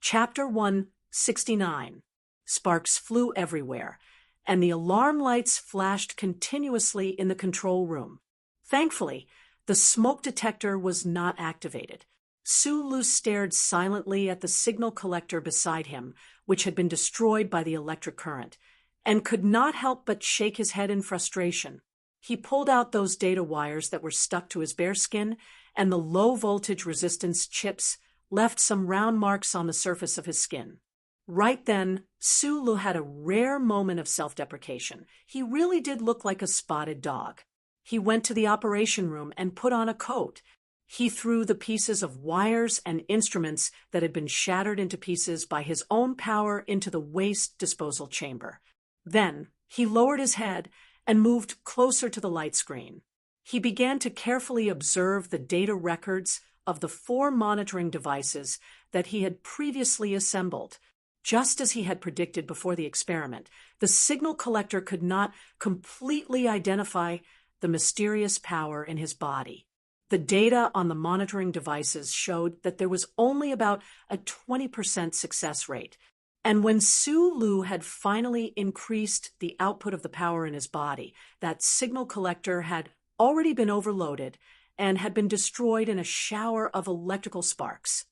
Chapter 169. Sparks flew everywhere, and the alarm lights flashed continuously in the control room. Thankfully, the smoke detector was not activated. Sulu stared silently at the signal collector beside him, which had been destroyed by the electric current, and could not help but shake his head in frustration. He pulled out those data wires that were stuck to his bare skin, and the low-voltage resistance chips left some round marks on the surface of his skin. Right then, Sulu had a rare moment of self-deprecation. He really did look like a spotted dog. He went to the operation room and put on a coat. He threw the pieces of wires and instruments that had been shattered into pieces by his own power into the waste disposal chamber. Then, he lowered his head and moved closer to the light screen. He began to carefully observe the data records of the 4 monitoring devices that he had previously assembled. Just as he had predicted before the experiment, the signal collector could not completely identify the mysterious power in his body. The data on the monitoring devices showed that there was only about a 20% success rate. And when Sulu had finally increased the output of the power in his body, that signal collector had already been overloaded and had been destroyed in a shower of electrical sparks.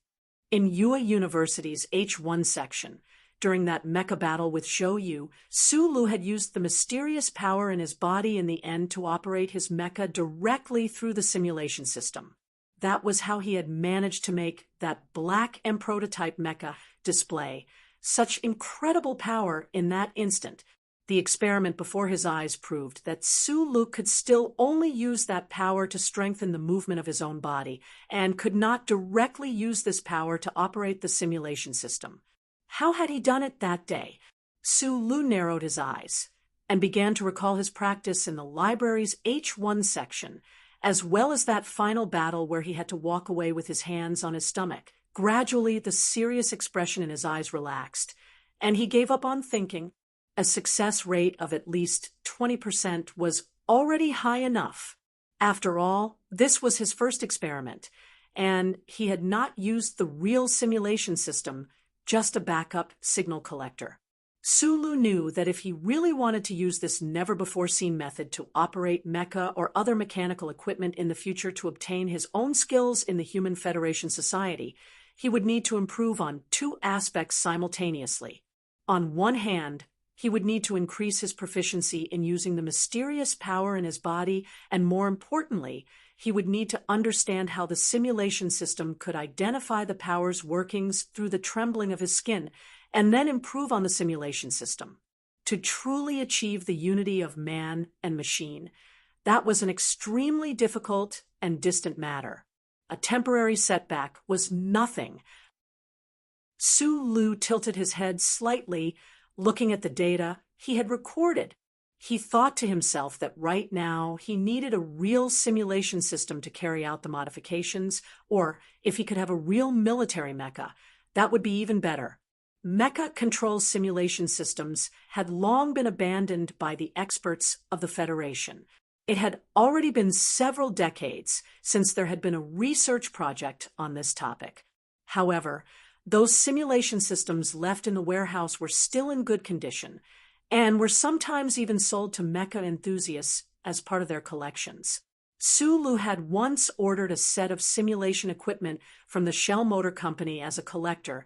In Yue University's H1 section, during that mecha battle with Zhou, Sulu had used the mysterious power in his body in the end to operate his mecha directly through the simulation system. That was how he had managed to make that black M prototype mecha display such incredible power in that instant. The experiment before his eyes proved that Sulu could still only use that power to strengthen the movement of his own body, and could not directly use this power to operate the simulation system. How had he done it that day? Sulu narrowed his eyes and began to recall his practice in the library's H1 section, as well as that final battle where he had to walk away with his hands on his stomach. Gradually, the serious expression in his eyes relaxed, and he gave up on thinking. A success rate of at least 20% was already high enough. After all, this was his first experiment, and he had not used the real simulation system, just a backup signal collector. Sulu knew that if he really wanted to use this never-before-seen method to operate mecha or other mechanical equipment in the future to obtain his own skills in the Human Federation Society, he would need to improve on 2 aspects simultaneously. On one hand, he would need to increase his proficiency in using the mysterious power in his body, and more importantly, he would need to understand how the simulation system could identify the power's workings through the trembling of his skin, and then improve on the simulation system. To truly achieve the unity of man and machine, that was an extremely difficult and distant matter. A temporary setback was nothing. Sulu tilted his head slightly, looking at the data he had recorded. He thought to himself that right now he needed a real simulation system to carry out the modifications, or if he could have a real military mecha, that would be even better. Mecha control simulation systems had long been abandoned by the experts of the Federation. It had already been several decades since there had been a research project on this topic. However, those simulation systems left in the warehouse were still in good condition, and were sometimes even sold to mecha enthusiasts as part of their collections. Sulu had once ordered a set of simulation equipment from the Shell Motor Company as a collector,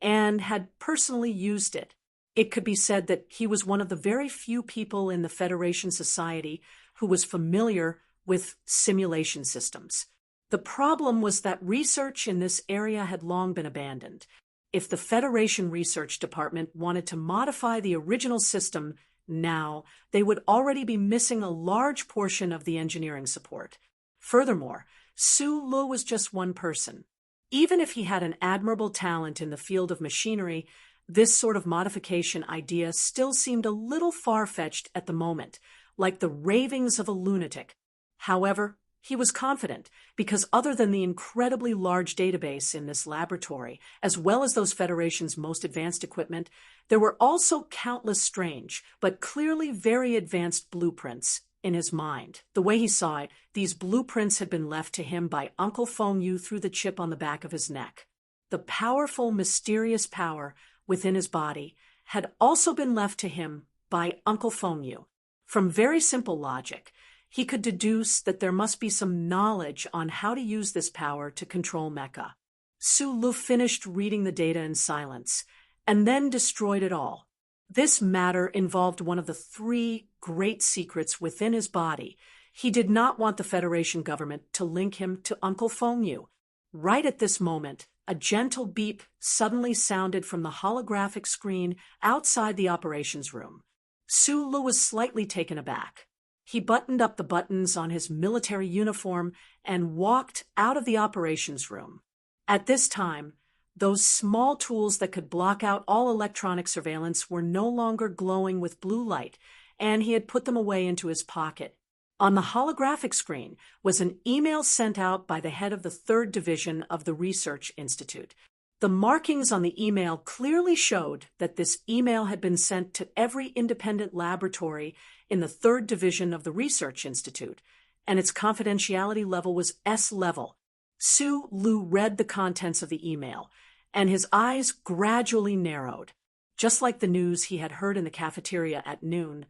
and had personally used it. It could be said that he was one of the very few people in the Federation Society who was familiar with simulation systems. The problem was that research in this area had long been abandoned. If the Federation Research Department wanted to modify the original system now, they would already be missing a large portion of the engineering support. Furthermore, Sulu was just one person. Even if he had an admirable talent in the field of machinery, this sort of modification idea still seemed a little far-fetched at the moment, like the ravings of a lunatic. However, he was confident, because other than the incredibly large database in this laboratory, as well as those Federation's most advanced equipment, there were also countless strange, but clearly very advanced blueprints in his mind. The way he saw it, these blueprints had been left to him by Uncle Feng Yu through the chip on the back of his neck. the powerful, mysterious power within his body, had also been left to him by Uncle Fengyu. From very simple logic, he could deduce that there must be some knowledge on how to use this power to control mecha. Su Lu finished reading the data in silence, and then destroyed it all. This matter involved one of the 3 great secrets within his body. He did not want the Federation government to link him to Uncle Fengyu. Right at this moment, a gentle beep suddenly sounded from the holographic screen outside the operations room. Su Lu was slightly taken aback. He buttoned up the buttons on his military uniform and walked out of the operations room. At this time, those small tools that could block out all electronic surveillance were no longer glowing with blue light, and he had put them away into his pocket. On the holographic screen was an email sent out by the head of the 3rd Division of the Research Institute. The markings on the email clearly showed that this email had been sent to every independent laboratory in the 3rd Division of the Research Institute, and its confidentiality level was S level. Su Lu read the contents of the email, and his eyes gradually narrowed. Just like the news he had heard in the cafeteria at noon,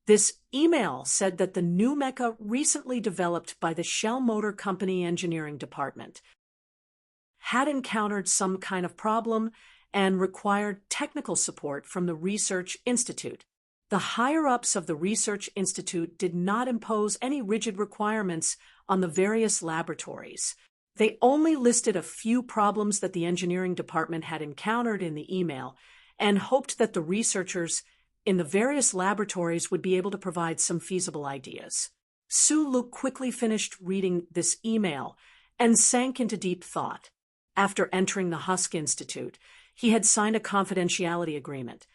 this email said that the new mecha recently developed by the Shell Motor Company Engineering Department had encountered some kind of problem and required technical support from the Research Institute. The higher-ups of the Research Institute did not impose any rigid requirements on the various laboratories. They only listed a few problems that the engineering department had encountered in the email and hoped that the researchers in the various laboratories would be able to provide some feasible ideas. Su Lu quickly finished reading this email and sank into deep thought. After entering the Husk Institute, he had signed a confidentiality agreement,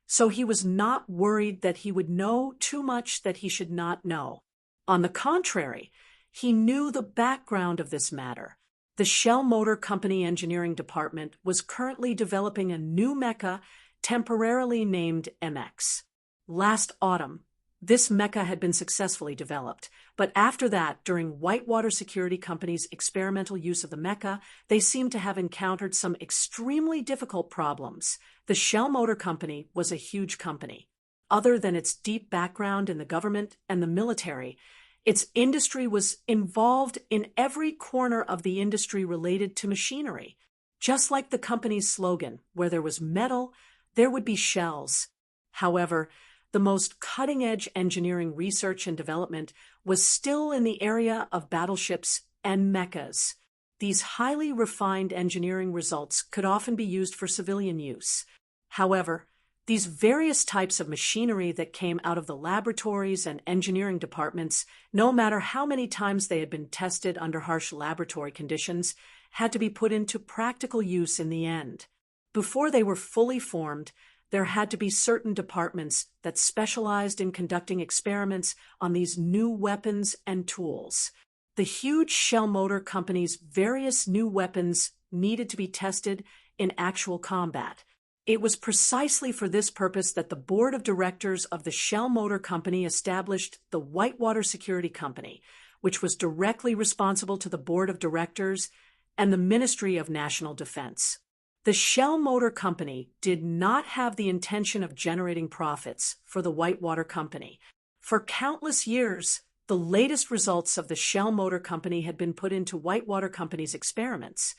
so he was not worried that he would know too much that he should not know. On the contrary, he knew the background of this matter. The Shell Motor Company Engineering Department was currently developing a new mecha temporarily named MX. Last autumn, this mecha had been successfully developed, but after that, during Whitewater Security Company's experimental use of the mecha, they seemed to have encountered some extremely difficult problems. The Shell Motor Company was a huge company. Other than its deep background in the government and the military, its industry was involved in every corner of the industry related to machinery. Just like the company's slogan, where there was metal, there would be shells. However, the most cutting-edge engineering research and development was still in the area of battleships and mechas. These highly refined engineering results could often be used for civilian use. However, these various types of machinery that came out of the laboratories and engineering departments, no matter how many times they had been tested under harsh laboratory conditions, had to be put into practical use in the end. Before they were fully formed, there had to be certain departments that specialized in conducting experiments on these new weapons and tools. The huge Shell Motor Company's various new weapons needed to be tested in actual combat. It was precisely for this purpose that the board of directors of the Shell Motor Company established the Whitewater Security Company, which was directly responsible to the board of directors and the Ministry of National Defense. The Shell Motor Company did not have the intention of generating profits for the Whitewater Company. For countless years, the latest results of the Shell Motor Company had been put into Whitewater Company's experiments,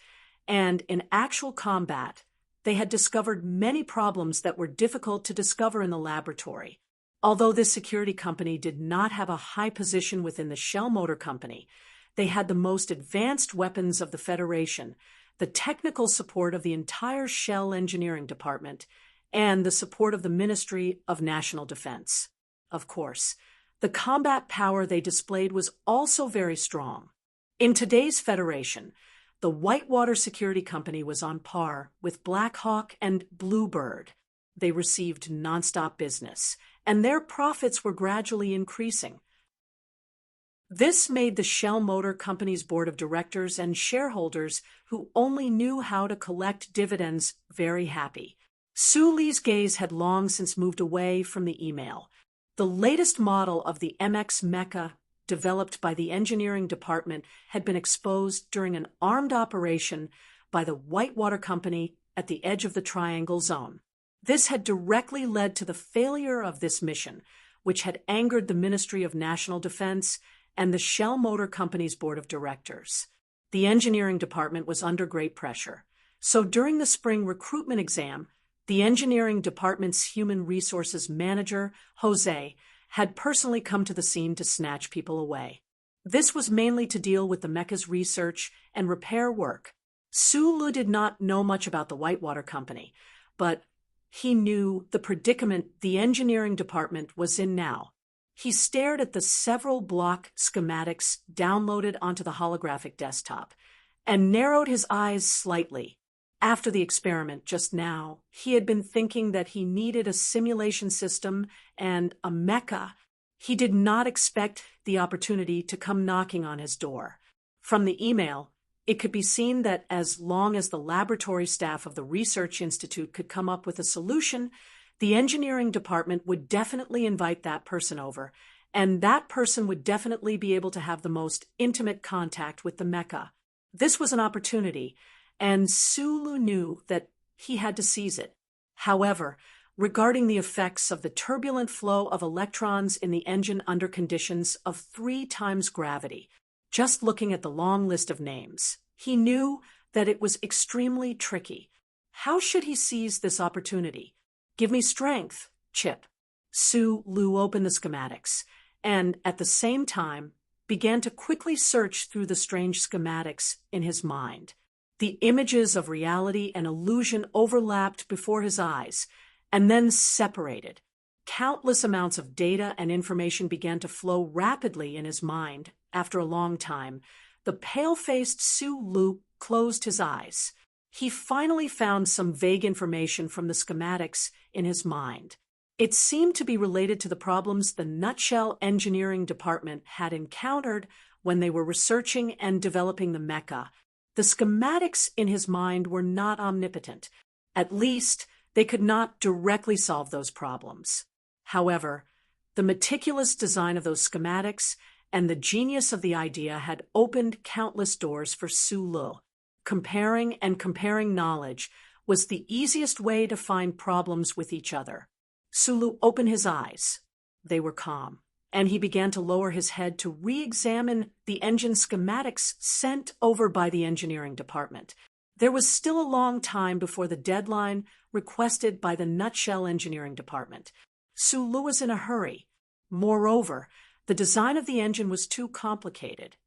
and in actual combat, they had discovered many problems that were difficult to discover in the laboratory. Although this security company did not have a high position within the Shell Motor Company, they had the most advanced weapons of the Federation, the technical support of the entire Shell Engineering Department, and the support of the Ministry of National Defense. Of course, the combat power they displayed was also very strong. In today's Federation, the Whitewater Security Company was on par with Black Hawk and Bluebird. They received nonstop business, and their profits were gradually increasing. This made the Shell Motor Company's board of directors and shareholders who only knew how to collect dividends very happy. Su Li's gaze had long since moved away from the email. The latest model of the MX mecha developed by the engineering department had been exposed during an armed operation by the Whitewater Company at the edge of the Triangle Zone. This had directly led to the failure of this mission, which had angered the Ministry of National Defense and the Shell Motor Company's board of directors. The engineering department was under great pressure. So during the spring recruitment exam, the engineering department's human resources manager, Jose, had personally come to the scene to snatch people away. This was mainly to deal with the mecha's research and repair work. Sulu did not know much about the Whitewater Company, but he knew the predicament the engineering department was in now. He stared at the several block schematics downloaded onto the holographic desktop and narrowed his eyes slightly. After the experiment just now, he had been thinking that he needed a simulation system and a mecha. He did not expect the opportunity to come knocking on his door. From the email, it could be seen that as long as the laboratory staff of the research institute could come up with a solution, the engineering department would definitely invite that person over, and that person would definitely be able to have the most intimate contact with the mecha. This was an opportunity, and Sulu knew that he had to seize it. However, regarding the effects of the turbulent flow of electrons in the engine under conditions of 3 times gravity, just looking at the long list of names, he knew that it was extremely tricky. How should he seize this opportunity? Give me strength, Chip. Sulu opened the schematics, and at the same time began to quickly search through the strange schematics in his mind. The images of reality and illusion overlapped before his eyes, and then separated. Countless amounts of data and information began to flow rapidly in his mind. After a long time, the pale-faced Sulu closed his eyes. He finally found some vague information from the schematics in his mind. It seemed to be related to the problems the Nutshell Engineering Department had encountered when they were researching and developing the mecha. The schematics in his mind were not omnipotent. At least, they could not directly solve those problems. However, the meticulous design of those schematics and the genius of the idea had opened countless doors for Sulu. Comparing knowledge was the easiest way to find problems with each other. Sulu opened his eyes. They were calm, and he began to lower his head to re-examine the engine schematics sent over by the engineering department. There was still a long time before the deadline requested by the Nutshell Engineering Department. Sulu was in a hurry. Moreover, the design of the engine was too complicated.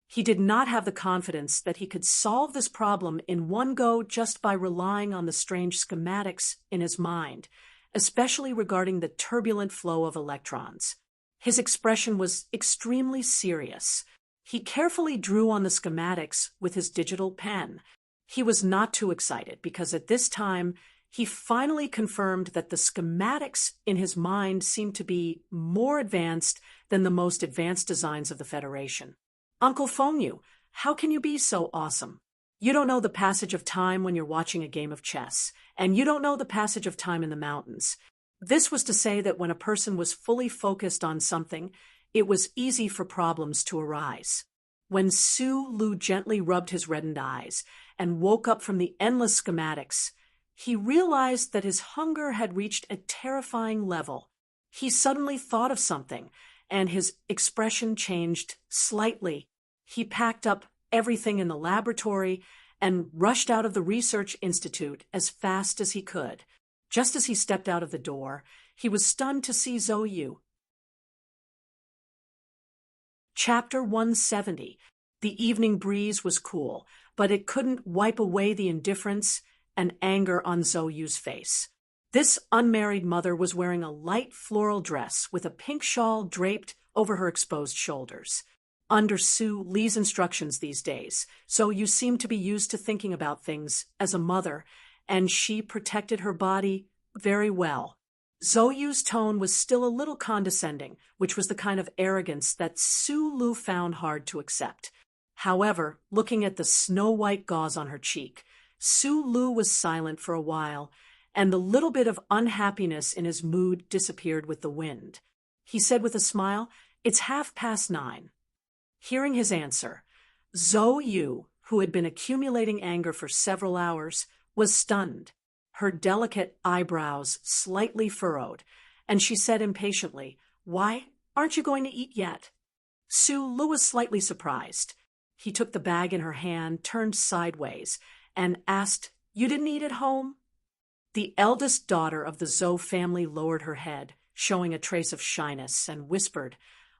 He did not have the confidence that he could solve this problem in one go just by relying on the strange schematics in his mind, especially regarding the turbulent flow of electrons. His expression was extremely serious. He carefully drew on the schematics with his digital pen. He was not too excited because at this time he finally confirmed that the schematics in his mind seemed to be more advanced than the most advanced designs of the Federation. Uncle Fonyu, how can you be so awesome? You don't know the passage of time when you're watching a game of chess, and you don't know the passage of time in the mountains. This was to say that when a person was fully focused on something, it was easy for problems to arise. When Sulu gently rubbed his reddened eyes and woke up from the endless schematics, he realized that his hunger had reached a terrifying level. He suddenly thought of something, and his expression changed slightly. He packed up everything in the laboratory and rushed out of the research institute as fast as he could. Just as he stepped out of the door, he was stunned to see Zoyu. Chapter 170. The evening breeze was cool, but it couldn't wipe away the indifference and anger on Zoyu's face. This unmarried mother was wearing a light floral dress with a pink shawl draped over her exposed shoulders. Under Su Li's instructions these days, Zoyu seemed to be used to thinking about things as a mother, and she protected her body very well. Zoyu's tone was still a little condescending, which was the kind of arrogance that Sulu found hard to accept. However, looking at the snow-white gauze on her cheek, Sulu was silent for a while, and the little bit of unhappiness in his mood disappeared with the wind. He said with a smile, "It's 9:30. Hearing his answer, Zoyu, who had been accumulating anger for several hours, was stunned. Her delicate eyebrows slightly furrowed, and she said impatiently, "Why, aren't you going to eat yet?" Sue Lu was slightly surprised. He took the bag in her hand, turned sideways, and asked, "You didn't eat at home?" The eldest daughter of the Zhou family lowered her head, showing a trace of shyness, and whispered,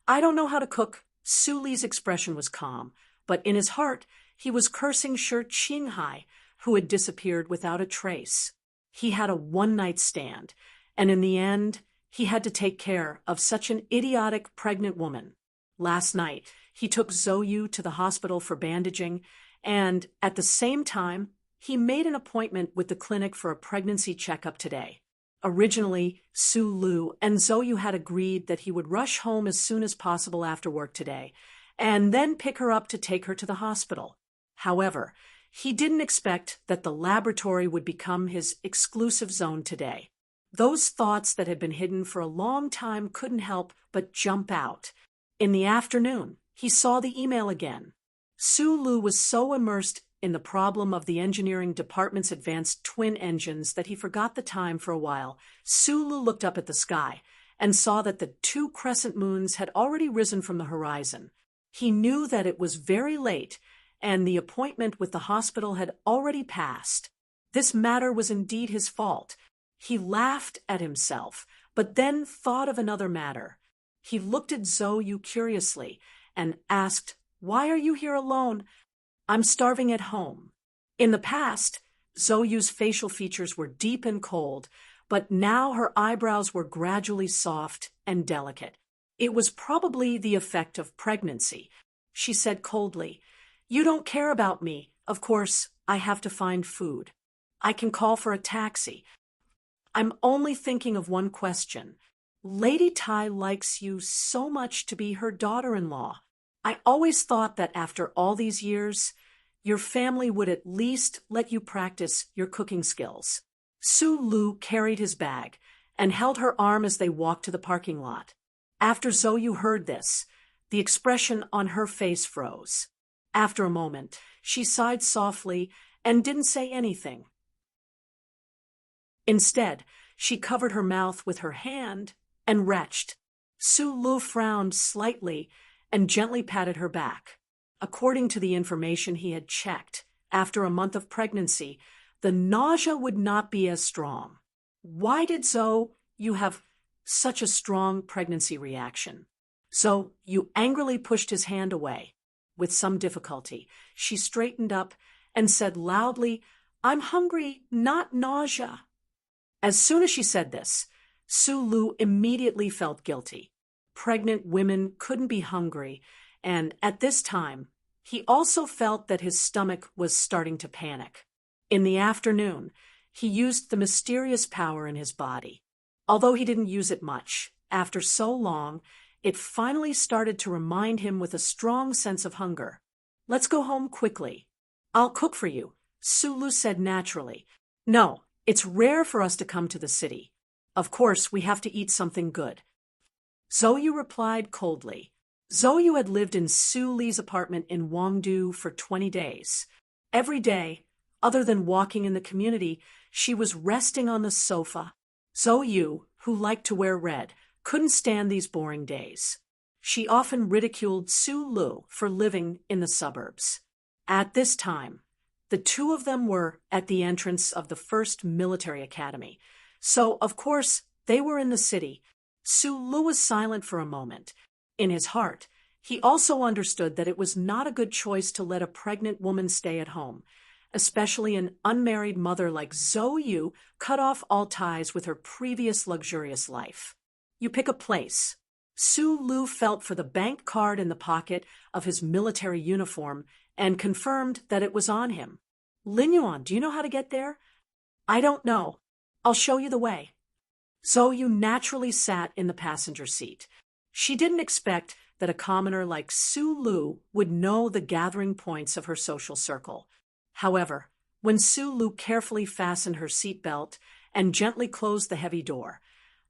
"I don't know how to cook." Su Li's expression was calm, but in his heart he was cursing Shi Qinghai, who had disappeared without a trace. He had a one-night stand, and in the end, he had to take care of such an idiotic pregnant woman. Last night, he took Zhou Yu to the hospital for bandaging, and at the same time, he made an appointment with the clinic for a pregnancy checkup today. Originally, Su Lu and Zhou Yu had agreed that he would rush home as soon as possible after work today, and then pick her up to take her to the hospital. However, he didn't expect that the laboratory would become his exclusive zone today. Those thoughts that had been hidden for a long time couldn't help but jump out. In the afternoon, he saw the email again. Su Lu was so immersed in the problem of the engineering department's advanced twin engines that he forgot the time for a while. Su Lu looked up at the sky and saw that the 2 crescent moons had already risen from the horizon. He knew that it was very late, and the appointment with the hospital had already passed. This matter was indeed his fault. He laughed at himself, but then thought of another matter. He looked at Zhou Yu curiously and asked, "Why are you here alone?" "I'm starving at home." In the past, Zhou Yu's facial features were deep and cold, but now her eyebrows were gradually soft and delicate. It was probably the effect of pregnancy. She said coldly, "You don't care about me. Of course, I have to find food. I can call for a taxi. I'm only thinking of one question. Lady Tai likes you so much to be her daughter-in-law. I always thought that after all these years, your family would at least let you practice your cooking skills." Su Lu carried his bag and held her arm as they walked to the parking lot. After Zhou Yu heard this, the expression on her face froze. After a moment, she sighed softly and didn't say anything. Instead, she covered her mouth with her hand and retched. Su Lu frowned slightly and gently patted her back. According to the information he had checked, after a month of pregnancy, the nausea would not be as strong. Why did Zhou Yu have such a strong pregnancy reaction? Zhou Yu angrily pushed his hand away. With some difficulty, she straightened up and said loudly, "I'm hungry, not nausea." As soon as she said this, Su Lu immediately felt guilty. Pregnant women couldn't be hungry, and at this time, he also felt that his stomach was starting to panic. In the afternoon, he used the mysterious power in his body. Although he didn't use it much, after so long, it finally started to remind him with a strong sense of hunger. "Let's go home quickly. I'll cook for you," Su Lu said naturally. "No, it's rare for us to come to the city. Of course, we have to eat something good." Zhou Yu replied coldly. Zhou Yu had lived in Su Li's apartment in Wangdu for 20 days. Every day, other than walking in the community, she was resting on the sofa. Zhou Yu, who liked to wear red, couldn't stand these boring days. She often ridiculed Su Lu for living in the suburbs. At this time, the two of them were at the entrance of the first military academy, so of course they were in the city. Su Lu was silent for a moment. In his heart, he also understood that it was not a good choice to let a pregnant woman stay at home, especially an unmarried mother like Zhou Yu cut off all ties with her previous luxurious life. "You pick a place." Su Lu felt for the bank card in the pocket of his military uniform and confirmed that it was on him. "Lin Yuan, do you know how to get there?" "I don't know. I'll show you the way." Zhou Yu naturally sat in the passenger seat. She didn't expect that a commoner like Su Lu would know the gathering points of her social circle. However, when Su Lu carefully fastened her seatbelt and gently closed the heavy door,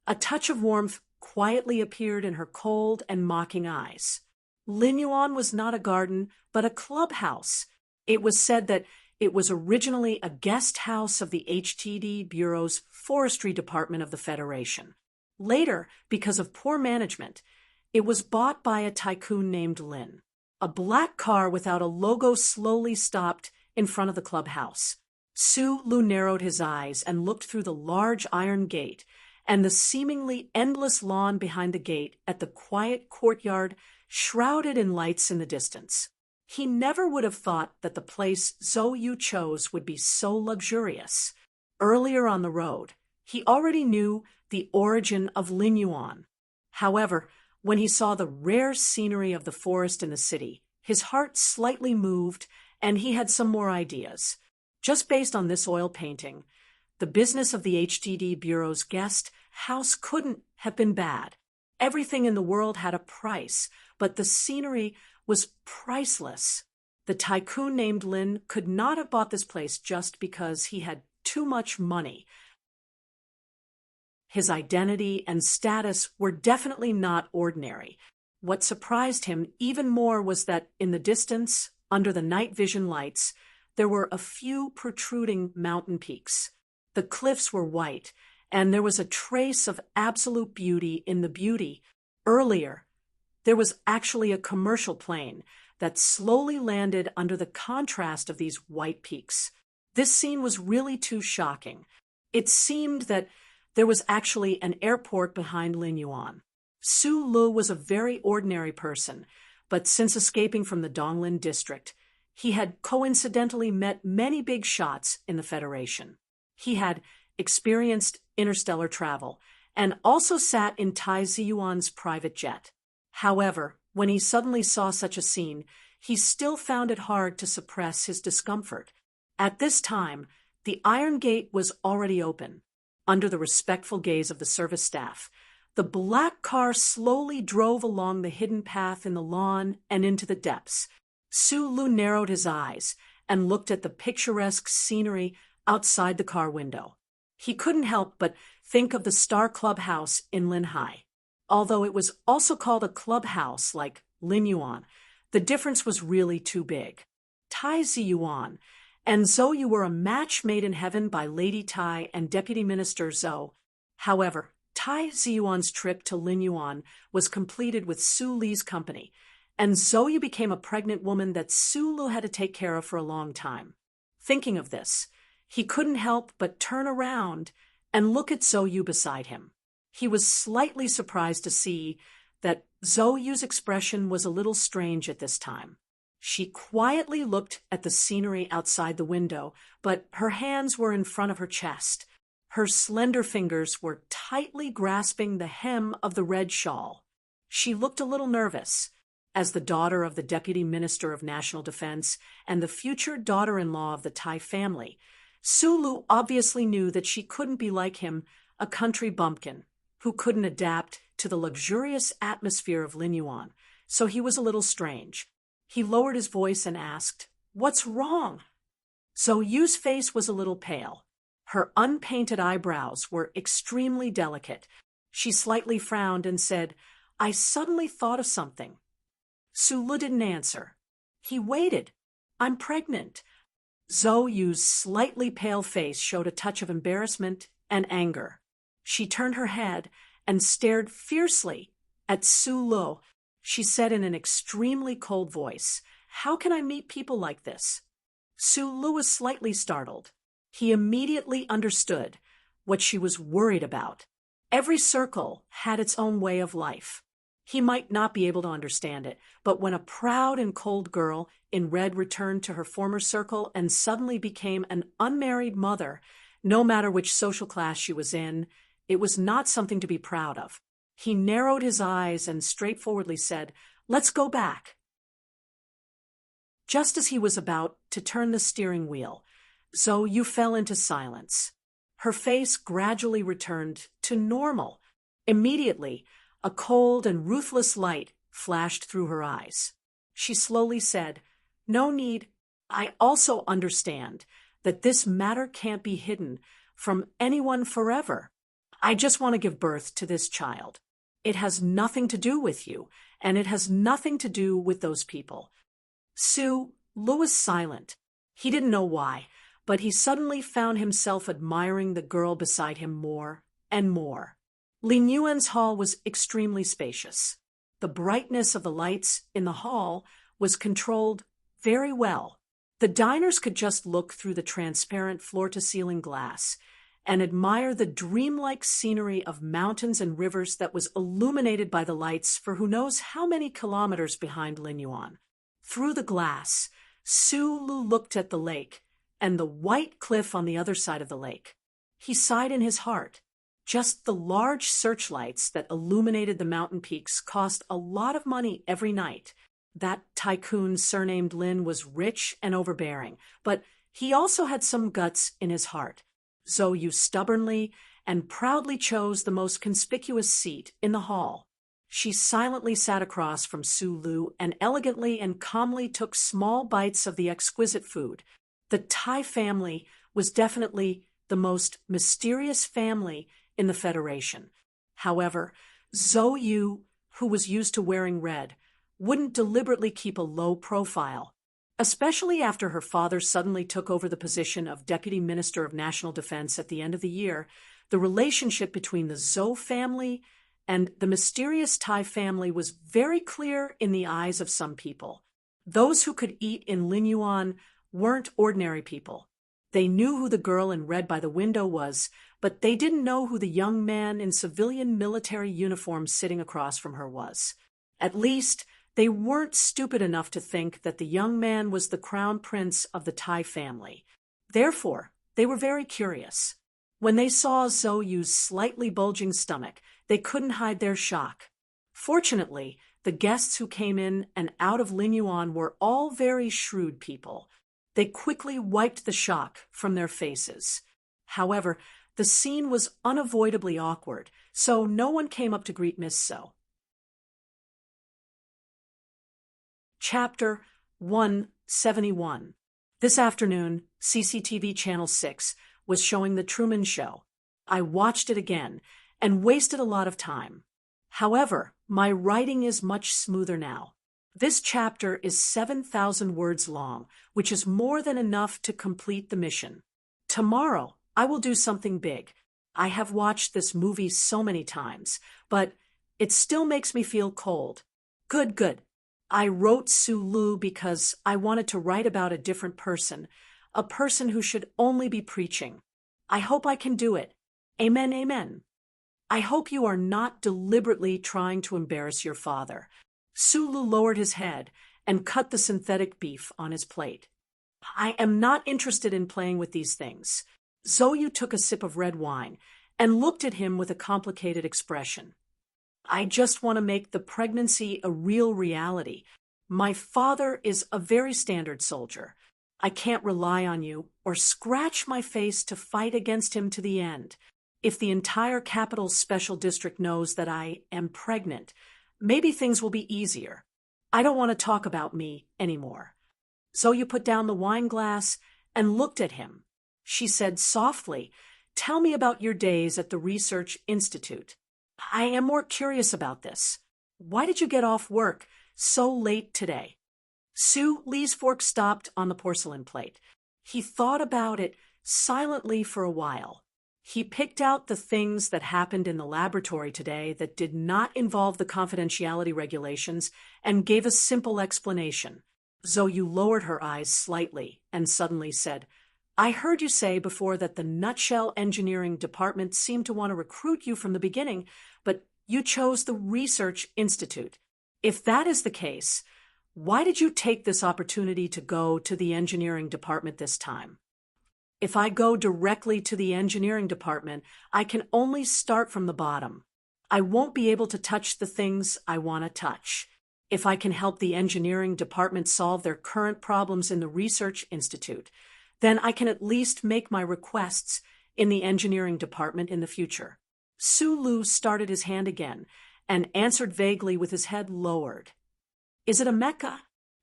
a touch of warmth quietly appeared in her cold and mocking eyes. Lin Yuan was not a garden, but a clubhouse. It was said that it was originally a guest house of the HTD Bureau's Forestry Department of the Federation. Later, because of poor management, it was bought by a tycoon named Lin. A black car without a logo slowly stopped in front of the clubhouse. Sulu narrowed his eyes and looked through the large iron gate and the seemingly endless lawn behind the gate at the quiet courtyard shrouded in lights in the distance. He never would have thought that the place Zhou Yu chose would be so luxurious. Earlier on the road, he already knew the origin of Lin Yuan. However, when he saw the rare scenery of the forest in the city, his heart slightly moved and he had some more ideas. Just based on this oil painting, the business of the HTD Bureau's guest house couldn't have been bad. Everything in the world had a price, but the scenery was priceless. The tycoon named Lin could not have bought this place just because he had too much money. His identity and status were definitely not ordinary. What surprised him even more was that in the distance, under the night vision lights, there were a few protruding mountain peaks. The cliffs were white, and there was a trace of absolute beauty in the beauty. Earlier, there was actually a commercial plane that slowly landed under the contrast of these white peaks. This scene was really too shocking. It seemed that there was actually an airport behind Lin Yuan. Su Lu was a very ordinary person, but since escaping from the Donglin district, he had coincidentally met many big shots in the Federation. He had experienced interstellar travel and also sat in Tai Ziyuan's private jet. However, when he suddenly saw such a scene, he still found it hard to suppress his discomfort. At this time, the iron gate was already open. Under the respectful gaze of the service staff, the black car slowly drove along the hidden path in the lawn and into the depths. Su Lu narrowed his eyes and looked at the picturesque scenery outside the car window. He couldn't help but think of the Star Clubhouse in Linhai. Although it was also called a clubhouse like Lin Yuan, the difference was really too big. Tai Ziyuan and Zhou Yu were a match made in heaven by Lady Tai and Deputy Minister Zhou. However, Tai Ziyuan's trip to Lin Yuan was completed with Su Li's company, and Zhou Yu became a pregnant woman that Su Lu had to take care of for a long time. Thinking of this, he couldn't help but turn around and look at Zhou Yu beside him. He was slightly surprised to see that Zhou Yu's expression was a little strange at this time. She quietly looked at the scenery outside the window, but her hands were in front of her chest. Her slender fingers were tightly grasping the hem of the red shawl. She looked a little nervous. As the daughter of the Deputy Minister of National Defense and the future daughter-in-law of the Tai family, Su Lu obviously knew that she couldn't be like him, a country bumpkin who couldn't adapt to the luxurious atmosphere of Lin Yuan, so he was a little strange. He lowered his voice and asked, "What's wrong?" Zhou Yu's face was a little pale. Her unpainted eyebrows were extremely delicate. She slightly frowned and said, "I suddenly thought of something." Su Lu didn't answer. He waited. "I'm pregnant." Zhou Yu's slightly pale face showed a touch of embarrassment and anger. She turned her head and stared fiercely at Su Lu. She said in an extremely cold voice, "How can I meet people like this?" Su Lu was slightly startled. He immediately understood what she was worried about. Every circle had its own way of life. He might not be able to understand it, but when a proud and cold girl in red returned to her former circle and suddenly became an unmarried mother, no matter which social class she was in, it was not something to be proud of. He narrowed his eyes and straightforwardly said, "Let's go back." Just as he was about to turn the steering wheel, Zhou Yu fell into silence. Her face gradually returned to normal. Immediately, a cold and ruthless light flashed through her eyes. She slowly said, "No need. I also understand that this matter can't be hidden from anyone forever. I just want to give birth to this child. It has nothing to do with you, and it has nothing to do with those people." Su Lou was silent. He didn't know why, but he suddenly found himself admiring the girl beside him more and more. Lin Yuan's hall was extremely spacious. The brightness of the lights in the hall was controlled very well. The diners could just look through the transparent floor-to-ceiling glass and admire the dreamlike scenery of mountains and rivers that was illuminated by the lights for who knows how many kilometers behind Lin Yuan. Through the glass, Su Lu looked at the lake and the white cliff on the other side of the lake. He sighed in his heart. Just the large searchlights that illuminated the mountain peaks cost a lot of money every night. That tycoon surnamed Lin was rich and overbearing, but he also had some guts in his heart. Zhou Yu stubbornly and proudly chose the most conspicuous seat in the hall. She silently sat across from Su Lu and elegantly and calmly took small bites of the exquisite food. The Tai family was definitely the most mysterious family in the Federation. However, Zhou Yu, who was used to wearing red, wouldn't deliberately keep a low profile, especially after her father suddenly took over the position of Deputy Minister of National Defense at the end of the year. The relationship between the Zhou family and the mysterious Tai family was very clear in the eyes of some people. Those who could eat in Lin Yuan weren't ordinary people. They knew who the girl in red by the window was, but they didn't know who the young man in civilian military uniform sitting across from her was. At least, they weren't stupid enough to think that the young man was the crown prince of the Tai family. Therefore, they were very curious. When they saw Zhou Yu's slightly bulging stomach, they couldn't hide their shock. Fortunately, the guests who came in and out of Lin Yuan were all very shrewd people. They quickly wiped the shock from their faces. However, the scene was unavoidably awkward, so no one came up to greet Miss Zhou. Chapter 171. This afternoon, CCTV Channel 6 was showing The Truman Show. I watched it again and wasted a lot of time. However, my writing is much smoother now. This chapter is 7,000 words long, which is more than enough to complete the mission. Tomorrow, I will do something big. I have watched this movie so many times, but it still makes me feel cold. Good. I wrote Su Lu because I wanted to write about a different person, a person who should only be preaching. I hope I can do it. Amen, amen. I hope you are not deliberately trying to embarrass your father. Su Lu lowered his head and cut the synthetic beef on his plate. I am not interested in playing with these things. Zhou Yu took a sip of red wine and looked at him with a complicated expression. I just want to make the pregnancy a real reality. My father is a very standard soldier. I can't rely on you or scratch my face to fight against him to the end. If the entire Capital Special District knows that I am pregnant, maybe things will be easier. I don't want to talk about me anymore. Zhou Yu put down the wine glass and looked at him. She said softly, "Tell me about your days at the Research Institute. I am more curious about this. Why did you get off work so late today?" Su Li's fork stopped on the porcelain plate. He thought about it silently for a while. He picked out the things that happened in the laboratory today that did not involve the confidentiality regulations and gave a simple explanation. Zhou Yu lowered her eyes slightly and suddenly said, "I heard you say before that the Nutshell Engineering Department seemed to want to recruit you from the beginning, but you chose the Research Institute. If that is the case, why did you take this opportunity to go to the Engineering Department this time? If I go directly to the Engineering Department, I can only start from the bottom. I won't be able to touch the things I want to touch. If I can help the Engineering Department solve their current problems in the Research Institute, then I can at least make my requests in the Engineering Department in the future." Su Lu started his hand again and answered vaguely with his head lowered. "Is it a mecha?"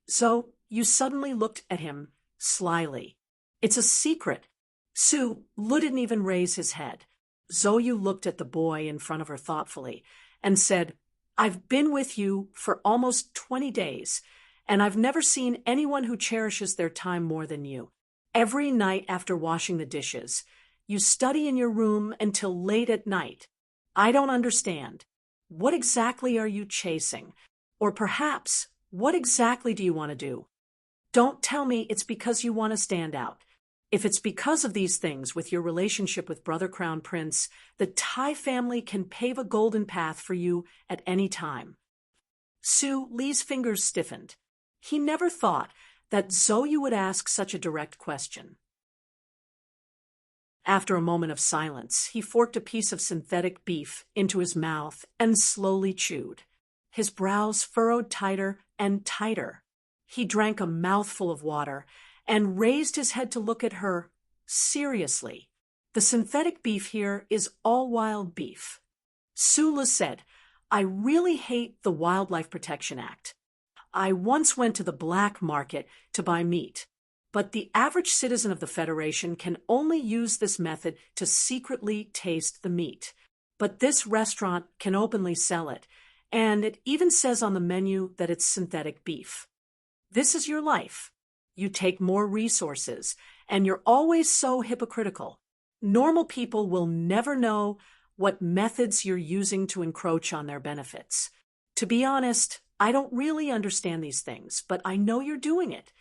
Zhou Yu suddenly looked at him slyly. "It's a secret." Su Lu didn't even raise his head. Zhou Yu looked at the boy in front of her thoughtfully and said, "I've been with you for almost 20 days, and I've never seen anyone who cherishes their time more than you. Every night after washing the dishes, you study in your room until late at night. I don't understand. What exactly are you chasing? Or perhaps, what exactly do you want to do? Don't tell me it's because you want to stand out. If it's because of these things with your relationship with Brother Crown Prince, the Tai family can pave a golden path for you at any time. Su Li's fingers stiffened. He never thought that Zhou would ask such a direct question. After a moment of silence, he forked a piece of synthetic beef into his mouth and slowly chewed. His brows furrowed tighter and tighter. He drank a mouthful of water and raised his head to look at her seriously. The synthetic beef here is all wild beef. Su Li said, I really hate the Wildlife Protection Act. I once went to the black market to buy meat, but the average citizen of the Federation can only use this method to secretly taste the meat. But this restaurant can openly sell it, and it even says on the menu that it's synthetic beef. This is your life. You take more resources, and you're always so hypocritical. Normal people will never know what methods you're using to encroach on their benefits. To be honest, I don't really understand these things, but I know you're doing it.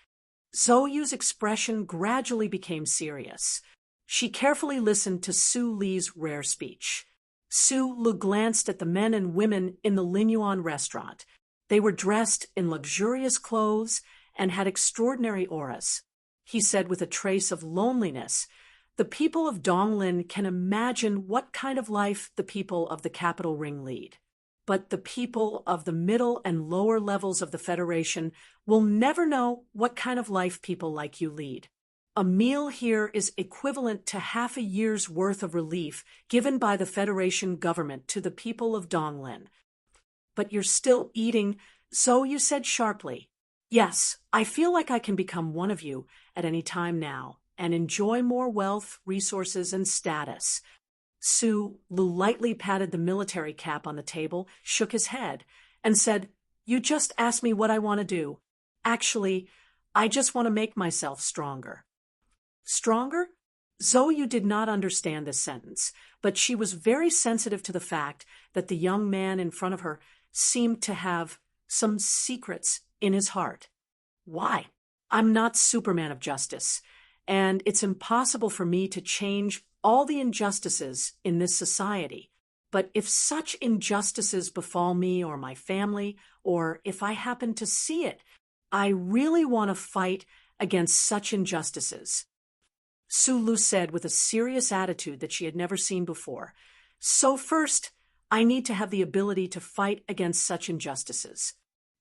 Zhou's expression gradually became serious. She carefully listened to Su Li's rare speech. Su Li glanced at the men and women in the Linyuan restaurant. They were dressed in luxurious clothes and had extraordinary auras. He said with a trace of loneliness, the people of Donglin can imagine what kind of life the people of the capital ring lead. But the people of the middle and lower levels of the Federation will never know what kind of life people like you lead. A meal here is equivalent to half a year's worth of relief given by the Federation government to the people of Donglin. But you're still eating, Zhou said sharply. Yes, I feel like I can become one of you at any time now and enjoy more wealth, resources, and status. Su Li lightly patted the military cap on the table, shook his head, and said, You just asked me what I want to do. Actually, I just want to make myself stronger. Stronger? Zhou did not understand this sentence, but she was very sensitive to the fact that the young man in front of her seemed to have some secrets in his heart. Why? I'm not Superman of justice, and it's impossible for me to change all the injustices in this society. But if such injustices befall me or my family, or if I happen to see it, I really want to fight against such injustices. Su Li said with a serious attitude that she had never seen before. So first, I need to have the ability to fight against such injustices.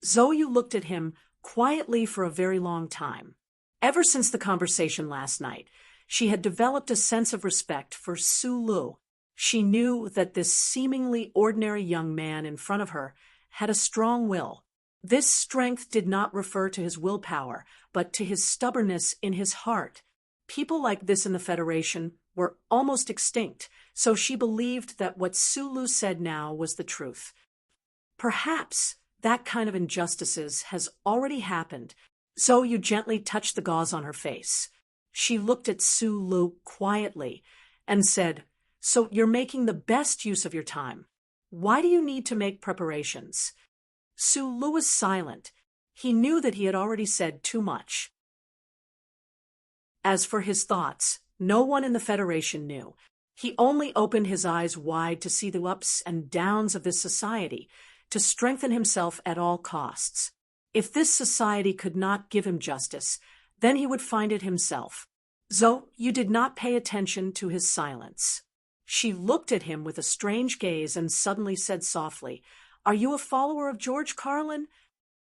Zhou looked at him quietly for a very long time. Ever since the conversation last night, she had developed a sense of respect for Su Li. She knew that this seemingly ordinary young man in front of her had a strong will. This strength did not refer to his willpower, but to his stubbornness in his heart. People like this in the Federation were almost extinct, so she believed that what Su Li said now was the truth. Perhaps that kind of injustices has already happened. Zhou gently touched the gauze on her face. She looked at Su Li quietly and said, So you're making the best use of your time. Why do you need to make preparations? Su Li was silent. He knew that he had already said too much. As for his thoughts, no one in the Federation knew. He only opened his eyes wide to see the ups and downs of this society, to strengthen himself at all costs. If this society could not give him justice, then he would find it himself. Zhou did not pay attention to his silence. She looked at him with a strange gaze and suddenly said softly, Are you a follower of George Carlin?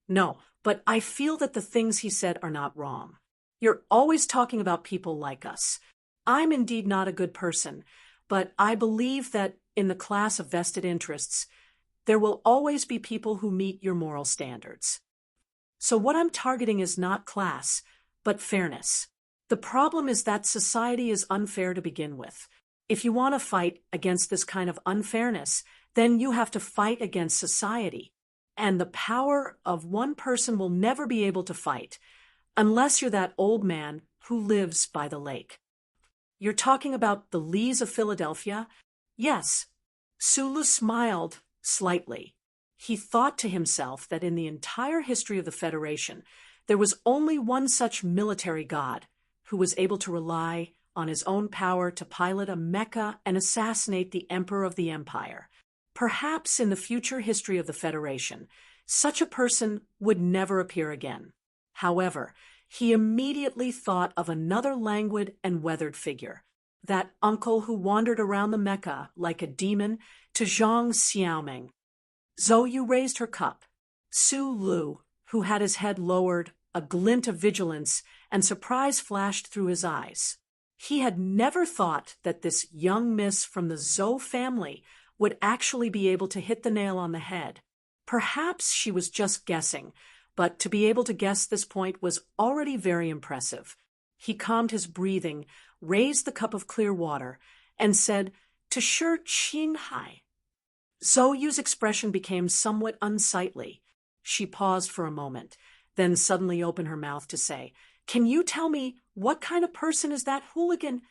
No, but I feel that the things he said are not wrong. You're always talking about people like us. I'm indeed not a good person, but I believe that in the class of vested interests, there will always be people who meet your moral standards. So what I'm targeting is not class, but fairness. The problem is that society is unfair to begin with. If you want to fight against this kind of unfairness, then you have to fight against society. and the power of one person will never be able to fight, unless you're that old man who lives by the lake. You're talking about the Lees of Philadelphia? Yes. Sulu smiled slightly. He thought to himself that in the entire history of the Federation, there was only one such military god who was able to rely on his own power to pilot a mecha and assassinate the emperor of the empire. Perhaps in the future history of the Federation, such a person would never appear again. However, he immediately thought of another languid and weathered figure, that uncle who wandered around the Mecca like a demon to Zhang Xiaoming. Zhou Yu raised her cup. Su Lu, who had his head lowered, a glint of vigilance and surprise flashed through his eyes. He had never thought that this young miss from the Zhou family would actually be able to hit the nail on the head. Perhaps she was just guessing, but to be able to guess this point was already very impressive. He calmed his breathing, raised the cup of clear water, and said, "To Shi Qinghai." Zhou Yu's expression became somewhat unsightly. She paused for a moment, then suddenly opened her mouth to say, "Can you tell me what kind of person is that hooligan?"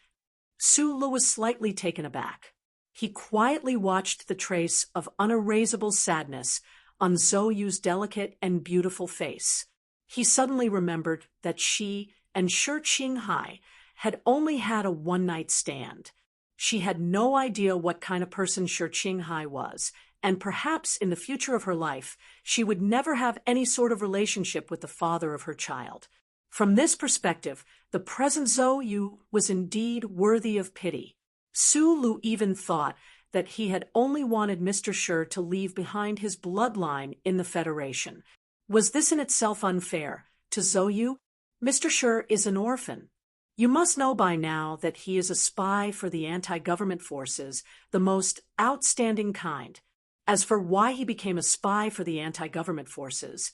Su Lu was slightly taken aback. He quietly watched the trace of unerasable sadness on Zhou Yu's delicate and beautiful face. He suddenly remembered that she and Shi Qinghai had only had a one-night stand. She had no idea what kind of person Shi Qinghai was, and perhaps in the future of her life, she would never have any sort of relationship with the father of her child. From this perspective, the present Zhou Yu was indeed worthy of pity. Su Lu even thought that he had only wanted Mr. Shi to leave behind his bloodline in the Federation. Was this in itself unfair to Zhou Yu? Mr. Shi is an orphan. You must know by now that he is a spy for the anti-government forces, the most outstanding kind. As for why he became a spy for the anti-government forces,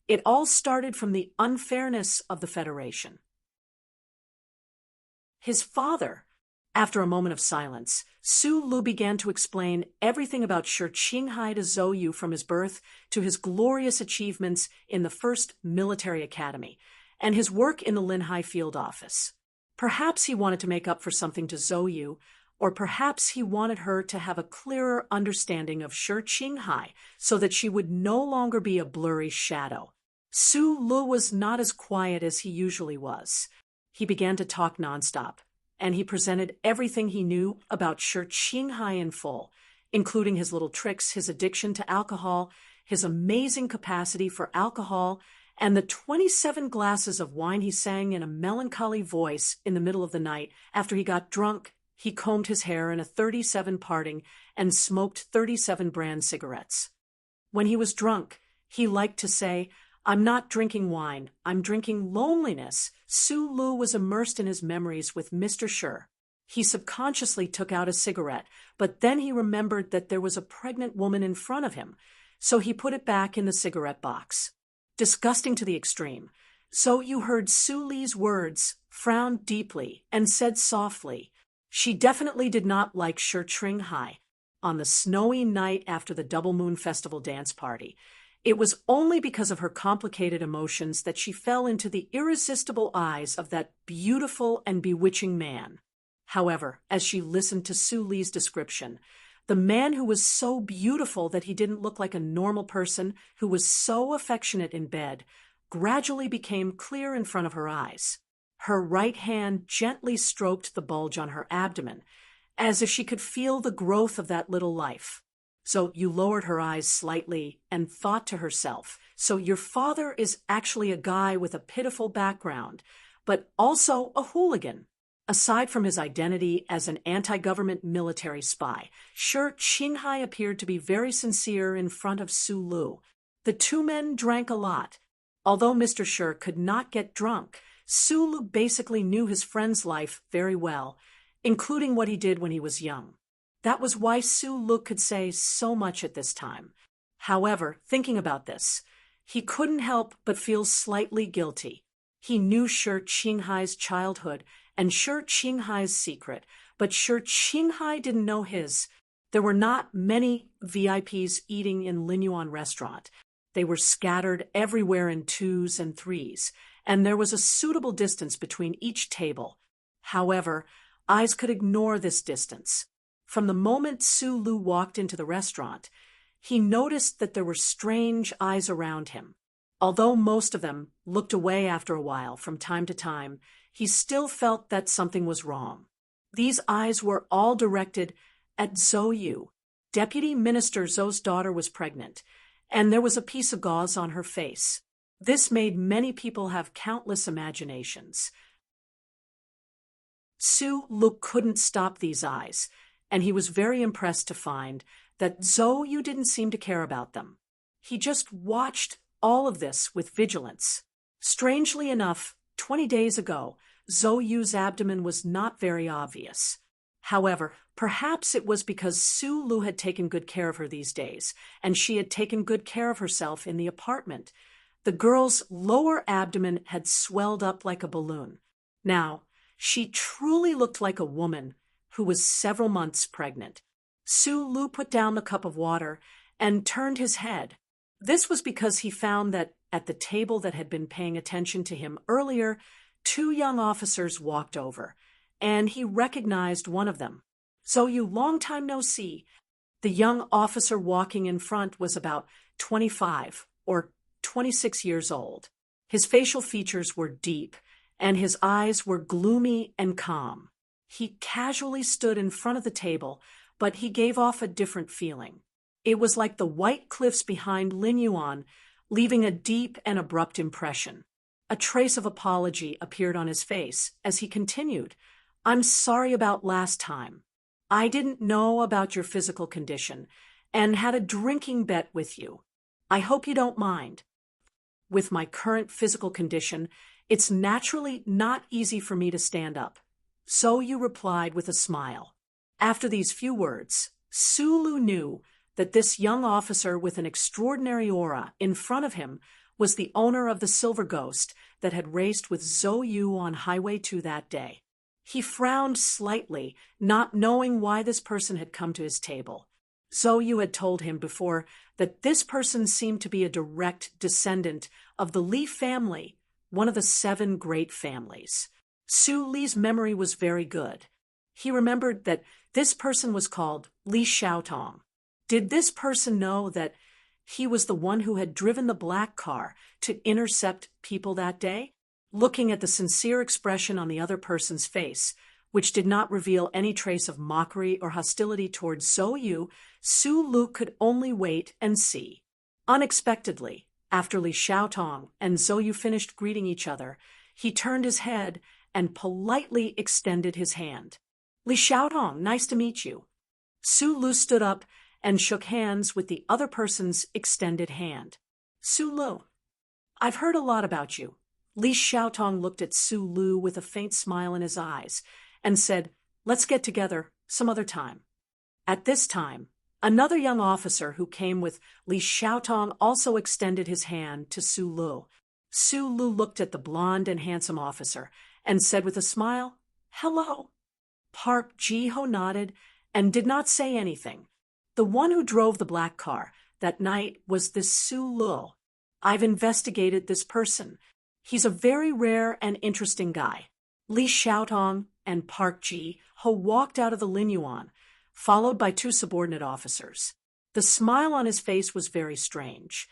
it all started from the unfairness of the Federation. His father. After a moment of silence, Su Lu began to explain everything about Shi Qinghai to Zhou Yu, from his birth to his glorious achievements in the first military academy, and his work in the Linhai field office. Perhaps he wanted to make up for something to Zhou Yu, or perhaps he wanted her to have a clearer understanding of Shi Qinghai so that she would no longer be a blurry shadow. Su Lu was not as quiet as he usually was. He began to talk nonstop, and he presented everything he knew about Shi Qinghai in full, including his little tricks, his addiction to alcohol, his amazing capacity for alcohol, and the 27 glasses of wine he sang in a melancholy voice in the middle of the night. After he got drunk, he combed his hair in a 37 parting and smoked 37 brand cigarettes. When he was drunk, he liked to say, "I'm not drinking wine, I'm drinking loneliness." Su Lu was immersed in his memories with Mr. Shi. He subconsciously took out a cigarette, but then he remembered that there was a pregnant woman in front of him, so he put it back in the cigarette box. Disgusting to the extreme, Zhou Yu heard Su Li's words, frowned deeply, and said softly, "She definitely did not like Shi Qinghai." On the snowy night after the Double Moon Festival dance party, it was only because of her complicated emotions that she fell into the irresistible eyes of that beautiful and bewitching man. However, as she listened to Su Li's description, the man who was so beautiful that he didn't look like a normal person, who was so affectionate in bed, gradually became clear in front of her eyes. Her right hand gently stroked the bulge on her abdomen, as if she could feel the growth of that little life. So you lowered her eyes slightly and thought to herself, "So your father is actually a guy with a pitiful background, but also a hooligan." Aside from his identity as an anti-government military spy, Shi Qinghai appeared to be very sincere in front of Su Lu. The two men drank a lot. Although Mr. Shi could not get drunk, Su Lu basically knew his friend's life very well, including what he did when he was young. That was why Su Lu could say so much at this time. However, thinking about this, he couldn't help but feel slightly guilty. He knew Shi Qinghai's childhood and Shi Qinghai's secret, but Shi Qinghai didn't know his. There were not many VIPs eating in Linyuan restaurant, They were scattered everywhere in twos and threes, and there was a suitable distance between each table. However, eyes could ignore this distance. From the moment Sulu walked into the restaurant, he noticed that there were strange eyes around him. Although most of them looked away after a while from time to time, he still felt that something was wrong. These eyes were all directed at Zoyu. Deputy Minister Zou's daughter was pregnant, and there was a piece of gauze on her face. This made many people have countless imaginations. Sulu couldn't stop these eyes, and he was very impressed to find that Zoyu didn't seem to care about them. He just watched all of this with vigilance. Strangely enough, 20 days ago, Zoyu's abdomen was not very obvious. However, perhaps it was because Sulu had taken good care of her these days, and she had taken good care of herself in the apartment. The girl's lower abdomen had swelled up like a balloon. Now, she truly looked like a woman who was several months pregnant. Sulu put down the cup of water and turned his head. This was because he found that at the table that had been paying attention to him earlier, 2 young officers walked over, and he recognized one of them. "Zoyu, long time no see." The young officer walking in front was about 25 or 26 years old. His facial features were deep, and his eyes were gloomy and calm. He casually stood in front of the table, but he gave off a different feeling. It was like the white cliffs behind Linyuan, leaving a deep and abrupt impression. A trace of apology appeared on his face as he continued, "I'm sorry about last time. I didn't know about your physical condition and had a drinking bet with you. I hope you don't mind. With my current physical condition, it's naturally not easy for me to stand up." Zoyu replied with a smile. After these few words, Sulu knew that this young officer with an extraordinary aura in front of him was the owner of the Silver Ghost that had raced with Zoyu on Highway 2 that day. He frowned slightly, not knowing why this person had come to his table. Zoyu had told him before that this person seemed to be a direct descendant of the Li family, one of the 7 great families. Su Li's memory was very good. He remembered that this person was called Li Xiaotong. Did this person know that he was the one who had driven the black car to intercept people that day? Looking at the sincere expression on the other person's face, which did not reveal any trace of mockery or hostility towards Zoyu, Sulu could only wait and see. Unexpectedly, after Li Xiaotong and Zoyu finished greeting each other, he turned his head and politely extended his hand. "Li Xiaotong, nice to meet you." Sulu stood up and shook hands with the other person's extended hand. "Sulu, I've heard a lot about you." Li Xiaotong looked at Sulu with a faint smile in his eyes and said, "Let's get together some other time." At this time, another young officer who came with Li Xiaotong also extended his hand to Sulu. Sulu looked at the blond and handsome officer and said with a smile, "Hello." Park Ji-ho nodded and did not say anything. The one who drove the black car that night was this Sulu. "I've investigated this person. He's a very rare and interesting guy." Li Xiaotong and Park Ji-ho walked out of the Linyuan, followed by 2 subordinate officers. The smile on his face was very strange.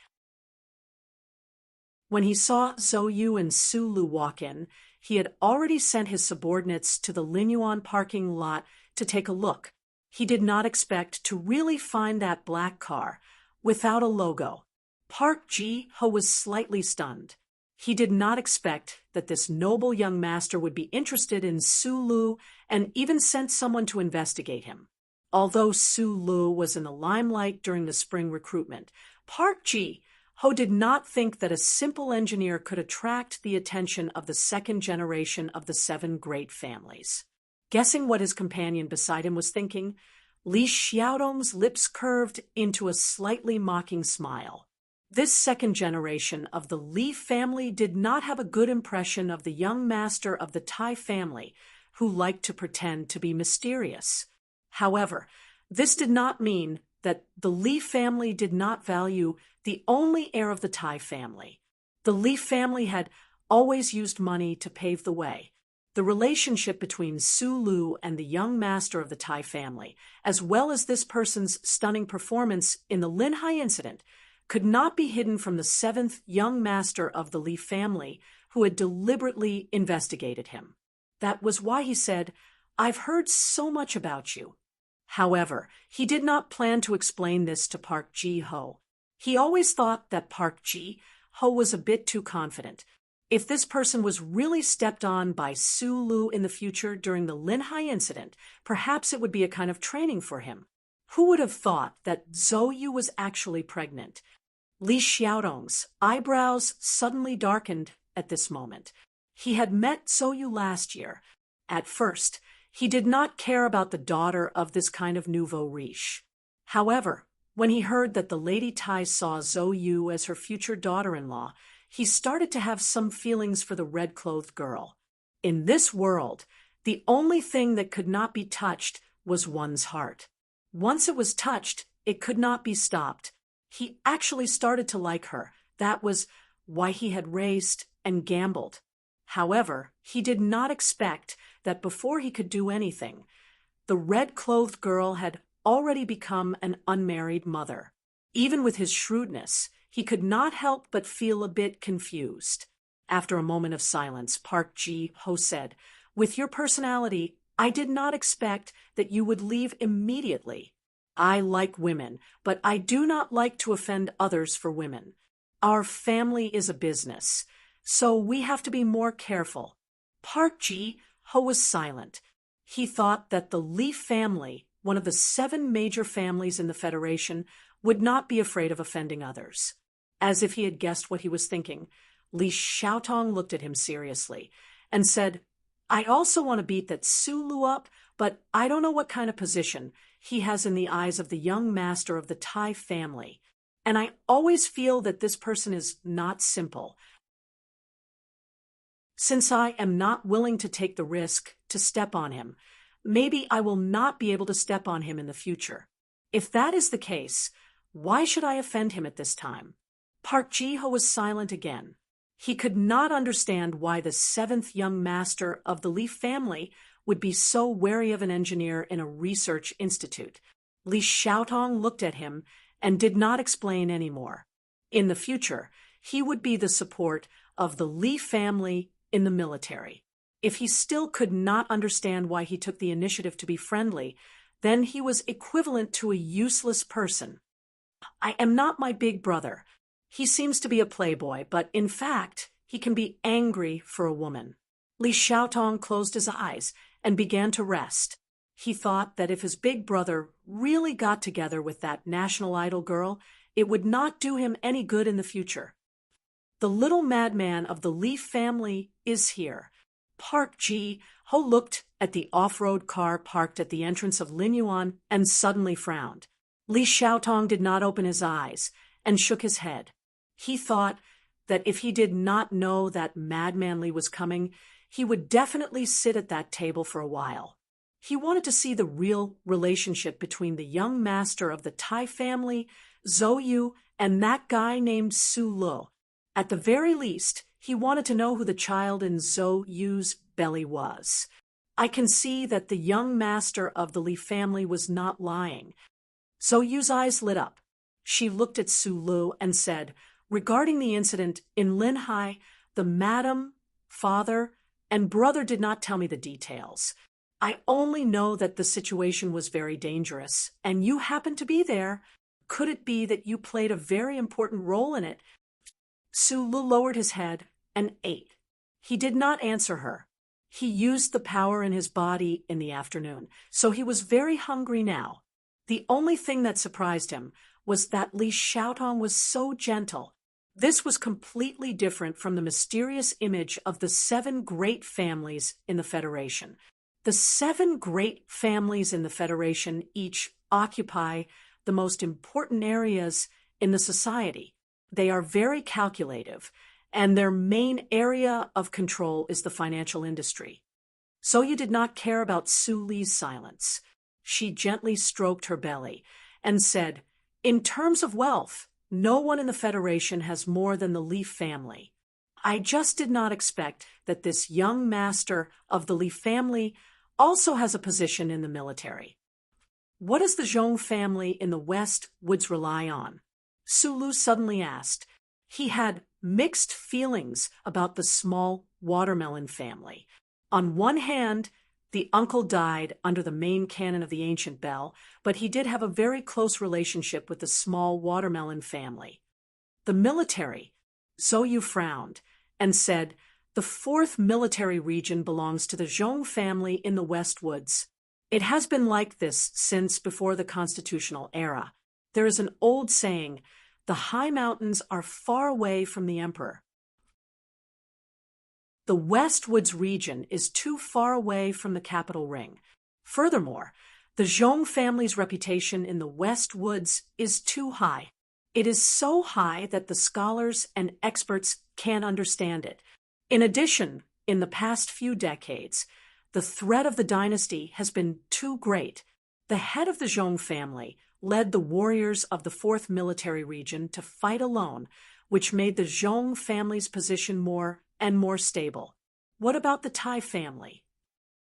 When he saw Zoyu and Sulu walk in, he had already sent his subordinates to the Linyuan parking lot to take a look. He did not expect to really find that black car without a logo. Park Ji-ho was slightly stunned. He did not expect that this noble young master would be interested in Sulu and even sent someone to investigate him. Although Sulu was in the limelight during the spring recruitment, Park Ji-ho did not think that a simple engineer could attract the attention of the 2nd generation of the 7 great families. Guessing what his companion beside him was thinking, Li Xiaotong's lips curved into a slightly mocking smile. This 2nd generation of the Li family did not have a good impression of the young master of the Tai family, who liked to pretend to be mysterious. However, this did not mean that the Li family did not value the only heir of the Tai family. The Li family had always used money to pave the way. The relationship between Su Lu and the young master of the Tai family, as well as this person's stunning performance in the Linhai incident, could not be hidden from the seventh young master of the Li family, who had deliberately investigated him. That was why he said, "I've heard so much about you." However, he did not plan to explain this to Park Ji-ho. He always thought that Park Ji-ho was a bit too confident. If this person was really stepped on by Su Lu in the future during the Linhai incident, perhaps it would be a kind of training for him. Who would have thought that Zhou Yu was actually pregnant? Li Xiaodong's eyebrows suddenly darkened at this moment. He had met Zhou Yu last year. At first, he did not care about the daughter of this kind of nouveau riche. However, when he heard that the Lady Tai saw Zhou Yu as her future daughter-in-law, he started to have some feelings for the red-clothed girl. In this world, the only thing that could not be touched was one's heart. Once it was touched, it could not be stopped. He actually started to like her. That was why he had raced and gambled. However, he did not expect that before he could do anything, the red-clothed girl had already become an unmarried mother. Even with his shrewdness, he could not help but feel a bit confused. After a moment of silence, Park Ji-ho said, "With your personality, I did not expect that you would leave immediately. I like women, but I do not like to offend others for women. Our family is a business, so we have to be more careful." Park Ji-ho was silent. He thought that the Li family, one of the 7 major families in the Federation, would not be afraid of offending others. As if he had guessed what he was thinking, Li Xiaotong looked at him seriously and said, "I also want to beat that Su Lu up, but I don't know what kind of position he has in the eyes of the young master of the Tai family. And I always feel that this person is not simple. Since I am not willing to take the risk to step on him, maybe I will not be able to step on him in the future. If that is the case, why should I offend him at this time?" Park Ji-ho was silent again. He could not understand why the 7th young master of the Li family would be so wary of an engineer in a research institute. Li Xiaotong looked at him and did not explain any more. In the future, he would be the support of the Li family in the military. If he still could not understand why he took the initiative to be friendly, then he was equivalent to a useless person. "I am not my big brother. He seems to be a playboy, but in fact, he can be angry for a woman." Li Xiaotong closed his eyes and began to rest. He thought that if his big brother really got together with that national idol girl, it would not do him any good in the future. "The little madman of the Li family is here." Park Ji-ho looked at the off-road car parked at the entrance of Linyuan and suddenly frowned. Li Xiaotong did not open his eyes and shook his head. He thought that if he did not know that madman Li was coming, he would definitely sit at that table for a while. He wanted to see the real relationship between the young master of the Tai family, Zhou Yu, and that guy named Su Lu. At the very least, he wanted to know who the child in Zhou Yu's belly was. I can see that the young master of the Li family was not lying. Zhou Yu's eyes lit up. She looked at Su Lu and said, "Regarding the incident in Linhai, the madam, father, and brother did not tell me the details. I only know that the situation was very dangerous, and you happened to be there. Could it be that you played a very important role in it?" Su Lu lowered his head and ate. He did not answer her. He used the power in his body in the afternoon, so he was very hungry now. The only thing that surprised him was that Li Xiaotong was so gentle. This was completely different from the mysterious image of the 7 great families in the Federation. The 7 great families in the Federation each occupy the most important areas in the society. They are very calculative, and their main area of control is the financial industry. Soyu did not care about Su Li's silence. She gently stroked her belly, and said, "In terms of wealth, no one in the Federation has more than the Leaf family. I just did not expect that this young master of the Leaf family also has a position in the military." "What does the Zhong family in the West Woods rely on?" Sulu suddenly asked. He had mixed feelings about the small watermelon family. On one hand, the uncle died under the main cannon of the ancient bell, but he did have a very close relationship with the small watermelon family. "The military," Zhou frowned and said, "the 4th military region belongs to the Zhong family in the West Woods. It has been like this since before the constitutional era. There is an old saying, 'The high mountains are far away from the emperor.' The West Woods region is too far away from the capital ring. Furthermore, the Zhong family's reputation in the West Woods is too high. It is so high that the scholars and experts can't understand it. In addition, in the past few decades, the threat of the dynasty has been too great. The head of the Zhong family led the warriors of the 4th military region to fight alone, which made the Zhong family's position more and more stable. What about the Tai family?"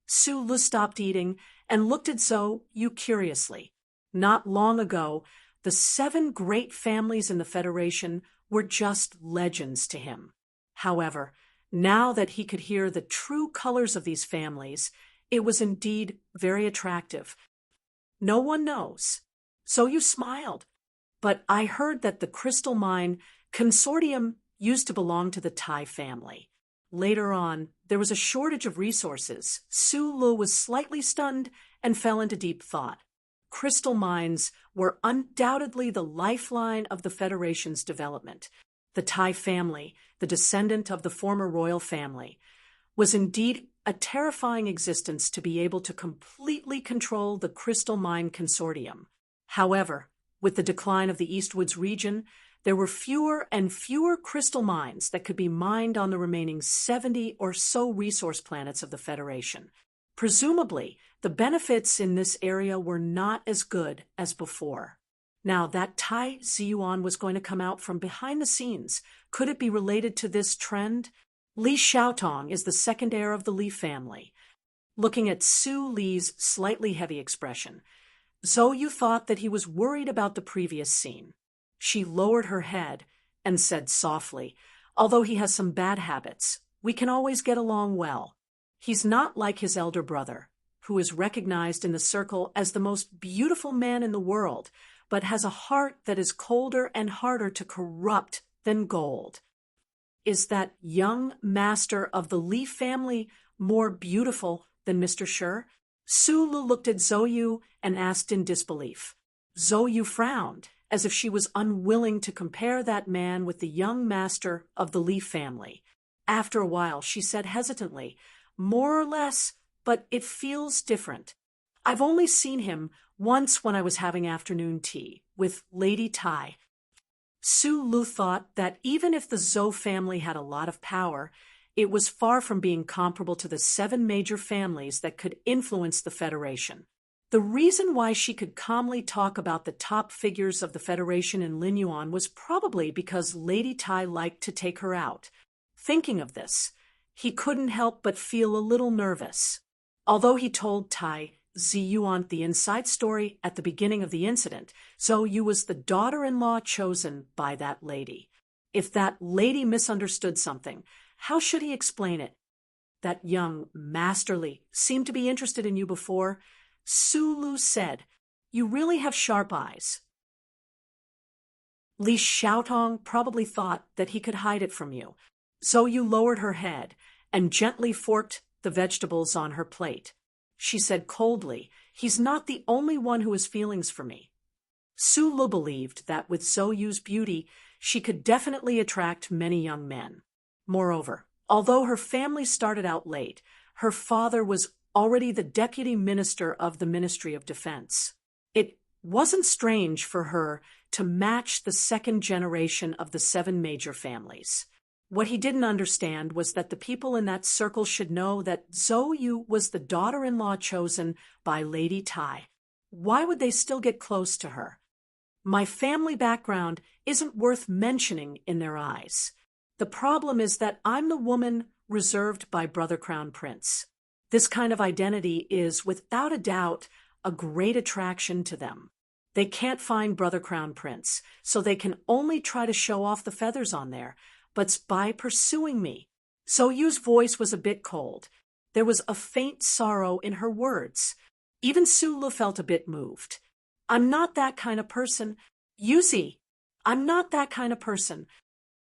Sulu stopped eating and looked at Zhou curiously. Not long ago, the 7 great families in the Federation were just legends to him. However, now that he could hear the true colors of these families, it was indeed very attractive. "No one knows." Zhou smiled. "But I heard that the Crystal Mine Consortium used to belong to the Tai family. Later on, there was a shortage of resources. Sulu was slightly stunned and fell into deep thought. Crystal mines were undoubtedly the lifeline of the Federation's development. The Tai family, the descendant of the former royal family, was indeed a terrifying existence to be able to completely control the Crystal Mine Consortium. However, with the decline of the Eastwoods region, there were fewer and fewer crystal mines that could be mined on the remaining 70 or so resource planets of the Federation. Presumably, the benefits in this area were not as good as before. Now, that Tai Ziyuan was going to come out from behind the scenes. Could it be related to this trend? Li Xiaotong is the second heir of the Li family. Looking at Su Li's slightly heavy expression, Zhou thought that he was worried about the previous scene. She lowered her head and said softly, "Although he has some bad habits, we can always get along well. He's not like his elder brother, who is recognized in the circle as the most beautiful man in the world, but has a heart that is colder and harder to corrupt than gold." "Is that young master of the Li family more beautiful than Mr. Shi?" Sulu looked at Zhou and asked in disbelief. Zhou frowned, as if she was unwilling to compare that man with the young master of the Li family. After a while, she said hesitantly, "More or less, but it feels different. I've only seen him once when I was having afternoon tea with Lady Tai." Sulu thought that even if the Zhou family had a lot of power, it was far from being comparable to the 7 major families that could influence the Federation. The reason why she could calmly talk about the top figures of the Federation in Linyuan was probably because Lady Tai liked to take her out. Thinking of this, he couldn't help but feel a little nervous. Although he told Tai Ziyuan the inside story at the beginning of the incident, Zhou was the daughter-in-law chosen by that lady. If that lady misunderstood something, how should he explain it? "That young Masterly seemed to be interested in you before," Sulu said. "You really have sharp eyes." Li Xiaotong probably thought that he could hide it from you. Zhou lowered her head and gently forked the vegetables on her plate. She said coldly, "He's not the only one who has feelings for me." Sulu believed that with Zhou's beauty, she could definitely attract many young men. Moreover, although her family started out late, her father was already the deputy minister of the Ministry of Defense. It wasn't strange for her to match the second generation of the 7 major families. What he didn't understand was that the people in that circle should know that Zhou was the daughter-in-law chosen by Lady Tai. Why would they still get close to her? My family background isn't worth mentioning in their eyes. The problem is that I'm the woman reserved by Brother Crown Prince. This kind of identity is, without a doubt, a great attraction to them. They can't find Brother Crown Prince, so they can only try to show off the feathers on there, but by pursuing me. Soyu's voice was a bit cold. There was a faint sorrow in her words. Even Sulu felt a bit moved. I'm not that kind of person. Yuzi, I'm not that kind of person.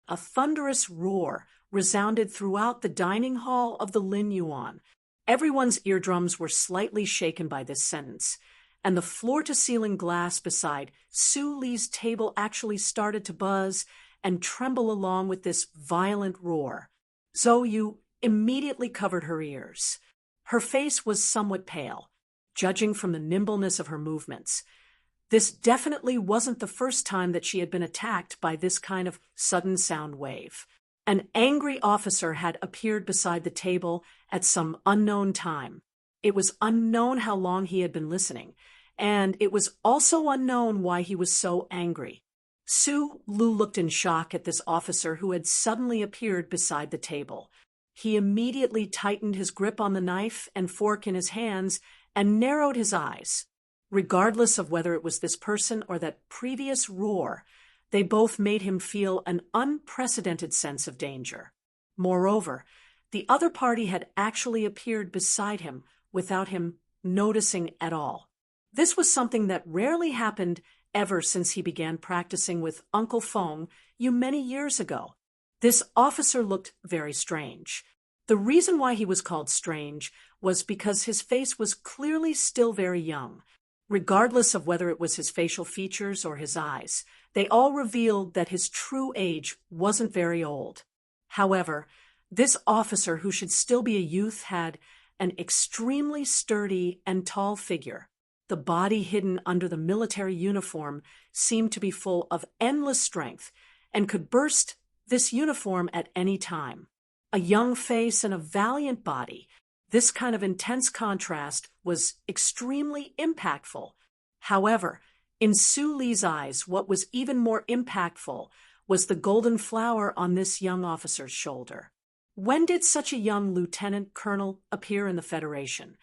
A thunderous roar resounded throughout the dining hall of the Lin Yuan. Everyone's eardrums were slightly shaken by this sentence, and the floor-to-ceiling glass beside Su Li's table actually started to buzz and tremble along with this violent roar. Zhou Yu immediately covered her ears. Her face was somewhat pale, judging from the nimbleness of her movements. This definitely wasn't the first time that she had been attacked by this kind of sudden sound wave. An angry officer had appeared beside the table at some unknown time. It was unknown how long he had been listening, and it was also unknown why he was so angry. Su Lu looked in shock at this officer who had suddenly appeared beside the table. He immediately tightened his grip on the knife and fork in his hands and narrowed his eyes. Regardless of whether it was this person or that previous roar, they both made him feel an unprecedented sense of danger. Moreover, the other party had actually appeared beside him without him noticing at all. This was something that rarely happened ever since he began practicing with Uncle Feng many years ago. This officer looked very strange. The reason why he was called strange was because his face was clearly still very young. Regardless of whether it was his facial features or his eyes, they all revealed that his true age wasn't very old. However, this officer, who should still be a youth, had an extremely sturdy and tall figure. The body hidden under the military uniform seemed to be full of endless strength and could burst this uniform at any time. A young face and a valiant body. This kind of intense contrast was extremely impactful. However, in Su Li's eyes, what was even more impactful was the golden flower on this young officer's shoulder. When did such a young lieutenant colonel appear in the Federation?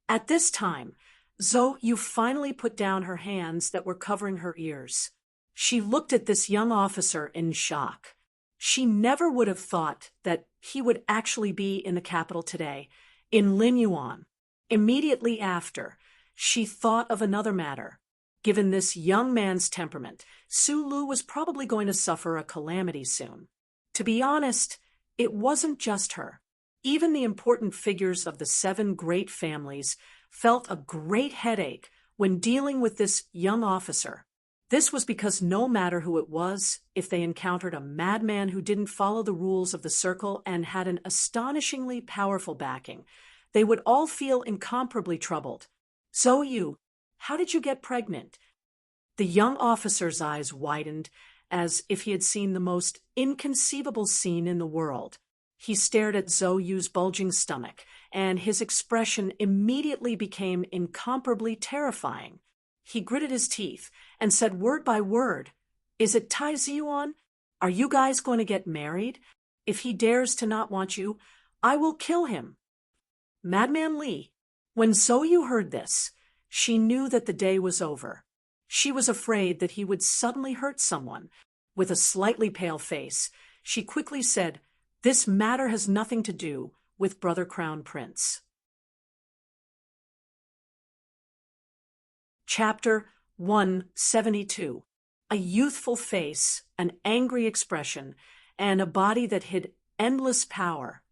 At this time, Zhou Yu finally put down her hands that were covering her ears. She looked at this young officer in shock. She never would have thought that he would actually be in the capital today, in Lin Yuan. Immediately after, she thought of another matter. Given this young man's temperament, Su Lu was probably going to suffer a calamity soon. To be honest, it wasn't just her. Even the important figures of the 7 great families felt a great headache when dealing with this young officer. This was because no matter who it was, if they encountered a madman who didn't follow the rules of the circle and had an astonishingly powerful backing, they would all feel incomparably troubled. Zhou Yu, how did you get pregnant? The young officer's eyes widened as if he had seen the most inconceivable scene in the world. He stared at Zhou Yu's bulging stomach, and his expression immediately became incomparably terrifying. He gritted his teeth and said word by word, "Is it Tai Ziyuan? Are you guys going to get married? If he dares to not want you, I will kill him." Madman Li. When Zhou Yu heard this, she knew that the day was over. She was afraid that he would suddenly hurt someone. With a slightly pale face, she quickly said, "This matter has nothing to do with Brother Crown Prince." Chapter 172. A youthful face, an angry expression, and a body that hid endless power.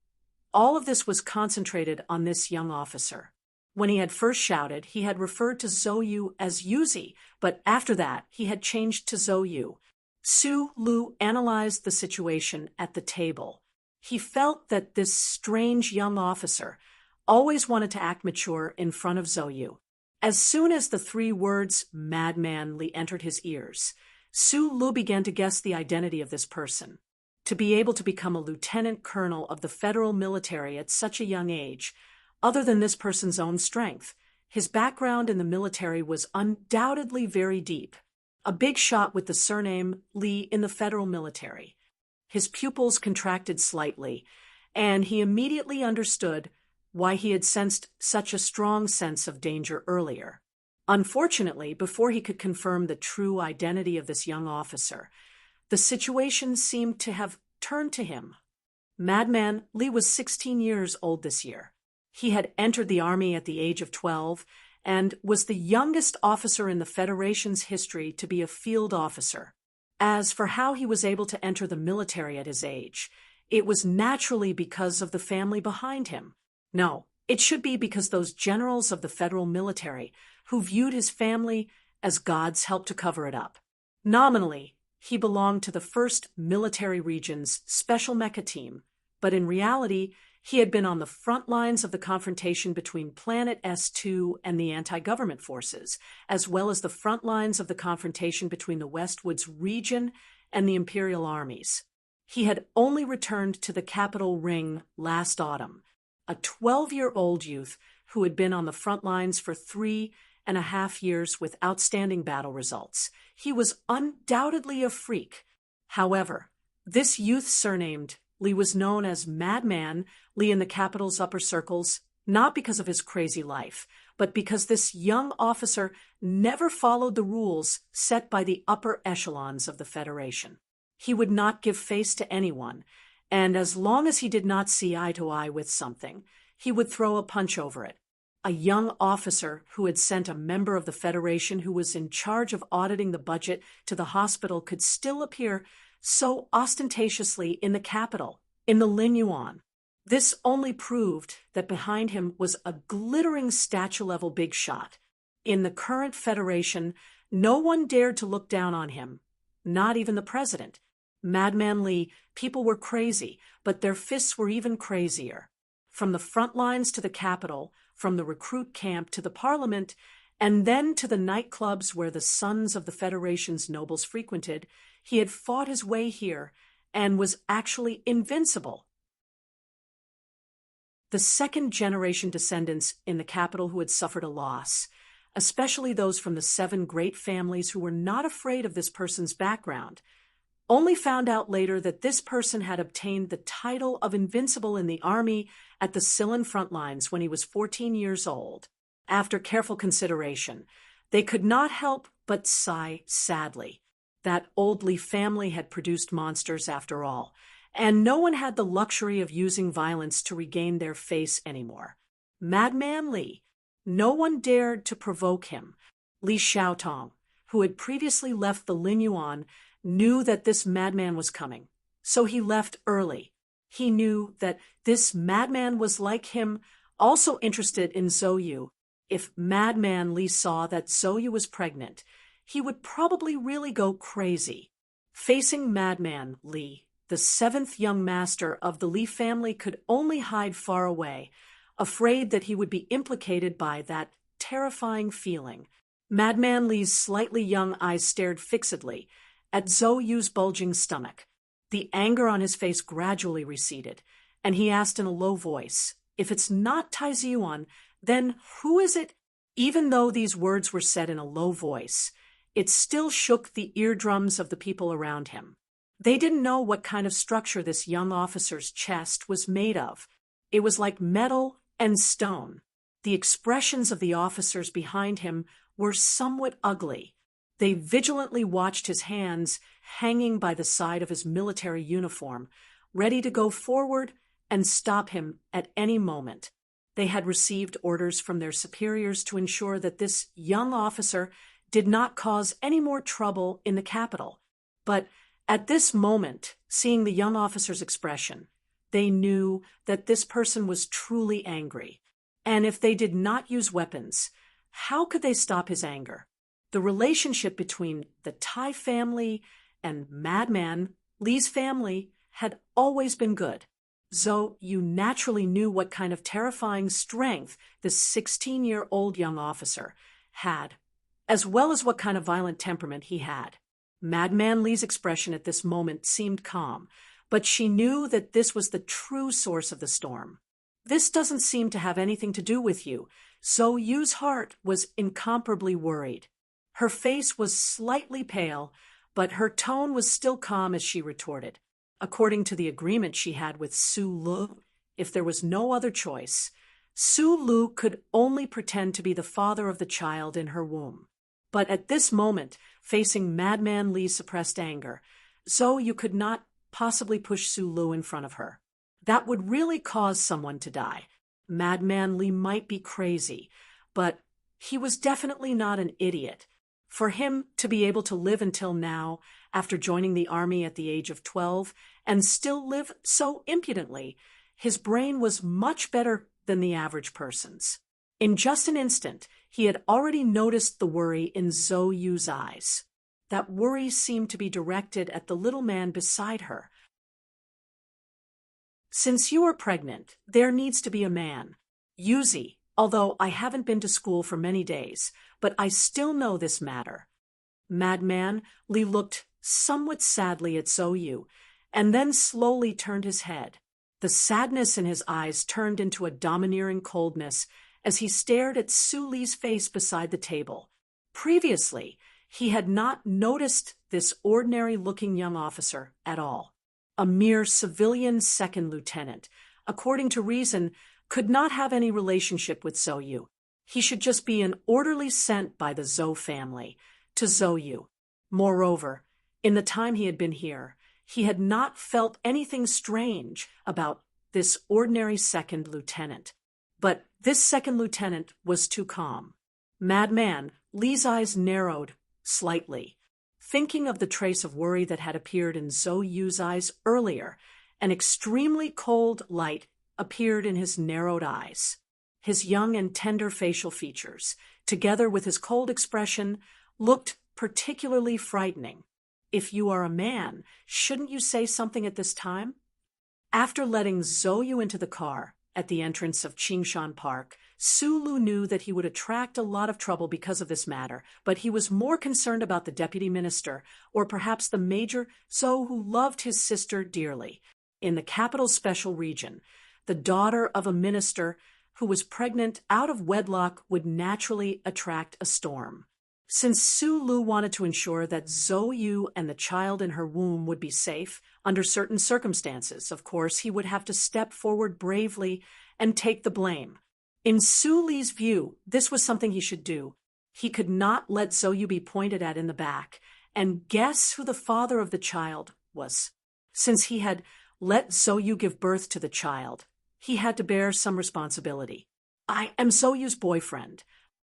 All of this was concentrated on this young officer. When he had first shouted, he had referred to Zhou Yu as Yuzi, but after that, he had changed to Zhou Yu. Su Lu analyzed the situation at the table. He felt that this strange young officer always wanted to act mature in front of Zhou Yu. As soon as the 3 words "madman Li" entered his ears, Su Lu began to guess the identity of this person. To be able to become a lieutenant colonel of the federal military at such a young age, other than this person's own strength, His background in the military was undoubtedly very deep. A big shot with the surname Lee in the federal military. His pupils contracted slightly, and he immediately understood why he had sensed such a strong sense of danger earlier. Unfortunately, before he could confirm the true identity of this young officer, the situation seemed to have turned to him. Madman Lee was 16 years old this year. He had entered the Army at the age of 12 and was the youngest officer in the Federation's history to be a field officer. As for how he was able to enter the military at his age, it was naturally because of the family behind him. No, it should be because those generals of the federal military who viewed his family as God's help to cover it up. Nominally, he belonged to the 1st Military Region's Special Mecha Team, but in reality, he had been on the front lines of the confrontation between Planet S2 and the anti-government forces, as well as the front lines of the confrontation between the Westwoods region and the Imperial armies. He had only returned to the Capitol Ring last autumn, a 12-year-old youth who had been on the front lines for 3.5 years with outstanding battle results. He was undoubtedly a freak. However, this youth surnamed Lee was known as Madman Lee in the Capitol's upper circles, not because of his crazy life, but because this young officer never followed the rules set by the upper echelons of the Federation. He would not give face to anyone, and as long as he did not see eye to eye with something, he would throw a punch over it. A young officer who had sent a member of the Federation who was in charge of auditing the budget to the hospital could still appear so ostentatiously in the Capitol, in the Linyuan. This only proved that behind him was a glittering statue-level big shot. In the current Federation, no one dared to look down on him, not even the president. Madman Lee, people were crazy, but their fists were even crazier. From the front lines to the Capitol, from the recruit camp to the Parliament, and then to the nightclubs where the sons of the Federation's nobles frequented, he had fought his way here and was actually invincible. The second-generation descendants in the Capitol who had suffered a loss, especially those from the 7 great families who were not afraid of this person's background, only found out later that this person had obtained the title of Invincible in the Army at the Sillon front lines when he was 14 years old. After careful consideration, they could not help but sigh sadly. That old Lee family had produced monsters after all, and no one had the luxury of using violence to regain their face anymore. Madman Lee, no one dared to provoke him. Li Xiaotong, who had previously left the Linyuan, knew that this madman was coming, so he left early. He knew that this madman was like him, also interested in Zhou. If Madman Lee saw that Zhou was pregnant, he would probably really go crazy. Facing Madman Lee, the 7th young master of the Lee family could only hide far away, afraid that he would be implicated by that terrifying feeling. Madman Lee's slightly young eyes stared fixedly at Zhou's bulging stomach. The anger on his face gradually receded, and he asked in a low voice, "If it's not Taiziyuan, then who is it?" Even though these words were said in a low voice, it still shook the eardrums of the people around him. They didn't know what kind of structure this young officer's chest was made of. It was like metal and stone. The expressions of the officers behind him were somewhat ugly. They vigilantly watched his hands hanging by the side of his military uniform, ready to go forward and stop him at any moment. They had received orders from their superiors to ensure that this young officer did not cause any more trouble in the capital. But at this moment, seeing the young officer's expression, they knew that this person was truly angry. And if they did not use weapons, how could they stop his anger? The relationship between the Tai family and Madman Lee's family had always been good. Zhou naturally knew what kind of terrifying strength this 16-year-old young officer had, as well as what kind of violent temperament he had. Madman Lee's expression at this moment seemed calm, but she knew that this was the true source of the storm. "This doesn't seem to have anything to do with you," Zhou Yu's heart was incomparably worried. Her face was slightly pale, but her tone was still calm as she retorted. According to the agreement she had with Su Lu, if there was no other choice, Su Lu could only pretend to be the father of the child in her womb. But at this moment, facing Madman Li's suppressed anger, Zhou Yu could not possibly push Su Lu in front of her. That would really cause someone to die. Madman Li might be crazy, but he was definitely not an idiot. For him to be able to live until now, after joining the army at the age of 12, and still live so impudently, his brain was much better than the average person's. In just an instant, he had already noticed the worry in Zhou Yu's eyes. That worry seemed to be directed at the little man beside her. Since you are pregnant, there needs to be a man. Yuzi, although I haven't been to school for many days, but I still know this matter. Madman Li looked somewhat sadly at Zhou Yu, and then slowly turned his head. The sadness in his eyes turned into a domineering coldness as he stared at Su Li's face beside the table. Previously, he had not noticed this ordinary-looking young officer at all. A mere civilian second lieutenant, according to reason, could not have any relationship with Zhou Yu. He should just be an orderly sent by the Zhou family to Zhou Yu. Moreover, in the time he had been here, he had not felt anything strange about this ordinary second lieutenant. But this second lieutenant was too calm. Madman Li's eyes narrowed slightly. Thinking of the trace of worry that had appeared in Zhou Yu's eyes earlier, an extremely cold light appeared in his narrowed eyes. His young and tender facial features, together with his cold expression, looked particularly frightening. If you are a man, shouldn't you say something at this time? After letting Zhou Yu into the car at the entrance of Qingshan Park, Su Lu knew that he would attract a lot of trouble because of this matter, but he was more concerned about the deputy minister, or perhaps the Major Zhou, who loved his sister dearly. In the capital special region, the daughter of a minister who was pregnant out of wedlock would naturally attract a storm. Since Su Lu wanted to ensure that Zhou Yu and the child in her womb would be safe, under certain circumstances, of course, he would have to step forward bravely and take the blame. In Su Li's view, this was something he should do. He could not let Zhou Yu be pointed at in the back, and guess who the father of the child was? Since he had let Zhou Yu give birth to the child, he had to bear some responsibility. I am Zhou Yu's boyfriend.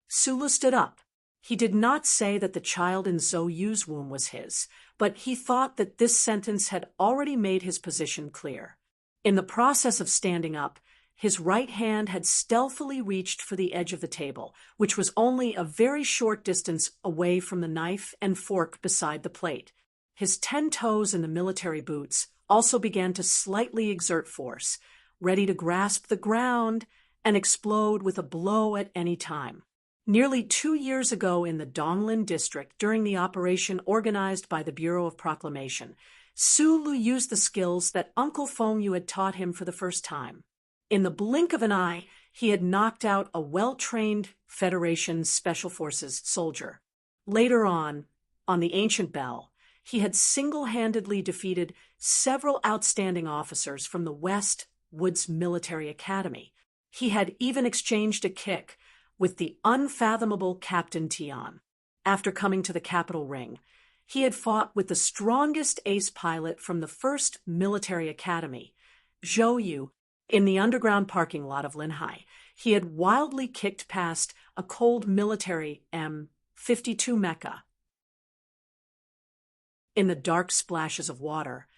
Su Lu stood up. He did not say that the child in Zhou Yu's womb was his, but he thought that this sentence had already made his position clear. In the process of standing up, his right hand had stealthily reached for the edge of the table, which was only a very short distance away from the knife and fork beside the plate. His 10 toes in the military boots also began to slightly exert force, ready to grasp the ground and explode with a blow at any time. Nearly 2 years ago in the Donglin district, during the operation organized by the Bureau of Proclamation, Su Lu used the skills that Uncle Feng Yu had taught him for the first time. In the blink of an eye, he had knocked out a well-trained Federation Special Forces soldier. Later on the Ancient Bell, he had single-handedly defeated several outstanding officers from the West Woods Military Academy. He had even exchanged a kick with the unfathomable Captain Tian. After coming to the capital ring, he had fought with the strongest ace pilot from the 1st Military Academy, Zhou Yu. In the underground parking lot of Linhai, he had wildly kicked past a cold military M-52 mecha. In the dark splashes of water,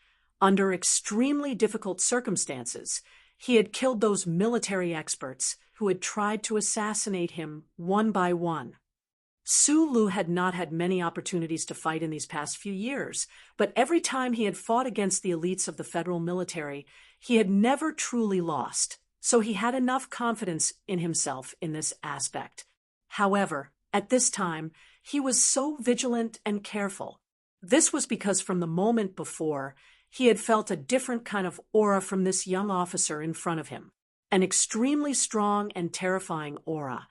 under extremely difficult circumstances, he had killed those military experts who had tried to assassinate him one by one. Su Lu had not had many opportunities to fight in these past few years, but every time he had fought against the elites of the federal military, he had never truly lost, so he had enough confidence in himself in this aspect. However, at this time, he was so vigilant and careful. This was because from the moment before, he had felt a different kind of aura from this young officer in front of him. an extremely strong and terrifying aura.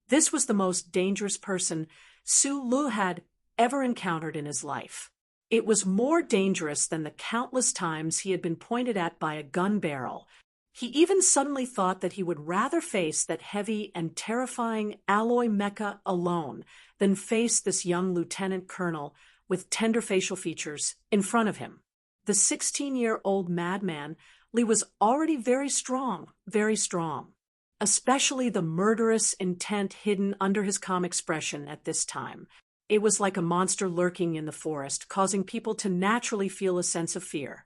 This was the most dangerous person Su Lu had ever encountered in his life. It was more dangerous than the countless times he had been pointed at by a gun barrel. He even suddenly thought that he would rather face that heavy and terrifying alloy mecha alone than face this young lieutenant colonel with tender facial features in front of him. The 16-year-old madman, Li, was already very strong, especially the murderous intent hidden under his calm expression at this time. It was like a monster lurking in the forest, causing people to naturally feel a sense of fear.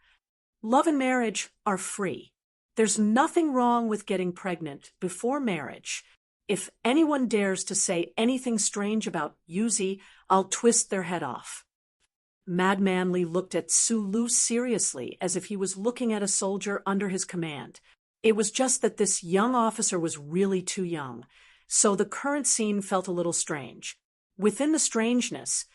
Love and marriage are free. There's nothing wrong with getting pregnant before marriage. If anyone dares to say anything strange about Yuzi, I'll twist their head off. Madman Li looked at Su Lu seriously, as if he was looking at a soldier under his command. It was just that this young officer was really too young, so the current scene felt a little strange. Within the strangeness,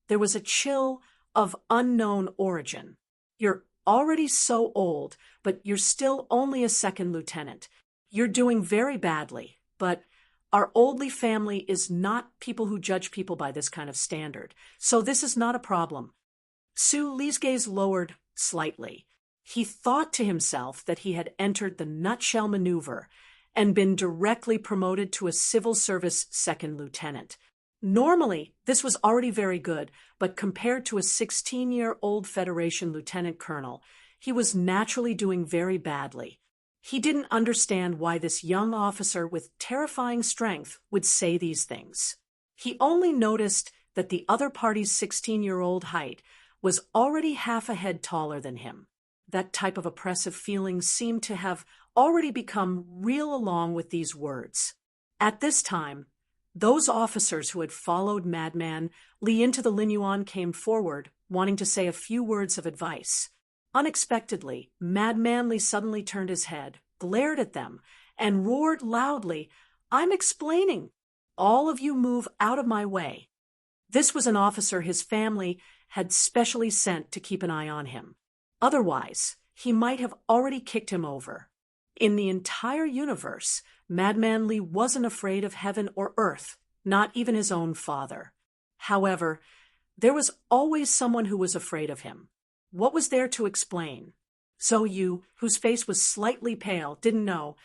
there was a chill of unknown origin. You're already so old, but you're still only a second lieutenant. You're doing very badly, but our Oldley family is not people who judge people by this kind of standard, so this is not a problem. Su Li's gaze lowered slightly. He thought to himself that he had entered the nutshell maneuver and been directly promoted to a civil service second lieutenant. Normally, this was already very good, but compared to a 16-year-old Federation lieutenant colonel, he was naturally doing very badly. He didn't understand why this young officer with terrifying strength would say these things. He only noticed that the other party's 16-year-old height was already half a head taller than him. That type of oppressive feeling seemed to have already become real along with these words. At this time, those officers who had followed Madman Li into the Linyuan came forward, wanting to say a few words of advice. Unexpectedly, Madman Li suddenly turned his head, glared at them, and roared loudly, "I'm explaining! All of you move out of my way." This was an officer his family had specially sent to keep an eye on him. Otherwise, he might have already kicked him over. In the entire universe, Madman Li wasn't afraid of heaven or earth, not even his own father. However, there was always someone who was afraid of him. What was there to explain? Zhou Yu, whose face was slightly pale, didn't know.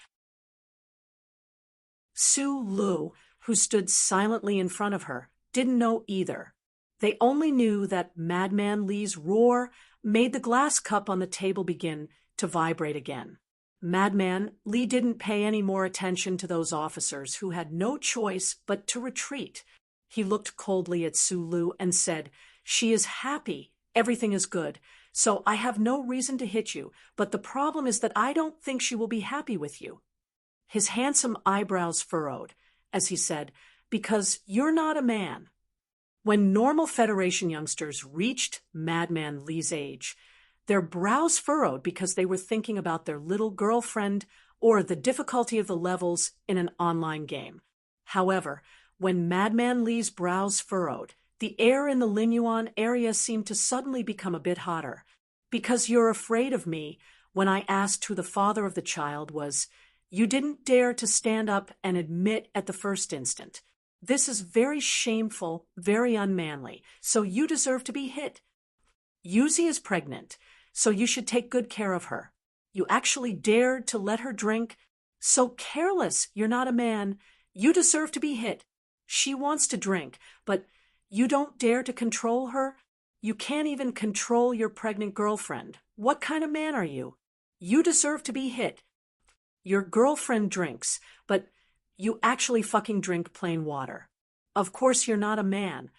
Su Lu, who stood silently in front of her, didn't know either. They only knew that Madman Li's roar made the glass cup on the table begin to vibrate again. Madman Li didn't pay any more attention to those officers who had no choice but to retreat. He looked coldly at Su Lu and said, "She is happy. Everything is good. So I have no reason to hit you, but the problem is that I don't think she will be happy with you." His handsome eyebrows furrowed as he said, "Because you're not a man." When normal Federation youngsters reached Madman Li's age, their brows furrowed because they were thinking about their little girlfriend or the difficulty of the levels in an online game. However, when Madman Li's brows furrowed, the air in the Linyuan area seemed to suddenly become a bit hotter. "Because you're afraid of me," when I asked who the father of the child was, you didn't dare to stand up and admit at the first instant. This is very shameful, very unmanly, so you deserve to be hit. Yuzi is pregnant, so you should take good care of her. You actually dared to let her drink? So careless, you're not a man. You deserve to be hit. She wants to drink, but you don't dare to control her? You can't even control your pregnant girlfriend. What kind of man are you? You deserve to be hit. Your girlfriend drinks, but you actually fucking drink plain water. Of course you're not a man.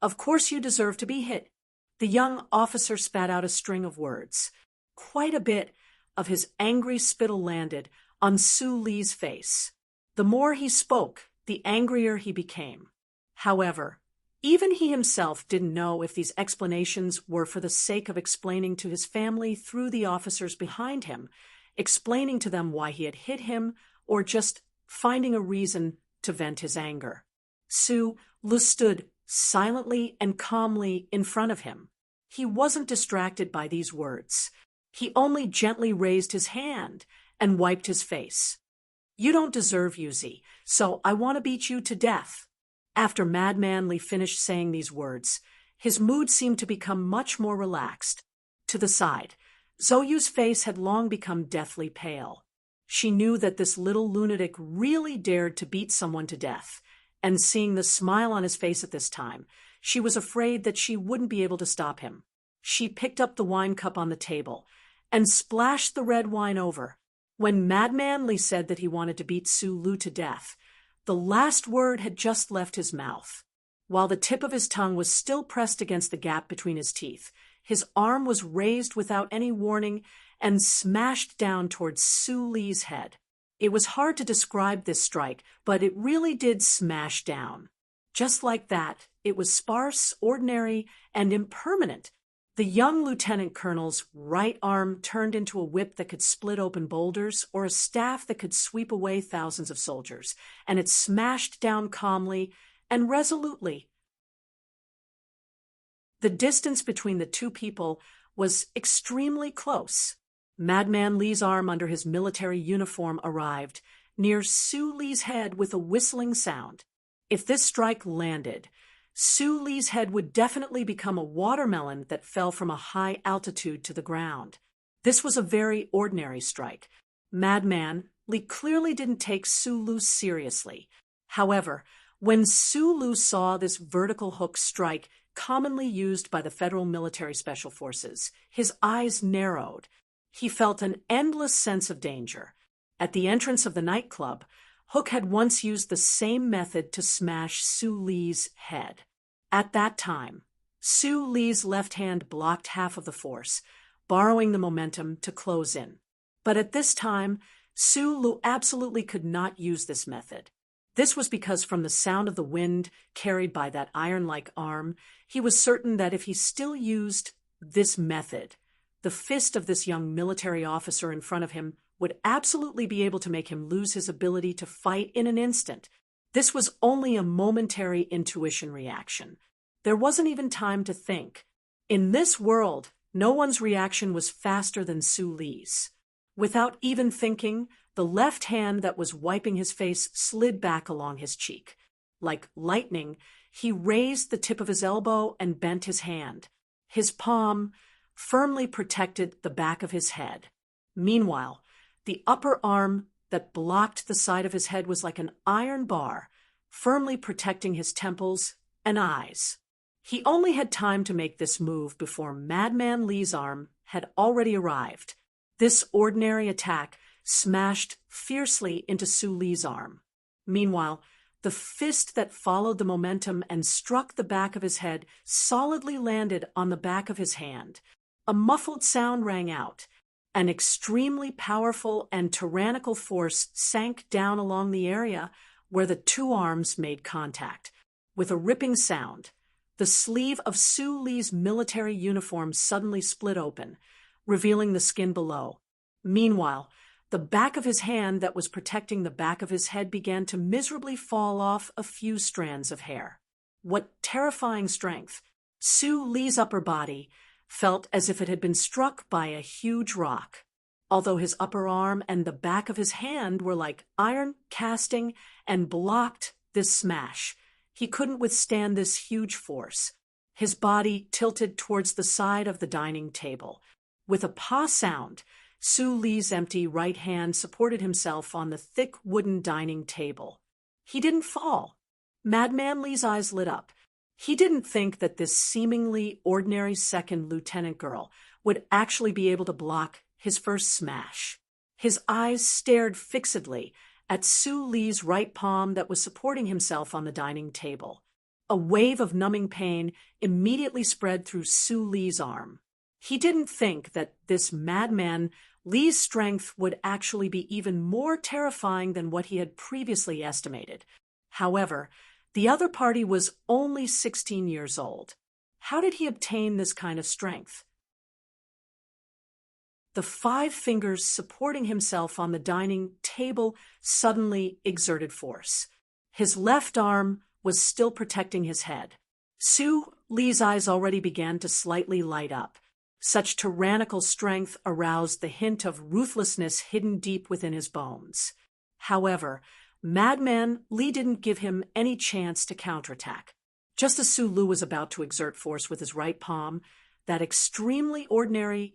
Of course you deserve to be hit." The young officer spat out a string of words. Quite a bit of his angry spittle landed on Su Li's face. The more he spoke, the angrier he became. However, even he himself didn't know if these explanations were for the sake of explaining to his family through the officers behind him, explaining to them why he had hit him, or just finding a reason to vent his anger. Su Lu stood silently and calmly in front of him. He wasn't distracted by these words. He only gently raised his hand and wiped his face. You don't deserve Yuzi, so I want to beat you to death. After Madman Li finished saying these words, his mood seemed to become much more relaxed. To the side, Zoyu's face had long become deathly pale. She knew that this little lunatic really dared to beat someone to death, and seeing the smile on his face at this time, she was afraid that she wouldn't be able to stop him. She picked up the wine cup on the table and splashed the red wine over. When Madman Li said that he wanted to beat Su Lu to death, the last word had just left his mouth. While the tip of his tongue was still pressed against the gap between his teeth, his arm was raised without any warning and smashed down towards Su Li's head. It was hard to describe this strike, but it really did smash down. Just like that, it was sparse, ordinary, and impermanent. The young lieutenant colonel's right arm turned into a whip that could split open boulders or a staff that could sweep away thousands of soldiers, and it smashed down calmly and resolutely. The distance between the two people was extremely close. Madman Li's arm under his military uniform arrived near Su Li's head with a whistling sound. If this strike landed, Su Li's head would definitely become a watermelon that fell from a high altitude to the ground. This was a very ordinary strike. Madman Li clearly didn't take Su Lu seriously. However, when Su Lu saw this vertical hook strike commonly used by the Federal Military Special Forces, his eyes narrowed. He felt an endless sense of danger. At the entrance of the nightclub, Hook had once used the same method to smash Su Li's head. At that time, Su Li's left hand blocked half of the force, borrowing the momentum to close in. But at this time, Su Lu absolutely could not use this method. This was because from the sound of the wind carried by that iron-like arm, he was certain that if he still used this method, the fist of this young military officer in front of him would absolutely be able to make him lose his ability to fight in an instant. This was only a momentary intuition reaction. There wasn't even time to think. In this world, no one's reaction was faster than Su Li's. Without even thinking, the left hand that was wiping his face slid back along his cheek. Like lightning, he raised the tip of his elbow and bent his hand. His palm firmly protected the back of his head. Meanwhile, the upper arm that blocked the side of his head was like an iron bar, firmly protecting his temples and eyes. He only had time to make this move before Madman Li's arm had already arrived. This ordinary attack smashed fiercely into Su Li's arm. Meanwhile, the fist that followed the momentum and struck the back of his head solidly landed on the back of his hand. A muffled sound rang out. An extremely powerful and tyrannical force sank down along the area where the two arms made contact. With a ripping sound, the sleeve of Su Li's military uniform suddenly split open, revealing the skin below. Meanwhile, the back of his hand that was protecting the back of his head began to miserably fall off a few strands of hair. What terrifying strength! Su Li's upper body felt as if it had been struck by a huge rock. Although his upper arm and the back of his hand were like iron casting and blocked this smash, he couldn't withstand this huge force. His body tilted towards the side of the dining table. With a pa sound, Su Li's empty right hand supported himself on the thick wooden dining table. He didn't fall. Madman Li's eyes lit up. He didn't think that this seemingly ordinary second lieutenant girl would actually be able to block his first smash. His eyes stared fixedly at Su Li's right palm that was supporting himself on the dining table. A wave of numbing pain immediately spread through Su Li's arm. He didn't think that this madman Li's strength would actually be even more terrifying than what he had previously estimated. However, the other party was only 16 years old. How did he obtain this kind of strength? The 5 fingers supporting himself on the dining table suddenly exerted force. His left arm was still protecting his head. Su Li's eyes already began to slightly light up. Such tyrannical strength aroused the hint of ruthlessness hidden deep within his bones. However, Madman Li didn't give him any chance to counterattack. Just as Su Lu was about to exert force with his right palm, that extremely ordinary,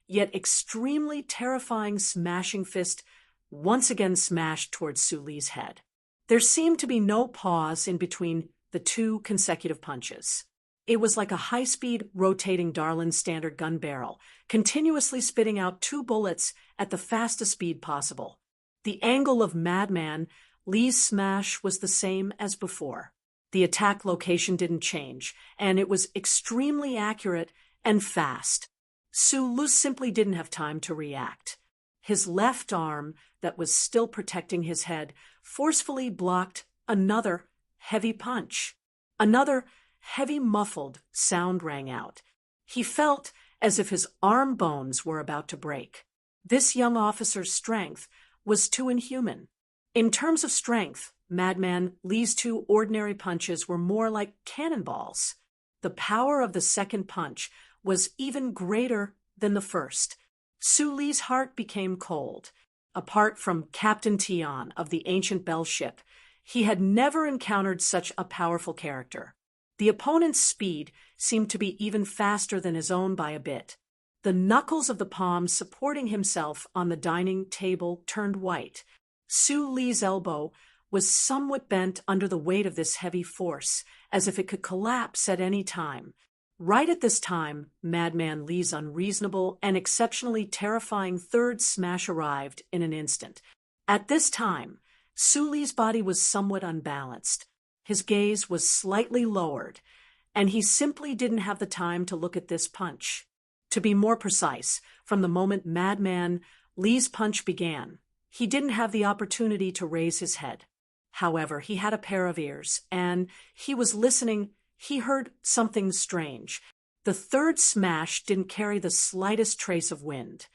yet extremely terrifying smashing fist once again smashed towards Su Li's head. There seemed to be no pause in between the two consecutive punches. It was like a high-speed, rotating Darlin standard gun barrel, continuously spitting out 2 bullets at the fastest speed possible. The angle of Madman Li's smash was the same as before. The attack location didn't change, and it was extremely accurate and fast. Su Lu simply didn't have time to react. His left arm, that was still protecting his head, forcefully blocked another heavy punch. Another heavy muffled sound rang out. He felt as if his arm bones were about to break. This young officer's strength was too inhuman. In terms of strength, Madman Li's 2 ordinary punches were more like cannonballs. The power of the second punch was even greater than the first. Su Li's heart became cold. Apart from Captain Tian of the ancient Bell ship, he had never encountered such a powerful character. The opponent's speed seemed to be even faster than his own by a bit. The knuckles of the palm supporting himself on the dining table turned white. Su Li's elbow was somewhat bent under the weight of this heavy force, as if it could collapse at any time. Right at this time, Madman Li's unreasonable and exceptionally terrifying third smash arrived in an instant. At this time, Su Li's body was somewhat unbalanced. His gaze was slightly lowered, and he simply didn't have the time to look at this punch. To be more precise, from the moment Madman Li's punch began, he didn't have the opportunity to raise his head. However, he had a pair of ears, and he was listening. He heard something strange. The third smash didn't carry the slightest trace of wind.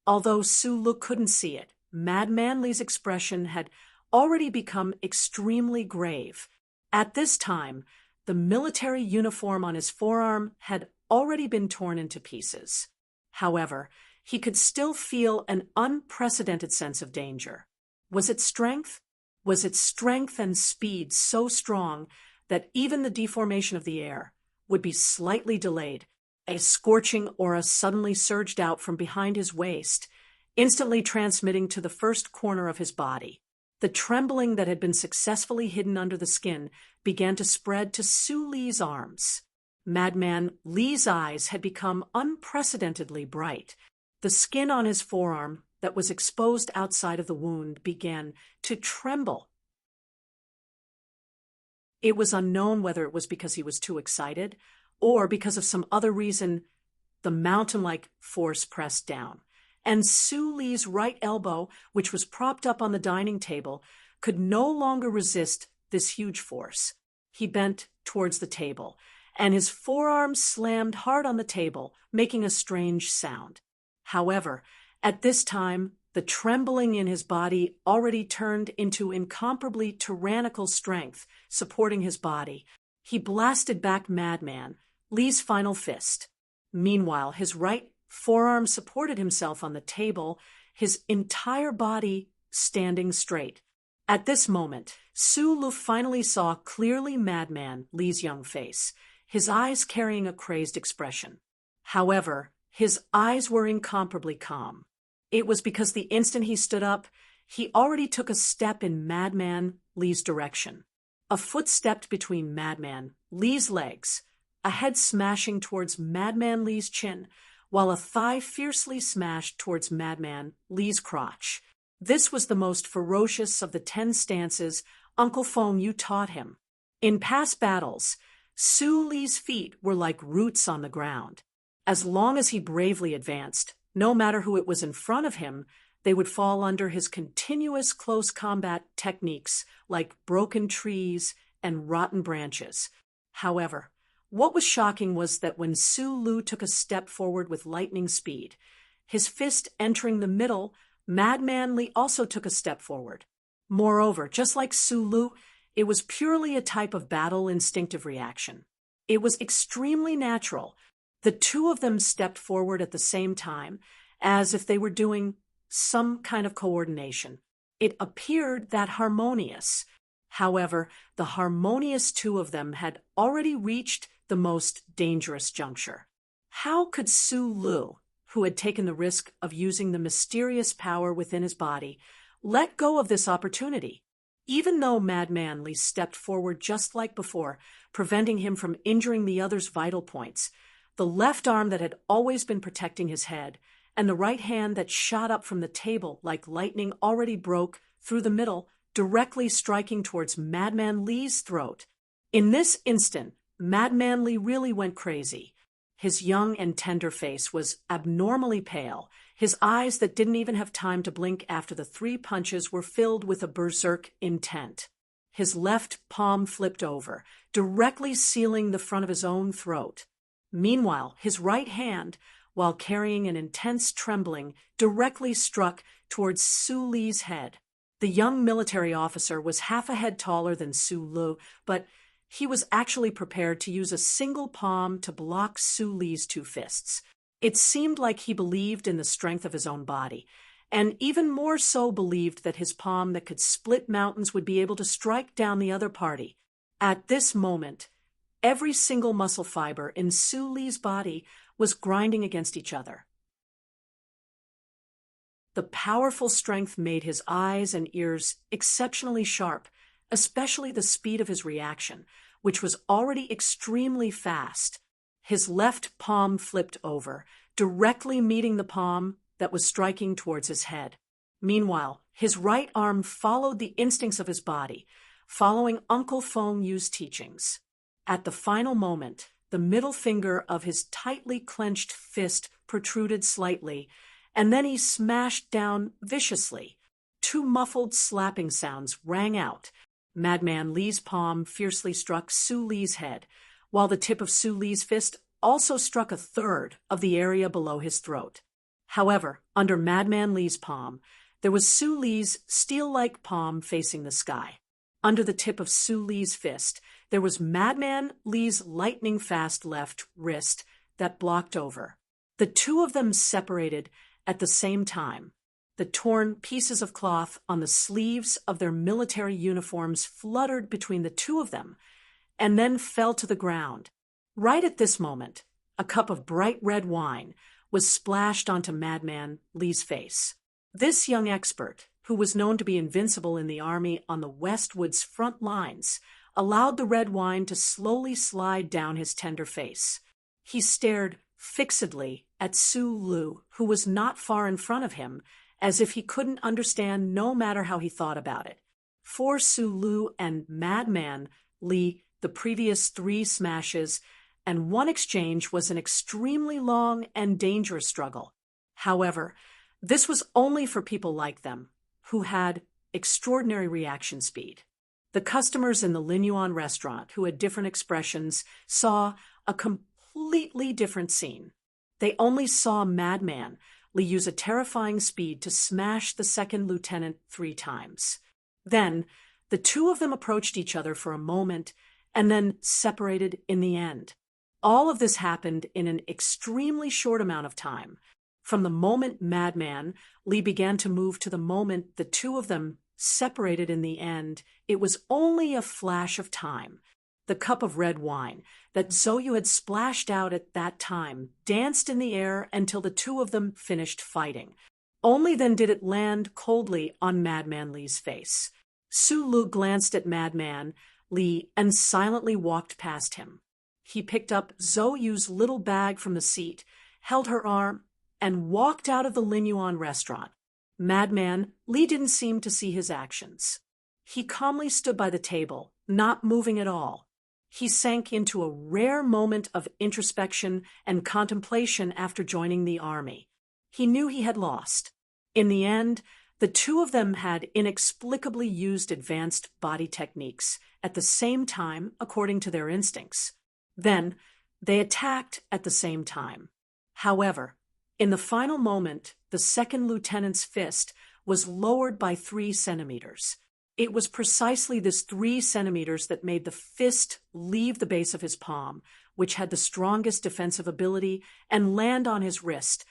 Although Su Lu couldn't see it, Madman Li's expression had already become extremely grave. At this time, the military uniform on his forearm had already been torn into pieces. However, he could still feel an unprecedented sense of danger. Was it strength? Was its strength and speed so strong that even the deformation of the air would be slightly delayed? A scorching aura suddenly surged out from behind his waist, instantly transmitting to the first corner of his body. The trembling that had been successfully hidden under the skin began to spread to Su Li's arms. Madman Li's eyes had become unprecedentedly bright. The skin on his forearm that was exposed outside of the wound began to tremble. It was unknown whether it was because he was too excited or because of some other reason. The mountain-like force pressed down, and Su Li's right elbow, which was propped up on the dining table, could no longer resist this huge force. He bent towards the table, and his forearm slammed hard on the table, making a strange sound. However, at this time, the trembling in his body already turned into incomparably tyrannical strength, supporting his body. He blasted back Madman Li's final fist. Meanwhile, his right forearm supported himself on the table, his entire body standing straight. At this moment, Su Lu finally saw clearly Madman Li's young face, his eyes carrying a crazed expression. However, his eyes were incomparably calm. It was because the instant he stood up, he already took a step in Madman Li's direction. A foot stepped between Madman Li's legs, a head smashing towards Madman Li's chin, while a thigh fiercely smashed towards Madman Li's crotch. This was the most ferocious of the 10 stances Uncle Feng Yu taught him. In past battles, Su Li's feet were like roots on the ground. As long as he bravely advanced, no matter who it was in front of him, they would fall under his continuous close combat techniques like broken trees and rotten branches. However, what was shocking was that when Su Lu took a step forward with lightning speed, his fist entering the middle, Madman Li also took a step forward. Moreover, just like Su Lu, it was purely a type of battle instinctive reaction. It was extremely natural. The two of them stepped forward at the same time, as if they were doing some kind of coordination. It appeared that harmonious. However, the harmonious two of them had already reached the most dangerous juncture. How could Su Lu, who had taken the risk of using the mysterious power within his body, let go of this opportunity? Even though Madman Li stepped forward just like before, preventing him from injuring the other's vital points, the left arm that had always been protecting his head, and the right hand that shot up from the table like lightning already broke through the middle, directly striking towards Madman Li's throat. In this instant, Madman Li really went crazy. His young and tender face was abnormally pale. His eyes that didn't even have time to blink after the 3 punches were filled with a berserk intent. His left palm flipped over, directly sealing the front of his own throat. Meanwhile, his right hand, while carrying an intense trembling, directly struck towards Su Li's head. The young military officer was half a head taller than Su Lu, but he was actually prepared to use a single palm to block Su Li's 2 fists. It seemed like he believed in the strength of his own body, and even more so believed that his palm that could split mountains would be able to strike down the other party. At this moment, every single muscle fiber in Su Li's body was grinding against each other. The powerful strength made his eyes and ears exceptionally sharp, especially the speed of his reaction, which was already extremely fast. His left palm flipped over, directly meeting the palm that was striking towards his head. Meanwhile, his right arm followed the instincts of his body, following Uncle Feng Yu's teachings. At the final moment, the middle finger of his tightly clenched fist protruded slightly, and then he smashed down viciously. 2 muffled slapping sounds rang out. Madman Li's palm fiercely struck Su Li's head, while the tip of Su Li's fist also struck a third of the area below his throat. However, under Madman Li's palm, there was Su Li's steel-like palm facing the sky. Under the tip of Su Li's fist, there was Madman Li's lightning-fast left wrist that blocked over. The 2 of them separated at the same time. The torn pieces of cloth on the sleeves of their military uniforms fluttered between the 2 of them, and then fell to the ground. Right at this moment, a cup of bright red wine was splashed onto Madman Li's face. This young expert, who was known to be invincible in the army on the Westwood's front lines, allowed the red wine to slowly slide down his tender face. He stared fixedly at Su Lu, who was not far in front of him, as if he couldn't understand no matter how he thought about it. For Su Lu and Madman Li, the previous 3 smashes and 1 exchange was an extremely long and dangerous struggle. However, this was only for people like them, who had extraordinary reaction speed. The customers in the Linyuan restaurant, who had different expressions, saw a completely different scene. They only saw Madman Li use a terrifying speed to smash the second lieutenant 3 times. Then, the 2 of them approached each other for a moment and then separated in the end. All of this happened in an extremely short amount of time. From the moment Madman Li began to move to the moment the 2 of them separated in the end, it was only a flash of time. The cup of red wine that Zhou Yu had splashed out at that time danced in the air until the 2 of them finished fighting. Only then did it land coldly on Madman Li's face. Su Lu glanced at Madman Li and silently walked past him. He picked up Zhou Yu's little bag from the seat, held her arm, and walked out of the Linyuan restaurant. Madman Li didn't seem to see his actions. He calmly stood by the table, not moving at all. He sank into a rare moment of introspection and contemplation after joining the army. He knew he had lost. In the end, the 2 of them had inexplicably used advanced body techniques at the same time according to their instincts. Then, they attacked at the same time. However, in the final moment, the second lieutenant's fist was lowered by 3 centimeters. It was precisely this 3 centimeters that made the fist leave the base of his palm, which had the strongest defensive ability, and land on his wrist.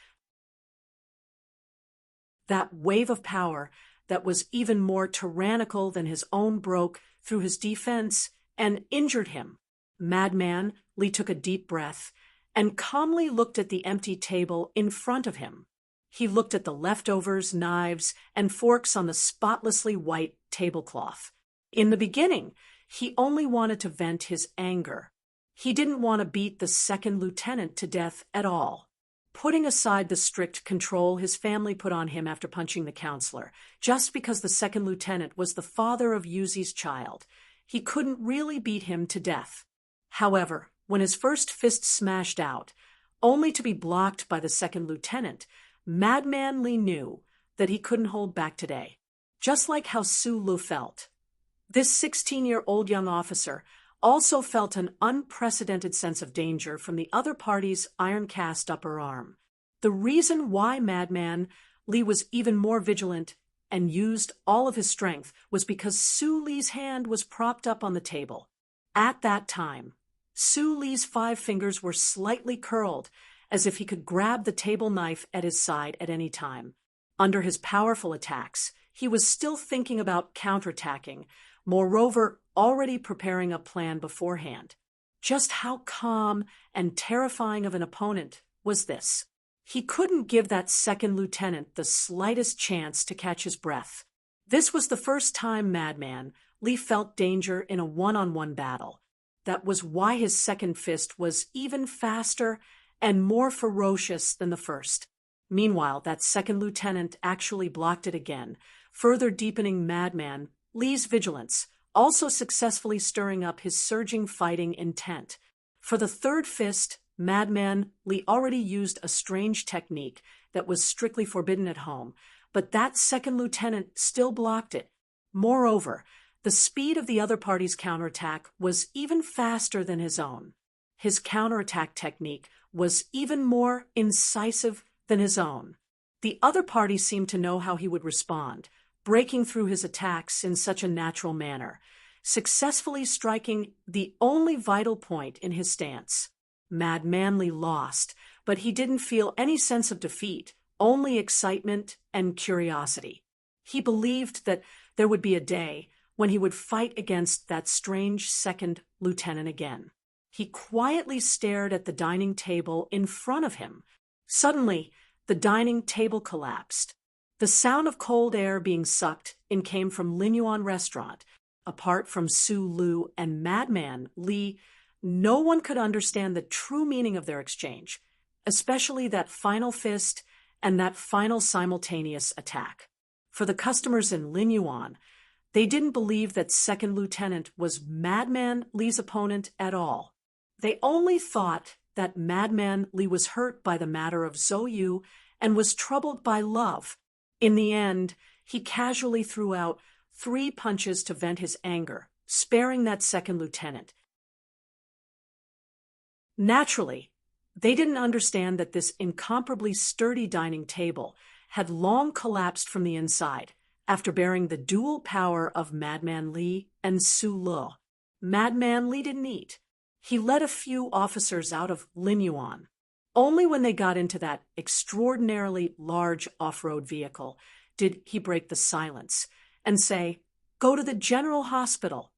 That wave of power that was even more tyrannical than his own broke through his defense and injured him. Madman Lee took a deep breath and calmly looked at the empty table in front of him. He looked at the leftovers, knives, and forks on the spotlessly white tablecloth. In the beginning, he only wanted to vent his anger. He didn't want to beat the second lieutenant to death at all. Putting aside the strict control his family put on him after punching the counselor, just because the second lieutenant was the father of Yuzi's child, he couldn't really beat him to death. However, when his first fist smashed out, only to be blocked by the second lieutenant, Madman Lee knew that he couldn't hold back today. Just like how Su Lu felt. This 16-year-old young officer also felt an unprecedented sense of danger from the other party's iron-cast upper arm. The reason why Madman Lee was even more vigilant and used all of his strength was because Su Lee's hand was propped up on the table. At that time, Su Lee's 5 fingers were slightly curled, as if he could grab the table knife at his side at any time. Under his powerful attacks, he was still thinking about counterattacking, moreover, already preparing a plan beforehand. Just how calm and terrifying of an opponent was this? He couldn't give that second lieutenant the slightest chance to catch his breath. This was the first time Madman Lee felt danger in a one-on-one battle. That was why his second fist was even faster and more ferocious than the first. Meanwhile, that second lieutenant actually blocked it again, further deepening Madman Lee's vigilance, also successfully stirring up his surging fighting intent. For the third fist, Madman Lee already used a strange technique that was strictly forbidden at home, but that second lieutenant still blocked it. Moreover, the speed of the other party's counterattack was even faster than his own. His counterattack technique was even more incisive than his own. The other party seemed to know how he would respond, breaking through his attacks in such a natural manner, successfully striking the only vital point in his stance. Madman Lee lost, but he didn't feel any sense of defeat, only excitement and curiosity. He believed that there would be a day when he would fight against that strange second lieutenant again. He quietly stared at the dining table in front of him. Suddenly, the dining table collapsed. The sound of cold air being sucked in came from Linyuan restaurant. Apart from Su Lu and Madman Lee, no one could understand the true meaning of their exchange, especially that final fist and that final simultaneous attack. For the customers in Linyuan, they didn't believe that second lieutenant was Madman Lee's opponent at all. They only thought that Madman Lee was hurt by the matter of Zhou and was troubled by love. In the end, he casually threw out 3 punches to vent his anger, sparing that second lieutenant. Naturally, they didn't understand that this incomparably sturdy dining table had long collapsed from the inside, after bearing the dual power of Madman Lee and Su Lu. Madman Lee didn't eat. He led a few officers out of Linyuan. Only when they got into that extraordinarily large off-road vehicle did he break the silence and say, "Go to the general hospital."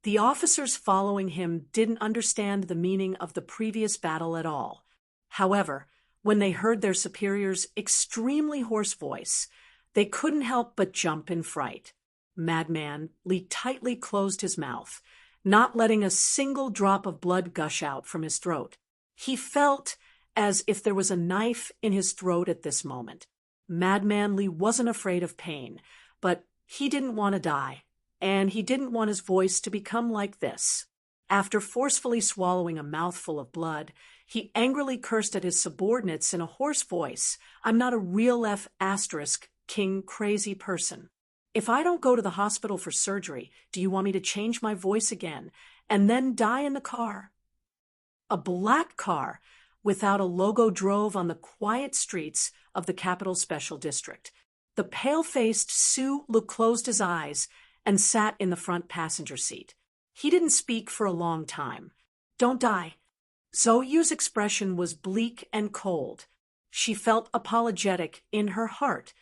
The officers following him didn't understand the meaning of the previous battle at all. However, when they heard their superior's extremely hoarse voice, they couldn't help but jump in fright. Madman Lee tightly closed his mouth, not letting a single drop of blood gush out from his throat. He felt as if there was a knife in his throat at this moment. Madman Lee wasn't afraid of pain, but he didn't want to die, and he didn't want his voice to become like this. After forcefully swallowing a mouthful of blood, he angrily cursed at his subordinates in a hoarse voice, "I'm not a real King crazy person. If I don't go to the hospital for surgery, do you want me to change my voice again and then die in the car?" A black car without a logo drove on the quiet streets of the Capital Special District. The pale-faced Su Lu closed his eyes and sat in the front passenger seat. He didn't speak for a long time. "Don't die." Zhou Yu's expression was bleak and cold. She felt apologetic in her heart.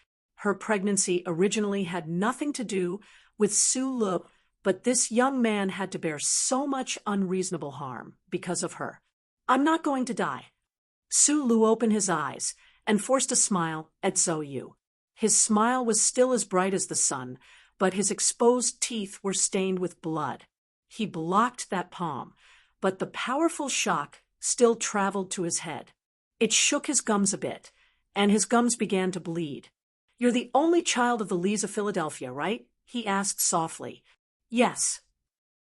Her pregnancy originally had nothing to do with Su Lu, but this young man had to bear so much unreasonable harm because of her. I'm not going to die. Su Lu opened his eyes and forced a smile at Zhou Yu. His smile was still as bright as the sun, but his exposed teeth were stained with blood. He blocked that palm, but the powerful shock still traveled to his head. It shook his gums a bit, and his gums began to bleed. You're the only child of the Lees of Philadelphia, right? He asked softly. Yes.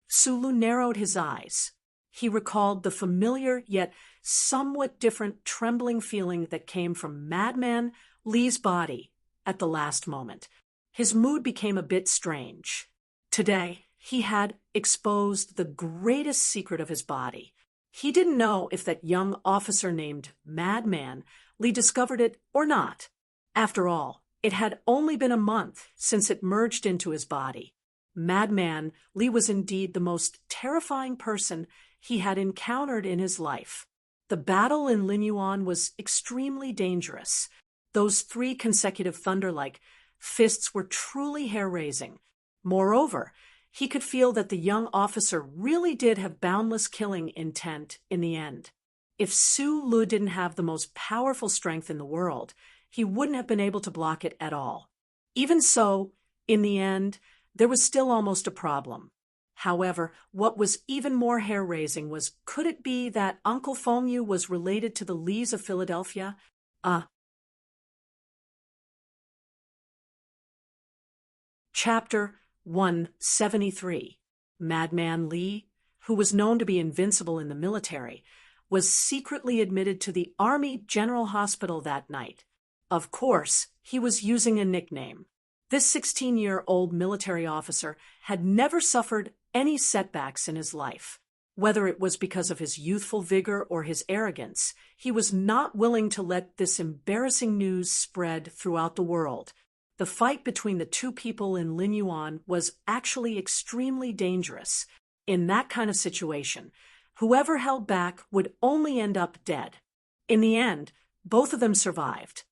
Sulu narrowed his eyes. He recalled the familiar yet somewhat different trembling feeling that came from Madman Lee's body at the last moment. His mood became a bit strange. Today, he had exposed the greatest secret of his body. He didn't know if that young officer named Madman Lee discovered it or not. After all, it had only been a month since it merged into his body. Madman Lee was indeed the most terrifying person he had encountered in his life. The battle in Linyuan was extremely dangerous. Those 3 consecutive thunder-like fists were truly hair-raising. Moreover, he could feel that the young officer really did have boundless killing intent in the end. If Su Lu didn't have the most powerful strength in the world, he wouldn't have been able to block it at all. Even so, in the end, there was still almost a problem. However, what was even more hair-raising was, could it be that Uncle Fengyu was related to the Lees of Philadelphia? Chapter 173. Madman Lee, who was known to be invincible in the military, was secretly admitted to the Army General Hospital that night. Of course, he was using a nickname. This 16-year-old military officer had never suffered any setbacks in his life. Whether it was because of his youthful vigor or his arrogance, he was not willing to let this embarrassing news spread throughout the world. The fight between the 2 people in Linyuan was actually extremely dangerous. In that kind of situation, whoever held back would only end up dead. In the end, both of them survived.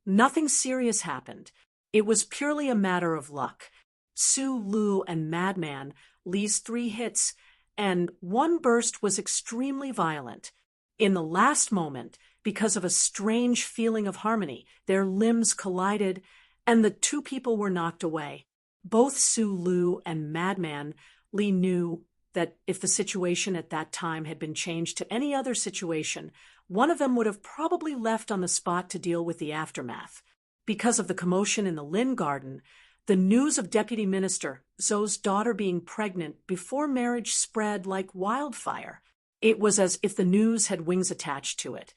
Nothing serious happened. It was purely a matter of luck. Su Lu and Madman Lee's 3 hits, and one burst was extremely violent. In the last moment, because of a strange feeling of harmony, their limbs collided, and the 2 people were knocked away. Both Su Lu and Madman Lee knew that if the situation at that time had been changed to any other situation, one of them would have probably left on the spot to deal with the aftermath. Because of the commotion in the Lin Garden, the news of Deputy Minister Zhou's daughter being pregnant before marriage spread like wildfire. It was as if the news had wings attached to it,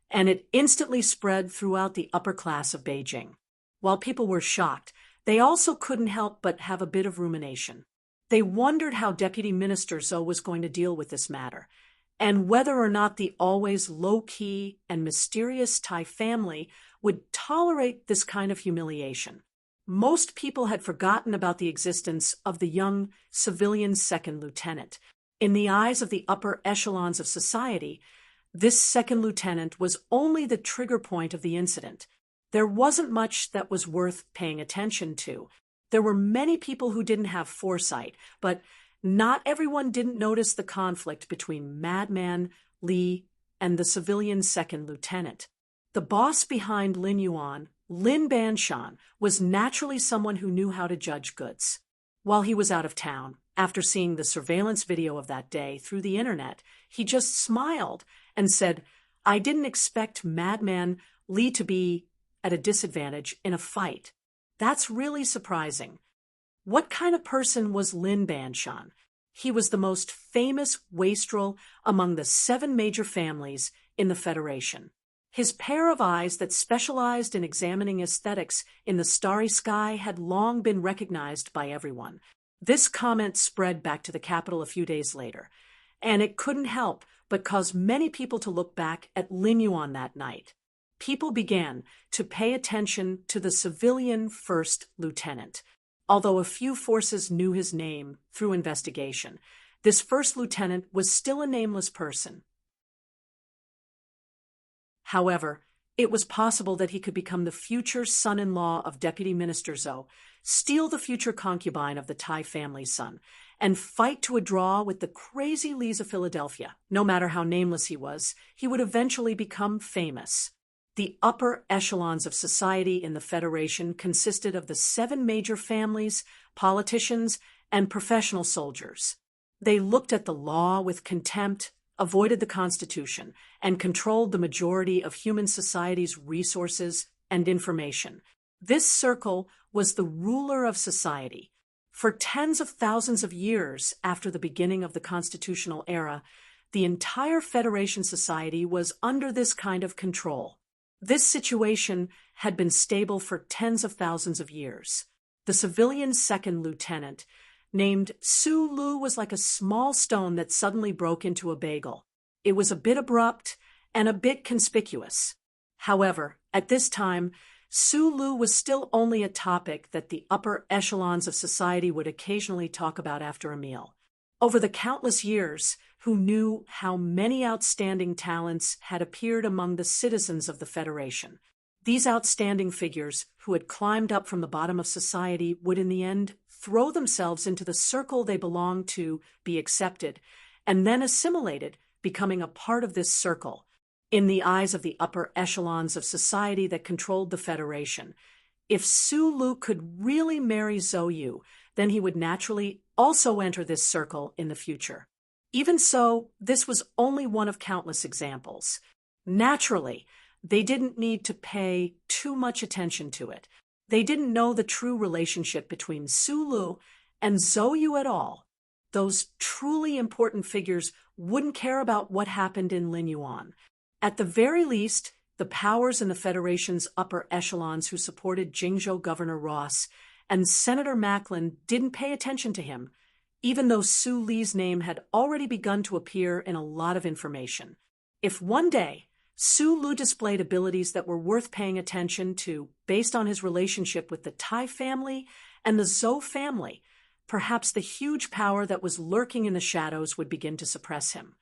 and it instantly spread throughout the upper class of Beijing. While people were shocked, they also couldn't help but have a bit of rumination. They wondered how Deputy Minister Zhou was going to deal with this matter, and whether or not the always low-key and mysterious Tai family would tolerate this kind of humiliation. Most people had forgotten about the existence of the young civilian 2nd lieutenant. In the eyes of the upper echelons of society, this 2nd lieutenant was only the trigger point of the incident. There wasn't much that was worth paying attention to. There were many people who didn't have foresight, but not everyone didn't notice the conflict between Madman Lee and the civilian 2nd lieutenant. The boss behind Linyuan, Lin Banshan, was naturally someone who knew how to judge goods. While he was out of town, after seeing the surveillance video of that day through the internet, he just smiled and said, "I didn't expect Madman Lee to be at a disadvantage in a fight. That's really surprising." What kind of person was Lin Banshan? He was the most famous wastrel among the 7 major families in the Federation. His pair of eyes that specialized in examining aesthetics in the starry sky had long been recognized by everyone. This comment spread back to the capital a few days later, and it couldn't help but cause many people to look back at Linyuan that night. People began to pay attention to the civilian 1st lieutenant. Although a few forces knew his name through investigation, this 1st lieutenant was still a nameless person. However, It was possible that he could become the future son-in-law of Deputy Minister Zhou, steal the future concubine of the Tai family's son, and fight to a draw with the crazy Lees of Philadelphia. No matter how nameless he was, he would eventually become famous. The upper echelons of society in the Federation consisted of the 7 major families, politicians, and professional soldiers. They looked at the law with contempt, avoided the Constitution, and controlled the majority of human society's resources and information. This circle was the ruler of society. For tens of thousands of years after the beginning of the constitutional era, the entire Federation society was under this kind of control. This situation had been stable for tens of thousands of years. The civilian second lieutenant, named Su Lu, was like a small stone that suddenly broke into a bagel. It was a bit abrupt and a bit conspicuous. However, at this time, Su Lu was still only a topic that the upper echelons of society would occasionally talk about after a meal. Over the countless years, who knew how many outstanding talents had appeared among the citizens of the Federation? These outstanding figures, who had climbed up from the bottom of society, would in the end throw themselves into the circle they belonged to, be accepted, and then assimilated, becoming a part of this circle. In the eyes of the upper echelons of society that controlled the Federation, if Su Lu could really marry Zhou Yu, then he would naturally also enter this circle in the future. Even so, this was only one of countless examples. Naturally, they didn't need to pay too much attention to it. They didn't know the true relationship between Su Lu and Zhou Yu at all. Those truly important figures wouldn't care about what happened in Lin Yuan. At the very least, the powers in the Federation's upper echelons who supported Jingzhou Governor Ross and Senator Macklin didn't pay attention to him, even though Su Li's name had already begun to appear in a lot of information. If one day Su Lu displayed abilities that were worth paying attention to based on his relationship with the Tai family and the Zhou family, perhaps the huge power that was lurking in the shadows would begin to suppress him.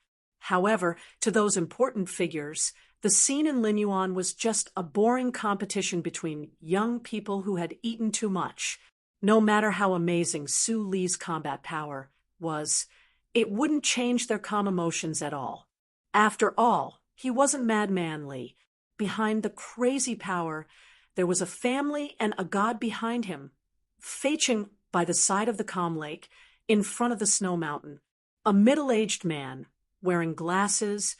However, to those important figures, the scene in Lin Yuan was just a boring competition between young people who had eaten too much. No matter how amazing Su Li's combat power was, it wouldn't change their calm emotions at all. After all, he wasn't Madman Li. Behind the crazy power, there was a family and a god behind him, Feiqing by the side of the calm lake, in front of the snow mountain. A middle-aged man, wearing glasses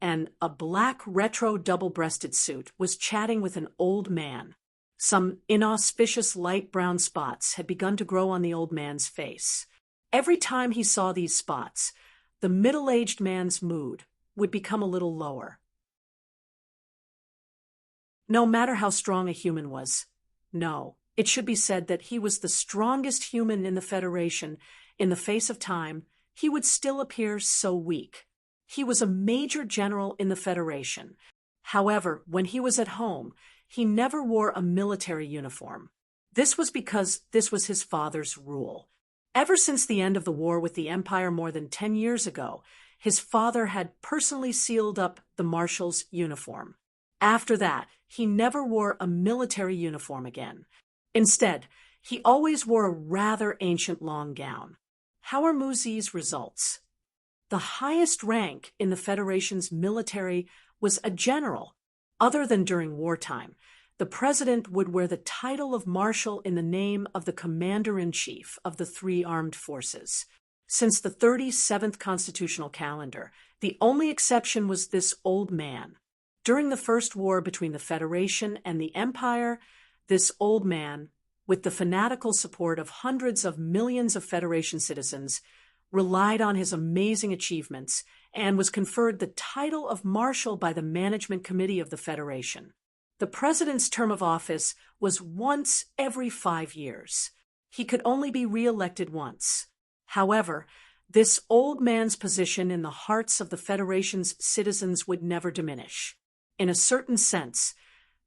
and a black retro double-breasted suit, was chatting with an old man. Some inauspicious light brown spots had begun to grow on the old man's face. Every time he saw these spots, the middle-aged man's mood would become a little lower. No matter how strong a human was, no, it should be said that he was the strongest human in the Federation, in the face of time, he would still appear so weak. He was a major general in the Federation. However, when he was at home, he never wore a military uniform. This was because this was his father's rule. Ever since the end of the war with the Empire more than 10 years ago, his father had personally sealed up the marshal's uniform. After that, he never wore a military uniform again. Instead, he always wore a rather ancient long gown. How are Muzi's results? The highest rank in the Federation's military was a general. Other than during wartime, the president would wear the title of marshal in the name of the commander-in-chief of the 3 armed forces. Since the 37th constitutional calendar, the only exception was this old man. During the first war between the Federation and the Empire, this old man, with the fanatical support of hundreds of millions of Federation citizens, relied on his amazing achievements and was conferred the title of Marshal by the Management Committee of the Federation. The president's term of office was once every 5 years. He could only be re-elected once. However, this old man's position in the hearts of the Federation's citizens would never diminish. In a certain sense,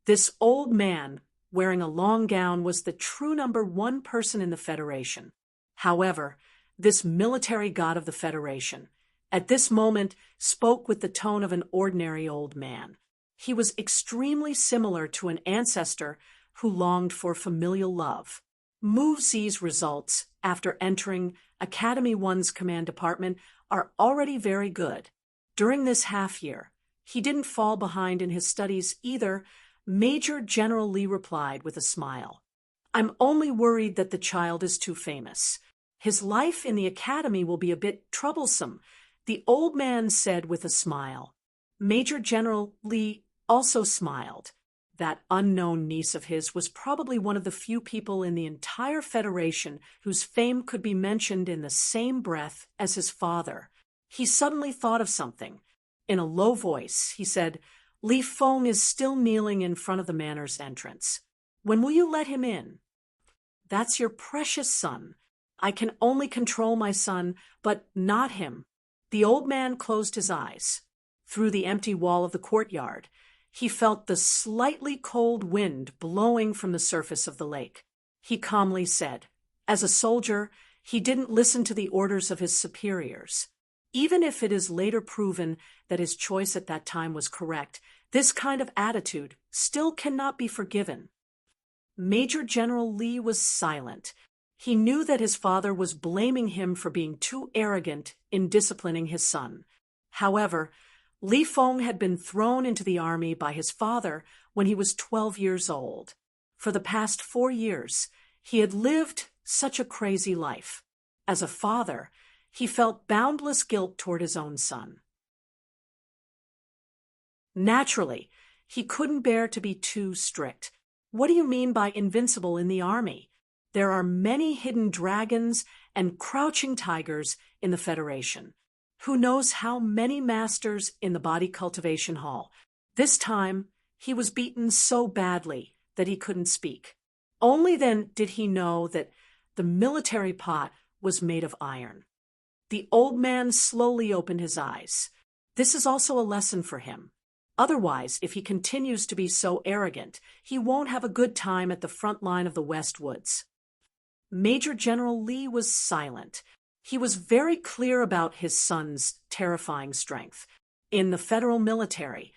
this old man wearing a long gown was the true number 1 person in the Federation. However, this military god of the Federation, at this moment, spoke with the tone of an ordinary old man. He was extremely similar to an ancestor who longed for familial love. Mu Zi's results after entering Academy 1's command department are already very good. During this half year, he didn't fall behind in his studies either. Major General Lee replied with a smile. I'm only worried that the child is too famous. His life in the academy will be a bit troublesome, the old man said with a smile. Major General Lee also smiled. That unknown niece of his was probably one of the few people in the entire Federation whose fame could be mentioned in the same breath as his father. He suddenly thought of something. In a low voice, he said, Li Feng is still kneeling in front of the manor's entrance. When will you let him in? That's your precious son. I can only control my son, but not him. The old man closed his eyes. Through the empty wall of the courtyard, he felt the slightly cold wind blowing from the surface of the lake. He calmly said, as a soldier, he didn't listen to the orders of his superiors. Even if it is later proven that his choice at that time was correct, this kind of attitude still cannot be forgiven. Major General Lee was silent. He knew that his father was blaming him for being too arrogant in disciplining his son. However, Li Feng had been thrown into the army by his father when he was 12 years old. For the past 4 years, he had lived such a crazy life. As a father, he felt boundless guilt toward his own son. Naturally, he couldn't bear to be too strict. What do you mean by invincible in the army? There are many hidden dragons and crouching tigers in the Federation. Who knows how many masters in the body cultivation hall? This time, he was beaten so badly that he couldn't speak. Only then did he know that the military pot was made of iron. The old man slowly opened his eyes. This is also a lesson for him. Otherwise, if he continues to be so arrogant, he won't have a good time at the front line of the West Woods. Major General Lee was silent. He was very clear about his son's terrifying strength. In the federal military,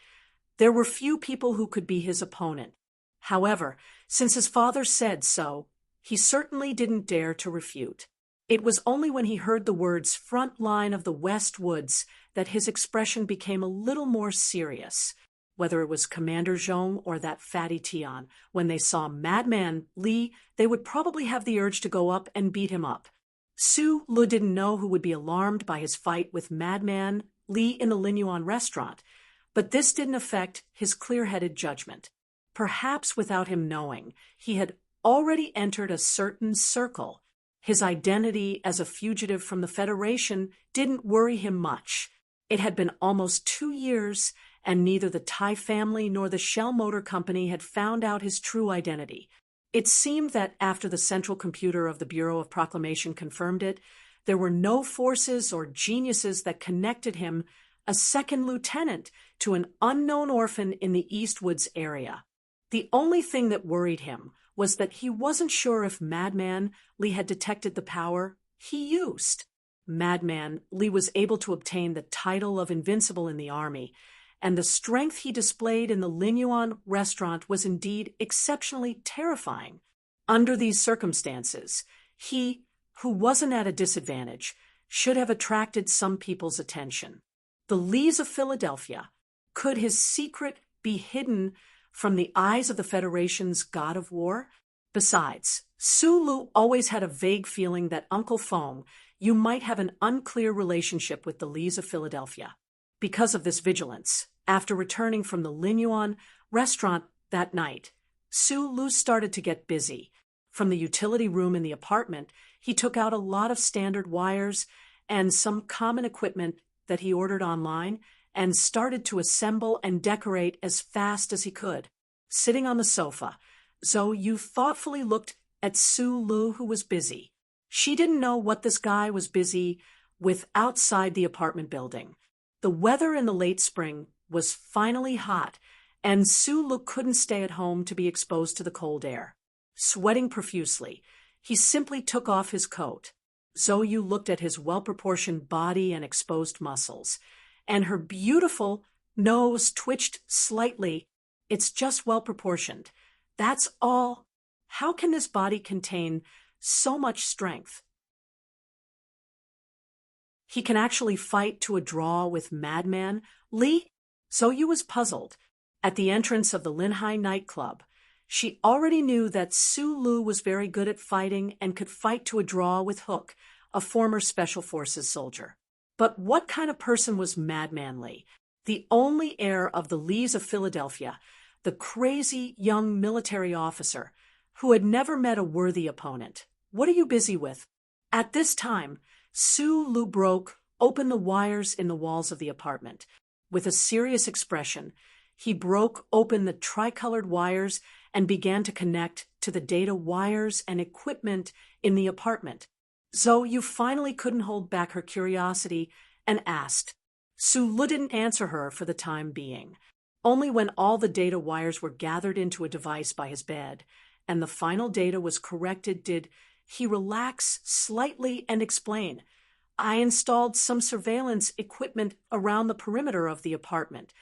there were few people who could be his opponent. However, since his father said so, he certainly didn't dare to refute. It was only when he heard the words front line of the West Woods that his expression became a little more serious. Whether it was Commander Zhong or that fatty Tian, when they saw Madman Li, they would probably have the urge to go up and beat him up. Su Lu didn't know who would be alarmed by his fight with Madman Li in the Linyuan restaurant, but this didn't affect his clear-headed judgment. Perhaps without him knowing, he had already entered a certain circle. His identity as a fugitive from the Federation didn't worry him much. It had been almost 2 years, and neither the Tai family nor the Shell Motor Company had found out his true identity. It seemed that after the central computer of the Bureau of Proclamation confirmed it, there were no forces or geniuses that connected him, a second lieutenant, to an unknown orphan in the Eastwoods area. The only thing that worried him was that he wasn't sure if Madman Li had detected the power he used. Madman Li was able to obtain the title of Invincible in the army, and the strength he displayed in the Linyuan restaurant was indeed exceptionally terrifying. Under these circumstances, he, who wasn't at a disadvantage, should have attracted some people's attention. The Lees of Philadelphia, could his secret be hidden from the eyes of the Federation's god of war? Besides, Su Lu always had a vague feeling that Uncle Feng, you might have an unclear relationship with the Lees of Philadelphia. Because of this vigilance, after returning from the Linyuan restaurant that night, Su Lu started to get busy. From the utility room in the apartment, he took out a lot of standard wires and some common equipment that he ordered online and started to assemble and decorate as fast as he could. Sitting on the sofa, Zhou Yu thoughtfully looked at Su Lu, who was busy. She didn't know what this guy was busy with outside the apartment building. The weather in the late spring was finally hot, and Su Lu couldn't stay at home to be exposed to the cold air. Sweating profusely, he simply took off his coat. Zhou Yu looked at his well-proportioned body and exposed muscles, and her beautiful, Nose twitched slightly. It's just well proportioned. That's all. How can this body contain so much strength? He can actually fight to a draw with Madman Lee? Zhou was puzzled. At the entrance of the Linhai nightclub, she already knew that Su Lu was very good at fighting and could fight to a draw with Hook, a former Special Forces soldier. But what kind of person was Madman Lee? The only heir of the Lees of Philadelphia, the crazy young military officer who had never met a worthy opponent. What are you busy with? At this time, Su Lu broke open the wires in the walls of the apartment. With a serious expression, he broke open the tricolored wires and began to connect to the data wires and equipment in the apartment. Zhou finally couldn't hold back her curiosity and asked. Su Lu didn't answer her for the time being. Only when all the data wires were gathered into a device by his bed and the final data was corrected did he relax slightly and explain. I installed some surveillance equipment around the perimeter of the apartment.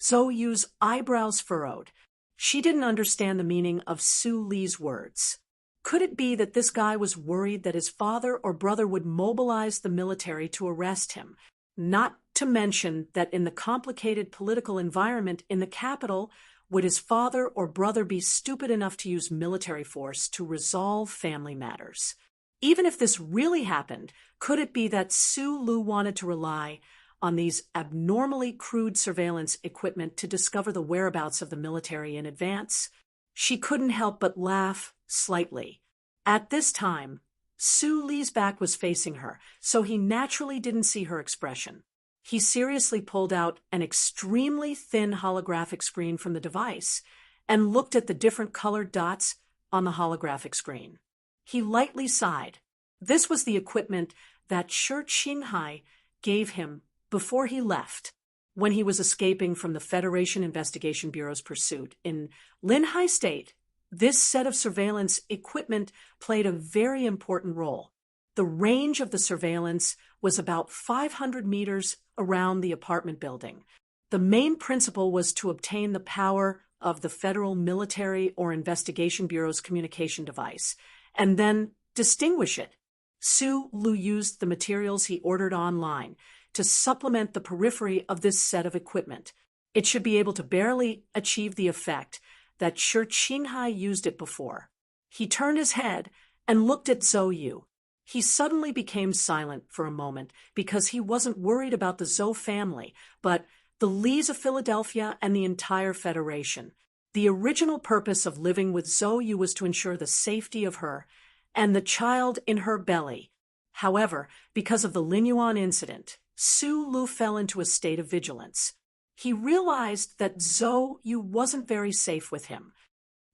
Zhou's eyebrows furrowed. She didn't understand the meaning of Su Li's words. Could it be that this guy was worried that his father or brother would mobilize the military to arrest him? Not to mention that in the complicated political environment in the capital, would his father or brother be stupid enough to use military force to resolve family matters? Even if this really happened, could it be that Su Lu wanted to rely on these abnormally crude surveillance equipment to discover the whereabouts of the military in advance? She couldn't help but laugh slightly. At this time, Su Li's back was facing her, so he naturally didn't see her expression. He seriously pulled out an extremely thin holographic screen from the device and looked at the different colored dots on the holographic screen. He lightly sighed. This was the equipment that Shi Qinghai gave him before he left, when he was escaping from the Federation Investigation Bureau's pursuit. In Linhai State, this set of surveillance equipment played a very important role. The range of the surveillance was about 500 meters around the apartment building. The main principle was to obtain the power of the Federal Military or Investigation Bureau's communication device, and then distinguish it. Su Lu used the materials he ordered online to supplement the periphery of this set of equipment. It should be able to barely achieve the effect that Shi Qinghai used it before. He turned his head and looked at Zhou. He suddenly became silent for a moment because he wasn't worried about the Zhou family, but the Lees of Philadelphia and the entire Federation. The original purpose of living with Zhou was to ensure the safety of her and the child in her belly. However, because of the Linyuan incident, Su Lu fell into a state of vigilance. He realized that Zhou wasn't very safe with him.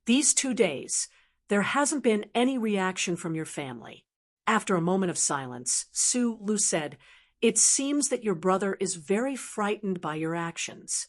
These 2 days, there hasn't been any reaction from your family. After a moment of silence, Su Lu said, "It seems that your brother is very frightened by your actions."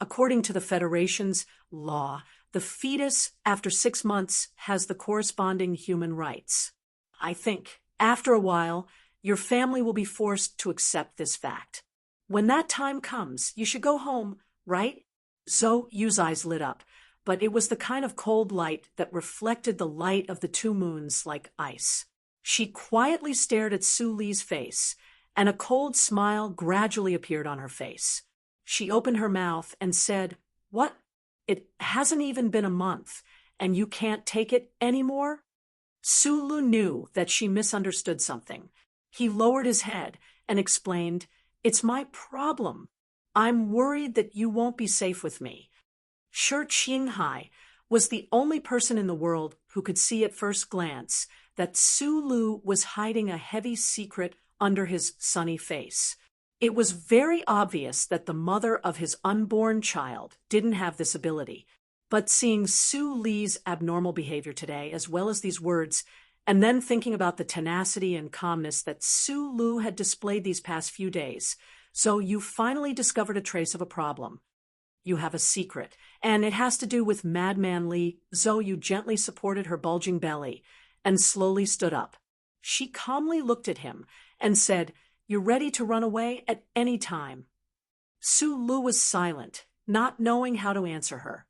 According to the Federation's law, the fetus after 6 months has the corresponding human rights. I think, after a while, your family will be forced to accept this fact. When that time comes, you should go home, right? Zhou's eyes lit up, but it was the kind of cold light that reflected the light of the 2 moons like ice. She quietly stared at Su Li's face, and a cold smile gradually appeared on her face. She opened her mouth and said, "What? It hasn't even been a month, and you can't take it anymore?" Su Lu knew that she misunderstood something. He lowered his head and explained, "It's my problem. I'm worried that you won't be safe with me." Shi Qinghai was the only person in the world who could see at first glance that Su Lu was hiding a heavy secret under his sunny face. It was very obvious that the mother of his unborn child didn't have this ability, but seeing Su Li's abnormal behavior today, as well as these words, and then thinking about the tenacity and calmness that Su Lu had displayed these past few days, so you finally discovered a trace of a problem. You have a secret, and it has to do with Madman Lee. Zhou gently supported her bulging belly and slowly stood up. She calmly looked at him and said, You're ready to run away at any time." Su Lu was silent, not knowing how to answer her.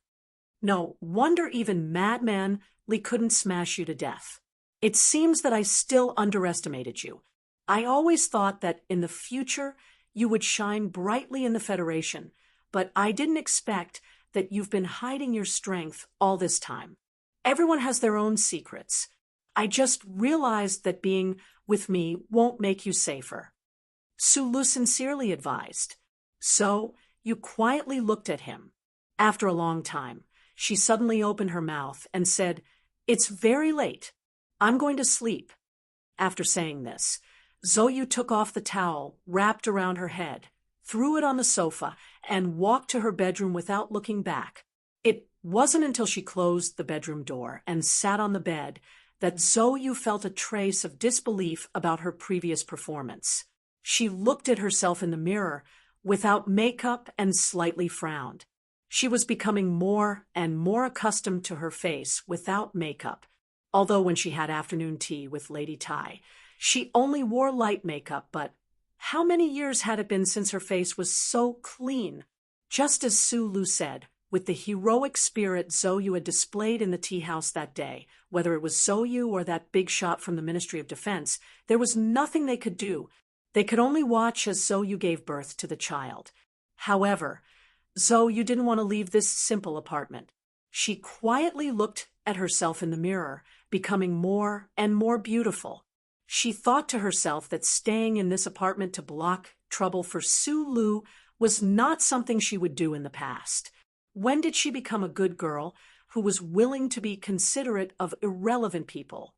"No wonder even Madman Li couldn't smash you to death. It seems that I still underestimated you. I always thought that in the future you would shine brightly in the Federation, but I didn't expect that you've been hiding your strength all this time. Everyone has their own secrets. I just realized that being with me won't make you safer." Su Lu sincerely advised. "So you quietly looked at him. After a long time, she suddenly opened her mouth and said, 'It's very late. I'm going to sleep.' After saying this, Zhou took off the towel wrapped around her head, threw it on the sofa, and walked to her bedroom without looking back. It wasn't until she closed the bedroom door and sat on the bed that Zhou felt a trace of disbelief about her previous performance. She looked at herself in the mirror without makeup and slightly frowned. She was becoming more and more accustomed to her face without makeup, although when she had afternoon tea with Lady Tai, she only wore light makeup, but how many years had it been since her face was so clean? Just as Su Lu said, with the heroic spirit Zhou had displayed in the tea house that day, whether it was Zhou or that big shot from the Ministry of Defense, there was nothing they could do. They could only watch as Zhou gave birth to the child. However, Zhou didn't want to leave this simple apartment. She quietly looked at herself in the mirror, becoming more and more beautiful. She thought to herself that staying in this apartment to block trouble for Su Lu was not something she would do in the past. When did she become a good girl who was willing to be considerate of irrelevant people?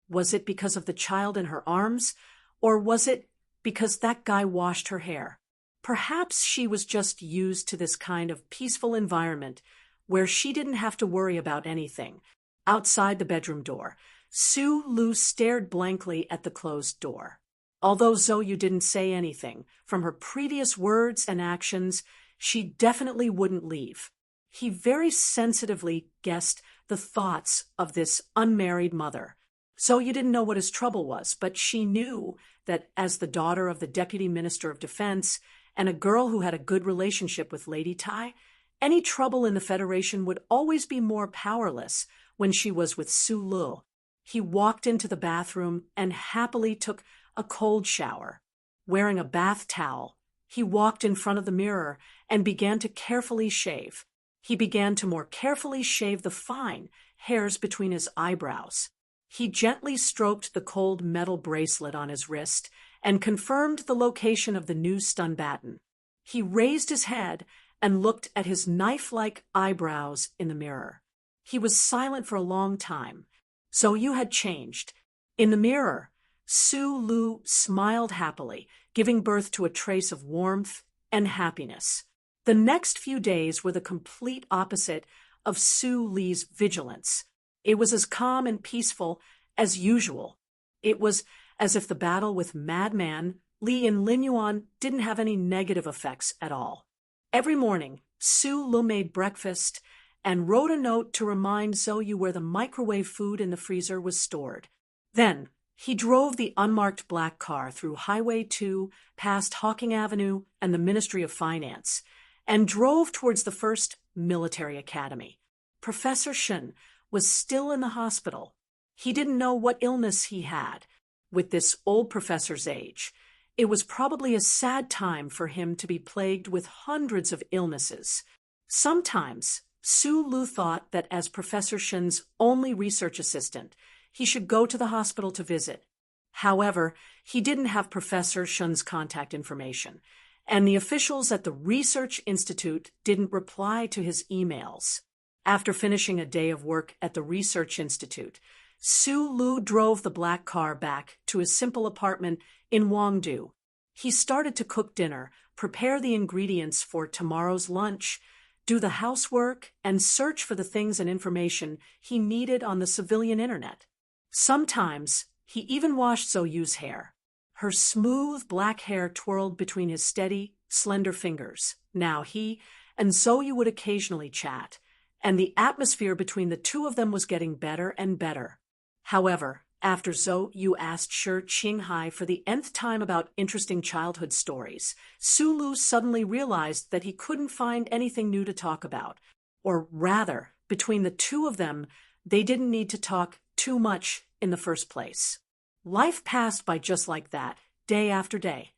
Was it because of the child in her arms, or was it because that guy washed her hair? Perhaps she was just used to this kind of peaceful environment where she didn't have to worry about anything. Outside the bedroom door, Su Lu stared blankly at the closed door. Although Zhou didn't say anything, from her previous words and actions, she definitely wouldn't leave. He very sensitively guessed the thoughts of this unmarried mother. Zhou didn't know what his trouble was, but she knew that as the daughter of the Deputy Minister of Defense and a girl who had a good relationship with Lady Tai, any trouble in the Federation would always be more powerless when she was with Su Lu. He walked into the bathroom and happily took a cold shower. Wearing a bath towel, he walked in front of the mirror and began to carefully shave. He began to more carefully shave the fine hairs between his eyebrows. He gently stroked the cold metal bracelet on his wrist and confirmed the location of the new stun baton. He raised his head and looked at his knife-like eyebrows in the mirror. He was silent for a long time. Zhou had changed. In the mirror, Su Lu smiled happily, giving birth to a trace of warmth and happiness. The next few days were the complete opposite of Su Li's vigilance. It was as calm and peaceful as usual. It was as if the battle with Madman Li and Lin Yuan didn't have any negative effects at all. Every morning, Su Lu made breakfast and wrote a note to remind Zhou where the microwave food in the freezer was stored. Then, he drove the unmarked black car through Highway 2, past Hawking Avenue and the Ministry of Finance, and drove towards the first military academy. Professor Shen was still in the hospital. He didn't know what illness he had. With this old professor's age, it was probably a sad time for him to be plagued with hundreds of illnesses. Sometimes, Su Lu thought that as Professor Shen's only research assistant, he should go to the hospital to visit. However, he didn't have Professor Shen's contact information, and the officials at the Research Institute didn't reply to his emails. After finishing a day of work at the Research Institute, Su Lu drove the black car back to his simple apartment in Wangdu. He started to cook dinner, prepare the ingredients for tomorrow's lunch, do the housework, and search for the things and information he needed on the civilian internet. Sometimes, he even washed Zhouyu's hair. Her smooth black hair twirled between his steady, slender fingers. Now he and Zhou would occasionally chat, and the atmosphere between the two of them was getting better and better. However, After Zhou Yu asked Shi Qinghai for the nth time about interesting childhood stories, Su Lu suddenly realized that he couldn't find anything new to talk about. Or rather, between the two of them, they didn't need to talk too much in the first place. Life passed by just like that, day after day.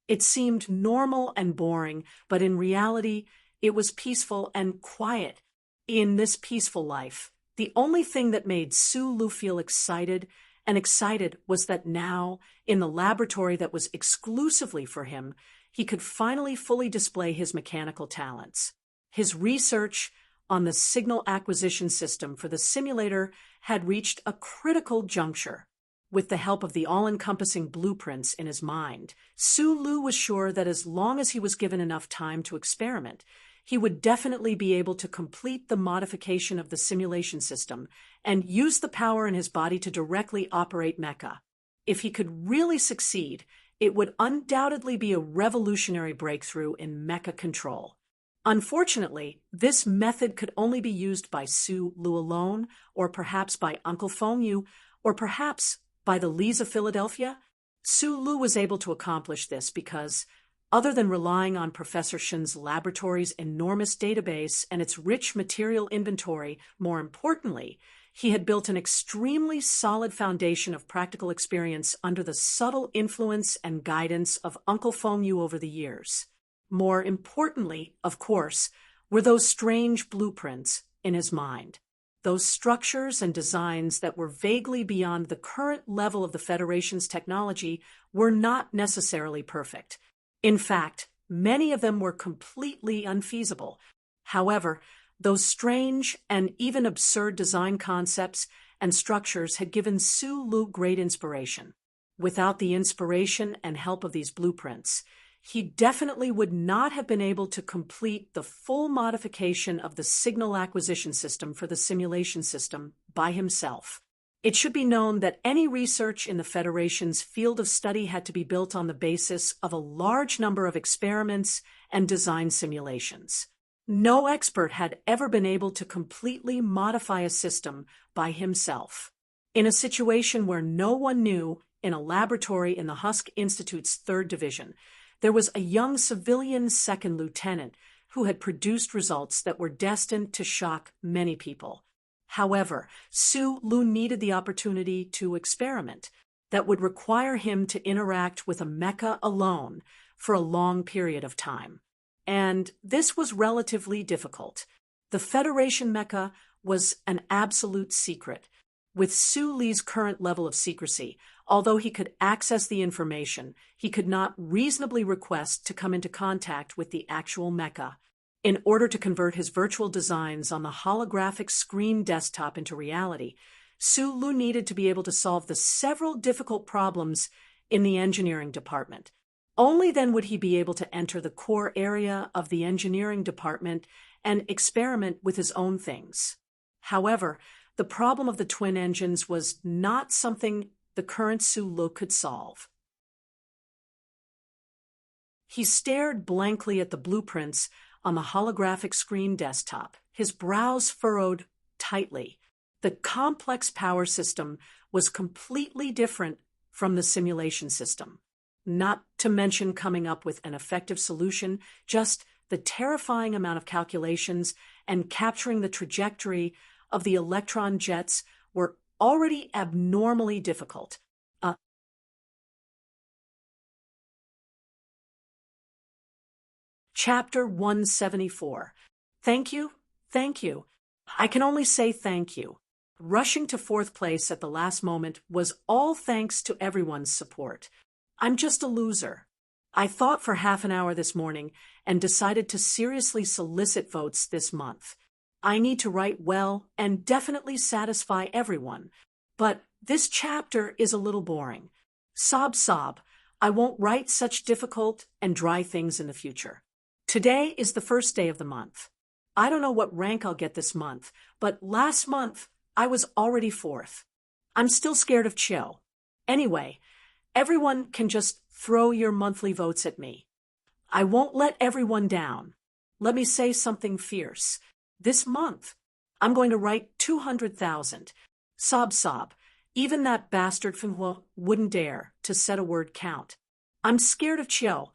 It seemed normal and boring, but in reality, it was peaceful and quiet. In this peaceful life, the only thing that made Su Lu feel excited was that now, in the laboratory that was exclusively for him, he could finally fully display his mechanical talents. His research on the signal acquisition system for the simulator had reached a critical juncture. With the help of the all-encompassing blueprints in his mind, Su Lu was sure that as long as he was given enough time to experiment, he would definitely be able to complete the modification of the simulation system and use the power in his body to directly operate mecha. If he could really succeed, it would undoubtedly be a revolutionary breakthrough in mecha control. Unfortunately, this method could only be used by Su Lu alone, or perhaps by Uncle Feng Yu, or perhaps by the Lees of Philadelphia. Su Lu was able to accomplish this because, other than relying on Professor Shen's laboratory's enormous database and its rich material inventory, more importantly, he had built an extremely solid foundation of practical experience under the subtle influence and guidance of Uncle Feng Yu over the years. More importantly, of course, were those strange blueprints in his mind. Those structures and designs that were vaguely beyond the current level of the Federation's technology were not necessarily perfect. In fact, many of them were completely unfeasible. However, those strange and even absurd design concepts and structures had given Su Lu great inspiration. Without the inspiration and help of these blueprints, he definitely would not have been able to complete the full modification of the signal acquisition system for the simulation system by himself. It should be known that any research in the Federation's field of study had to be built on the basis of a large number of experiments and design simulations. No expert had ever been able to completely modify a system by himself. In a situation where no one knew, in a laboratory in the Husk Institute's 3rd Division, there was a young civilian second lieutenant who had produced results that were destined to shock many people. However, Su Lu needed the opportunity to experiment that would require him to interact with a mecha alone for a long period of time. And this was relatively difficult. The Federation mecha was an absolute secret. With Su Li's current level of secrecy, although he could access the information, he could not reasonably request to come into contact with the actual mecha. In order to convert his virtual designs on the holographic screen desktop into reality, Su Lu needed to be able to solve the several difficult problems in the engineering department. Only then would he be able to enter the core area of the engineering department and experiment with his own things. However, the problem of the twin engines was not something the current Su Lu could solve. He stared blankly at the blueprints on the holographic screen desktop, his brows furrowed tightly. The complex power system was completely different from the simulation system. Not to mention coming up with an effective solution, just the terrifying amount of calculations and capturing the trajectory of the electron jets were already abnormally difficult. Chapter 174. Thank you, thank you. I can only say thank you. Rushing to 4th place at the last moment was all thanks to everyone's support. I'm just a loser. I thought for half an hour this morning and decided to seriously solicit votes this month. I need to write well and definitely satisfy everyone. But this chapter is a little boring. Sob sob, I won't write such difficult and dry things in the future. Today is the first day of the month. I don't know what rank I'll get this month, but last month I was already 4th. I'm still scared of Chiu. Anyway, everyone can just throw your monthly votes at me. I won't let everyone down. Let me say something fierce. This month, I'm going to write 200,000. Sob sob. Even that bastard Finhua wouldn't dare to set a word count. I'm scared of Chiao.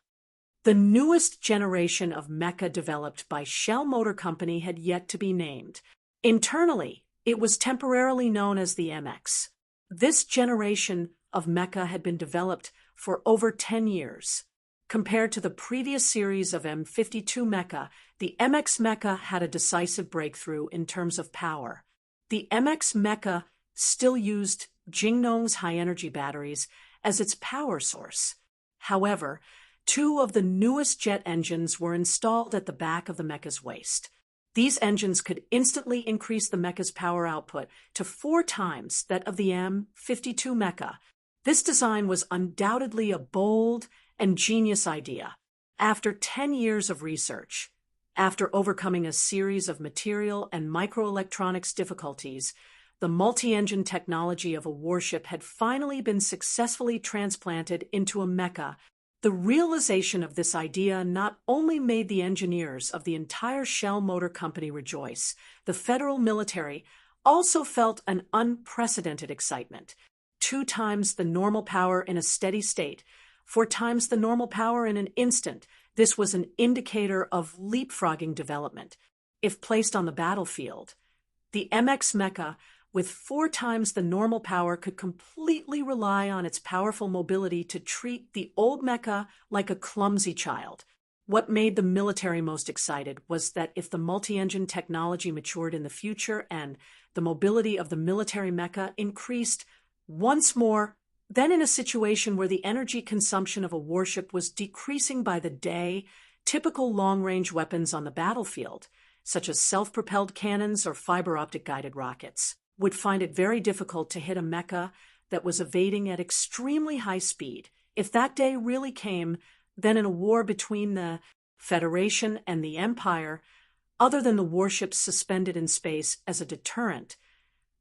The newest generation of mecha developed by Shell Motor Company had yet to be named. Internally, it was temporarily known as the MX. This generation of mecha had been developed for over 10 years. Compared to the previous series of M52 mecha, the MX mecha had a decisive breakthrough in terms of power. The MX mecha still used Jingnong's high-energy batteries as its power source. However, 2 of the newest jet engines were installed at the back of the mecha's waist. These engines could instantly increase the mecha's power output to 4 times that of the M52 mecha. This design was undoubtedly a bold and genius idea. After 10 years of research, after overcoming a series of material and microelectronics difficulties, the multi-engine technology of a warship had finally been successfully transplanted into a mecha. The realization of this idea not only made the engineers of the entire Shell Motor Company rejoice, the federal military also felt an unprecedented excitement. 2 times the normal power in a steady state, 4 times the normal power in an instant. This was an indicator of leapfrogging development. If placed on the battlefield, the MX mecha with 4 times the normal power could completely rely on its powerful mobility to treat the old mecha like a clumsy child. What made the military most excited was that if the multi-engine technology matured in the future and the mobility of the military mecha increased once more, then in a situation where the energy consumption of a warship was decreasing by the day, typical long-range weapons on the battlefield, such as self-propelled cannons or fiber-optic guided rockets, would find it very difficult to hit a mecha that was evading at extremely high speed. If that day really came, then in a war between the Federation and the Empire, other than the warships suspended in space as a deterrent,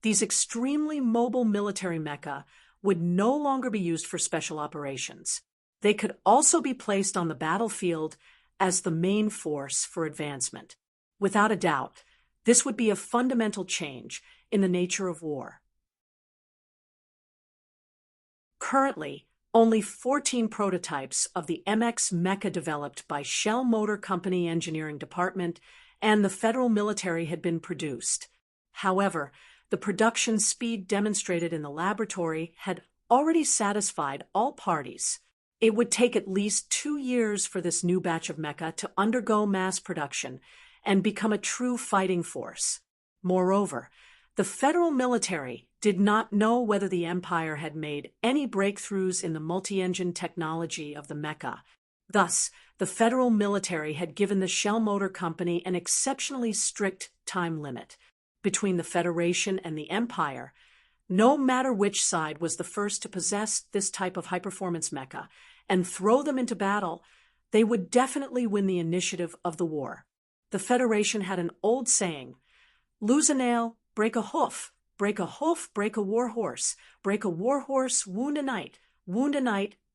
these extremely mobile military mecha would no longer be used for special operations. They could also be placed on the battlefield as the main force for advancement. Without a doubt, this would be a fundamental change in the nature of war. Currently, only 14 prototypes of the MX mecha developed by Shell Motor Company Engineering Department and the federal military had been produced. However, the production speed demonstrated in the laboratory had already satisfied all parties. It would take at least 2 years for this new batch of mecha to undergo mass production and become a true fighting force. Moreover, the federal military did not know whether the Empire had made any breakthroughs in the multi-engine technology of the mecha. Thus, the federal military had given the Shell Motor Company an exceptionally strict time limit. Between the Federation and the Empire, no matter which side was the first to possess this type of high-performance mecha and throw them into battle, they would definitely win the initiative of the war. The Federation had an old saying, "Lose a nail, break a hoof, break a hoof, break a war horse, break a war horse, wound a knight,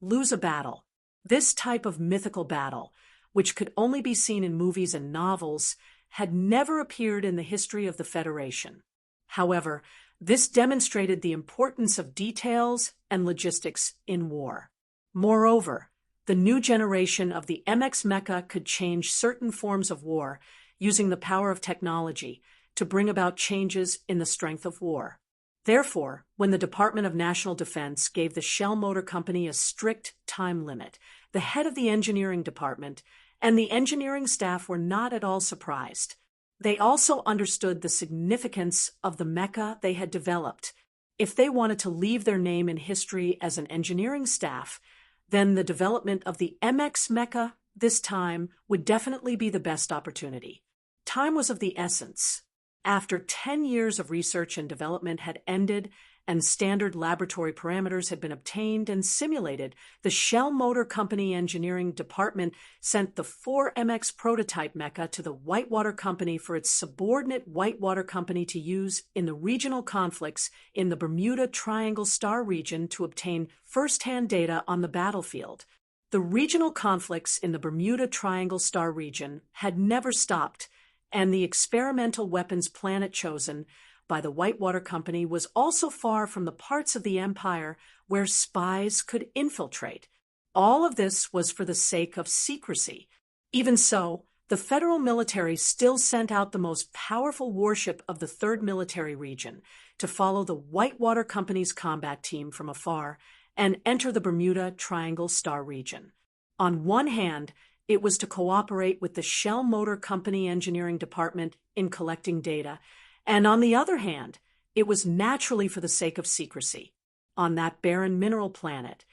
lose a battle." This type of mythical battle, which could only be seen in movies and novels, had never appeared in the history of the Federation. However, this demonstrated the importance of details and logistics in war. Moreover, the new generation of the MX mecha could change certain forms of war using the power of technology to bring about changes in the strength of war. Therefore, when the Department of National Defense gave the Shell Motor Company a strict time limit, the head of the engineering department and the engineering staff were not at all surprised. They also understood the significance of the mecha they had developed. If they wanted to leave their name in history as an engineering staff, then the development of the MX mecha this time would definitely be the best opportunity. Time was of the essence. After 10 years of research and development had ended and standard laboratory parameters had been obtained and simulated, the Shell Motor Company Engineering Department sent the 4MX prototype mecha to the Whitewater Company for its subordinate Whitewater Company to use in the regional conflicts in the Bermuda Triangle Star region to obtain first-hand data on the battlefield. The regional conflicts in the Bermuda Triangle Star region had never stopped, and the experimental weapons planet chosen by the Whitewater Company was also far from the parts of the empire where spies could infiltrate. All of this was for the sake of secrecy. Even so, the federal military still sent out the most powerful warship of the 3rd Military Region to follow the Whitewater Company's combat team from afar and enter the Bermuda Triangle Star region. On one hand, it was to cooperate with the Shell Motor Company Engineering Department in collecting data, and on the other hand, it was naturally for the sake of secrecy. On that barren mineral planet,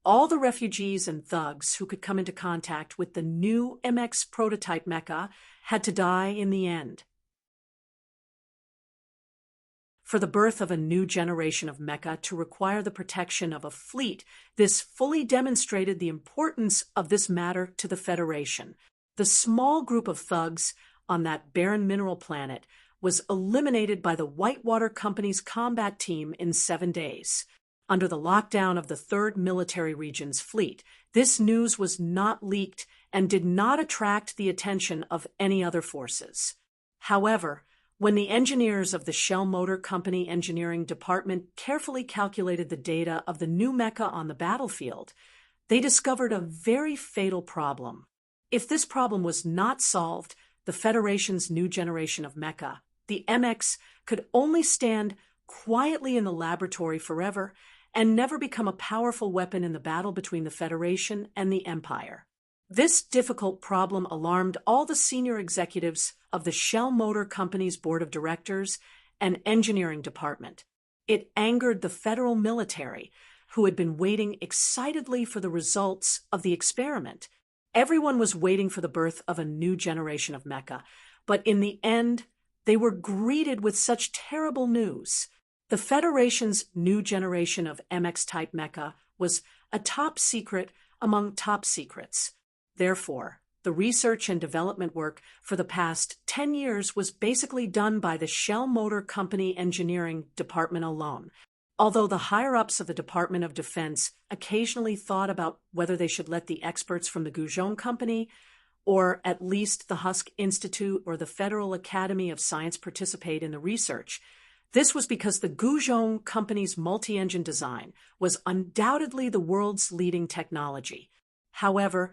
all the refugees and thugs who could come into contact with the new MX prototype mecha had to die in the end. For the birth of a new generation of mecha to require the protection of a fleet, this fully demonstrated the importance of this matter to the Federation. The small group of thugs on that barren mineral planet was eliminated by the Whitewater Company's combat team in 7 days. Under the lockdown of the 3rd Military Region's fleet, this news was not leaked and did not attract the attention of any other forces. However, when the engineers of the Shell Motor Company Engineering Department carefully calculated the data of the new mecha on the battlefield, they discovered a very fatal problem. If this problem was not solved, the Federation's new generation of mecha, the MX, could only stand quietly in the laboratory forever and never become a powerful weapon in the battle between the Federation and the Empire. This difficult problem alarmed all the senior executives of the Shell Motor Company's board of directors and engineering department. It angered the federal military, who had been waiting excitedly for the results of the experiment. Everyone was waiting for the birth of a new generation of mecha, but in the end, they were greeted with such terrible news. The Federation's new generation of MX-type mecha was a top secret among top secrets. Therefore, the research and development work for the past 10 years was basically done by the Shell Motor Company Engineering Department alone. Although the higher-ups of the Department of Defense occasionally thought about whether they should let the experts from the Goujon Company, or at least the Husk Institute or the Federal Academy of Science participate in the research, this was because the Goujon Company's multi-engine design was undoubtedly the world's leading technology. However,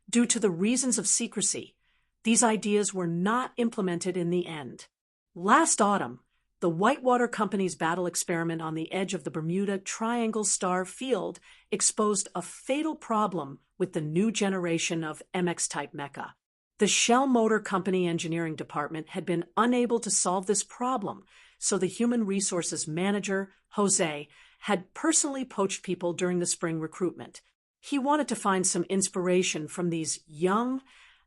due to the reasons of secrecy, these ideas were not implemented in the end. Last autumn, the Whitewater Company's battle experiment on the edge of the Bermuda Triangle Star field exposed a fatal problem with the new generation of MX-type mecha. The Shell Motor Company Engineering Department had been unable to solve this problem, so the Human Resources Manager, Jose, had personally poached people during the spring recruitment. He wanted to find some inspiration from these young,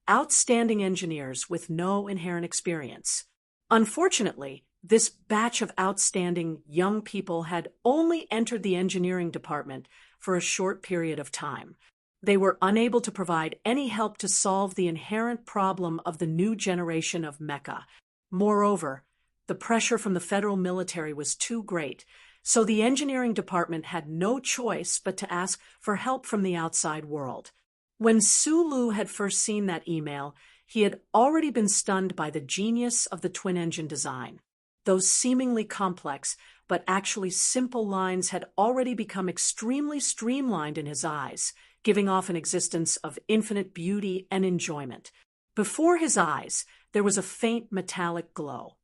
outstanding engineers with no inherent experience. Unfortunately, this batch of outstanding young people had only entered the engineering department for a short period of time. They were unable to provide any help to solve the inherent problem of the new generation of mecha. Moreover, the pressure from the federal military was too great, so the engineering department had no choice but to ask for help from the outside world. When Sulu had first seen that email, he had already been stunned by the genius of the twin-engine design. Those seemingly complex, but actually simple lines had already become extremely streamlined in his eyes, giving off an existence of infinite beauty and enjoyment. Before his eyes, there was a faint metallic glow.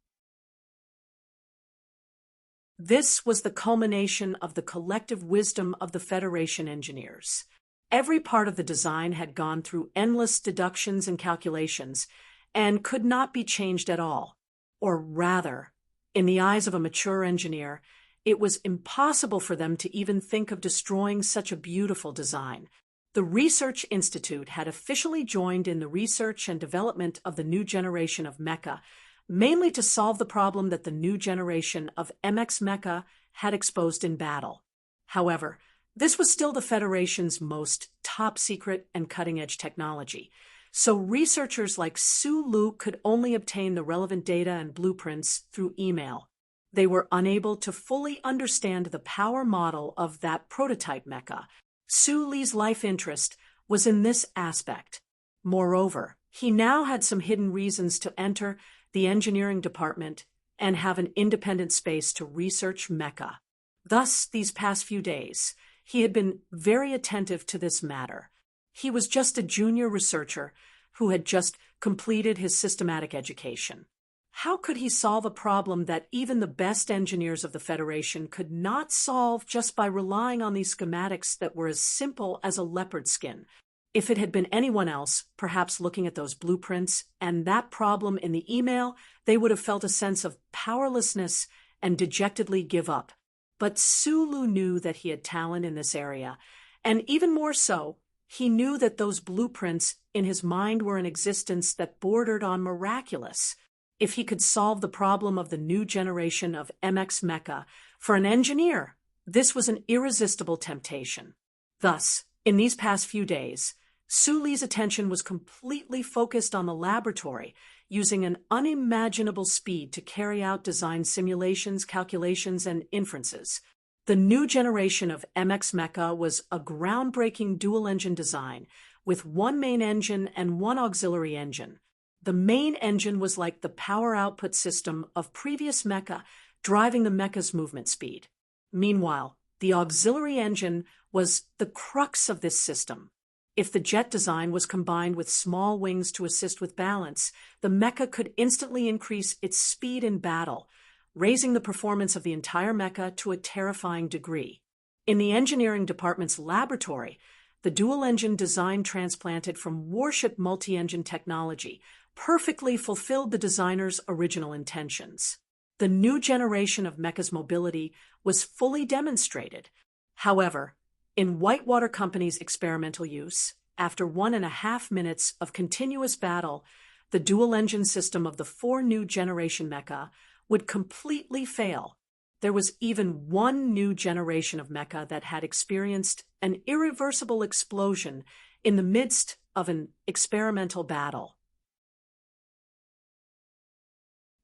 This was the culmination of the collective wisdom of the Federation engineers. Every part of the design had gone through endless deductions and calculations, and could not be changed at all. Or rather, in the eyes of a mature engineer, it was impossible for them to even think of destroying such a beautiful design. The Research Institute had officially joined in the research and development of the new generation of mecha, mainly to solve the problem that the new generation of MX mecha had exposed in battle. However, this was still the Federation's most top-secret and cutting-edge technology, so researchers like Sulu could only obtain the relevant data and blueprints through email. They were unable to fully understand the power model of that prototype mecha. Suli's life interest was in this aspect. Moreover, he now had some hidden reasons to enter the engineering department and have an independent space to research mecha. Thus, these past few days, he had been very attentive to this matter. He was just a junior researcher who had just completed his systematic education. How could he solve a problem that even the best engineers of the Federation could not solve just by relying on these schematics that were as simple as a leopard skin? If it had been anyone else, perhaps looking at those blueprints and that problem in the email, they would have felt a sense of powerlessness and dejectedly give up. But Sulu knew that he had talent in this area, and even more so, he knew that those blueprints in his mind were an existence that bordered on miraculous. If he could solve the problem of the new generation of MX Mecha, for an engineer, this was an irresistible temptation. Thus, in these past few days, Suli's attention was completely focused on the laboratory, using an unimaginable speed to carry out design simulations, calculations, and inferences. The new generation of MX Mecha was a groundbreaking dual-engine design, with one main engine and one auxiliary engine. The main engine was like the power output system of previous mecha, driving the mecha's movement speed. Meanwhile, the auxiliary engine was the crux of this system. If the jet design was combined with small wings to assist with balance, the mecha could instantly increase its speed in battle, raising the performance of the entire mecha to a terrifying degree. In the engineering department's laboratory, the dual-engine design transplanted from warship multi-engine technology perfectly fulfilled the designer's original intentions. The new generation of mecha's mobility was fully demonstrated. However, in Whitewater Company's experimental use, after 1.5 minutes of continuous battle, the dual-engine system of the 4 new generation mecha would completely fail. There was even one new generation of mecha that had experienced an irreversible explosion in the midst of an experimental battle.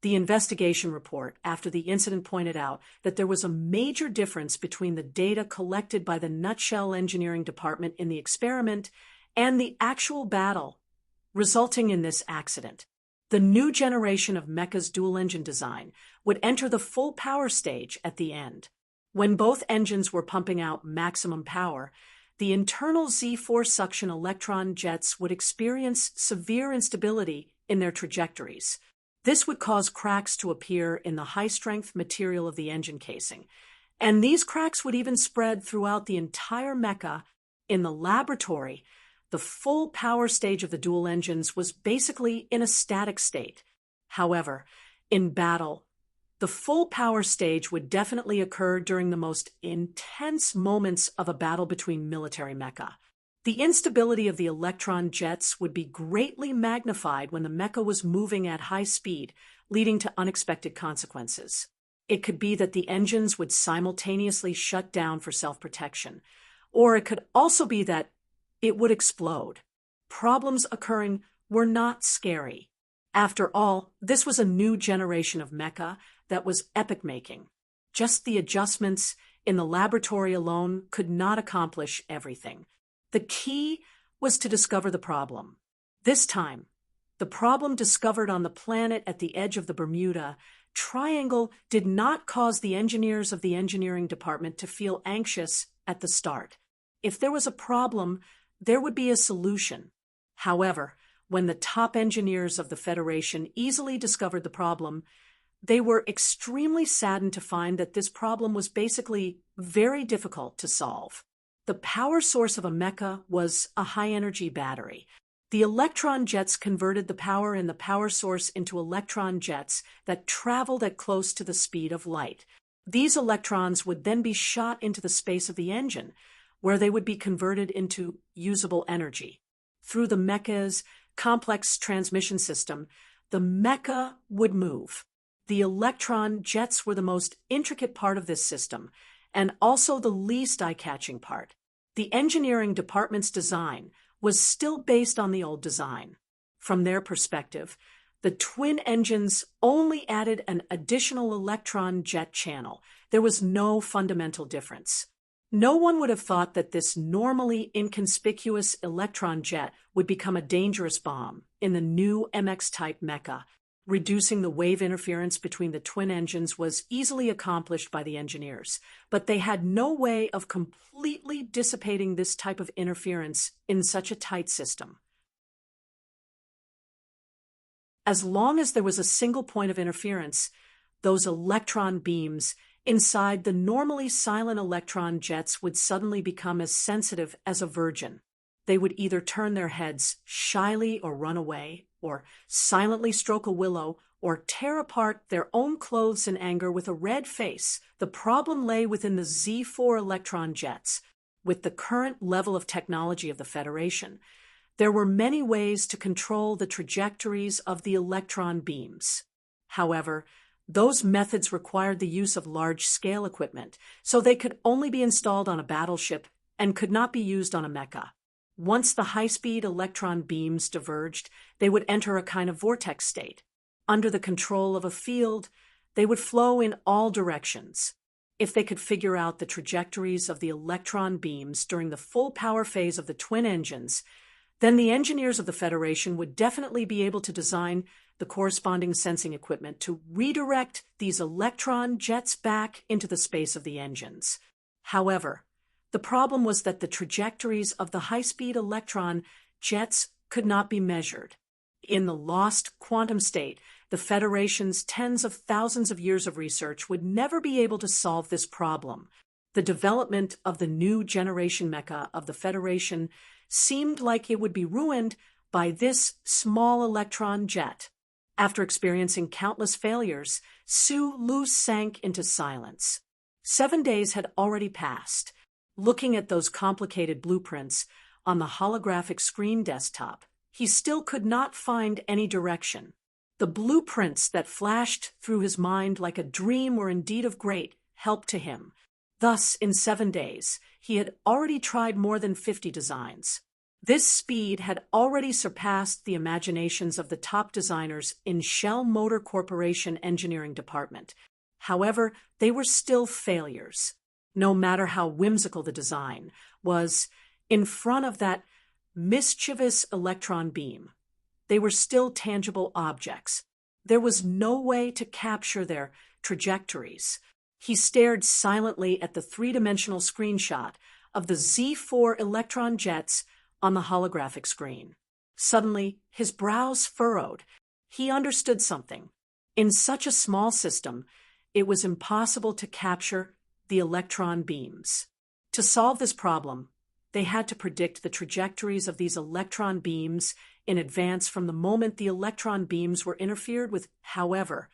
The investigation report after the incident pointed out that there was a major difference between the data collected by the Nutshell Engineering Department in the experiment and the actual battle, resulting in this accident. The new generation of mecha's dual-engine design would enter the full power stage at the end. When both engines were pumping out maximum power, the internal Z-force suction electron jets would experience severe instability in their trajectories. This would cause cracks to appear in the high-strength material of the engine casing, and these cracks would even spread throughout the entire mecha. In the laboratory, the full power stage of the dual engines was basically in a static state. However, in battle, the full power stage would definitely occur during the most intense moments of a battle between military mecha. The instability of the electron jets would be greatly magnified when the mecha was moving at high speed, leading to unexpected consequences. It could be that the engines would simultaneously shut down for self-protection, or it could also be that it would explode. Problems occurring were not scary. After all, this was a new generation of mecha that was epic-making. Just the adjustments in the laboratory alone could not accomplish everything. The key was to discover the problem. This time, the problem discovered on the planet at the edge of the Bermuda Triangle did not cause the engineers of the engineering department to feel anxious at the start. If there was a problem, there would be a solution. However, when the top engineers of the Federation easily discovered the problem, they were extremely saddened to find that this problem was basically very difficult to solve. The power source of a mecha was a high-energy battery. The electron jets converted the power in the power source into electron jets that traveled at close to the speed of light. These electrons would then be shot into the space of the engine, where they would be converted into usable energy. Through the mecha's complex transmission system, the mecha would move. The electron jets were the most intricate part of this system, and also the least eye-catching part. The engineering department's design was still based on the old design. From their perspective, the twin engines only added an additional electron jet channel. There was no fundamental difference. No one would have thought that this normally inconspicuous electron jet would become a dangerous bomb in the new MX-type mecha. Reducing the wave interference between the twin engines was easily accomplished by the engineers, but they had no way of completely dissipating this type of interference in such a tight system. As long as there was a single point of interference, those electron beams inside the normally silent electron jets would suddenly become as sensitive as a virgin. They would either turn their heads shyly or run away, or silently stroke a willow, or tear apart their own clothes in anger with a red face. The problem lay within the Z4 electron jets. With the current level of technology of the Federation, there were many ways to control the trajectories of the electron beams. However, those methods required the use of large-scale equipment, so they could only be installed on a battleship and could not be used on a mecha. Once the high-speed electron beams diverged, they would enter a kind of vortex state. Under the control of a field, they would flow in all directions. If they could figure out the trajectories of the electron beams during the full power phase of the twin engines, then the engineers of the Federation would definitely be able to design the corresponding sensing equipment to redirect these electron jets back into the space of the engines. However, the problem was that the trajectories of the high-speed electron jets could not be measured. In the lost quantum state, the Federation's tens of thousands of years of research would never be able to solve this problem. The development of the new generation mecha of the Federation seemed like it would be ruined by this small electron jet. After experiencing countless failures, Su-Lu sank into silence. 7 days had already passed. Looking at those complicated blueprints on the holographic screen desktop, he still could not find any direction. The blueprints that flashed through his mind like a dream were indeed of great help to him. Thus, in 7 days, he had already tried more than 50 designs. This speed had already surpassed the imaginations of the top designers in Shell Motor Corporation engineering department. However, they were still failures. No matter how whimsical the design was, in front of that mischievous electron beam, they were still tangible objects. There was no way to capture their trajectories. He stared silently at the three-dimensional screenshot of the Z4 electron jets on the holographic screen. Suddenly, his brows furrowed. He understood something. In such a small system, it was impossible to capture the electron beams. To solve this problem, they had to predict the trajectories of these electron beams in advance from the moment the electron beams were interfered with. However,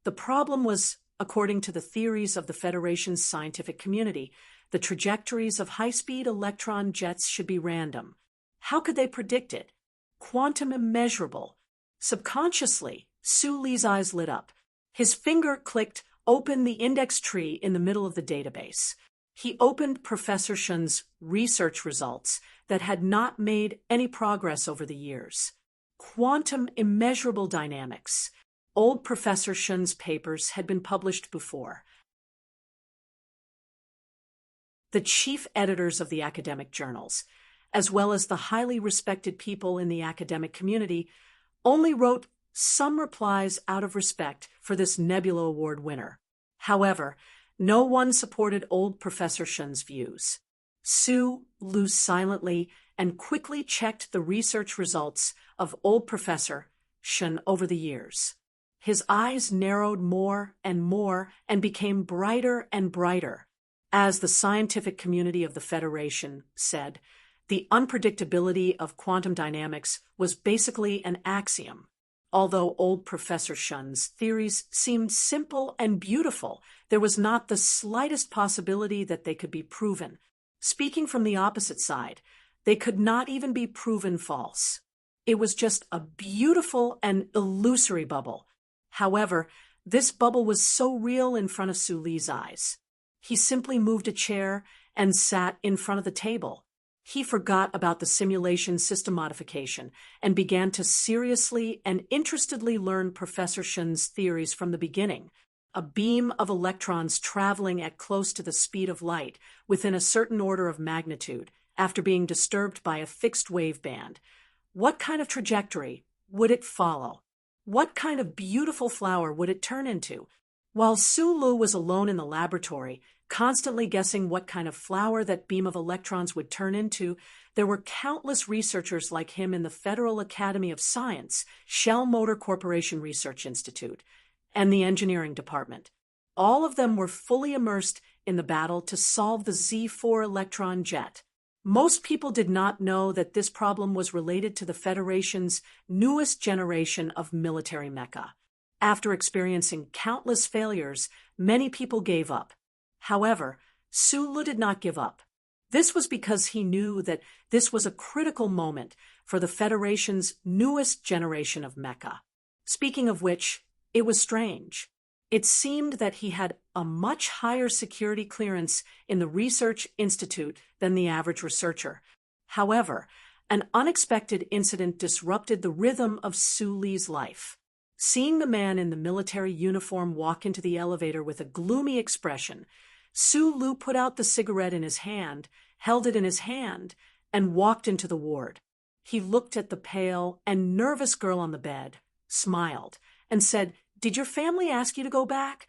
the problem was, according to the theories of the Federation's scientific community, the trajectories of high-speed electron jets should be random. How could they predict it? Quantum immeasurable. Subconsciously, Su-Li's eyes lit up. His finger clicked open the index tree in the middle of the database. He opened Professor Shun's research results that had not made any progress over the years. Quantum immeasurable dynamics. Old Professor Shun's papers had been published before. The chief editors of the academic journals, as well as the highly respected people in the academic community, only wrote some replies out of respect for this Nebula Award winner. However, no one supported old Professor Shun's views. Su-Lu silently and quickly checked the research results of old Professor Shun over the years. His eyes narrowed more and became brighter and brighter. As the scientific community of the Federation said, the unpredictability of quantum dynamics was basically an axiom. Although old Professor Shun's theories seemed simple and beautiful, there was not the slightest possibility that they could be proven. Speaking from the opposite side, they could not even be proven false. It was just a beautiful and illusory bubble. However, this bubble was so real in front of Su-Li's eyes. He simply moved a chair and sat in front of the table. He forgot about the simulation system modification and began to seriously and interestedly learn Professor Shun's theories from the beginning. A beam of electrons traveling at close to the speed of light within a certain order of magnitude after being disturbed by a fixed wave band. What kind of trajectory would it follow? What kind of beautiful flower would it turn into? While Sulu was alone in the laboratory, constantly guessing what kind of flower that beam of electrons would turn into, there were countless researchers like him in the Federal Academy of Science, Shell Motor Corporation Research Institute, and the engineering department. All of them were fully immersed in the battle to solve the Z4 electron jet. Most people did not know that this problem was related to the Federation's newest generation of military mecha. After experiencing countless failures, many people gave up. However, Sulu did not give up. This was because he knew that this was a critical moment for the Federation's newest generation of mecha. Speaking of which, it was strange. It seemed that he had a much higher security clearance in the research institute than the average researcher. However, an unexpected incident disrupted the rhythm of Suli's life. Seeing the man in the military uniform walk into the elevator with a gloomy expression, Sulu put out the cigarette in his hand, held it in his hand, and walked into the ward. He looked at the pale and nervous girl on the bed, smiled, and said, "Did your family ask you to go back?"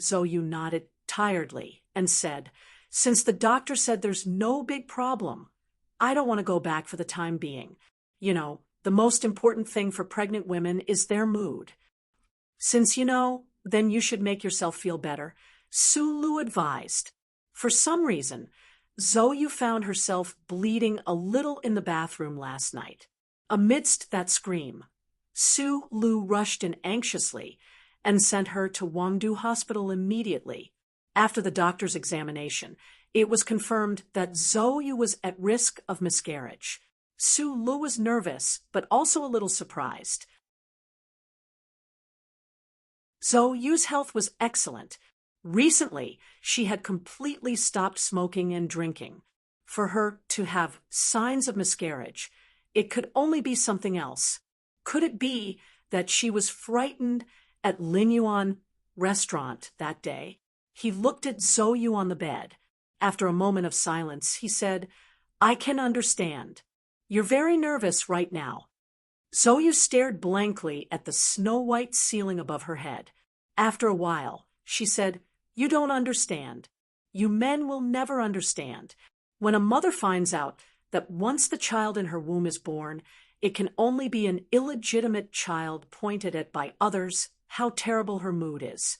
Zoyu nodded tiredly and said, "Since the doctor said there's no big problem, I don't want to go back for the time being. You know, the most important thing for pregnant women is their mood." "Since you know, then you should make yourself feel better," Sulu advised. For some reason, Zoyu found herself bleeding a little in the bathroom last night. Amidst that scream, Sulu rushed in anxiously and sent her to Wangdu Hospital immediately. After the doctor's examination, it was confirmed that Zoyu was at risk of miscarriage. Sulu was nervous, but also a little surprised. Zoyu's health was excellent. Recently, she had completely stopped smoking and drinking. For her to have signs of miscarriage, it could only be something else. Could it be that she was frightened at Linyuan restaurant that day? He looked at Zoyu on the bed. After a moment of silence, he said, "I can understand. You're very nervous right now." Zoyu stared blankly at the snow-white ceiling above her head. After a while, she said, "You don't understand. You men will never understand. When a mother finds out that once the child in her womb is born, it can only be an illegitimate child pointed at by others, how terrible her mood is."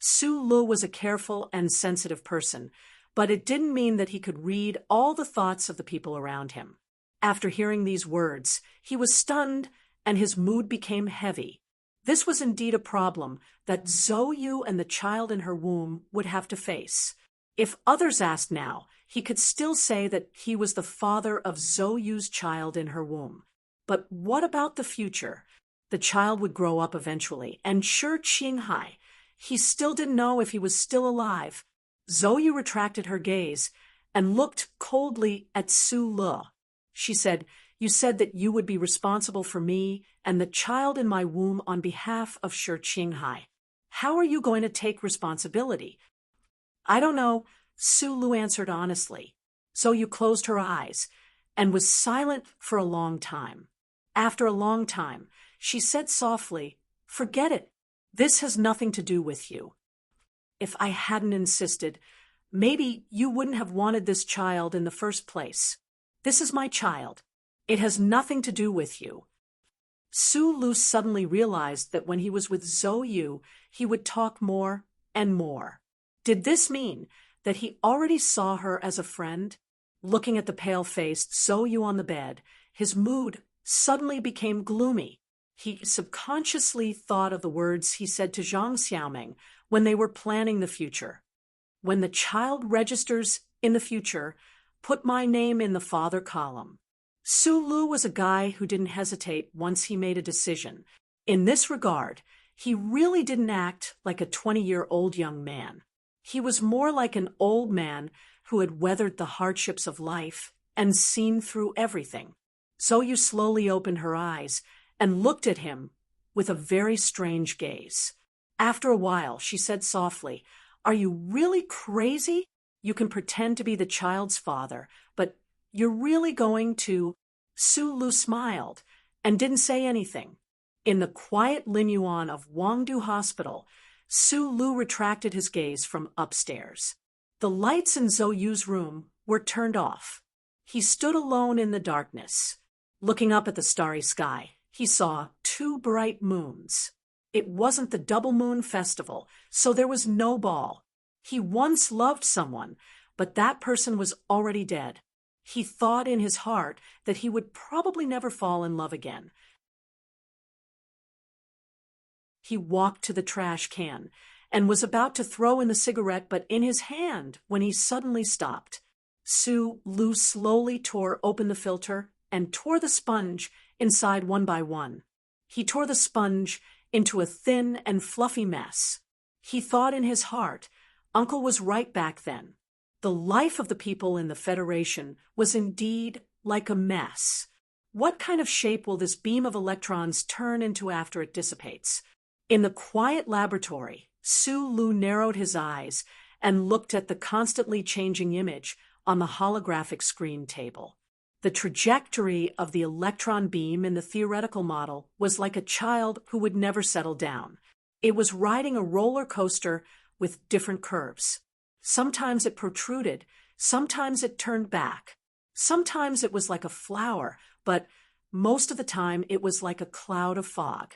Sulu was a careful and sensitive person, but it didn't mean that he could read all the thoughts of the people around him. After hearing these words, he was stunned and his mood became heavy. This was indeed a problem that Zoyu and the child in her womb would have to face. If others asked now, he could still say that he was the father of Zoyu's child in her womb. But what about the future? The child would grow up eventually, and sure Qinghai, he still didn't know if he was still alive. Zoyu retracted her gaze and looked coldly at Sulu. She said, "You said that you would be responsible for me and the child in my womb on behalf of Shi Qinghai. How are you going to take responsibility?" "I don't know," Sulu answered honestly. Zoyu closed her eyes and was silent for a long time. After a long time, she said softly, "Forget it. This has nothing to do with you. If I hadn't insisted, maybe you wouldn't have wanted this child in the first place. This is my child. It has nothing to do with you." Sulu suddenly realized that when he was with Zoyu, he would talk more and more. Did this mean that he already saw her as a friend? Looking at the pale-faced Zoyu on the bed, his mood suddenly became gloomy. He subconsciously thought of the words he said to Zhang Xiaoming when they were planning the future. "When the child registers in the future, put my name in the father column." Sulu was a guy who didn't hesitate once he made a decision. In this regard, he really didn't act like a 20-year-old young man. He was more like an old man who had weathered the hardships of life and seen through everything. Zoyu slowly opened her eyes and looked at him with a very strange gaze. After a while, she said softly, "Are you really crazy? You can pretend to be the child's father, but you're really going to—" Sulu smiled and didn't say anything. In the quiet limuon of Wangdu Hospital, Su Lu retracted his gaze from upstairs. The lights in Zhou Yu's room were turned off. He stood alone in the darkness. Looking up at the starry sky, he saw 2 bright moons. It wasn't the double moon festival, so there was no ball. He once loved someone, but that person was already dead. He thought in his heart that he would probably never fall in love again. He walked to the trash can and was about to throw in the cigarette but in his hand when he suddenly stopped. Su Lu slowly tore open the filter and tore the sponge inside one by one. He tore the sponge into a thin and fluffy mess. He thought in his heart, Uncle was right back then. The life of the people in the Federation was indeed like a mess. What kind of shape will this beam of electrons turn into after it dissipates? In the quiet laboratory, Su Lu narrowed his eyes and looked at the constantly changing image on the holographic screen table. The trajectory of the electron beam in the theoretical model was like a child who would never settle down. It was riding a roller coaster with different curves. Sometimes it protruded, sometimes it turned back. Sometimes it was like a flower, but most of the time it was like a cloud of fog.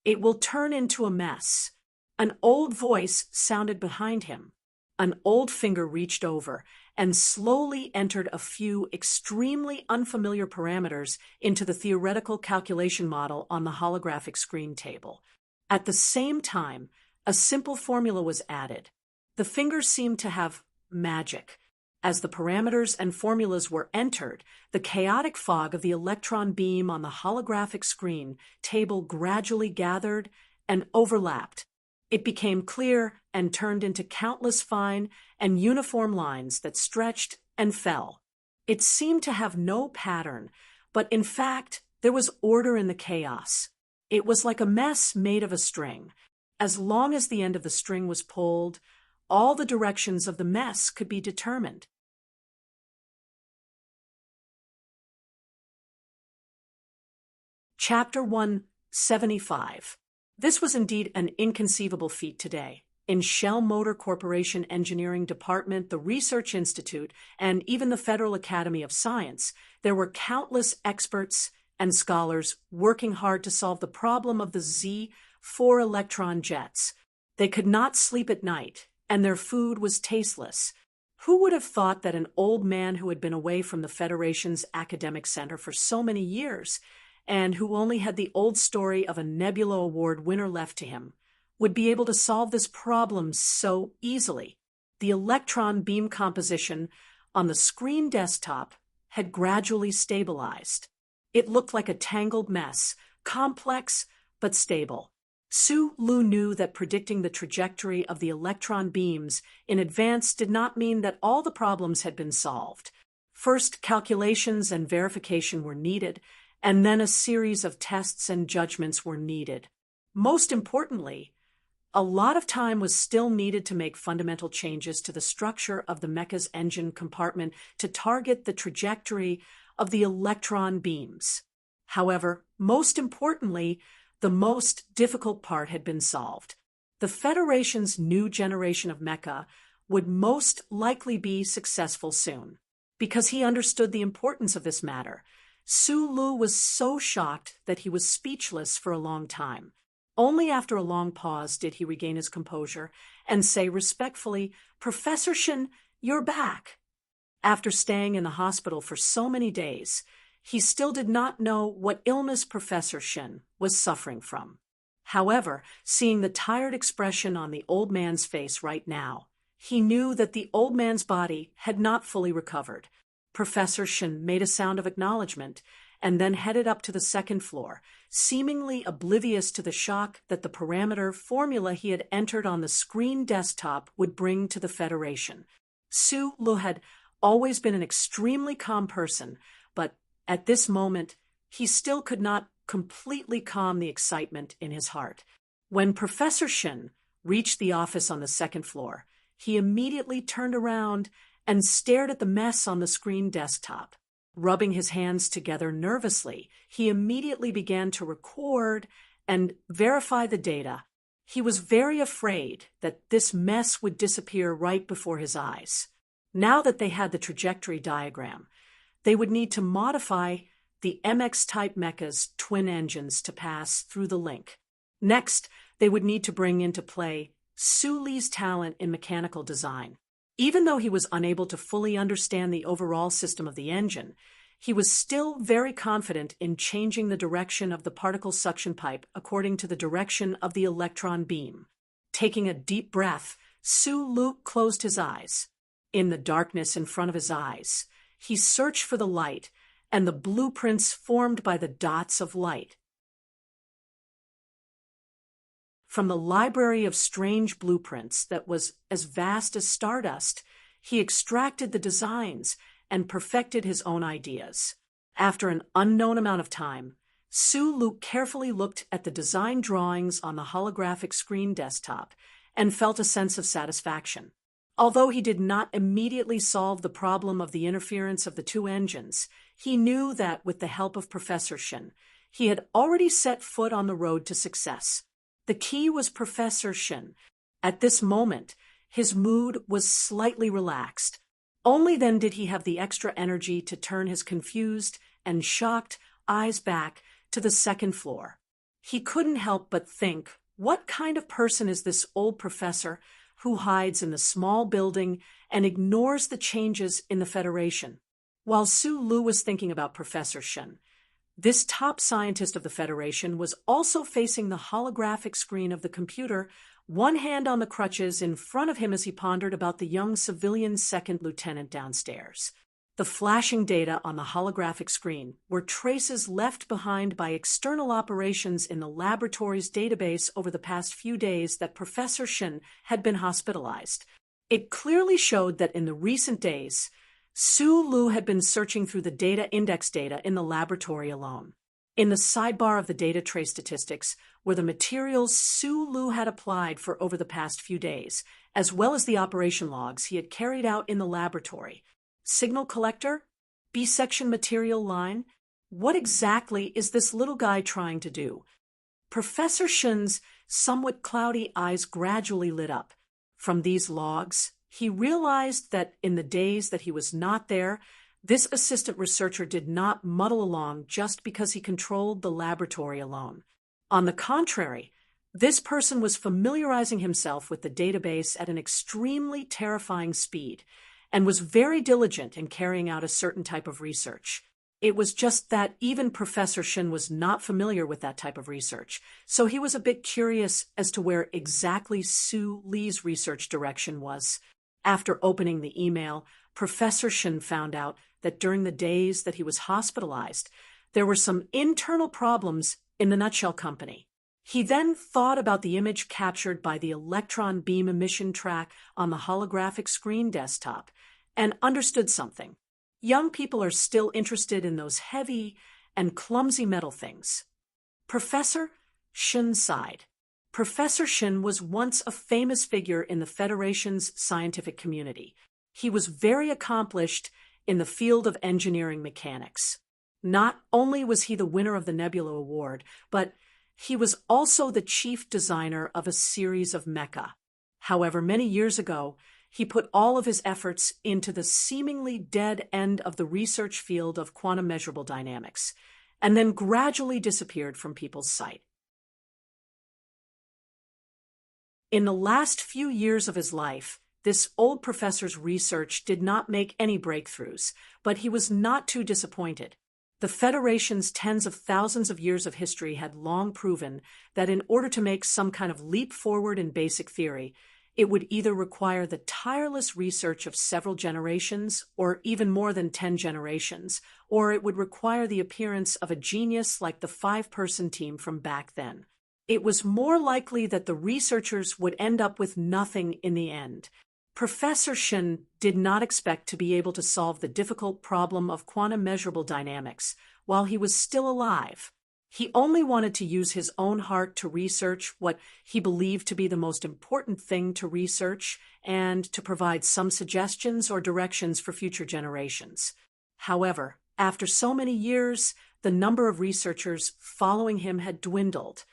It will turn into a mess. An old voice sounded behind him. An old finger reached over and slowly entered a few extremely unfamiliar parameters into the theoretical calculation model on the holographic screen table. At the same time, a simple formula was added. The finger seemed to have magic. As the parameters and formulas were entered, the chaotic fog of the electron beam on the holographic screen table gradually gathered and overlapped. It became clear and turned into countless fine and uniform lines that stretched and fell. It seemed to have no pattern, but in fact, there was order in the chaos. It was like a mess made of a string. As long as the end of the string was pulled, all the directions of the mess could be determined. Chapter 175. This was indeed an inconceivable feat today. In Shell Motor Corporation Engineering Department, the Research Institute, and even the Federal Academy of Science, there were countless experts and scholars working hard to solve the problem of the Z4 electron jets. They could not sleep at night, and their food was tasteless. Who would have thought that an old man who had been away from the Federation's academic center for so many years, and who only had the old story of a Nebula Award winner left to him, would be able to solve this problem so easily? The electron beam composition on the screen desktop had gradually stabilized. It looked like a tangled mess, complex but stable. Su Lu knew that predicting the trajectory of the electron beams in advance did not mean that all the problems had been solved. First, calculations and verification were needed, and then a series of tests and judgments were needed. Most importantly, a lot of time was still needed to make fundamental changes to the structure of the mecha's engine compartment to target the trajectory of the electron beams. However, most importantly, the most difficult part had been solved. The Federation's new generation of mecha would most likely be successful soon. Because he understood the importance of this matter, Su Lu was so shocked that he was speechless for a long time. Only after a long pause did he regain his composure and say respectfully, "Professor Shen, you're back." After staying in the hospital for so many days, he still did not know what illness Professor Shen was suffering from. However, seeing the tired expression on the old man's face right now, he knew that the old man's body had not fully recovered. Professor Shen made a sound of acknowledgement and then headed up to the second floor, seemingly oblivious to the shock that the parameter formula he had entered on the screen desktop would bring to the Federation. Su Lu had always been an extremely calm person, but at this moment, he still could not completely calm the excitement in his heart. When Professor Shen reached the office on the second floor, he immediately turned around and stared at the mess on the screen desktop. Rubbing his hands together nervously, he immediately began to record and verify the data. He was very afraid that this mess would disappear right before his eyes. Now that they had the trajectory diagram, they would need to modify the MX-type mecha's twin engines to pass through the link. Next, they would need to bring into play Sue Lee's talent in mechanical design. Even though he was unable to fully understand the overall system of the engine, he was still very confident in changing the direction of the particle suction pipe according to the direction of the electron beam. Taking a deep breath, Sue Luke closed his eyes. In the darkness in front of his eyes, he searched for the light and the blueprints formed by the dots of light. From the library of strange blueprints that was as vast as stardust, he extracted the designs and perfected his own ideas. After an unknown amount of time, Sue Luke carefully looked at the design drawings on the holographic screen desktop and felt a sense of satisfaction. Although he did not immediately solve the problem of the interference of the two engines, he knew that with the help of Professor Shin, he had already set foot on the road to success. The key was Professor Shin. At this moment, his mood was slightly relaxed. Only then did he have the extra energy to turn his confused and shocked eyes back to the second floor. He couldn't help but think, what kind of person is this old professor who hides in the small building and ignores the changes in the Federation? While Sue Lu was thinking about Professor Shin, this top scientist of the Federation was also facing the holographic screen of the computer, one hand on the crutches in front of him as he pondered about the young civilian second lieutenant downstairs. The flashing data on the holographic screen were traces left behind by external operations in the laboratory's database over the past few days that Professor Shin had been hospitalized. It clearly showed that in the recent days, Sue Lu had been searching through the data index data in the laboratory alone. In the sidebar of the data trace statistics were the materials Sue Lu had applied for over the past few days, as well as the operation logs he had carried out in the laboratory. Signal collector? B-section material line? What exactly is this little guy trying to do? Professor Shin's somewhat cloudy eyes gradually lit up. From these logs, he realized that in the days that he was not there, this assistant researcher did not muddle along just because he controlled the laboratory alone. On the contrary, this person was familiarizing himself with the database at an extremely terrifying speed and was very diligent in carrying out a certain type of research. It was just that even Professor Shin was not familiar with that type of research, so he was a bit curious as to where exactly Sue Lee's research direction was. After opening the email, Professor Shin found out that during the days that he was hospitalized, there were some internal problems in the Nutshell Company. He then thought about the image captured by the electron beam emission track on the holographic screen desktop and understood something. Young people are still interested in those heavy and clumsy metal things. Professor Shin sighed. Professor Shin was once a famous figure in the Federation's scientific community. He was very accomplished in the field of engineering mechanics. Not only was he the winner of the Nebula Award, but he was also the chief designer of a series of mecha. However, many years ago, he put all of his efforts into the seemingly dead end of the research field of quantum measurable dynamics, and then gradually disappeared from people's sight. In the last few years of his life, this old professor's research did not make any breakthroughs, but he was not too disappointed. The Federation's tens of thousands of years of history had long proven that in order to make some kind of leap forward in basic theory, it would either require the tireless research of several generations, or even more than 10 generations, or it would require the appearance of a genius like the 5-person team from back then. It was more likely that the researchers would end up with nothing in the end. Professor Shin did not expect to be able to solve the difficult problem of quantum measurable dynamics while he was still alive. He only wanted to use his own heart to research what he believed to be the most important thing to research and to provide some suggestions or directions for future generations. However, after so many years, the number of researchers following him had dwindled.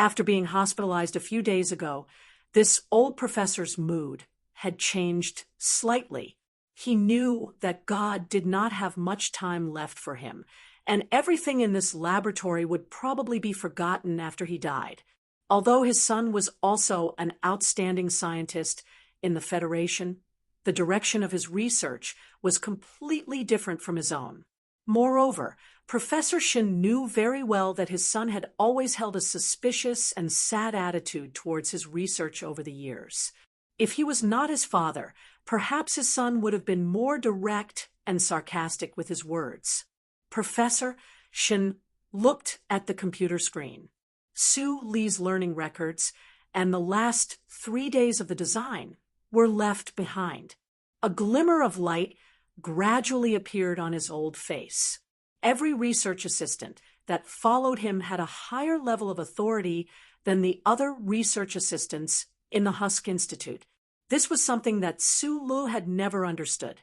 After being hospitalized a few days ago, this old professor's mood had changed slightly. He knew that God did not have much time left for him, and everything in this laboratory would probably be forgotten after he died. Although his son was also an outstanding scientist in the Federation, the direction of his research was completely different from his own. Moreover, Professor Shin knew very well that his son had always held a suspicious and sad attitude towards his research over the years. If he was not his father, perhaps his son would have been more direct and sarcastic with his words. Professor Shin looked at the computer screen. Su Li's learning records and the last 3 days of the design were left behind. A glimmer of light gradually appeared on his old face. Every research assistant that followed him had a higher level of authority than the other research assistants in the Husk Institute. This was something that Su Lu had never understood.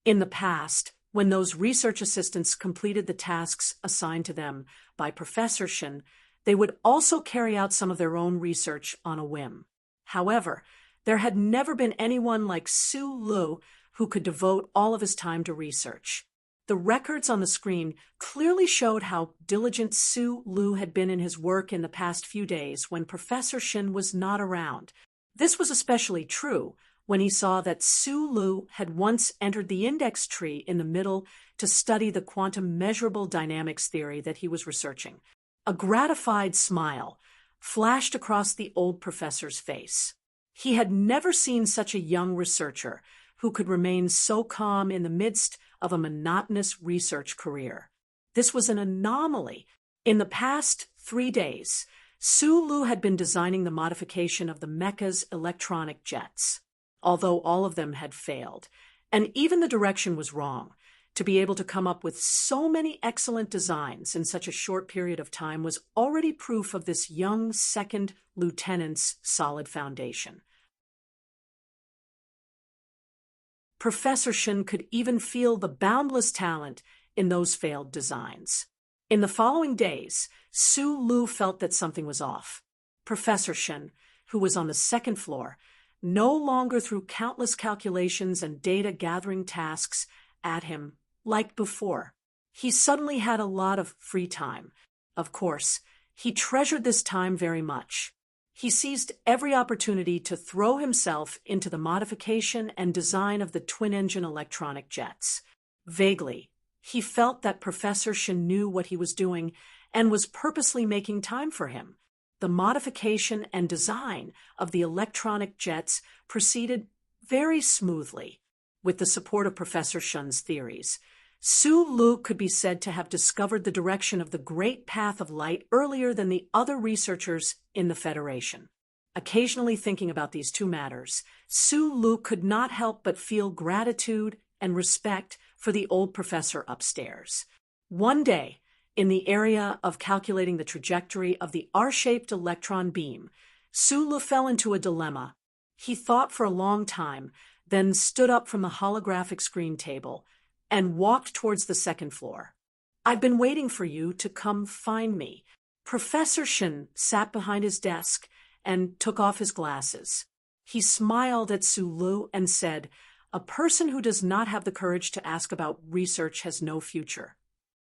In the past, when those research assistants completed the tasks assigned to them by Professor Shin, they would also carry out some of their own research on a whim. However, there had never been anyone like Su Lu who could devote all of his time to research. The records on the screen clearly showed how diligent Su Lu had been in his work in the past few days when Professor Shin was not around. This was especially true when he saw that Su Lu had once entered the index tree in the middle to study the quantum measurable dynamics theory that he was researching. A gratified smile flashed across the old professor's face. He had never seen such a young researcher who could remain so calm in the midst of a monotonous research career. This was an anomaly. In the past 3 days, Su Lu had been designing the modification of the mecha's electronic jets. Although all of them had failed, and even the direction was wrong, to be able to come up with so many excellent designs in such a short period of time was already proof of this young second lieutenant's solid foundation. Professor Shin could even feel the boundless talent in those failed designs. In the following days, Su Lu felt that something was off. Professor Shin, who was on the second floor, no longer threw countless calculations and data-gathering tasks at him like before. He suddenly had a lot of free time. Of course, he treasured this time very much. He seized every opportunity to throw himself into the modification and design of the twin-engine electronic jets. Vaguely, he felt that Professor Shin knew what he was doing and was purposely making time for him. The modification and design of the electronic jets proceeded very smoothly. With the support of Professor Shin's theories, Su Lu could be said to have discovered the direction of the great path of light earlier than the other researchers in the Federation. Occasionally thinking about these two matters, Su Lu could not help but feel gratitude and respect for the old professor upstairs. One day, in the area of calculating the trajectory of the R-shaped electron beam, Su Lu fell into a dilemma. He thought for a long time, then stood up from the holographic screen table and walked towards the second floor. "I've been waiting for you to come find me." Professor Shin sat behind his desk and took off his glasses. He smiled at Su Lu and said, "A person who does not have the courage to ask about research has no future."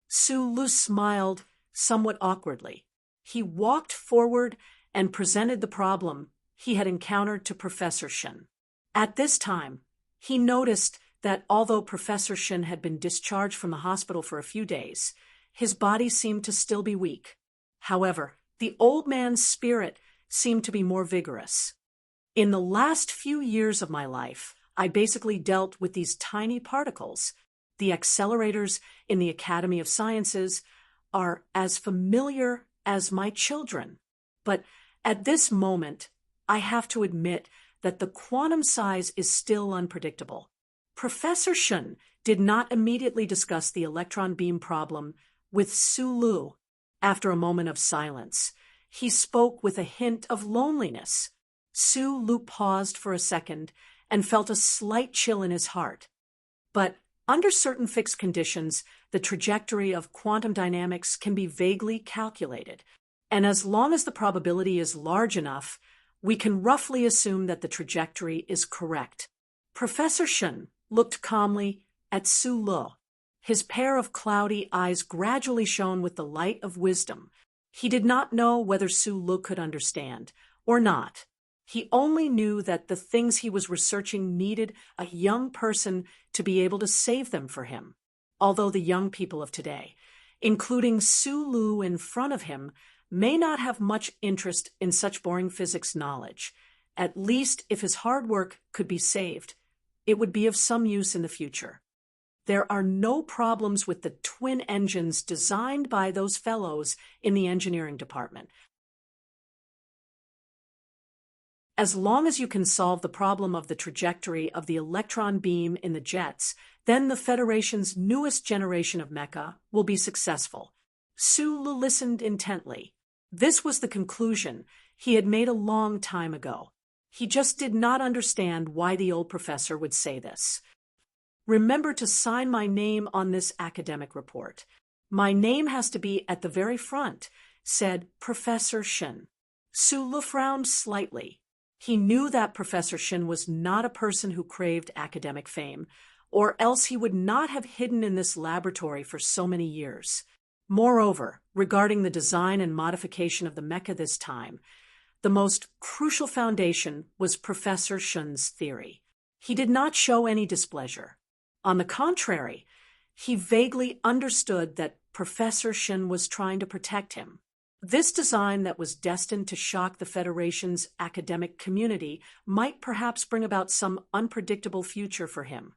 Su Lu smiled somewhat awkwardly. He walked forward and presented the problem he had encountered to Professor Shin. At this time, he noticed that although Professor Shin had been discharged from the hospital for a few days, his body seemed to still be weak. However, the old man's spirit seemed to be more vigorous. "In the last few years of my life, I basically dealt with these tiny particles. The accelerators in the Academy of Sciences are as familiar as my children. But at this moment, I have to admit that the quantum size is still unpredictable." Professor Shin did not immediately discuss the electron beam problem with Su Lu. After a moment of silence, he spoke with a hint of loneliness. Su Lu paused for a second and felt a slight chill in his heart. But under certain fixed conditions, the trajectory of quantum dynamics can be vaguely calculated. and as long as the probability is large enough, we can roughly assume that the trajectory is correct. Professor Shen looked calmly at Su Lu. His pair of cloudy eyes gradually shone with the light of wisdom. He did not know whether Su Lu could understand or not. He only knew that the things he was researching needed a young person to be able to save them for him. Although the young people of today, including Su Lu in front of him, may not have much interest in such boring physics knowledge, at least if his hard work could be saved, it would be of some use in the future. There are no problems with the twin engines designed by those fellows in the engineering department. As long as you can solve the problem of the trajectory of the electron beam in the jets, then the Federation's newest generation of mecha will be successful. Su Lu listened intently. This was the conclusion he had made a long time ago. He just did not understand why the old professor would say this. Remember to sign my name on this academic report. My name has to be at the very front, said Professor Shen. Su Lu frowned slightly. He knew that Professor Shen was not a person who craved academic fame, or else he would not have hidden in this laboratory for so many years. Moreover, regarding the design and modification of the mecha this time, the most crucial foundation was Professor Shen's theory. He did not show any displeasure. On the contrary, he vaguely understood that Professor Shen was trying to protect him. This design that was destined to shock the Federation's academic community might perhaps bring about some unpredictable future for him.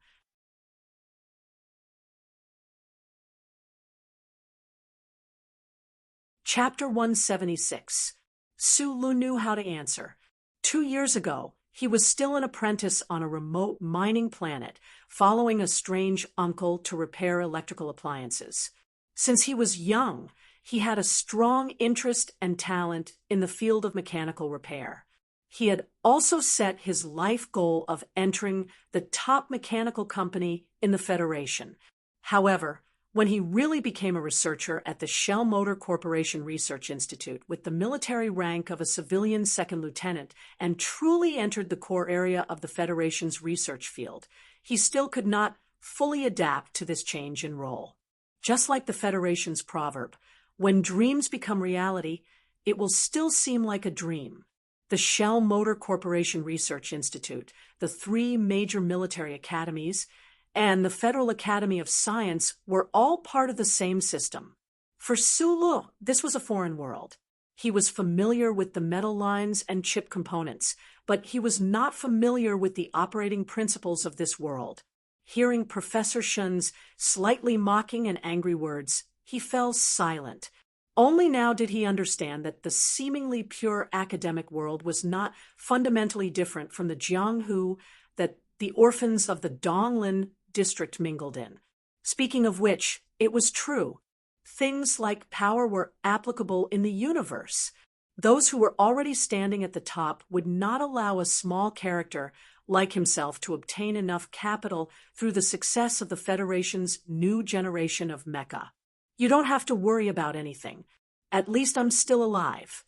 Chapter 176. Su Lu knew how to answer. 2 years ago, he was still an apprentice on a remote mining planet, following a strange uncle to repair electrical appliances. Since he was young, he had a strong interest and talent in the field of mechanical repair. He had also set his life goal of entering the top mechanical company in the Federation. However, when he really became a researcher at the Shell Motor Corporation Research Institute with the military rank of a civilian second lieutenant and truly entered the core area of the Federation's research field, he still could not fully adapt to this change in role. Just like the Federation's proverb, when dreams become reality, it will still seem like a dream. The Shell Motor Corporation Research Institute, the 3 major military academies, and the Federal Academy of Science were all part of the same system. For Su Lu, this was a foreign world. He was familiar with the metal lines and chip components, but he was not familiar with the operating principles of this world. Hearing Professor Shen's slightly mocking and angry words, he fell silent. Only now did he understand that the seemingly pure academic world was not fundamentally different from the Jianghu that the orphans of the Donglin district mingled in. Speaking of which, it was true. Things like power were applicable in the universe. Those who were already standing at the top would not allow a small character like himself to obtain enough capital through the success of the Federation's new generation of mecha. You don't have to worry about anything. At least I'm still alive.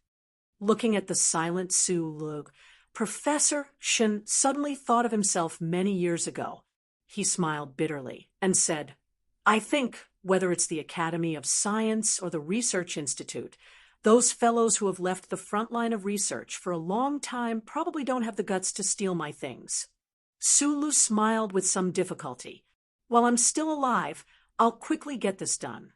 Looking at the silent Su Lu, Professor Shen suddenly thought of himself many years ago. He smiled bitterly and said, I think, whether it's the Academy of Science or the Research Institute, those fellows who have left the front line of research for a long time probably don't have the guts to steal my things. Su Lu smiled with some difficulty. While I'm still alive, I'll quickly get this done.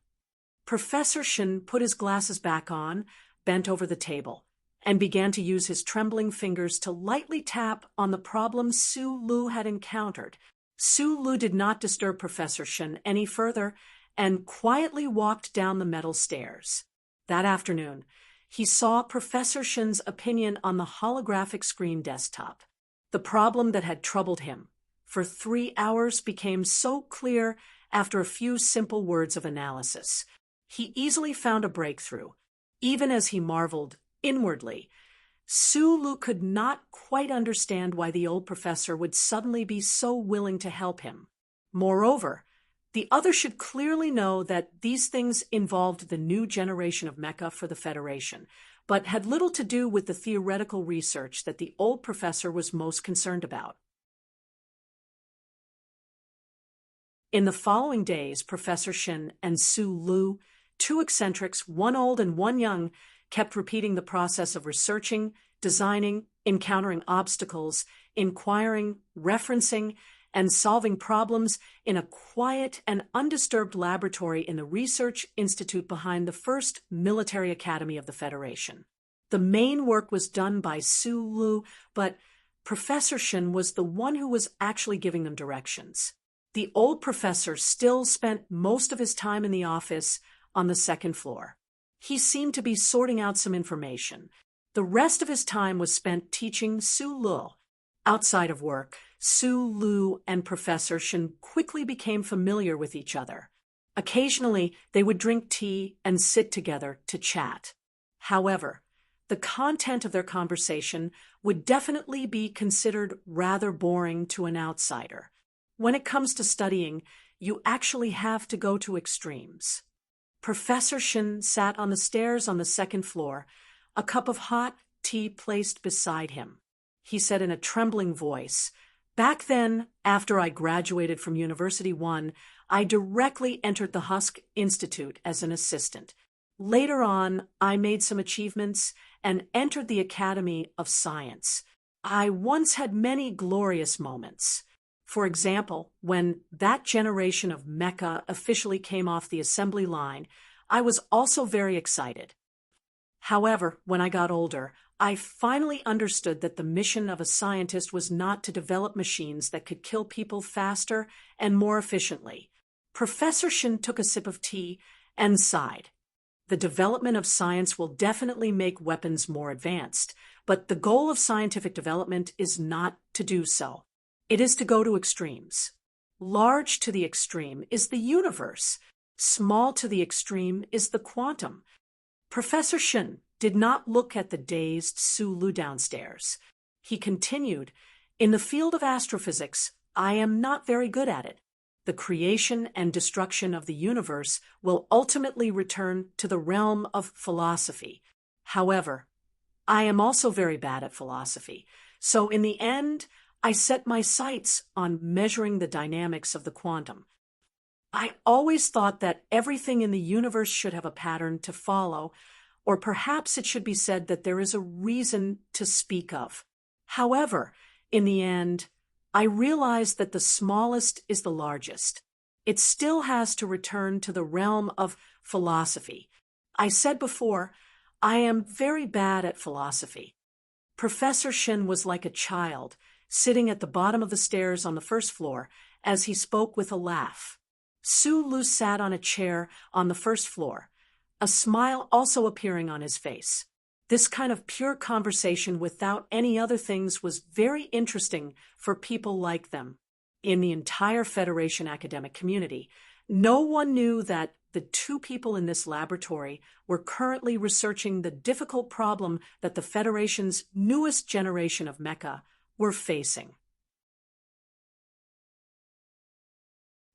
Professor Shen put his glasses back on, bent over the table, and began to use his trembling fingers to lightly tap on the problem Su Lu had encountered. Su Lu did not disturb Professor Shen any further and quietly walked down the metal stairs. That afternoon, he saw Professor Shen's opinion on the holographic screen desktop. The problem that had troubled him for 3 hours became so clear after a few simple words of analysis. He easily found a breakthrough. Even as he marveled inwardly, Su Lu could not quite understand why the old professor would suddenly be so willing to help him. Moreover, The other should clearly know that these things involved the new generation of mecha for the Federation, but had little to do with the theoretical research that the old professor was most concerned about. In the following days, Professor Shin and Su Lu, two eccentrics, one old and one young, kept repeating the process of researching, designing, encountering obstacles, inquiring, referencing, and solving problems in a quiet and undisturbed laboratory in the research institute behind the first military academy of the Federation. The main work was done by Su Lu, but Professor Shin was the one who was actually giving them directions. The old professor still spent most of his time in the office on the second floor. He seemed to be sorting out some information. The rest of his time was spent teaching Su Lu. Outside of work, Su Lu and Professor Shin quickly became familiar with each other. Occasionally, they would drink tea and sit together to chat. However, the content of their conversation would definitely be considered rather boring to an outsider. When it comes to studying, you actually have to go to extremes. Professor Shin sat on the stairs on the second floor, a cup of hot tea placed beside him. He said in a trembling voice, "Back then, after I graduated from University 1, I directly entered the Husk Institute as an assistant. Later on, I made some achievements and entered the Academy of Science. I once had many glorious moments. For example, when that generation of mecha officially came off the assembly line, I was also very excited. However, when I got older, I finally understood that the mission of a scientist was not to develop machines that could kill people faster and more efficiently." Professor Shin took a sip of tea and sighed. The development of science will definitely make weapons more advanced, but the goal of scientific development is not to do so. It is to go to extremes. Large to the extreme is the universe. Small to the extreme is the quantum. Professor Shin did not look at the dazed Su Lu downstairs. He continued, "In the field of astrophysics, I am not very good at it. The creation and destruction of the universe will ultimately return to the realm of philosophy. However, I am also very bad at philosophy, so in the end, I set my sights on measuring the dynamics of the quantum. I always thought that everything in the universe should have a pattern to follow, or perhaps it should be said that there is a reason to speak of. However, in the end, I realized that the smallest is the largest. It still has to return to the realm of philosophy. I said before, I am very bad at philosophy." Professor Shin was like a child, sitting at the bottom of the stairs on the first floor, as he spoke with a laugh. Su Lu sat on a chair on the first floor, a smile also appearing on his face. This kind of pure conversation without any other things was very interesting for people like them. In the entire Federation academic community, no one knew that the two people in this laboratory were currently researching the difficult problem that the Federation's newest generation of mecha were facing.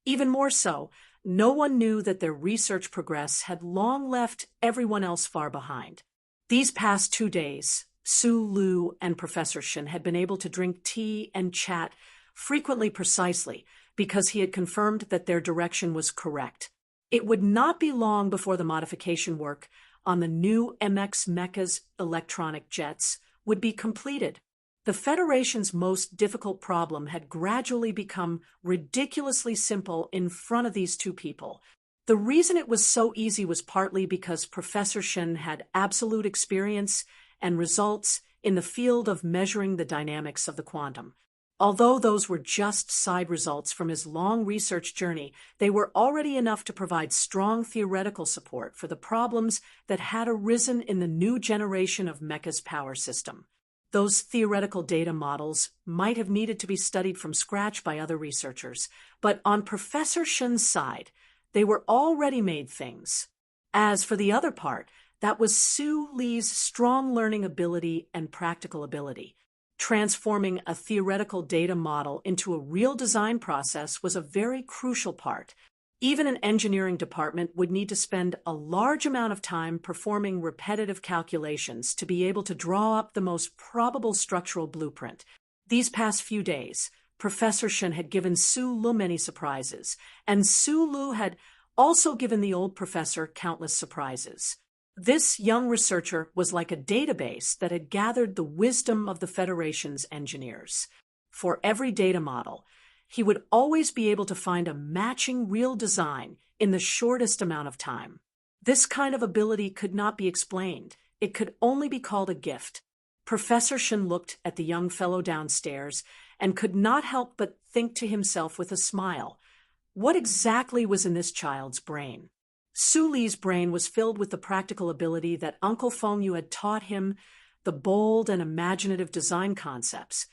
Even more so, no one knew that their research progress had long left everyone else far behind. These past 2 days, Su Lu and Professor Shin had been able to drink tea and chat frequently precisely because he had confirmed that their direction was correct. It would not be long before the modification work on the new MX Mecha's electronic jets would be completed. The Federation's most difficult problem had gradually become ridiculously simple in front of these two people. The reason it was so easy was partly because Professor Shin had absolute experience and results in the field of measuring the dynamics of the quantum. Although those were just side results from his long research journey, they were already enough to provide strong theoretical support for the problems that had arisen in the new generation of mecha's power system. Those theoretical data models might have needed to be studied from scratch by other researchers, but on Professor Shin's side, they were all ready-made things. As for the other part, that was Su Li's strong learning ability and practical ability. Transforming a theoretical data model into a real design process was a very crucial part. Even an engineering department would need to spend a large amount of time performing repetitive calculations to be able to draw up the most probable structural blueprint. These past few days, Professor Shen had given Su Lu many surprises, and Su Lu had also given the old professor countless surprises. This young researcher was like a database that had gathered the wisdom of the Federation's engineers. For every data model, he would always be able to find a matching real design in the shortest amount of time. This kind of ability could not be explained. It could only be called a gift. Professor Shen looked at the young fellow downstairs and could not help but think to himself with a smile, what exactly was in this child's brain? Su Li's brain was filled with the practical ability that Uncle Feng Yu had taught him, the bold and imaginative design concepts,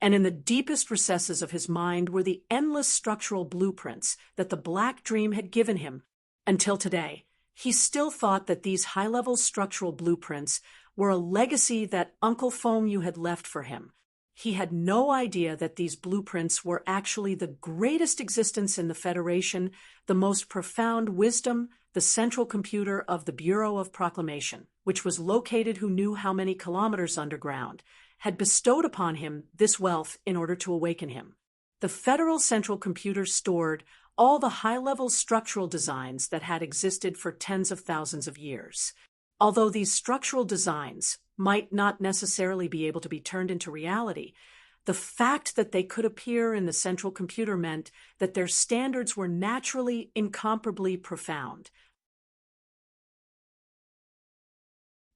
and in the deepest recesses of his mind were the endless structural blueprints that the Black Dream had given him. Until today, he still thought that these high-level structural blueprints were a legacy that Uncle Feng Yu had left for him. He had no idea that these blueprints were actually the greatest existence in the Federation, the most profound wisdom, the central computer of the Bureau of Proclamation, which was located who knew how many kilometers underground, had bestowed upon him this wealth in order to awaken him. The Federal Central Computer stored all the high-level structural designs that had existed for tens of thousands of years. Although these structural designs might not necessarily be able to be turned into reality, the fact that they could appear in the central computer meant that their standards were naturally incomparably profound.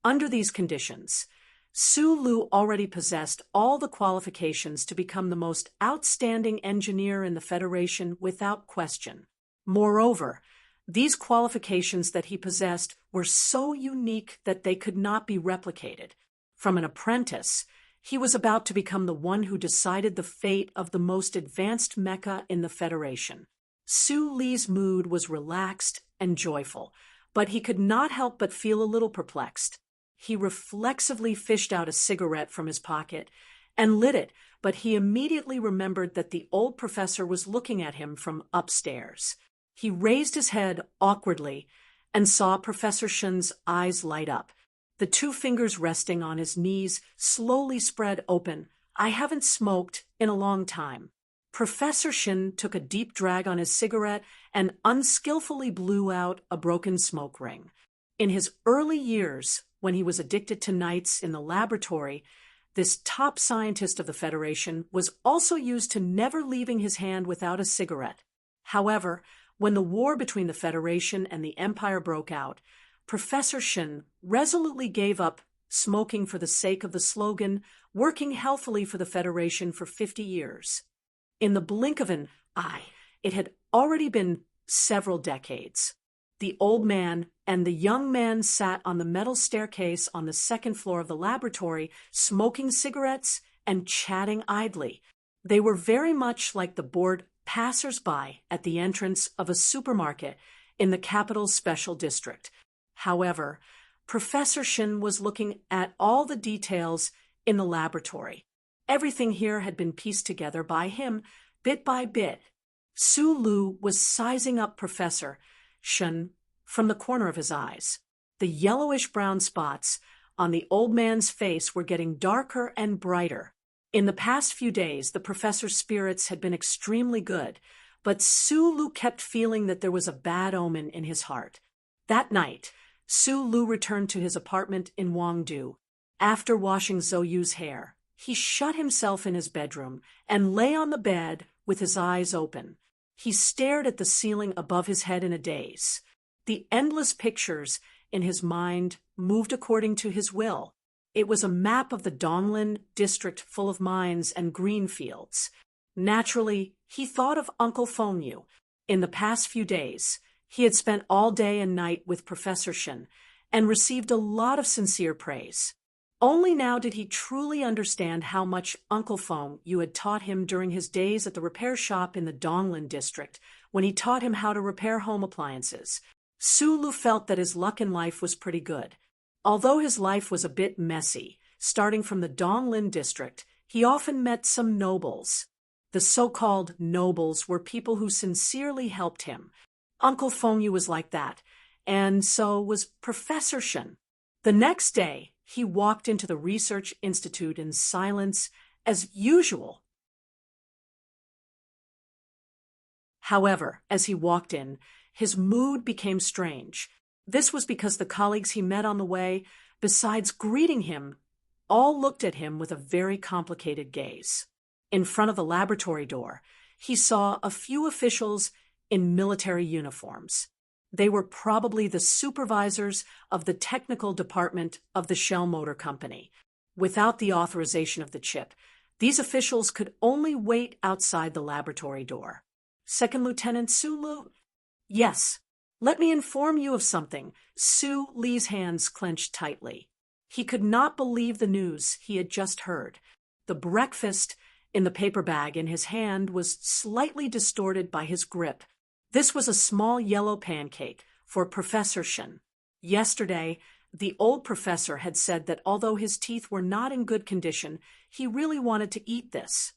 Under these conditions, Su Lu already possessed all the qualifications to become the most outstanding engineer in the Federation without question. Moreover, these qualifications that he possessed were so unique that they could not be replicated. From an apprentice, he was about to become the one who decided the fate of the most advanced mecha in the Federation. Su Li's mood was relaxed and joyful, but he could not help but feel a little perplexed. He reflexively fished out a cigarette from his pocket and lit it, but he immediately remembered that the old professor was looking at him from upstairs. He raised his head awkwardly and saw Professor Shen's eyes light up. The two fingers resting on his knees slowly spread open. I haven't smoked in a long time. Professor Shen took a deep drag on his cigarette and unskillfully blew out a broken smoke ring. In his early years, when he was addicted to nights in the laboratory, this top scientist of the Federation was also used to never leaving his hand without a cigarette. However, when the war between the Federation and the Empire broke out, Professor Shen resolutely gave up smoking for the sake of the slogan, working healthily for the Federation for 50 years. In the blink of an eye, it had already been several decades. The old man and the young man sat on the metal staircase on the second floor of the laboratory, smoking cigarettes and chatting idly. They were very much like the bored passers-by at the entrance of a supermarket in the capital's special district. However, Professor Shen was looking at all the details in the laboratory. Everything here had been pieced together by him, bit by bit. Su Lu was sizing up Professor Shen from the corner of his eyes. The yellowish-brown spots on the old man's face were getting darker and brighter. In the past few days, the professor's spirits had been extremely good, but Su Lu kept feeling that there was a bad omen in his heart. That night, Su Lu returned to his apartment in Wangdu. After washing Zhou Yu's hair, he shut himself in his bedroom and lay on the bed with his eyes open. He stared at the ceiling above his head in a daze. The endless pictures in his mind moved according to his will. It was a map of the Donglin district full of mines and green fields. Naturally, he thought of Uncle Feng Yu. In the past few days, he had spent all day and night with Professor Shen and received a lot of sincere praise. Only now did he truly understand how much Uncle Feng Yu had taught him during his days at the repair shop in the Donglin district, when he taught him how to repair home appliances. Su Lu felt that his luck in life was pretty good. Although his life was a bit messy, starting from the Donglin district, he often met some nobles. The so-called nobles were people who sincerely helped him. Uncle Fengyu was like that, and so was Professor Shen. The next day, he walked into the research institute in silence as usual. However, as he walked in, his mood became strange. This was because the colleagues he met on the way, besides greeting him, all looked at him with a very complicated gaze. In front of the laboratory door, he saw a few officials in military uniforms. They were probably the supervisors of the technical department of the Shell Motor Company. Without the authorization of the chip, these officials could only wait outside the laboratory door. Second Lieutenant Su Lu? Yes. Let me inform you of something. Su Li's hands clenched tightly. He could not believe the news he had just heard. The breakfast in the paper bag in his hand was slightly distorted by his grip. This was a small yellow pancake for Professor Shen. Yesterday, the old professor had said that although his teeth were not in good condition, he really wanted to eat this.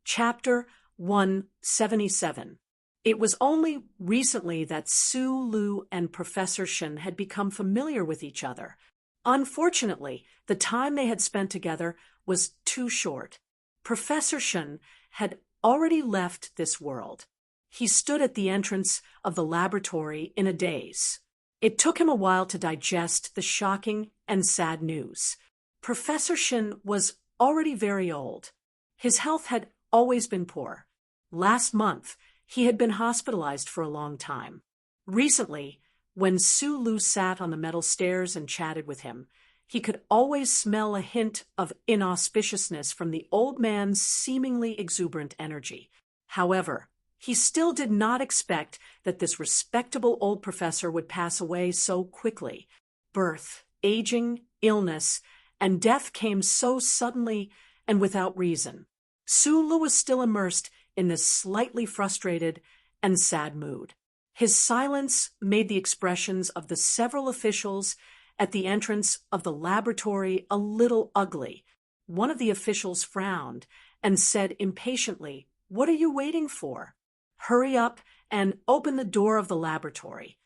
Chapter 177. It was only recently that Su Lu and Professor Shen had become familiar with each other. Unfortunately, the time they had spent together was too short. Professor Shen had already left this world. He stood at the entrance of the laboratory in a daze. It took him a while to digest the shocking and sad news. Professor Shen was already very old. His health had always been poor. Last month, he had been hospitalized for a long time. Recently, when Su Lu sat on the metal stairs and chatted with him, he could always smell a hint of inauspiciousness from the old man's seemingly exuberant energy. However, he still did not expect that this respectable old professor would pass away so quickly. Birth, aging, illness, and death came so suddenly and without reason. Su Lu was still immersed in this slightly frustrated and sad mood. His silence made the expressions of the several officials at the entrance of the laboratory a little ugly. One of the officials frowned and said impatiently, "What are you waiting for? Hurry up and open the door of the laboratory."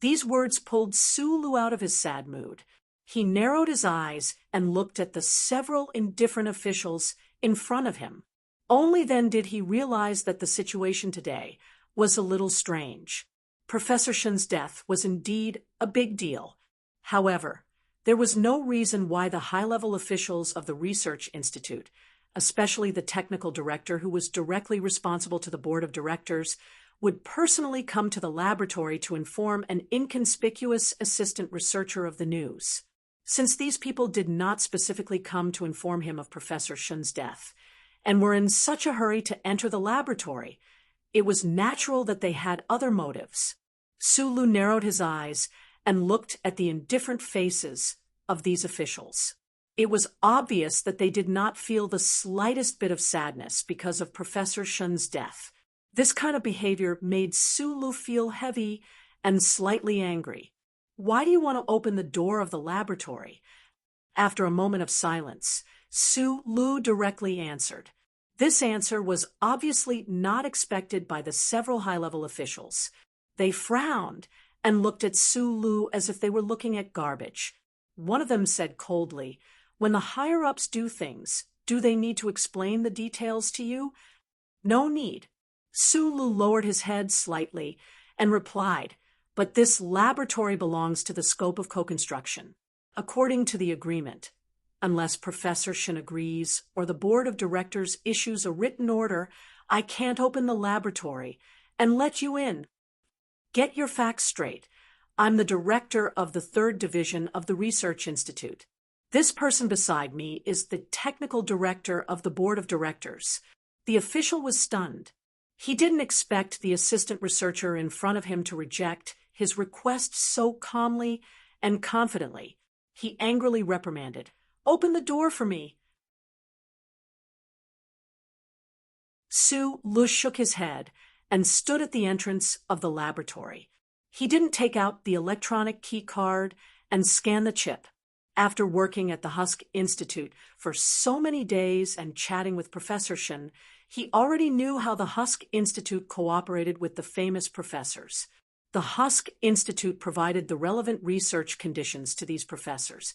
These words pulled Su Lu out of his sad mood. He narrowed his eyes and looked at the several indifferent officials in front of him. Only then did he realize that the situation today was a little strange. Professor Shen's death was indeed a big deal. However, there was no reason why the high-level officials of the Research Institute, especially the technical director who was directly responsible to the board of directors, would personally come to the laboratory to inform an inconspicuous assistant researcher of the news. Since these people did not specifically come to inform him of Professor Shen's death, and were in such a hurry to enter the laboratory, it was natural that they had other motives. Su Lu narrowed his eyes and looked at the indifferent faces of these officials. It was obvious that they did not feel the slightest bit of sadness because of Professor Shen's death. This kind of behavior made Su Lu feel heavy and slightly angry. "Why do you want to open the door of the laboratory?" After a moment of silence, Su Lu directly answered. This answer was obviously not expected by the several high-level officials. They frowned and looked at Su Lu as if they were looking at garbage. One of them said coldly, "When the higher-ups do things, do they need to explain the details to you?" "No need." Su Lu lowered his head slightly and replied, "But this laboratory belongs to the scope of co-construction. According to the agreement, unless Professor Shen agrees or the board of directors issues a written order, I can't open the laboratory and let you in. Get your facts straight. I'm the director of the 3rd Division of the Research Institute. This person beside me is the technical director of the board of directors." The official was stunned. He didn't expect the assistant researcher in front of him to reject his request so calmly and confidently. He angrily reprimanded, "Open the door for me." Su Lu shook his head and stood at the entrance of the laboratory. He didn't take out the electronic key card and scan the chip. After working at the Husk Institute for so many days and chatting with Professor Shin, he already knew how the Husk Institute cooperated with the famous professors. The Husk Institute provided the relevant research conditions to these professors,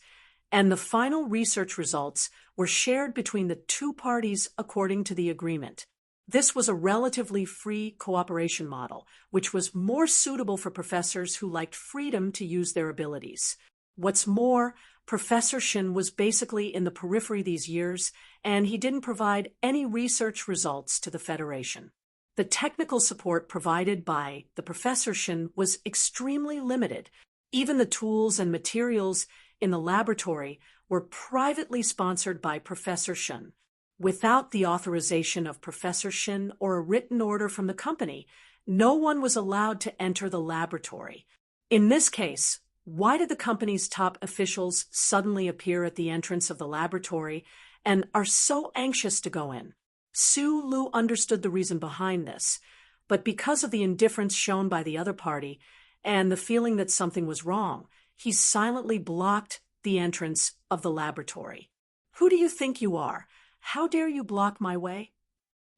and the final research results were shared between the two parties according to the agreement. This was a relatively free cooperation model, which was more suitable for professors who liked freedom to use their abilities. What's more, Professor Shin was basically in the periphery these years, and he didn't provide any research results to the Federation. The technical support provided by the Professor Shin was extremely limited. Even the tools and materials in the laboratory were privately sponsored by Professor Shin. Without the authorization of Professor Shin or a written order from the company, no one was allowed to enter the laboratory. In this case, why did the company's top officials suddenly appear at the entrance of the laboratory and are so anxious to go in? Su Lu understood the reason behind this, but because of the indifference shown by the other party and the feeling that something was wrong, he silently blocked the entrance of the laboratory. "Who do you think you are? How dare you block my way?"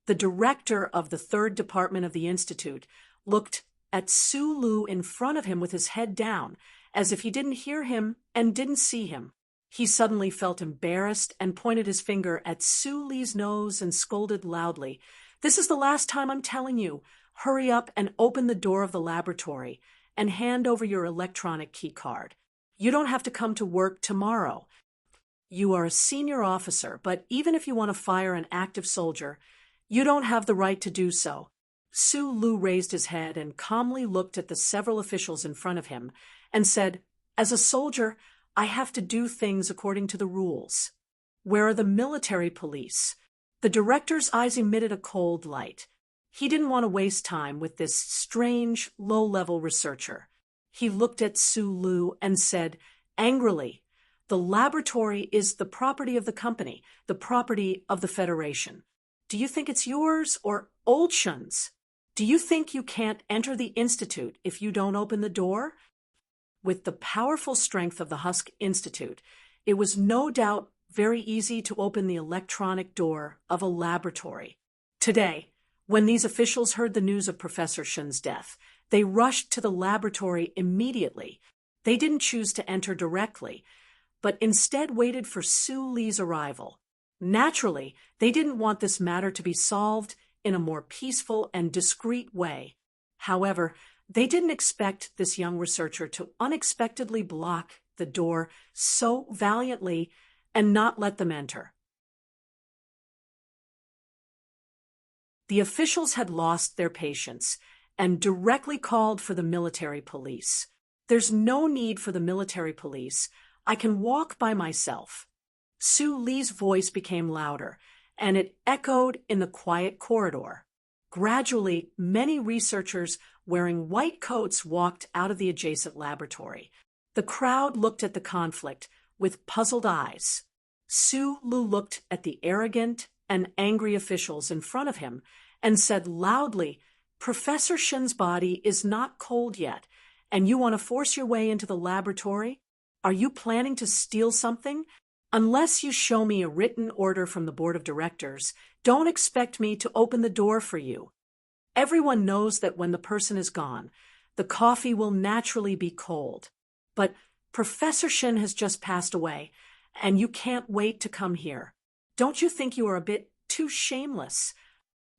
The director of the third department of the institute looked at Su Lu in front of him with his head down, as if he didn't hear him and didn't see him. He suddenly felt embarrassed and pointed his finger at Su Li's nose and scolded loudly. "This is the last time I'm telling you. Hurry up and open the door of the laboratory and hand over your electronic key card. You don't have to come to work tomorrow. You are a senior officer, but even if you want to fire an active soldier, you don't have the right to do so." Su Lu raised his head and calmly looked at the several officials in front of him and said, "As a soldier, I have to do things according to the rules. Where are the military police?" The director's eyes emitted a cold light. He didn't want to waste time with this strange, low-level researcher. He looked at Su Lu and said angrily, "The laboratory is the property of the company, the property of the Federation. Do you think it's yours or Old Shun's? Do you think you can't enter the institute if you don't open the door?" With the powerful strength of the Husk Institute, it was no doubt very easy to open the electronic door of a laboratory. Today, when these officials heard the news of Professor Shin's death, they rushed to the laboratory immediately. They didn't choose to enter directly, but instead waited for Su Li's arrival. Naturally, they didn't want this matter to be solved in a more peaceful and discreet way. However, they didn't expect this young researcher to unexpectedly block the door so valiantly and not let them enter. The officials had lost their patience and directly called for the military police. "There's no need for the military police. I can walk by myself." Su Li's voice became louder, and it echoed in the quiet corridor. Gradually, many researchers wearing white coats walked out of the adjacent laboratory. The crowd looked at the conflict with puzzled eyes. Su Lu looked at the arrogant and angry officials in front of him and said loudly, "Professor Shin's body is not cold yet, and you want to force your way into the laboratory? Are you planning to steal something? Unless you show me a written order from the board of directors, don't expect me to open the door for you. Everyone knows that when the person is gone, the coffee will naturally be cold. But Professor Shin has just passed away, and you can't wait to come here. Don't you think you are a bit too shameless?"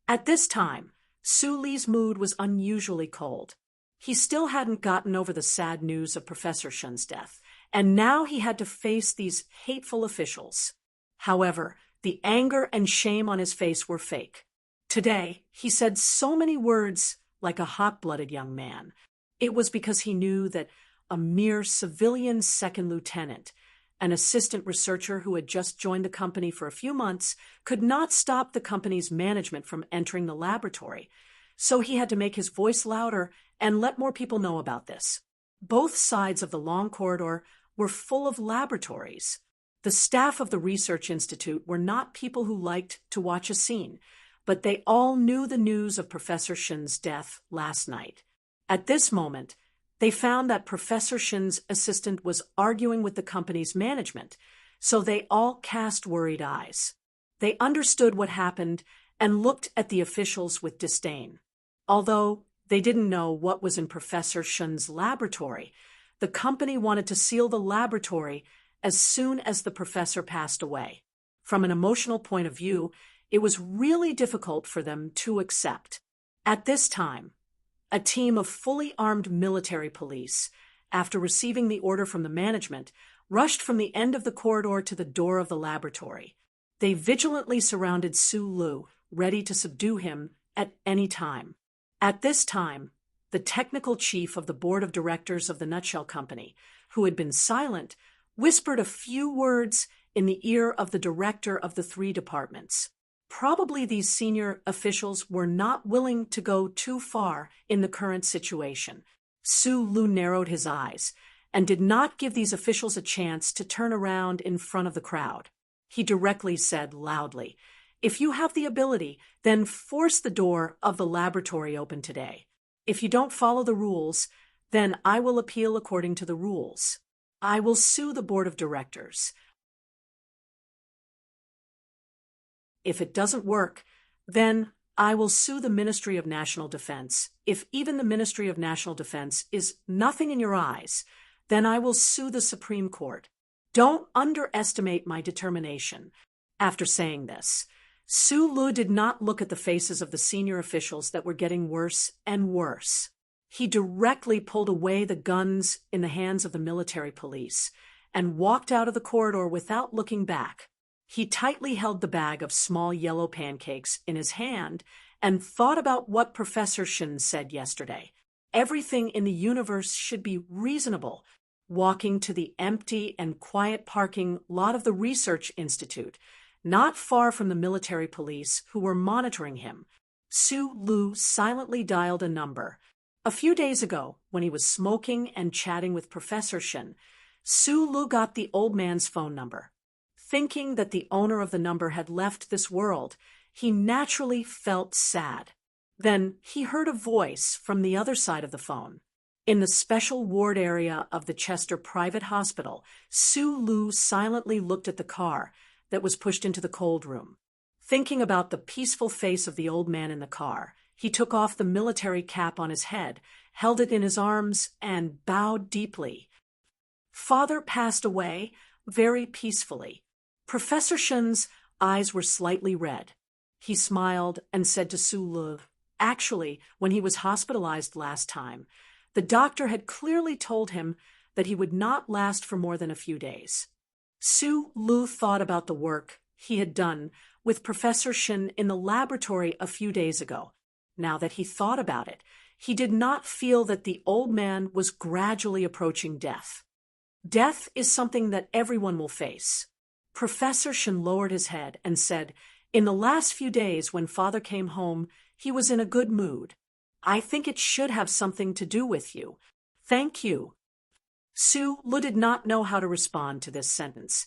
At this time, Su Li's mood was unusually cold. He still hadn't gotten over the sad news of Professor Shin's death, and now he had to face these hateful officials. However, the anger and shame on his face were fake. Today, he said so many words like a hot-blooded young man. It was because he knew that a mere civilian second lieutenant, an assistant researcher who had just joined the company for a few months, could not stop the company's management from entering the laboratory. So he had to make his voice louder and let more people know about this. Both sides of the long corridor were full of laboratories. The staff of the research institute were not people who liked to watch a scene, but they all knew the news of Professor Shin's death last night. At this moment, They found that Professor Shin's assistant was arguing with the company's management, so they all cast worried eyes. They understood what happened and looked at the officials with disdain. Although they didn't know what was in Professor Shin's laboratory, the company wanted to seal the laboratory as soon as the professor passed away. From an emotional point of view, it was really difficult for them to accept. At this time, a team of fully armed military police, after receiving the order from the management, rushed from the end of the corridor to the door of the laboratory. They vigilantly surrounded Su Lu, ready to subdue him at any time. At this time, the technical chief of the board of directors of the Nutshell Company, who had been silent, whispered a few words in the ear of the director of the 3 departments. Probably these senior officials were not willing to go too far in the current situation. Su Lu narrowed his eyes and did not give these officials a chance to turn around in front of the crowd. He directly said loudly, "If you have the ability, then force the door of the laboratory open today. If you don't follow the rules, then I will appeal according to the rules. I will sue the board of directors. If it doesn't work, then I will sue the Ministry of National Defense. If even the Ministry of National Defense is nothing in your eyes, then I will sue the Supreme Court. Don't underestimate my determination." After saying this, Su Lu did not look at the faces of the senior officials that were getting worse and worse. He directly pulled away the guns in the hands of the military police and walked out of the corridor without looking back. He tightly held the bag of small yellow pancakes in his hand and thought about what Professor Shin said yesterday. Everything in the universe should be reasonable. Walking to the empty and quiet parking lot of the Research Institute, not far from the military police who were monitoring him, Su Lu silently dialed a number. A few days ago, when he was smoking and chatting with Professor Shin, Su Lu got the old man's phone number. Thinking that the owner of the number had left this world, he naturally felt sad. Then he heard a voice from the other side of the phone. In the special ward area of the Chester Private Hospital, Su Lu silently looked at the car that was pushed into the cold room. Thinking about the peaceful face of the old man in the car, he took off the military cap on his head, held it in his arms, and bowed deeply. Father passed away very peacefully. Professor Shin's eyes were slightly red. He smiled and said to Su Lu, "Actually, when he was hospitalized last time, the doctor had clearly told him that he would not last for more than a few days." Su Lu thought about the work he had done with Professor Shin in the laboratory a few days ago. Now that he thought about it, he did not feel that the old man was gradually approaching death. Death is something that everyone will face. Professor Shin lowered his head and said, "In the last few days when Father came home, he was in a good mood. I think it should have something to do with you. Thank you." Su Lu did not know how to respond to this sentence,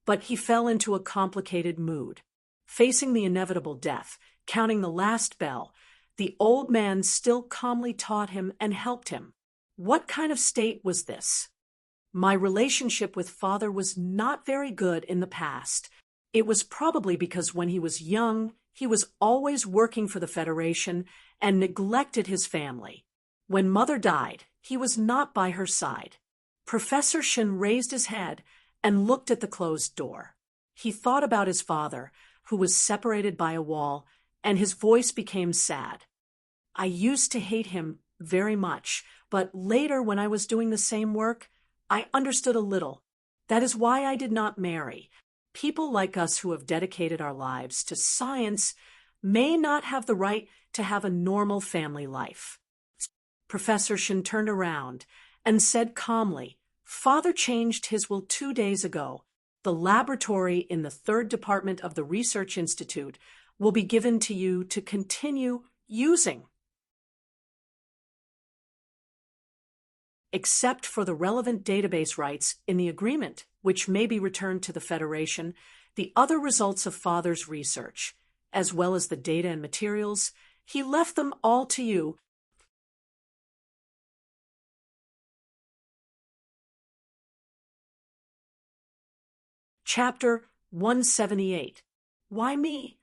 but he fell into a complicated mood. Facing the inevitable death, counting the last bell, the old man still calmly taught him and helped him. What kind of state was this? "My relationship with Father was not very good in the past. It was probably because when he was young, he was always working for the Federation and neglected his family. When Mother died, he was not by her side." Professor Shin raised his head and looked at the closed door. He thought about his father, who was separated by a wall, and his voice became sad. "I used to hate him very much, but later when I was doing the same work, I understood a little. That is why I did not marry. People like us who have dedicated our lives to science may not have the right to have a normal family life." Professor Shin turned around and said calmly, "Father changed his will 2 days ago. The laboratory in the 3rd department of the Research Institute will be given to you to continue using. Except for the relevant database rights in the agreement, which may be returned to the Federation, the other results of Father's research, as well as the data and materials, he left them all to you Chapter 178. Why me?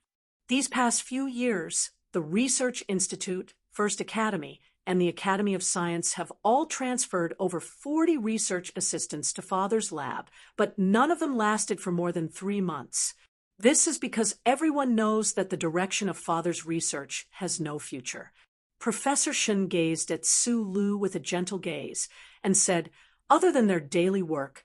These past few years, the Research Institute, First Academy, and the Academy of Science have all transferred over 40 research assistants to Father's lab, but none of them lasted for more than 3 months. This is because everyone knows that the direction of Father's research has no future. Professor Shen gazed at Su Lu with a gentle gaze and said, other than their daily work,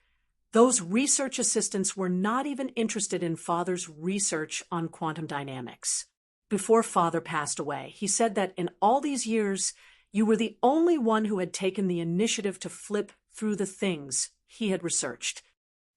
those research assistants were not even interested in Father's research on quantum dynamics. Before Father passed away, he said that in all these years, you were the only one who had taken the initiative to flip through the things he had researched.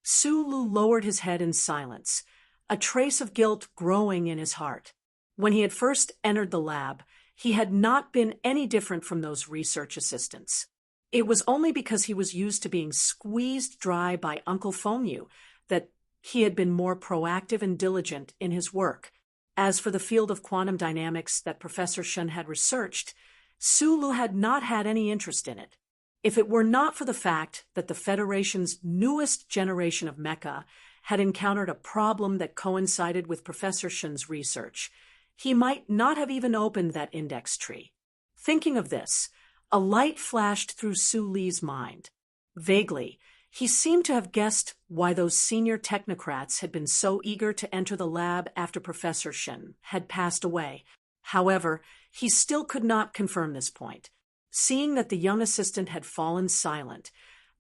Su Lu lowered his head in silence, a trace of guilt growing in his heart. When he had first entered the lab, he had not been any different from those research assistants. It was only because he was used to being squeezed dry by Uncle Fengyu that he had been more proactive and diligent in his work. As for the field of quantum dynamics that Professor Shen had researched, Su Lu had not had any interest in it. If it were not for the fact that the Federation's newest generation of mecha had encountered a problem that coincided with Professor Shen's research, he might not have even opened that index tree. Thinking of this, a light flashed through Su Li's mind. Vaguely, he seemed to have guessed why those senior technocrats had been so eager to enter the lab after Professor Shen had passed away. However, he still could not confirm this point. Seeing that the young assistant had fallen silent,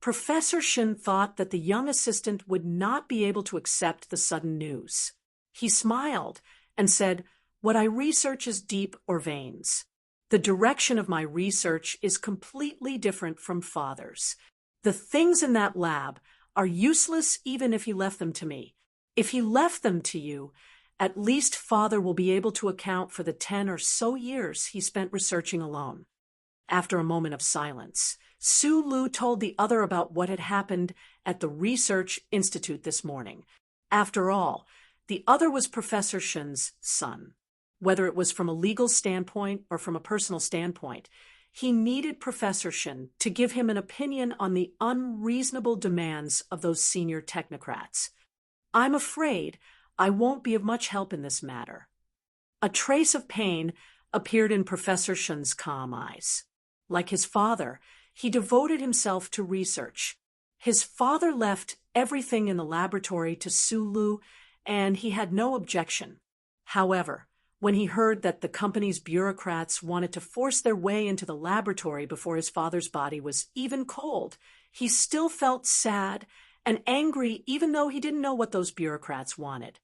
Professor Shen thought that the young assistant would not be able to accept the sudden news. He smiled and said, "What I research is deep or veins. The direction of my research is completely different from Father's. The things in that lab are useless even if he left them to me. If he left them to you, at least Father will be able to account for the 10 or so years he spent researching alone." After a moment of silence, Su Lu told the other about what had happened at the Research Institute this morning. After all, the other was Professor Shen's son. Whether it was from a legal standpoint or from a personal standpoint, he needed Professor Shen to give him an opinion on the unreasonable demands of those senior technocrats. "I'm afraid I won't be of much help in this matter." A trace of pain appeared in Professor Shen's calm eyes. Like his father, he devoted himself to research. His father left everything in the laboratory to Su Lu, and he had no objection. However, when he heard that the company's bureaucrats wanted to force their way into the laboratory before his father's body was even cold, he still felt sad and angry even though he didn't know what those bureaucrats wanted.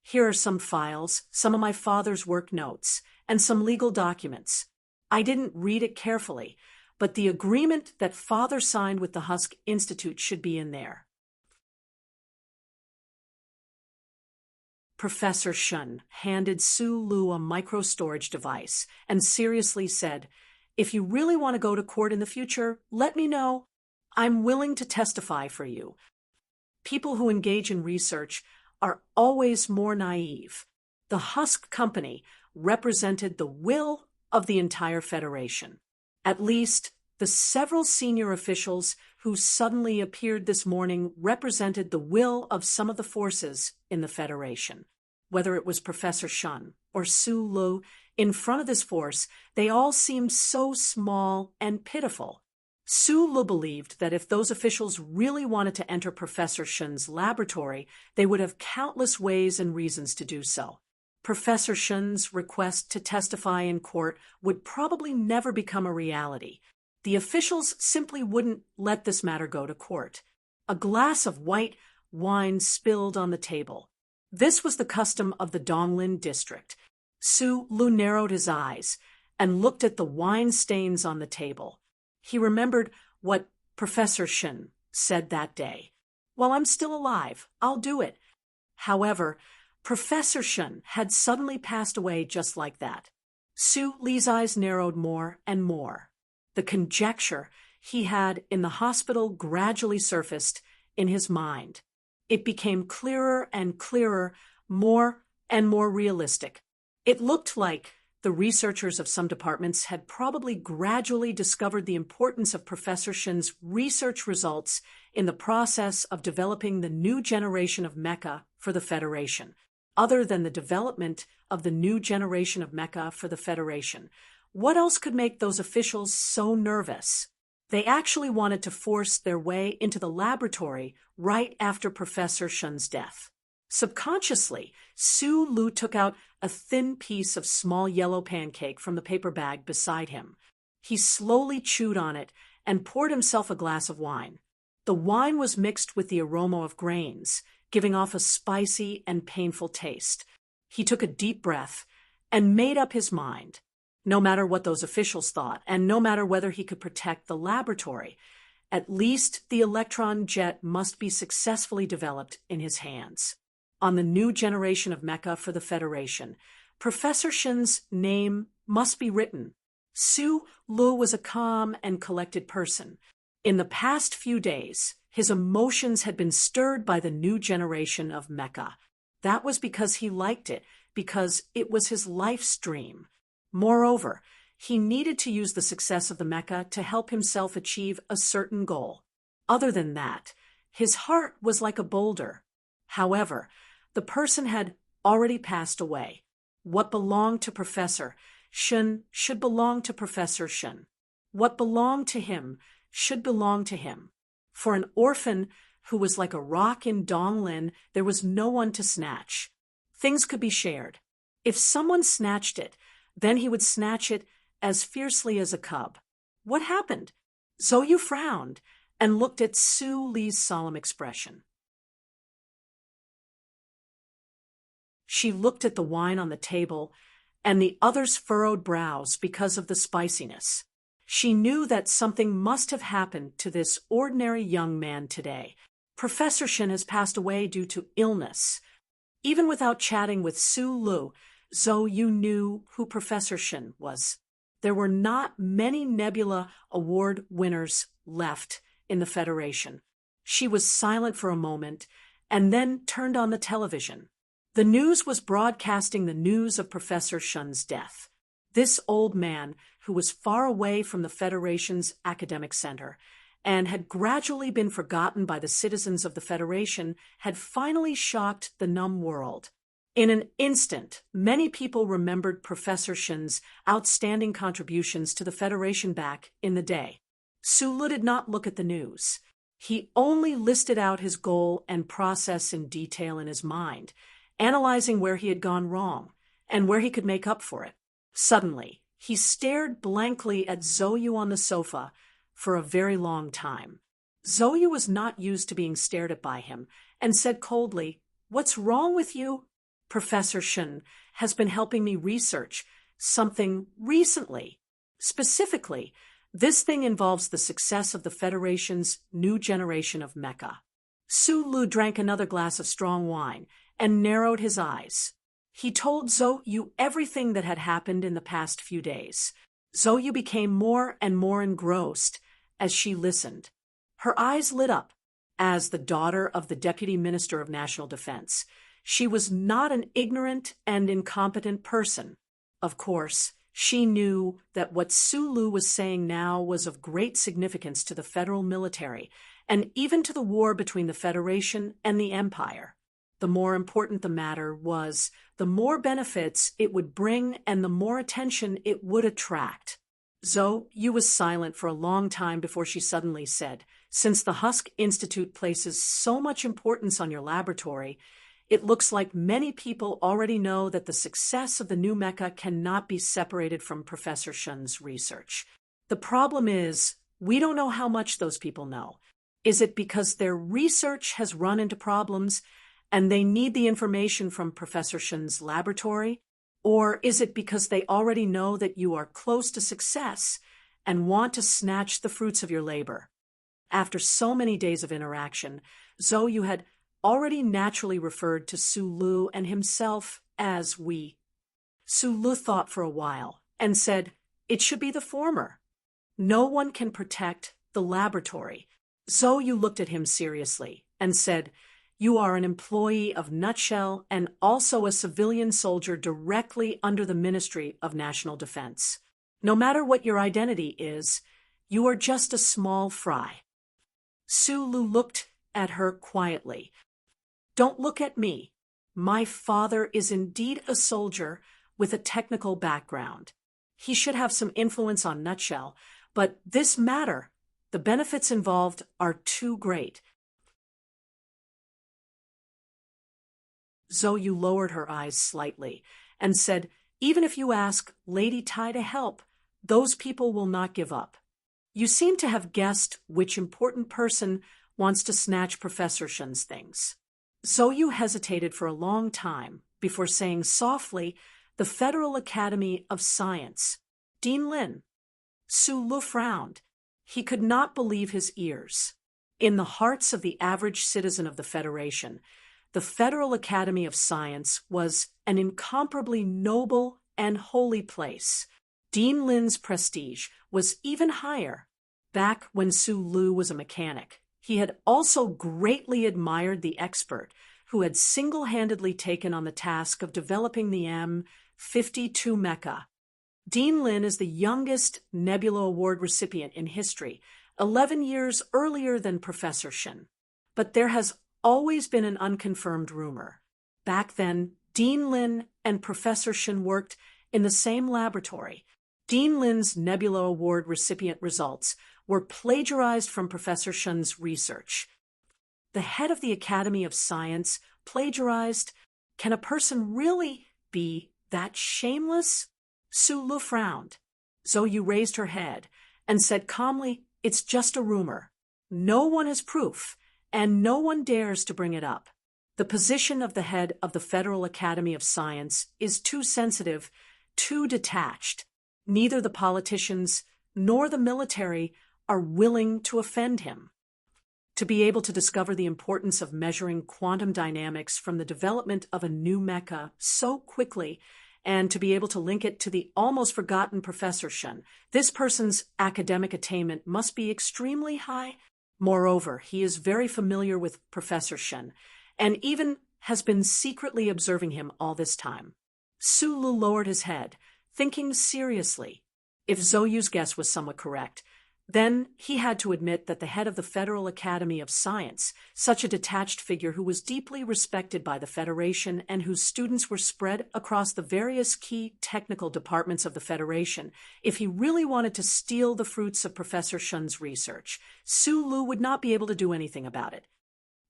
"Here are some files, some of my father's work notes, and some legal documents. I didn't read it carefully, but the agreement that Father signed with the Husk Institute should be in there." Professor Shen handed Su Lu a micro-storage device and seriously said, "If you really want to go to court in the future, let me know. I'm willing to testify for you." People who engage in research are always more naive. The Husk Company represented the will of the entire Federation. At least, the several senior officials who suddenly appeared this morning represented the will of some of the forces in the Federation. Whether it was Professor Shen or Su Lu, in front of this force, they all seemed so small and pitiful. Su Lu believed that if those officials really wanted to enter Professor Shen's laboratory, they would have countless ways and reasons to do so. Professor Shen's request to testify in court would probably never become a reality. The officials simply wouldn't let this matter go to court. A glass of white wine spilled on the table. This was the custom of the Donglin district. Su Lu narrowed his eyes and looked at the wine stains on the table. He remembered what Professor Shen said that day. "While I'm still alive, I'll do it." However, Professor Shen had suddenly passed away just like that. Su Li's eyes narrowed more and more. The conjecture he had in the hospital gradually surfaced in his mind. It became clearer and clearer, more and more realistic. It looked like The researchers of some departments had probably gradually discovered the importance of Professor Shin's research results in the process of developing the new generation of mecha for the Federation. Other than the development of the new generation of mecha for the Federation, what else could make those officials so nervous? They actually wanted to force their way into the laboratory right after Professor Shin's death. Subconsciously, Su Lu took out a thin piece of small yellow pancake from the paper bag beside him. He slowly chewed on it and poured himself a glass of wine. The wine was mixed with the aroma of grains, giving off a spicy and painful taste. He took a deep breath and made up his mind. No matter what those officials thought, and no matter whether he could protect the laboratory, at least the electron jet must be successfully developed in his hands. On the new generation of mecha for the Federation, Professor Shin's name must be written. Su Lu was a calm and collected person. In the past few days, his emotions had been stirred by the new generation of mecha. That was because he liked it, because it was his life's dream. Moreover, he needed to use the success of the mecha to help himself achieve a certain goal. Other than that, his heart was like a boulder. However, the person had already passed away. What belonged to Professor Shin should belong to Professor Shin. What belonged to him should belong to him. For an orphan who was like a rock in Donglin, there was no one to snatch. Things could be shared. If someone snatched it, then he would snatch it as fiercely as a cub. What happened? Zhou frowned and looked at Su Li's solemn expression. She looked at the wine on the table and the others' furrowed brows because of the spiciness. She knew that something must have happened to this ordinary young man today. Professor Shin has passed away due to illness. Even without chatting with Su Lu, Zhou knew who Professor Shin was. There were not many Nebula Award winners left in the Federation. She was silent for a moment and then turned on the television. The news was broadcasting the news of Professor Shin's death. This old man, who was far away from the Federation's academic center and had gradually been forgotten by the citizens of the Federation, had finally shocked the numb world. In an instant, many people remembered Professor Shin's outstanding contributions to the Federation back in the day. Su Lu did not look at the news. He only listed out his goal and process in detail in his mind, analyzing where he had gone wrong and where he could make up for it. Suddenly, he stared blankly at Zhou on the sofa for a very long time. Zhou was not used to being stared at by him and said coldly, "What's wrong with you?" "Professor Shin has been helping me research something recently. Specifically, this thing involves the success of the Federation's new generation of mecha." Su Lu drank another glass of strong wine and narrowed his eyes. He told Zhou everything that had happened in the past few days. Zhou became more and more engrossed as she listened. Her eyes lit up. As the daughter of the Deputy Minister of National Defense, she was not an ignorant and incompetent person. Of course, she knew that what Su Lu was saying now was of great significance to the federal military and even to the war between the Federation and the Empire. The more important the matter was, the more benefits it would bring and the more attention it would attract. Zhou was silent for a long time before she suddenly said, "Since the Husk Institute places so much importance on your laboratory, it looks like many people already know that the success of the new mecha cannot be separated from Professor Shin's research. The problem is, we don't know how much those people know. Is it because their research has run into problems and they need the information from Professor Shin's laboratory? Or is it because they already know that you are close to success and want to snatch the fruits of your labor?" After so many days of interaction, Zhou had already naturally referred to Su Lu and himself as we. Su Lu thought for a while and said, "It should be the former. No one can protect the laboratory." Zhou looked at him seriously and said, You are an employee of Nutshell and also a civilian soldier directly under the Ministry of National Defense. No matter what your identity is, you are just a small fry. Sulu looked at her quietly. Don't look at me. My father is indeed a soldier with a technical background. He should have some influence on Nutshell, but this matter, the benefits involved are too great. Zoe lowered her eyes slightly and said, even if you ask Lady Tai to help, those people will not give up. You seem to have guessed which important person wants to snatch Professor Shun's things. Zoe hesitated for a long time before saying softly, the Federal Academy of Science. Dean Lin. Sulu frowned. He could not believe his ears. In the hearts of the average citizen of the Federation, the Federal Academy of Science was an incomparably noble and holy place. Dean Lin's prestige was even higher. Back when Sulu was a mechanic, he had also greatly admired the expert who had single-handedly taken on the task of developing the M-52 mecha. Dean Lin is the youngest Nebula Award recipient in history, 11 years earlier than Professor Shun. But there has always been an unconfirmed rumor. Back then, Dean Lin and Professor Shun worked in the same laboratory. Dean Lin's Nebula Award recipient results were plagiarized from Professor Shun's research. The head of the Academy of Science plagiarized? Can a person really be that shameless? Sulu frowned. Zoe raised her head and said calmly, it's just a rumor. No one has proof, and no one dares to bring it up. The position of the head of the Federal Academy of Science is too sensitive, too detached. Neither the politicians nor the military are willing to offend him. To be able to discover the importance of measuring quantum dynamics from the development of a new mecha so quickly, and to be able to link it to the almost forgotten Professor Shun, this person's academic attainment must be extremely high. Moreover, he is very familiar with Professor Shun, and even has been secretly observing him all this time. Sulu lowered his head, thinking seriously. If Zoyu's guess was somewhat correct, then he had to admit that the head of the Federal Academy of Science, such a detached figure who was deeply respected by the Federation and whose students were spread across the various key technical departments of the Federation, if he really wanted to steal the fruits of Professor Shun's research, Sulu would not be able to do anything about it.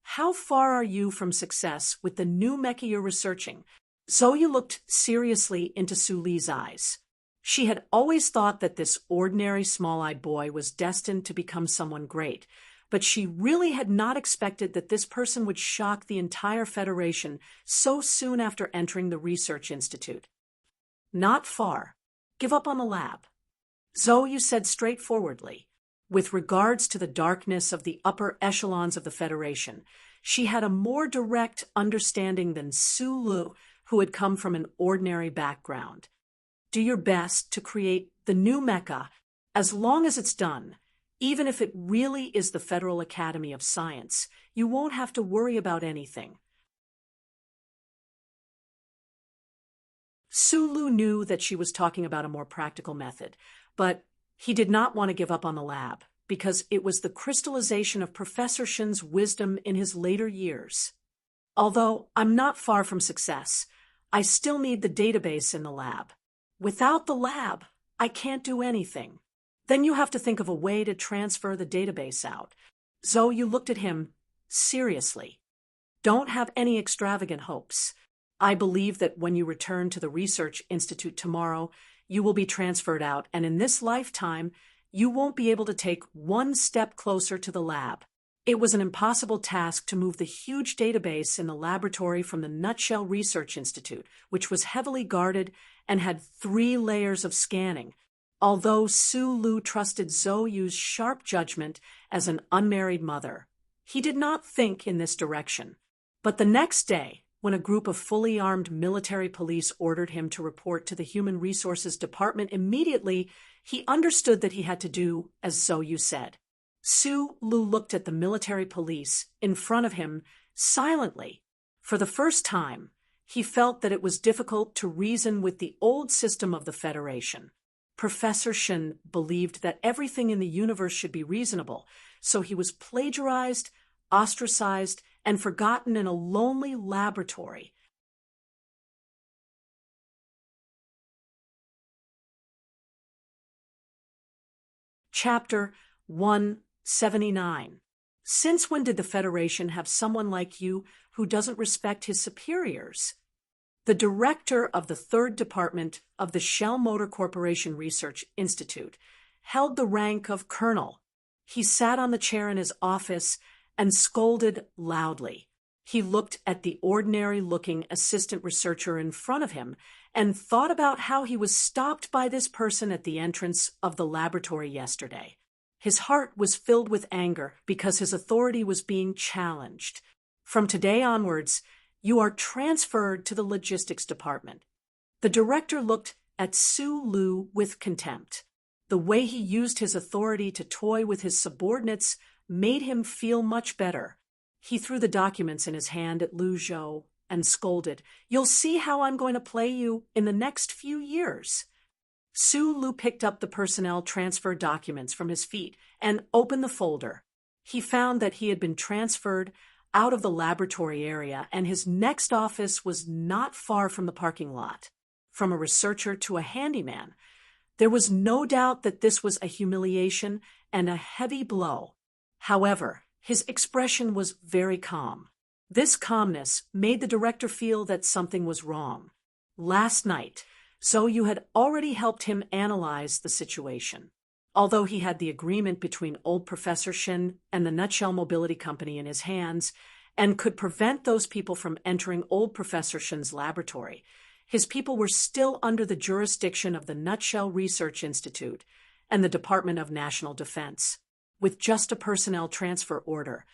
How far are you from success with the new mecha you're researching? Zoe looked seriously into Suli's eyes. She had always thought that this ordinary small-eyed boy was destined to become someone great, but she really had not expected that this person would shock the entire Federation so soon after entering the research institute. Not far. Give up on the lab. Zoe said straightforwardly. With regards to the darkness of the upper echelons of the Federation, she had a more direct understanding than Sulu, who had come from an ordinary background. Do your best to create the new mecha, as long as it's done. Even if it really is the Federal Academy of Science, you won't have to worry about anything. Sulu knew that she was talking about a more practical method, but he did not want to give up on the lab, because it was the crystallization of Professor Shun's wisdom in his later years. Although I'm not far from success, I still need the database in the lab. Without the lab, I can't do anything. Then you have to think of a way to transfer the database out. Zoe looked at him seriously. Don't have any extravagant hopes. I believe that when you return to the Research Institute tomorrow, you will be transferred out, and in this lifetime, you won't be able to take one step closer to the lab. It was an impossible task to move the huge database in the laboratory from the Nutshell Research Institute, which was heavily guarded and had 3 layers of scanning. Although Sulu trusted Zoyu's sharp judgment as an unmarried mother, he did not think in this direction. But the next day, when a group of fully armed military police ordered him to report to the Human Resources Department immediately, he understood that he had to do as Zoyu said. Sulu looked at the military police in front of him silently. For the first time, he felt that it was difficult to reason with the old system of the Federation. Professor Shen believed that everything in the universe should be reasonable, so he was plagiarized, ostracized, and forgotten in a lonely laboratory. Chapter 179. Since when did the Federation have someone like you who doesn't respect his superiors? The director of the 3rd Department of the Shell Motor Corporation Research Institute held the rank of colonel. He sat on the chair in his office and scolded loudly. He looked at the ordinary-looking assistant researcher in front of him and thought about how he was stopped by this person at the entrance of the laboratory yesterday. His heart was filled with anger because his authority was being challenged. From today onwards, you are transferred to the logistics department. The director looked at Su Lu with contempt. The way he used his authority to toy with his subordinates made him feel much better. He threw the documents in his hand at Lu Zhou and scolded, "You'll see how I'm going to play you in the next few years." Su Lu picked up the personnel transfer documents from his feet and opened the folder. He found that he had been transferred out of the laboratory area, and his next office was not far from the parking lot. From a researcher to a handyman, there was no doubt that this was a humiliation and a heavy blow. However, his expression was very calm. This calmness made the director feel that something was wrong. Last night, Zhou had already helped him analyze the situation. Although he had the agreement between old Professor Shen and the Nutshell Mobility Company in his hands and could prevent those people from entering old Professor Shen's laboratory, his people were still under the jurisdiction of the Nutshell Research Institute and the Department of National Defense. With just a personnel transfer order,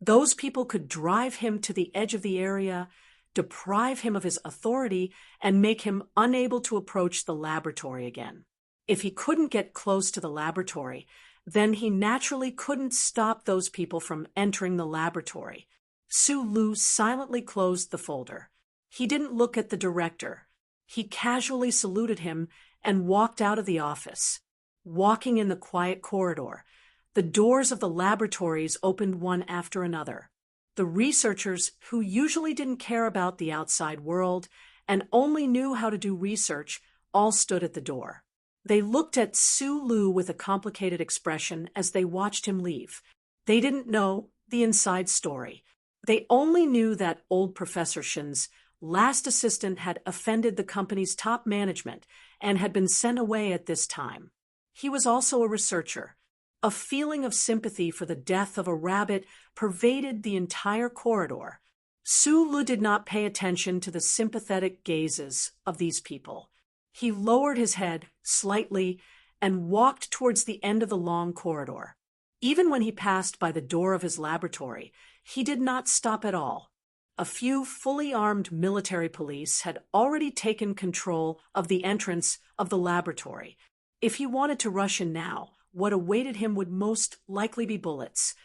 those people could drive him to the edge of the area, deprive him of his authority, and make him unable to approach the laboratory again. If he couldn't get close to the laboratory, then he naturally couldn't stop those people from entering the laboratory. Su Lu silently closed the folder. He didn't look at the director. He casually saluted him and walked out of the office. Walking in the quiet corridor, the doors of the laboratories opened one after another. The researchers, who usually didn't care about the outside world and only knew how to do research, all stood at the door. They looked at Su Lu with a complicated expression as they watched him leave. They didn't know the inside story. They only knew that old Professor Shen's last assistant had offended the company's top management and had been sent away at this time. He was also a researcher. A feeling of sympathy for the death of a rabbit pervaded the entire corridor. Su Lu did not pay attention to the sympathetic gazes of these people. He lowered his head slightly and walked towards the end of the long corridor. Even when he passed by the door of his laboratory, he did not stop at all. A few fully armed military police had already taken control of the entrance of the laboratory. If he wanted to rush in now, what awaited him would most likely be bullets.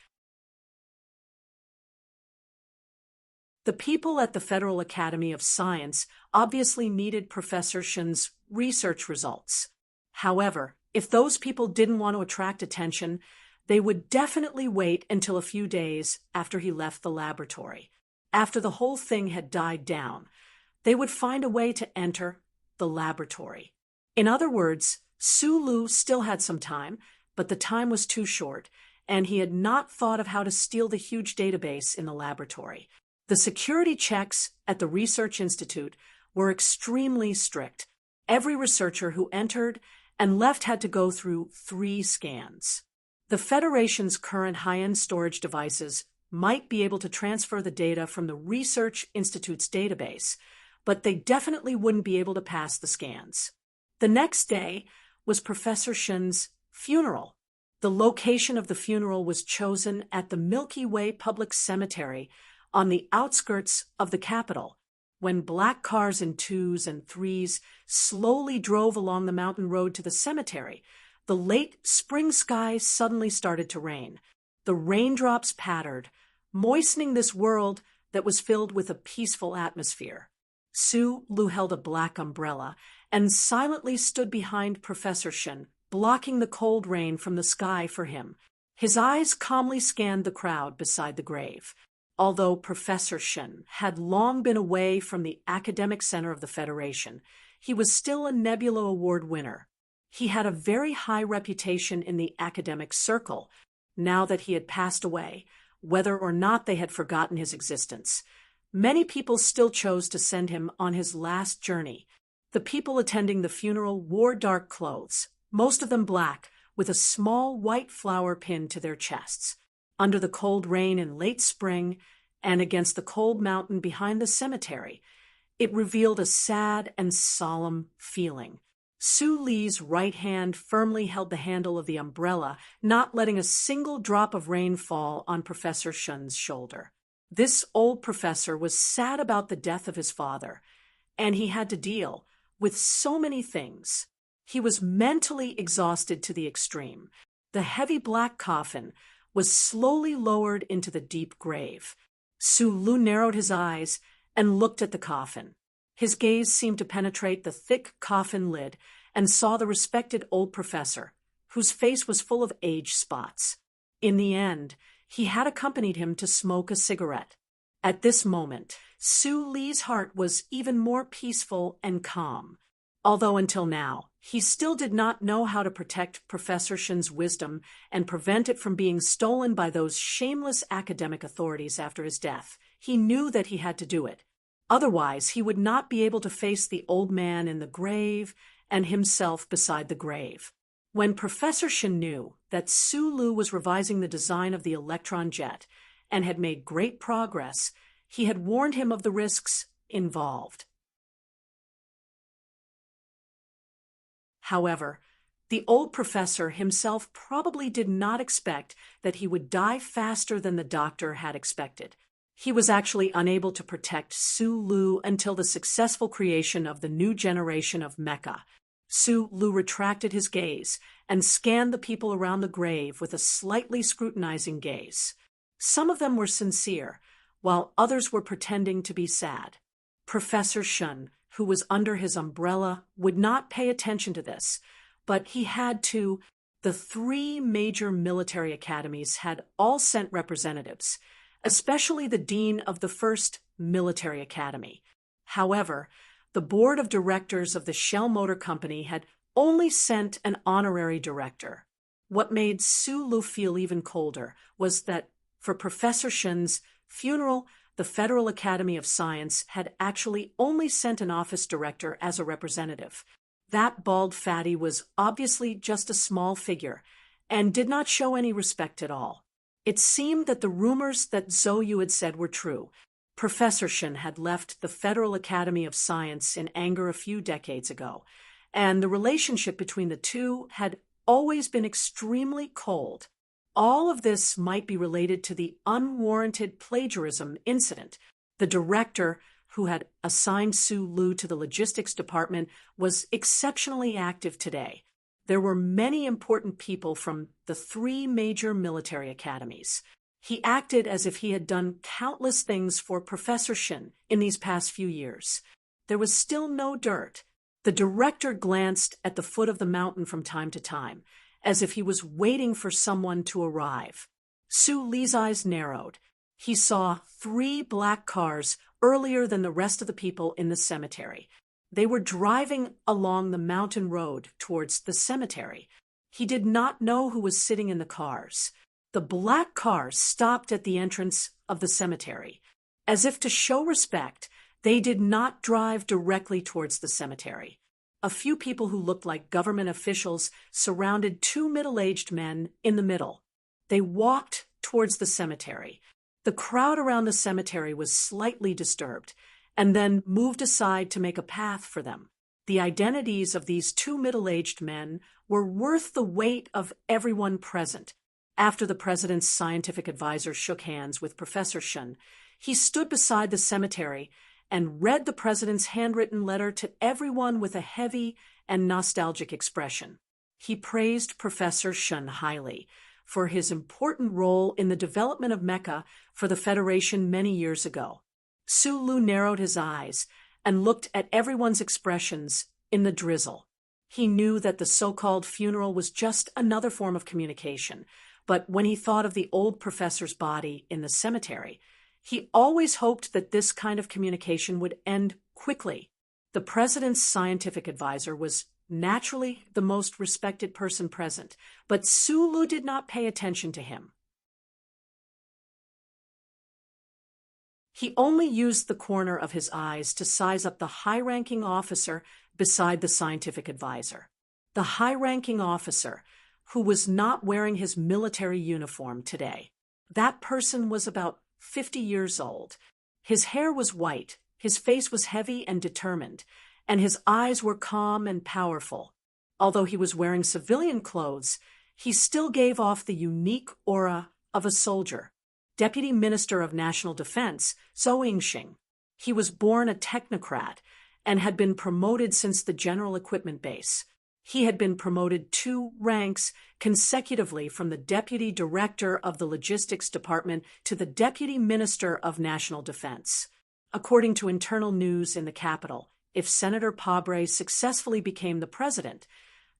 The people at the Federal Academy of Science obviously needed Professor Shen's research results. However, if those people didn't want to attract attention, they would definitely wait until a few days after he left the laboratory. After the whole thing had died down, they would find a way to enter the laboratory. In other words, Su Lu still had some time, but the time was too short, and he had not thought of how to steal the huge database in the laboratory. The security checks at the Research Institute were extremely strict. Every researcher who entered and left had to go through 3 scans. The Federation's current high-end storage devices might be able to transfer the data from the Research Institute's database, but they definitely wouldn't be able to pass the scans. The next day was Professor Shen's funeral. The location of the funeral was chosen at the Milky Way Public Cemetery on the outskirts of the capital. When black cars in 2s and 3s slowly drove along the mountain road to the cemetery, the late spring sky suddenly started to rain. The raindrops pattered, moistening this world that was filled with a peaceful atmosphere. Su Lu held a black umbrella and silently stood behind Professor Shen, blocking the cold rain from the sky for him. His eyes calmly scanned the crowd beside the grave. Although Professor Shen had long been away from the academic center of the Federation, he was still a Nebula Award winner. He had a very high reputation in the academic circle, now that he had passed away, whether or not they had forgotten his existence. Many people still chose to send him on his last journey. The people attending the funeral wore dark clothes, most of them black, with a small white flower pinned to their chests. Under the cold rain in late spring, and against the cold mountain behind the cemetery, it revealed a sad and solemn feeling. Su Li's right hand firmly held the handle of the umbrella, not letting a single drop of rain fall on Professor Shen's shoulder. This old professor was sad about the death of his father, and he had to deal with so many things. He was mentally exhausted to the extreme. The heavy black coffin was slowly lowered into the deep grave. Su Lu narrowed his eyes and looked at the coffin. His gaze seemed to penetrate the thick coffin lid and saw the respected old professor, whose face was full of age spots. In the end, he had accompanied him to smoke a cigarette. At this moment, Su Li's heart was even more peaceful and calm. Although until now, he still did not know how to protect Professor Shen's wisdom and prevent it from being stolen by those shameless academic authorities after his death. He knew that he had to do it. Otherwise, he would not be able to face the old man in the grave and himself beside the grave. When Professor Shen knew that Su Lu was revising the design of the electron jet and had made great progress, he had warned him of the risks involved. However, the old professor himself probably did not expect that he would die faster than the doctor had expected. He was actually unable to protect Su Lu until the successful creation of the new generation of mecha. Su Lu retracted his gaze and scanned the people around the grave with a slightly scrutinizing gaze. Some of them were sincere, while others were pretending to be sad. Professor Shen, who was under his umbrella, would not pay attention to this, but he had to. The 3 major military academies had all sent representatives, especially the dean of the first military academy. However, the board of directors of the Shell Motor Company had only sent an honorary director. What made Su Lu feel even colder was that for Professor Shen's funeral, the Federal Academy of Science had actually only sent an office director as a representative. That bald fatty was obviously just a small figure and did not show any respect at all. It seemed that the rumors that Zhou Yu had said were true. Professor Shen had left the Federal Academy of Science in anger a few decades ago, and the relationship between the two had always been extremely cold. All of this might be related to the unwarranted plagiarism incident. The director, who had assigned Su Lu to the logistics department, was exceptionally active today. There were many important people from the 3 major military academies. He acted as if he had done countless things for Professor Shen in these past few years. There was still no dirt. The director glanced at the foot of the mountain from time to time, as if he was waiting for someone to arrive. Su Li's eyes narrowed. He saw 3 black cars earlier than the rest of the people in the cemetery. They were driving along the mountain road towards the cemetery. He did not know who was sitting in the cars. The black cars stopped at the entrance of the cemetery. As if to show respect, they did not drive directly towards the cemetery. A few people who looked like government officials surrounded 2 middle-aged men in the middle. They walked towards the cemetery. The crowd around the cemetery was slightly disturbed, and then moved aside to make a path for them. The identities of these 2 middle-aged men were worth the weight of everyone present. After the president's scientific advisor shook hands with Professor Shen, he stood beside the cemetery and read the president's handwritten letter to everyone with a heavy and nostalgic expression. He praised Professor Shen highly for his important role in the development of mecha for the Federation many years ago. Sulu narrowed his eyes and looked at everyone's expressions in the drizzle. He knew that the so-called funeral was just another form of communication, but when he thought of the old professor's body in the cemetery, he always hoped that this kind of communication would end quickly. The president's scientific advisor was naturally the most respected person present, but Sulu did not pay attention to him. He only used the corner of his eyes to size up the high-ranking officer beside the scientific advisor. The high-ranking officer, who was not wearing his military uniform today. That person was about 50 years old. His hair was white, his face was heavy and determined, and his eyes were calm and powerful. Although he was wearing civilian clothes, he still gave off the unique aura of a soldier. Deputy Minister of National Defense, Zhou Yingxing. He was born a technocrat and had been promoted since the General Equipment Base. He had been promoted 2 ranks consecutively from the Deputy Director of the Logistics Department to the Deputy Minister of National Defense. According to internal news in the capital, if Senator Pabre successfully became the president,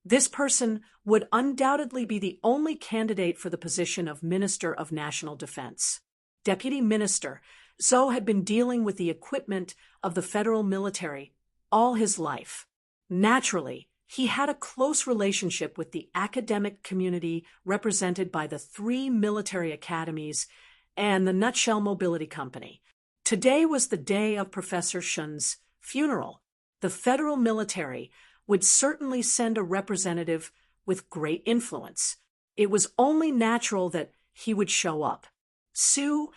this person would undoubtedly be the only candidate for the position of Minister of National Defense. Deputy Minister, Zhou had been dealing with the equipment of the federal military all his life. Naturally, he had a close relationship with the academic community represented by the 3 military academies and the Nutshell Mobility Company. Today was the day of Professor Shun's funeral. The federal military would certainly send a representative with great influence. It was only natural that he would show up. Sulu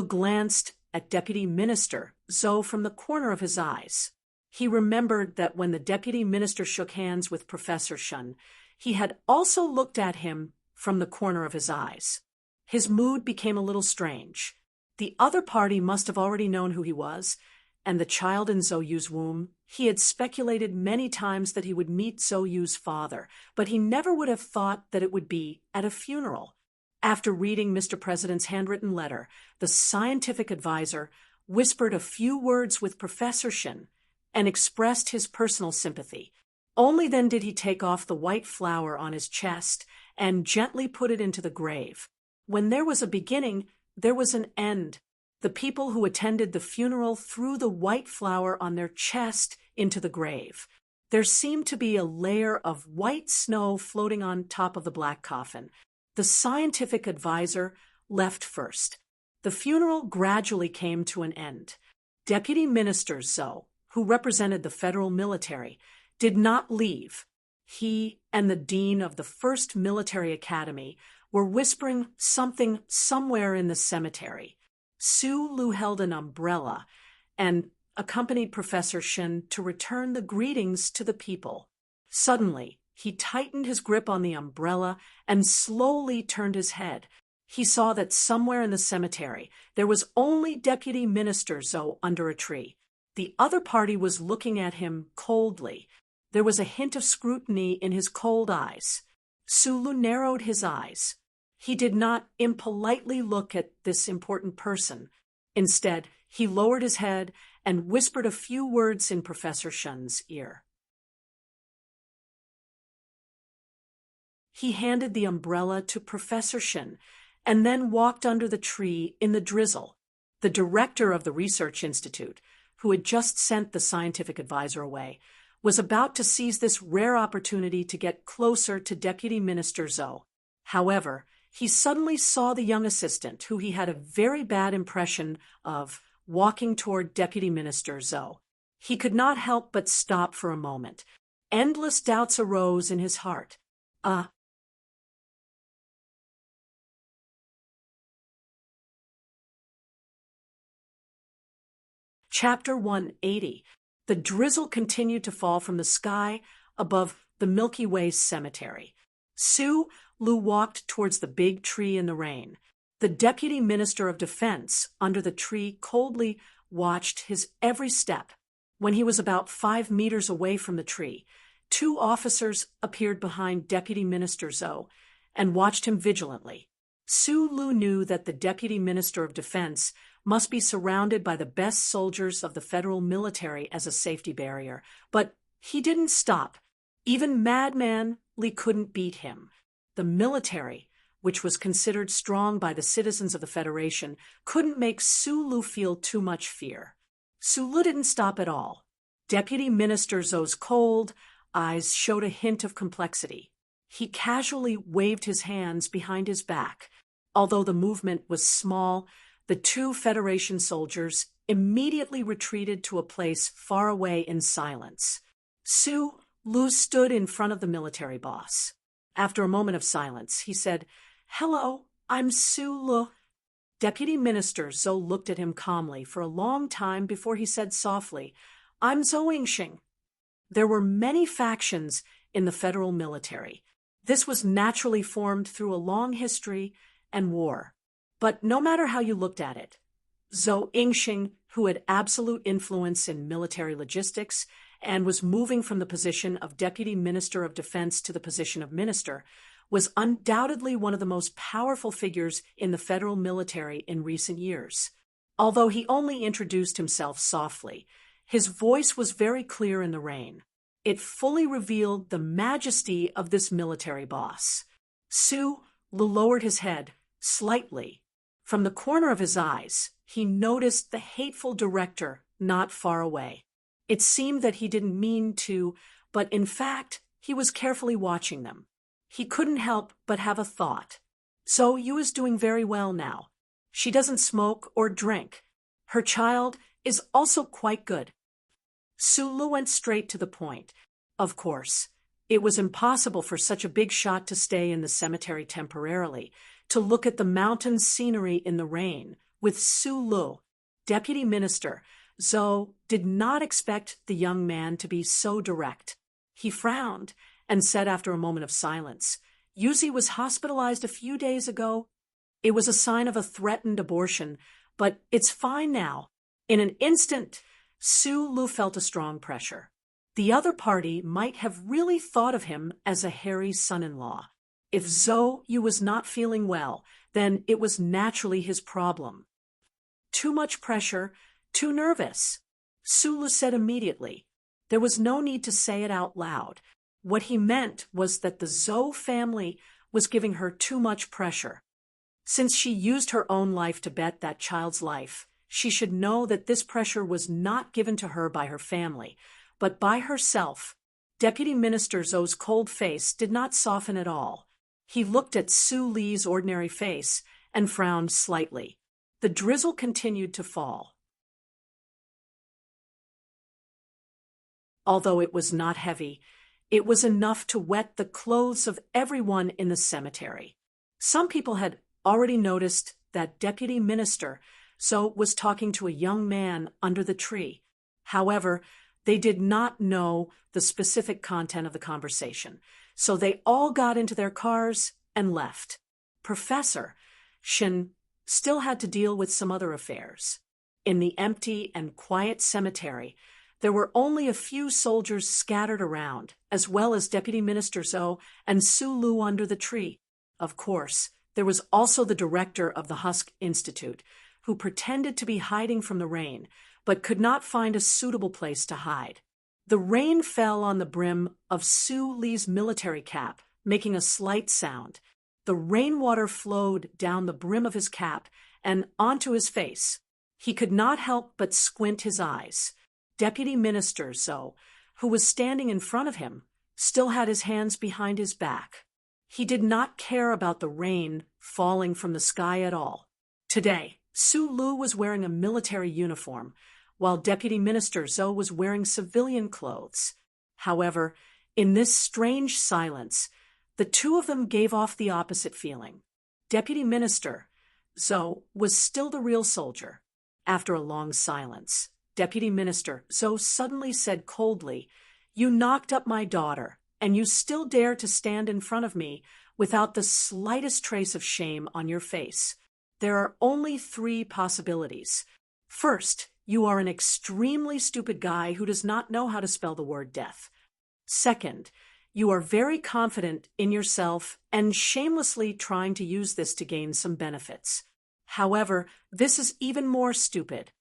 glanced at Deputy Minister Zhou from the corner of his eyes. He remembered that when the Deputy Minister shook hands with Professor Shun, he had also looked at him from the corner of his eyes. His mood became a little strange. The other party must have already known who he was, and the child in Zhou Yu's womb. He had speculated many times that he would meet Zhou Yu's father, but he never would have thought that it would be at a funeral. After reading Mr. President's handwritten letter, the scientific advisor whispered a few words with Professor Shin and expressed his personal sympathy. Only then did he take off the white flower on his chest and gently put it into the grave. When there was a beginning, there was an end. The people who attended the funeral threw the white flower on their chest into the grave. There seemed to be a layer of white snow floating on top of the black coffin. The scientific advisor left first. The funeral gradually came to an end. Deputy Minister Zhou, who represented the federal military, did not leave. He and the dean of the 1st Military Academy were whispering something somewhere in the cemetery. Sulu held an umbrella and accompanied Professor Shin to return the greetings to the people. Suddenly, he tightened his grip on the umbrella and slowly turned his head. He saw that somewhere in the cemetery there was only Deputy Minister Zhou under a tree. The other party was looking at him coldly. There was a hint of scrutiny in his cold eyes. Sulu narrowed his eyes. He did not impolitely look at this important person. Instead, he lowered his head and whispered a few words in Professor Shun's ear. He handed the umbrella to Professor Shun and then walked under the tree in the drizzle. The director of the research institute, who had just sent the scientific advisor away, was about to seize this rare opportunity to get closer to Deputy Minister Zhou. However, he suddenly saw the young assistant, who he had a very bad impression of, walking toward Deputy Minister Zhou. He could not help but stop for a moment. Endless doubts arose in his heart. Chapter 180. The drizzle continued to fall from the sky above the Milky Way cemetery. Sulu walked towards the big tree in the rain. The Deputy Minister of Defense, under the tree, coldly watched his every step. When he was about 5 meters away from the tree, 2 officers appeared behind Deputy Minister Zhou and watched him vigilantly. Su Lu knew that the Deputy Minister of Defense must be surrounded by the best soldiers of the federal military as a safety barrier, but he didn't stop. Even Madman Li couldn't beat him. The military, which was considered strong by the citizens of the Federation, couldn't make Su Lu feel too much fear. Su Lu didn't stop at all. Deputy Minister Zhou's cold eyes showed a hint of complexity. He casually waved his hands behind his back. Although the movement was small, the two Federation soldiers immediately retreated to a place far away in silence. Su Lu stood in front of the military boss. After a moment of silence, he said, "Hello, I'm Su Lu." Deputy Minister Zhou looked at him calmly for a long time before he said softly, "I'm Zhou Yingxing." There were many factions in the federal military. This was naturally formed through a long history and war. But no matter how you looked at it, Zhou Yingxing, who had absolute influence in military logistics and was moving from the position of Deputy Minister of Defense to the position of Minister, was undoubtedly one of the most powerful figures in the federal military in recent years. Although he only introduced himself softly, his voice was very clear in the rain. It fully revealed the majesty of this military boss. Su Lu lowered his head slightly. From the corner of his eyes, he noticed the hateful director not far away. It seemed that he didn't mean to, but in fact, he was carefully watching them. He couldn't help but have a thought. Zhou Yu is doing very well now. She doesn't smoke or drink. Her child is also quite good. Su Lu went straight to the point. Of course, it was impossible for such a big shot to stay in the cemetery temporarily, to look at the mountain scenery in the rain. With Su Lu, Deputy Minister, Zhou did not expect the young man to be so direct. He frowned and said after a moment of silence, "Yuzi was hospitalized a few days ago. It was a sign of a threatened abortion, but it's fine now." In an instant, Su Lu felt a strong pressure. The other party might have really thought of him as a hairy son-in-law. If Zhou Yu was not feeling well, then it was naturally his problem. Too much pressure, too nervous. Su Lu said immediately. There was no need to say it out loud. What he meant was that the Zhou family was giving her too much pressure. Since she used her own life to bet that child's life, she should know that this pressure was not given to her by her family, but by herself. Deputy Minister Zhou's cold face did not soften at all. He looked at Su Li's ordinary face and frowned slightly. The drizzle continued to fall. Although it was not heavy, it was enough to wet the clothes of everyone in the cemetery. Some people had already noticed that Deputy Minister Zhou was talking to a young man under the tree. However, they did not know the specific content of the conversation, so they all got into their cars and left. Professor Shen still had to deal with some other affairs. In the empty and quiet cemetery, there were only a few soldiers scattered around, as well as Deputy Minister Zhou and Su Lu under the tree. Of course, there was also the director of the Husk Institute, who pretended to be hiding from the rain, but could not find a suitable place to hide. The rain fell on the brim of Su Li's military cap, making a slight sound. The rainwater flowed down the brim of his cap and onto his face. He could not help but squint his eyes. Deputy Minister Zhou, who was standing in front of him, still had his hands behind his back. He did not care about the rain falling from the sky at all. Today, Su Lu was wearing a military uniform, while Deputy Minister Zhou was wearing civilian clothes. However, in this strange silence, the two of them gave off the opposite feeling. Deputy Minister Zhou was still the real soldier. After a long silence, Deputy Minister Zhou suddenly said coldly, "You knocked up my daughter, and you still dare to stand in front of me without the slightest trace of shame on your face. There are only 3 possibilities. First, you are an extremely stupid guy who does not know how to spell the word death. Second, You are very confident in yourself and shamelessly trying to use this to gain some benefits. However, this is even more stupid.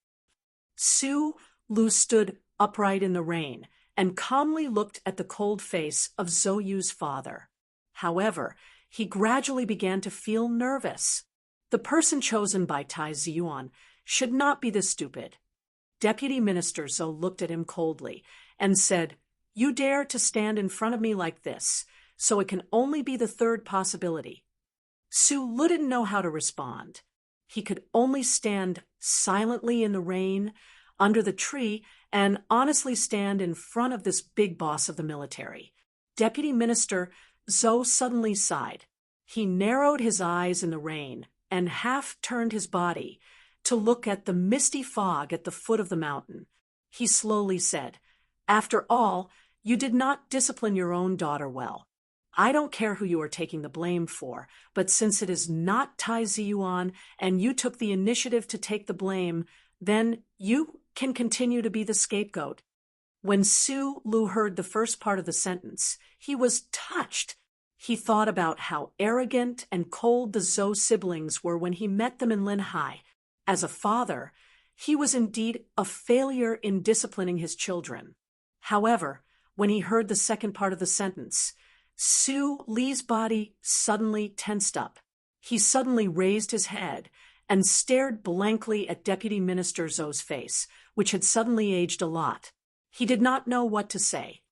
Su Lu stood upright in the rain and calmly looked at the cold face of Zhou Yu's father. However, he gradually began to feel nervous. The person chosen by Tai Ziyuan should not be this stupid. Deputy Minister Zhou looked at him coldly and said, "You dare to stand in front of me like this, so it can only be the third possibility." Su Lu didn't know how to respond. He could only stand silently in the rain, under the tree, and honestly stand in front of this big boss of the military. Deputy Minister Zhou suddenly sighed. He narrowed his eyes in the rain and half turned his body to look at the misty fog at the foot of the mountain. He slowly said, "After all, you did not discipline your own daughter well. I don't care who you are taking the blame for, but since it is not Tai Ziyuan and you took the initiative to take the blame, then you can continue to be the scapegoat." When Su Lu heard the first part of the sentence, he was touched. He thought about how arrogant and cold the Zhou siblings were when he met them in Linhai. As a father, he was indeed a failure in disciplining his children. However, when he heard the second part of the sentence, Su Li's body suddenly tensed up. He suddenly raised his head and stared blankly at Deputy Minister Zhou's face, which had suddenly aged a lot. He did not know what to say.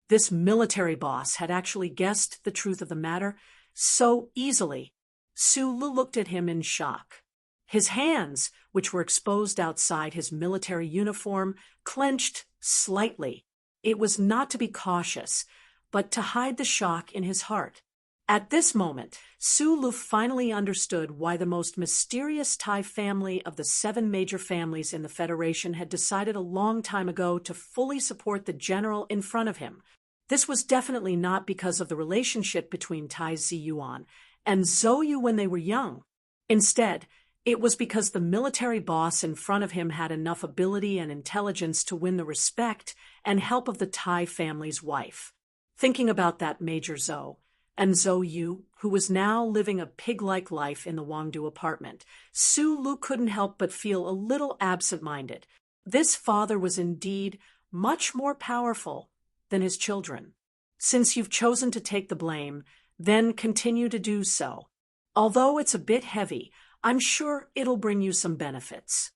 This military boss had actually guessed the truth of the matter so easily. Su Lu looked at him in shock. His hands, which were exposed outside his military uniform, clenched slightly. It was not to be cautious, but to hide the shock in his heart. At this moment, Su Lu finally understood why the most mysterious Tai family of the 7 major families in the Federation had decided a long time ago to fully support the general in front of him. This was definitely not because of the relationship between Tai Ziyuan and Zhou Yu when they were young. Instead, it was because the military boss in front of him had enough ability and intelligence to win the respect and help of the Tai family's wife. Thinking about that Major Zhou, and Zhou Yu, who was now living a pig-like life in the Wangdu apartment, Su Lu couldn't help but feel a little absent-minded. This father was indeed much more powerful than his children. Since you've chosen to take the blame, then continue to do so. Although it's a bit heavy, I'm sure it'll bring you some benefits.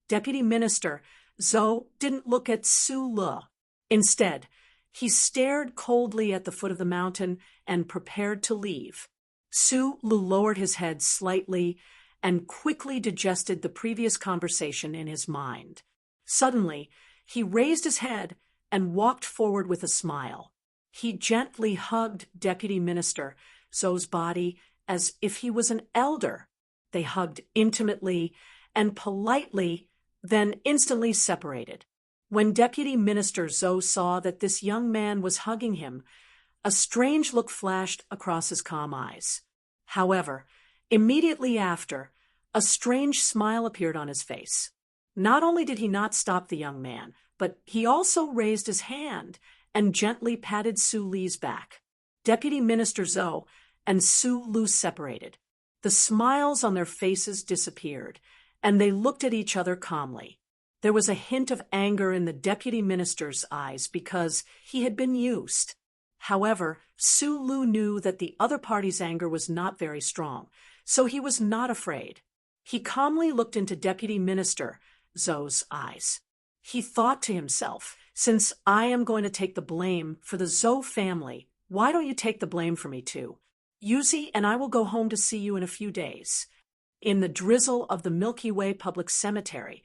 Deputy Minister Zhou didn't look at Su Lu. Instead, he stared coldly at the foot of the mountain and prepared to leave. Su Lu lowered his head slightly and quickly digested the previous conversation in his mind. Suddenly, he raised his head and walked forward with a smile. He gently hugged Deputy Minister Zhou's body as if he was an elder. They hugged intimately and politely, then instantly separated. When Deputy Minister Zhou saw that this young man was hugging him, a strange look flashed across his calm eyes. However, immediately after, a strange smile appeared on his face. Not only did he not stop the young man, but he also raised his hand and gently patted Su Li's back. Deputy Minister Zhou and Su Lu separated. The smiles on their faces disappeared, and they looked at each other calmly. There was a hint of anger in the deputy minister's eyes because he had been used. However, Su Lu knew that the other party's anger was not very strong, so he was not afraid. He calmly looked into Deputy Minister Zhou's eyes. He thought to himself, since I am going to take the blame for the Zhou family, why don't you take the blame for me too? Yuzi and I will go home to see you in a few days. In the drizzle of the Milky Way Public Cemetery,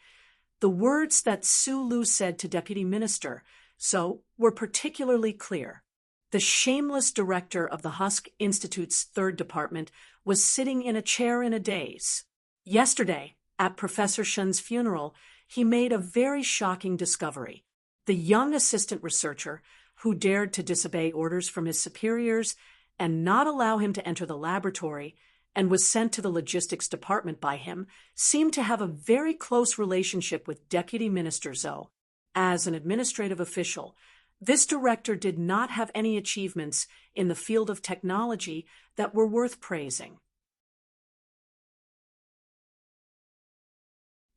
the words that Su Lu said to Deputy Minister Zhou were particularly clear. The shameless director of the Husk Institute's 3rd department was sitting in a chair in a daze. Yesterday, at Professor Shen's funeral, he made a very shocking discovery. The young assistant researcher, who dared to disobey orders from his superiors and not allow him to enter the laboratory, and was sent to the logistics department by him, seemed to have a very close relationship with Deputy Minister Zhou. As an administrative official, this director did not have any achievements in the field of technology that were worth praising.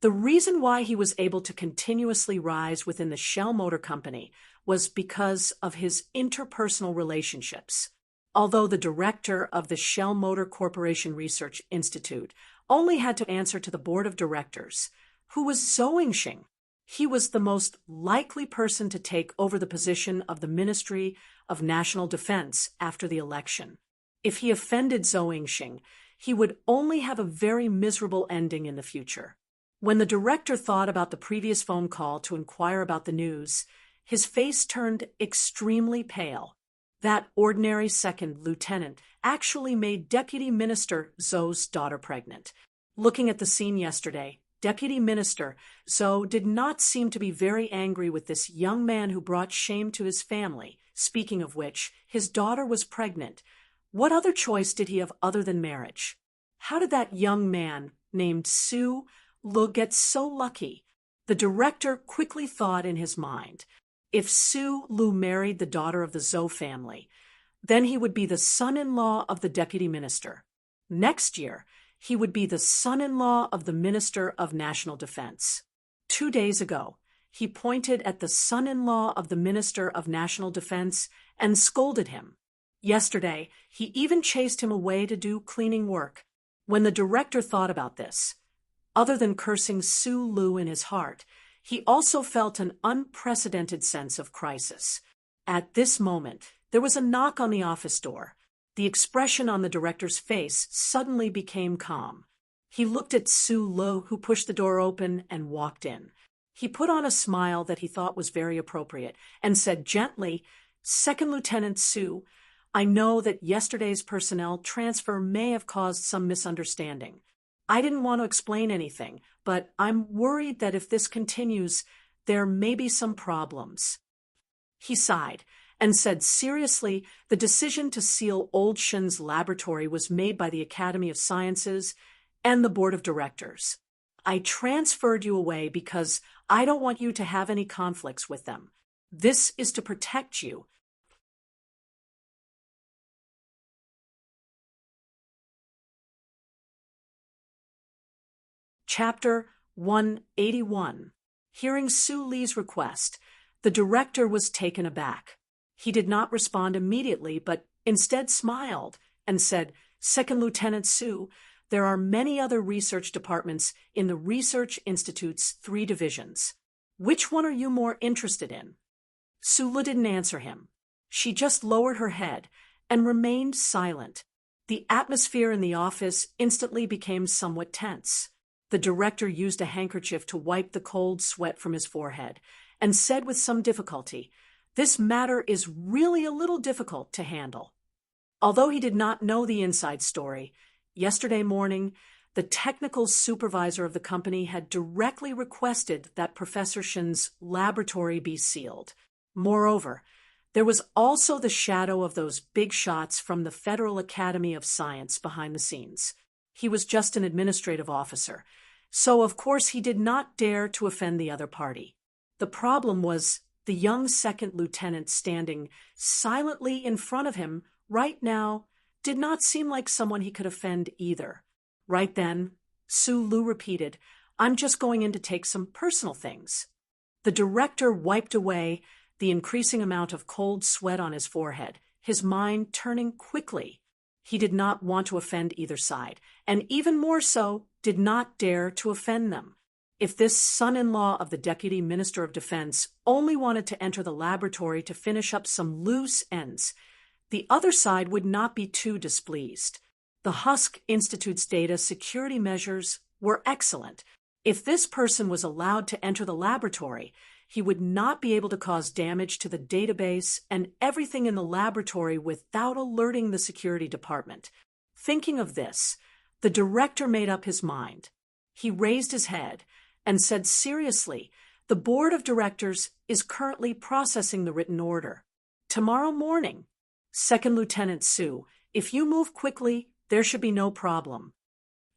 The reason why he was able to continuously rise within the Shell Motor Company was because of his interpersonal relationships. Although the director of the Shell Motor Corporation Research Institute only had to answer to the board of directors, who was Zhou Yingxing, he was the most likely person to take over the position of the Ministry of National Defense after the election. If he offended Zhou Yingxing, he would only have a very miserable ending in the future. When the director thought about the previous phone call to inquire about the news, his face turned extremely pale. That ordinary second lieutenant actually made Deputy Minister Zhou's daughter pregnant. Looking at the scene yesterday, Deputy Minister Zhou did not seem to be very angry with this young man who brought shame to his family. Speaking of which, his daughter was pregnant. What other choice did he have other than marriage? How did that young man, named Su Lu, get so lucky? The director quickly thought in his mind, if Su Lu married the daughter of the Zhou family, then he would be the son-in-law of the deputy minister. Next year, he would be the son-in-law of the Minister of National Defense. 2 days ago, he pointed at the son-in-law of the Minister of National Defense and scolded him. Yesterday, he even chased him away to do cleaning work. When the director thought about this, other than cursing Su Lu in his heart, he also felt an unprecedented sense of crisis. At this moment, there was a knock on the office door. The expression on the director's face suddenly became calm. He looked at Su Lu, who pushed the door open and walked in. He put on a smile that he thought was very appropriate and said gently, "Second Lieutenant Su, I know that yesterday's personnel transfer may have caused some misunderstanding. I didn't want to explain anything, but I'm worried that if this continues, there may be some problems." He sighed and said seriously, the decision to seal Old Shen's laboratory was made by the Academy of Sciences and the Board of Directors. I transferred you away because I don't want you to have any conflicts with them. This is to protect you. Chapter 181. Hearing Su Li's request, the director was taken aback. He did not respond immediately, but instead smiled and said, "Second Lieutenant Su, there are many other research departments in the Research Institute's 3 divisions. Which one are you more interested in?" Su Li didn't answer him. She just lowered her head and remained silent. The atmosphere in the office instantly became somewhat tense. The director used a handkerchief to wipe the cold sweat from his forehead and said with some difficulty, "This matter is really a little difficult to handle." Although he did not know the inside story, yesterday morning, the technical supervisor of the company had directly requested that Professor Shen's laboratory be sealed. Moreover, there was also the shadow of those big shots from the Federal Academy of Science behind the scenes. He was just an administrative officer, so of course he did not dare to offend the other party. The problem was the young second lieutenant standing silently in front of him right now did not seem like someone he could offend either. Right then, Su Lu repeated, "I'm just going in to take some personal things." The director wiped away the increasing amount of cold sweat on his forehead, his mind turning quickly. He did not want to offend either side, and even more so, did not dare to offend them. If this son-in-law of the Deputy Minister of Defense only wanted to enter the laboratory to finish up some loose ends, the other side would not be too displeased. The Husk Institute's data security measures were excellent. If this person was allowed to enter the laboratory, he would not be able to cause damage to the database and everything in the laboratory without alerting the security department. Thinking of this, the director made up his mind. He raised his head and said seriously, "The board of directors is currently processing the written order. Tomorrow morning, Second Lieutenant Su, if you move quickly, there should be no problem."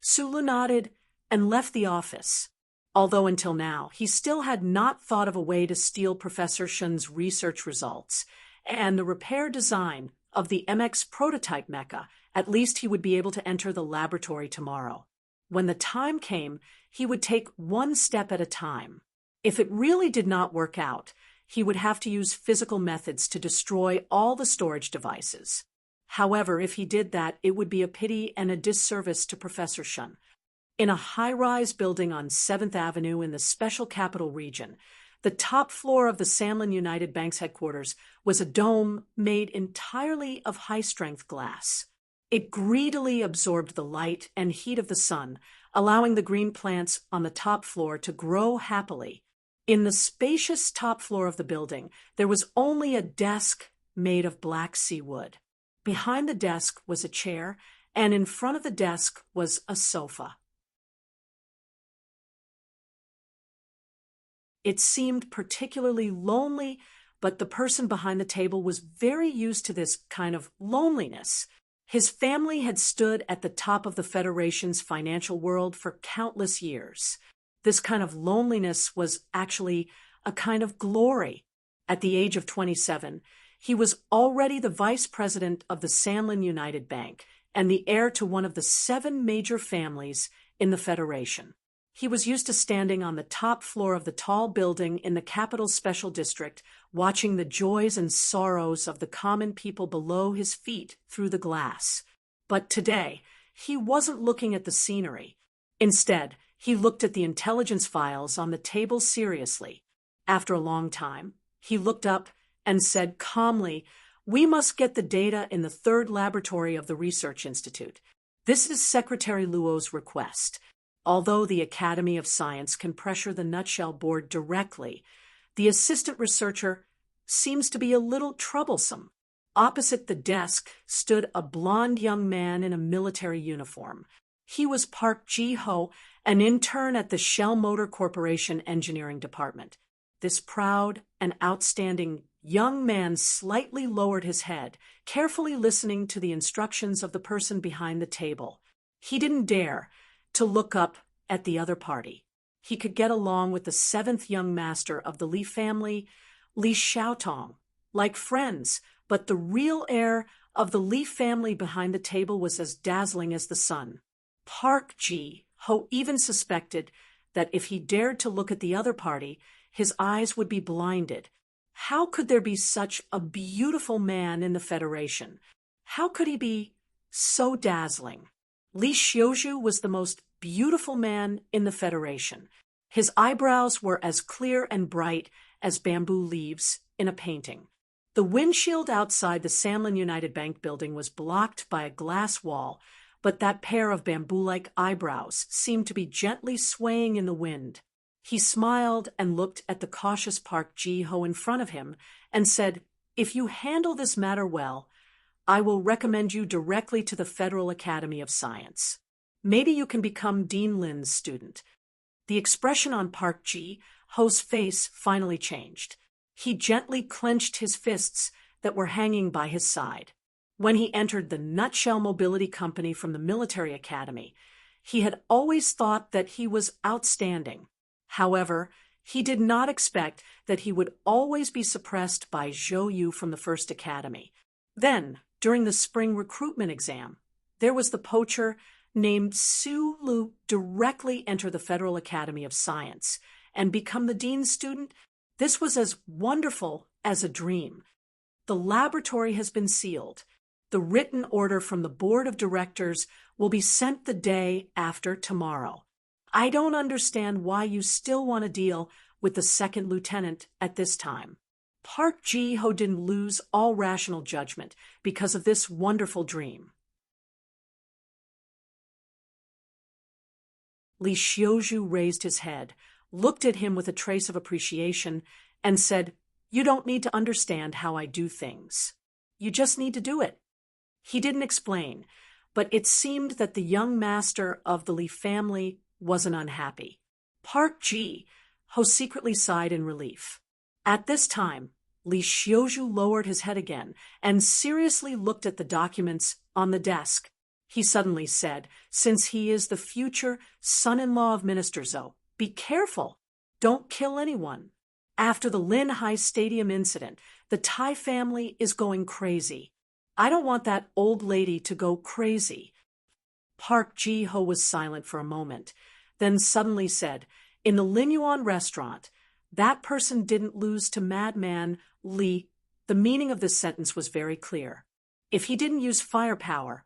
Su Lu nodded and left the office. although until now he still had not thought of a way to steal Professor Shun's research results and the repair design of the MX prototype mecha. At least he would be able to enter the laboratory tomorrow. When the time came, he would take one step at a time. If it really did not work out, he would have to use physical methods to destroy all the storage devices. However, if he did that, it would be a pity and a disservice to Professor Shun. In a high-rise building on 7th Avenue in the Special Capital Region, the top floor of the Sanlin United Bank's headquarters was a dome made entirely of high-strength glass. It greedily absorbed the light and heat of the sun, allowing the green plants on the top floor to grow happily. In the spacious top floor of the building, there was only a desk made of black sea wood. Behind the desk was a chair, and in front of the desk was a sofa. It seemed particularly lonely, but the person behind the table was very used to this kind of loneliness. His family had stood at the top of the Federation's financial world for countless years. This kind of loneliness was actually a kind of glory. At the age of 27, he was already the vice president of the Sanlin United Bank and the heir to one of the 7 major families in the Federation. He was used to standing on the top floor of the tall building in the capital's special district, watching the joys and sorrows of the common people below his feet through the glass. But today, he wasn't looking at the scenery. Instead, he looked at the intelligence files on the table seriously. After a long time, he looked up and said calmly, "We must get the data in the 3rd laboratory of the Research Institute. This is Secretary Luo's request." Although the Academy of Science can pressure the Nutshell Board directly, the assistant researcher seems to be a little troublesome. Opposite the desk stood a blond young man in a military uniform. He was Park Ji-ho, an intern at the Shell Motor Corporation Engineering Department. This proud and outstanding young man slightly lowered his head, carefully listening to the instructions of the person behind the table. He didn't dare to look up at the other party. He could get along with the 7th young master of the Li family, Li Xiaotong, like friends, but the real heir of the Li family behind the table was as dazzling as the sun. Park Ji-ho even suspected that if he dared to look at the other party, his eyes would be blinded. How could there be such a beautiful man in the Federation? How could he be so dazzling? Li Xiuzhu was the most beautiful man in the Federation. His eyebrows were as clear and bright as bamboo leaves in a painting. The windshield outside the Sanlin United Bank building was blocked by a glass wall, but that pair of bamboo-like eyebrows seemed to be gently swaying in the wind. He smiled and looked at the cautious Park Ji-ho in front of him and said, "If you handle this matter well, I will recommend you directly to the Federal Academy of Science. Maybe you can become Dean Lin's student." The expression on Park Ji-ho's face finally changed. He gently clenched his fists that were hanging by his side. When he entered the Nutshell Mobility Company from the military academy, he had always thought that he was outstanding. However, he did not expect that he would always be suppressed by Zhou Yu from the first academy. Then, during the spring recruitment exam, there was the poacher named Su Lu directly enter the Federal Academy of Science and become the dean's student. This was as wonderful as a dream. The laboratory has been sealed. The written order from the board of directors will be sent the day after tomorrow. I don't understand why you still want to deal with the second lieutenant at this time. Park Ji-ho didn't lose all rational judgment because of this wonderful dream. Li Xiuzhu raised his head, looked at him with a trace of appreciation, and said, "You don't need to understand how I do things. You just need to do it." He didn't explain, but it seemed that the young master of the Li family wasn't unhappy. Park Ji-ho secretly sighed in relief. At this time, Li Xiuzhu lowered his head again and seriously looked at the documents on the desk. He suddenly said, "Since he is the future son-in-law of Minister Zhou, Be careful. Don't kill anyone. After the Lin High Stadium incident, the Tai family is going crazy. I don't want that old lady to go crazy. Park Ji-ho was silent for a moment, then suddenly said, in the Lin Yuan restaurant, that person didn't lose to Madman Li. The meaning of this sentence was very clear. If he didn't use firepower,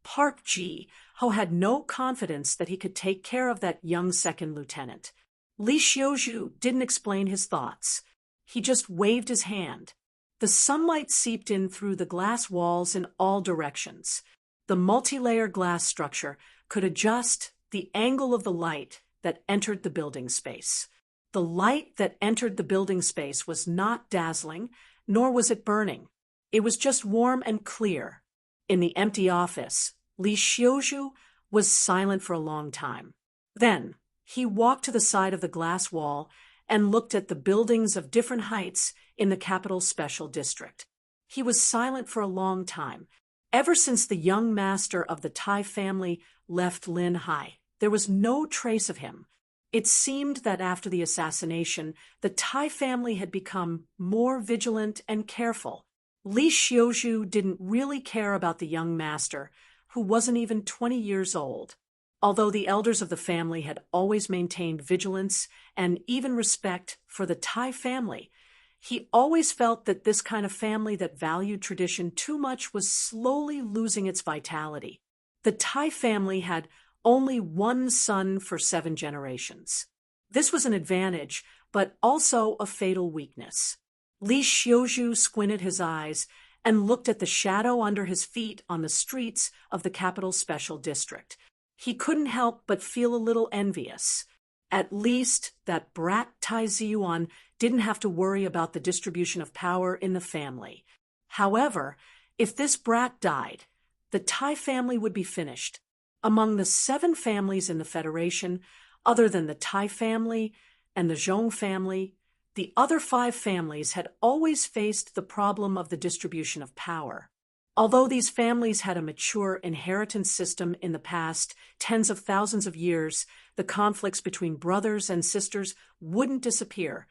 Park Ji-ho had no confidence that he could take care of that young second lieutenant. Li Xiuzhu didn't explain his thoughts. He just waved his hand. The sunlight seeped in through the glass walls in all directions. The multi-layer glass structure could adjust the angle of the light that entered the building space. The light that entered the building space was not dazzling, nor was it burning. It was just warm and clear. In the empty office, Li Xiuzhu was silent for a long time. Then, he walked to the side of the glass wall and looked at the buildings of different heights in the capital special district. He was silent for a long time. Ever since the young master of the Tai family left Lin High, there was no trace of him. It seemed that after the assassination, the Tai family had become more vigilant and careful. Li Xiuzhu didn't really care about the young master, who wasn't even 20 years old. Although the elders of the family had always maintained vigilance and even respect for the Tai family, he always felt that this kind of family that valued tradition too much was slowly losing its vitality. The Tai family had only one son for 7 generations. This was an advantage, but also a fatal weakness. Li Xiuzhu squinted his eyes and looked at the shadow under his feet on the streets of the capital special district. He couldn't help but feel a little envious. At least that brat Tai Ziyuan didn't have to worry about the distribution of power in the family. However, if this brat died, the Tai family would be finished. Among the 7 families in the Federation, other than the Tai family and the Zhong family, the other 5 families had always faced the problem of the distribution of power. Although these families had a mature inheritance system in the past tens of thousands of years, the conflicts between brothers and sisters wouldn't disappear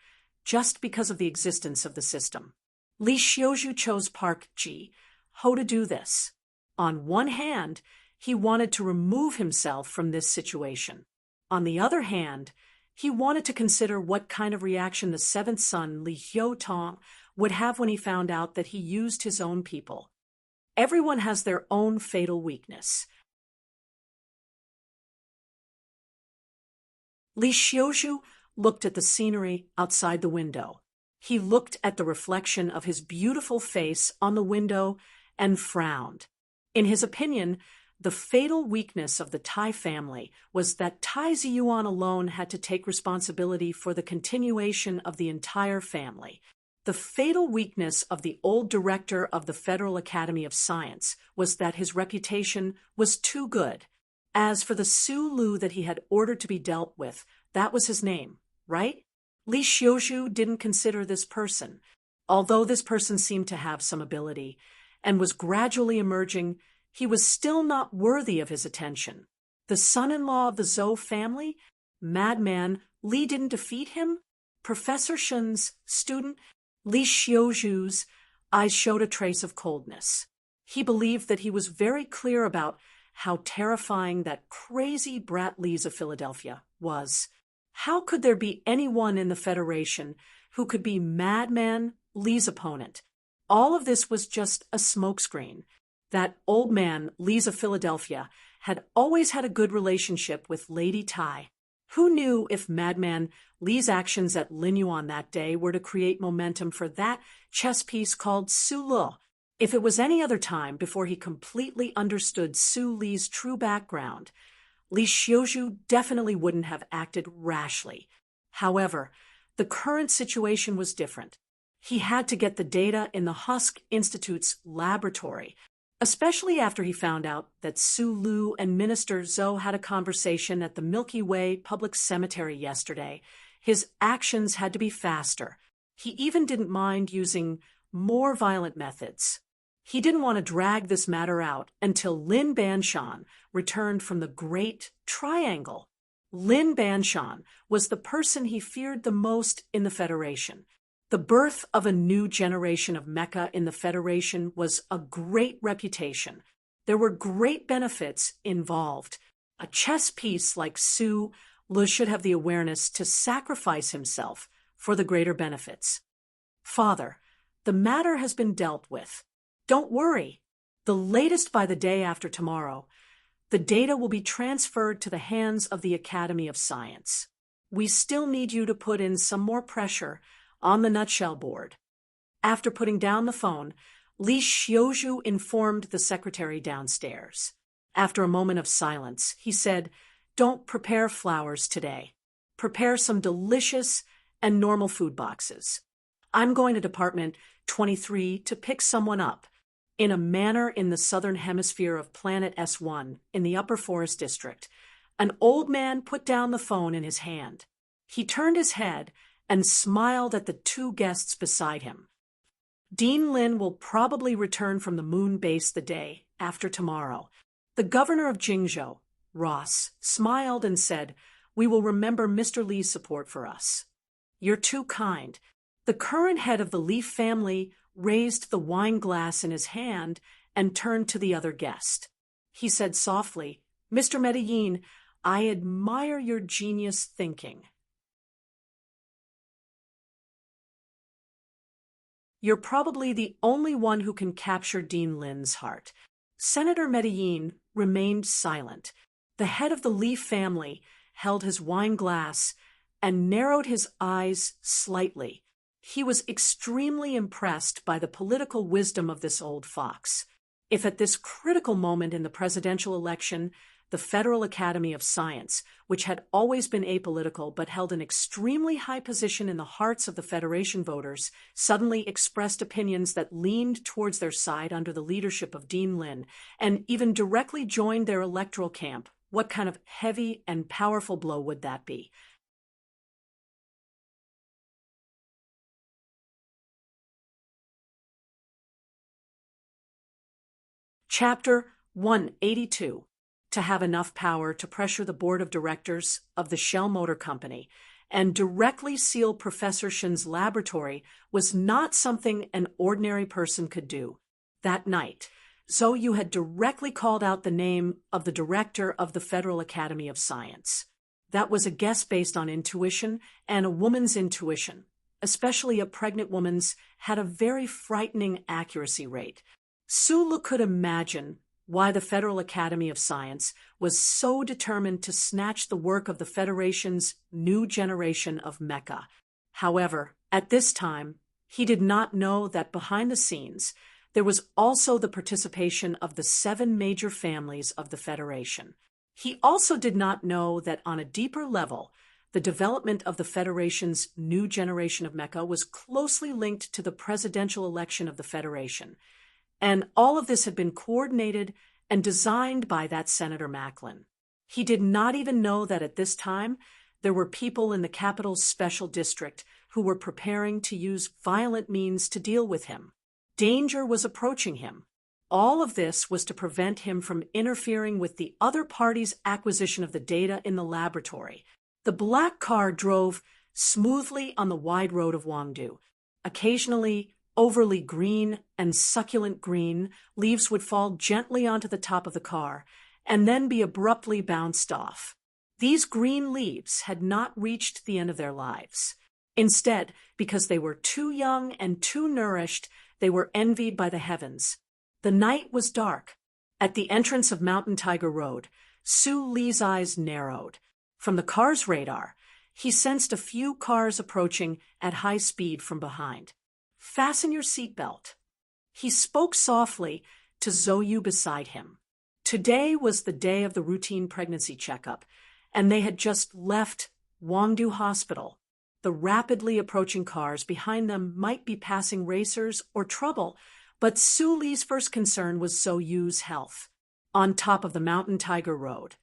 just because of the existence of the system. Li Xiuzhu chose Park Ji-ho to do this. On one hand, he wanted to remove himself from this situation. On the other hand, he wanted to consider what kind of reaction the 7th son, Li Hyotong, would have when he found out that he used his own people. Everyone has their own fatal weakness. Li Xiuzhu looked at the scenery outside the window. He looked at the reflection of his beautiful face on the window and frowned. In his opinion, the fatal weakness of the Tai family was that Tai Ziyuan alone had to take responsibility for the continuation of the entire family. The fatal weakness of the old director of the Federal Academy of Science was that his reputation was too good. As for the Su Lu that he had ordered to be dealt with, that was his name, right? Li Xiuzhu didn't consider this person. Although this person seemed to have some ability and was gradually emerging, he was still not worthy of his attention. The son-in-law of the Zhou family? Madman Li didn't defeat him? Professor Shun's student? Li Xiuzhu's eyes showed a trace of coldness. He believed that he was very clear about how terrifying that crazy brat Li's of Philadelphia was. How could there be anyone in the Federation who could be Madman Li's opponent? All of this was just a smokescreen. That old man, Li's of Philadelphia, had always had a good relationship with Lady Tai. Who knew if Madman Li's actions at Lin Yuan that day were to create momentum for that chess piece called Su Lu? If it was any other time before he completely understood Su Li's true background, Li Xiuzhu definitely wouldn't have acted rashly. However, the current situation was different. He had to get the data in the Husk Institute's laboratory, especially after he found out that Su Lu and Minister Zhou had a conversation at the Milky Way Public Cemetery yesterday. His actions had to be faster. He even didn't mind using more violent methods. He didn't want to drag this matter out until Lin Banshan returned from the Great Triangle. Lin Banshan was the person he feared the most in the Federation. The birth of a new generation of mecha in the Federation was a great reputation. There were great benefits involved. A chess piece like Su Lu should have the awareness to sacrifice himself for the greater benefits. Father, the matter has been dealt with. Don't worry. The latest by the day after tomorrow, the data will be transferred to the hands of the Academy of Science. We still need you to put in some more pressure on the Nutshell Board. After putting down the phone, Li Xiuzhu informed the secretary downstairs. After a moment of silence, he said, "Don't prepare flowers today. Prepare some delicious and normal food boxes. I'm going to Department 23 to pick someone up in a manor in the southern hemisphere of Planet S1 in the Upper Forest District." An old man put down the phone in his hand. He turned his head and smiled at the two guests beside him. Dean Lin will probably return from the moon base the day after tomorrow. The governor of Jingzhou, Ross, smiled and said, "We will remember Mr. Li's support for us." "You're too kind." The current head of the Li family raised the wine glass in his hand and turned to the other guest. He said softly, "Mr. Medellin, I admire your genius thinking. You're probably the only one who can capture Dean Lin's heart." Senator Medellin remained silent. The head of the Li family held his wine glass and narrowed his eyes slightly. He was extremely impressed by the political wisdom of this old fox. If at this critical moment in the presidential election, the Federal Academy of Science, which had always been apolitical but held an extremely high position in the hearts of the Federation voters, suddenly expressed opinions that leaned towards their side under the leadership of Dean Lin, and even directly joined their electoral camp, what kind of heavy and powerful blow would that be? Chapter 182. To have enough power to pressure the board of directors of the Shell Motor Company and directly seal Professor Shin's laboratory was not something an ordinary person could do. That night, Zhou Yu had directly called out the name of the director of the Federal Academy of Science. That was a guess based on intuition, and a woman's intuition, especially a pregnant woman's, had a very frightening accuracy rate. Su Lu could imagine why the Federal Academy of Science was so determined to snatch the work of the Federation's new generation of mecha. However, at this time, he did not know that behind the scenes, there was also the participation of the 7 major families of the Federation. He also did not know that on a deeper level, the development of the Federation's new generation of mecha was closely linked to the presidential election of the Federation. And all of this had been coordinated and designed by that Senator Macklin. He did not even know that at this time, there were people in the capital's special district who were preparing to use violent means to deal with him. Danger was approaching him. All of this was to prevent him from interfering with the other party's acquisition of the data in the laboratory. The black car drove smoothly on the wide road of Wangdu. Occasionally, overly green and succulent green leaves would fall gently onto the top of the car and then be abruptly bounced off. These green leaves had not reached the end of their lives. Instead, because they were too young and too nourished, they were envied by the heavens. The night was dark. At the entrance of Mountain Tiger Road, Su Li's eyes narrowed. From the car's radar, he sensed a few cars approaching at high speed from behind. "Fasten your seatbelt." He spoke softly to Zhou Yu beside him. Today was the day of the routine pregnancy checkup, and they had just left Wangdu Hospital. The rapidly approaching cars behind them might be passing racers or trouble, but Su Li's first concern was Zhou Yu's health. On top of the Mountain Tiger Road,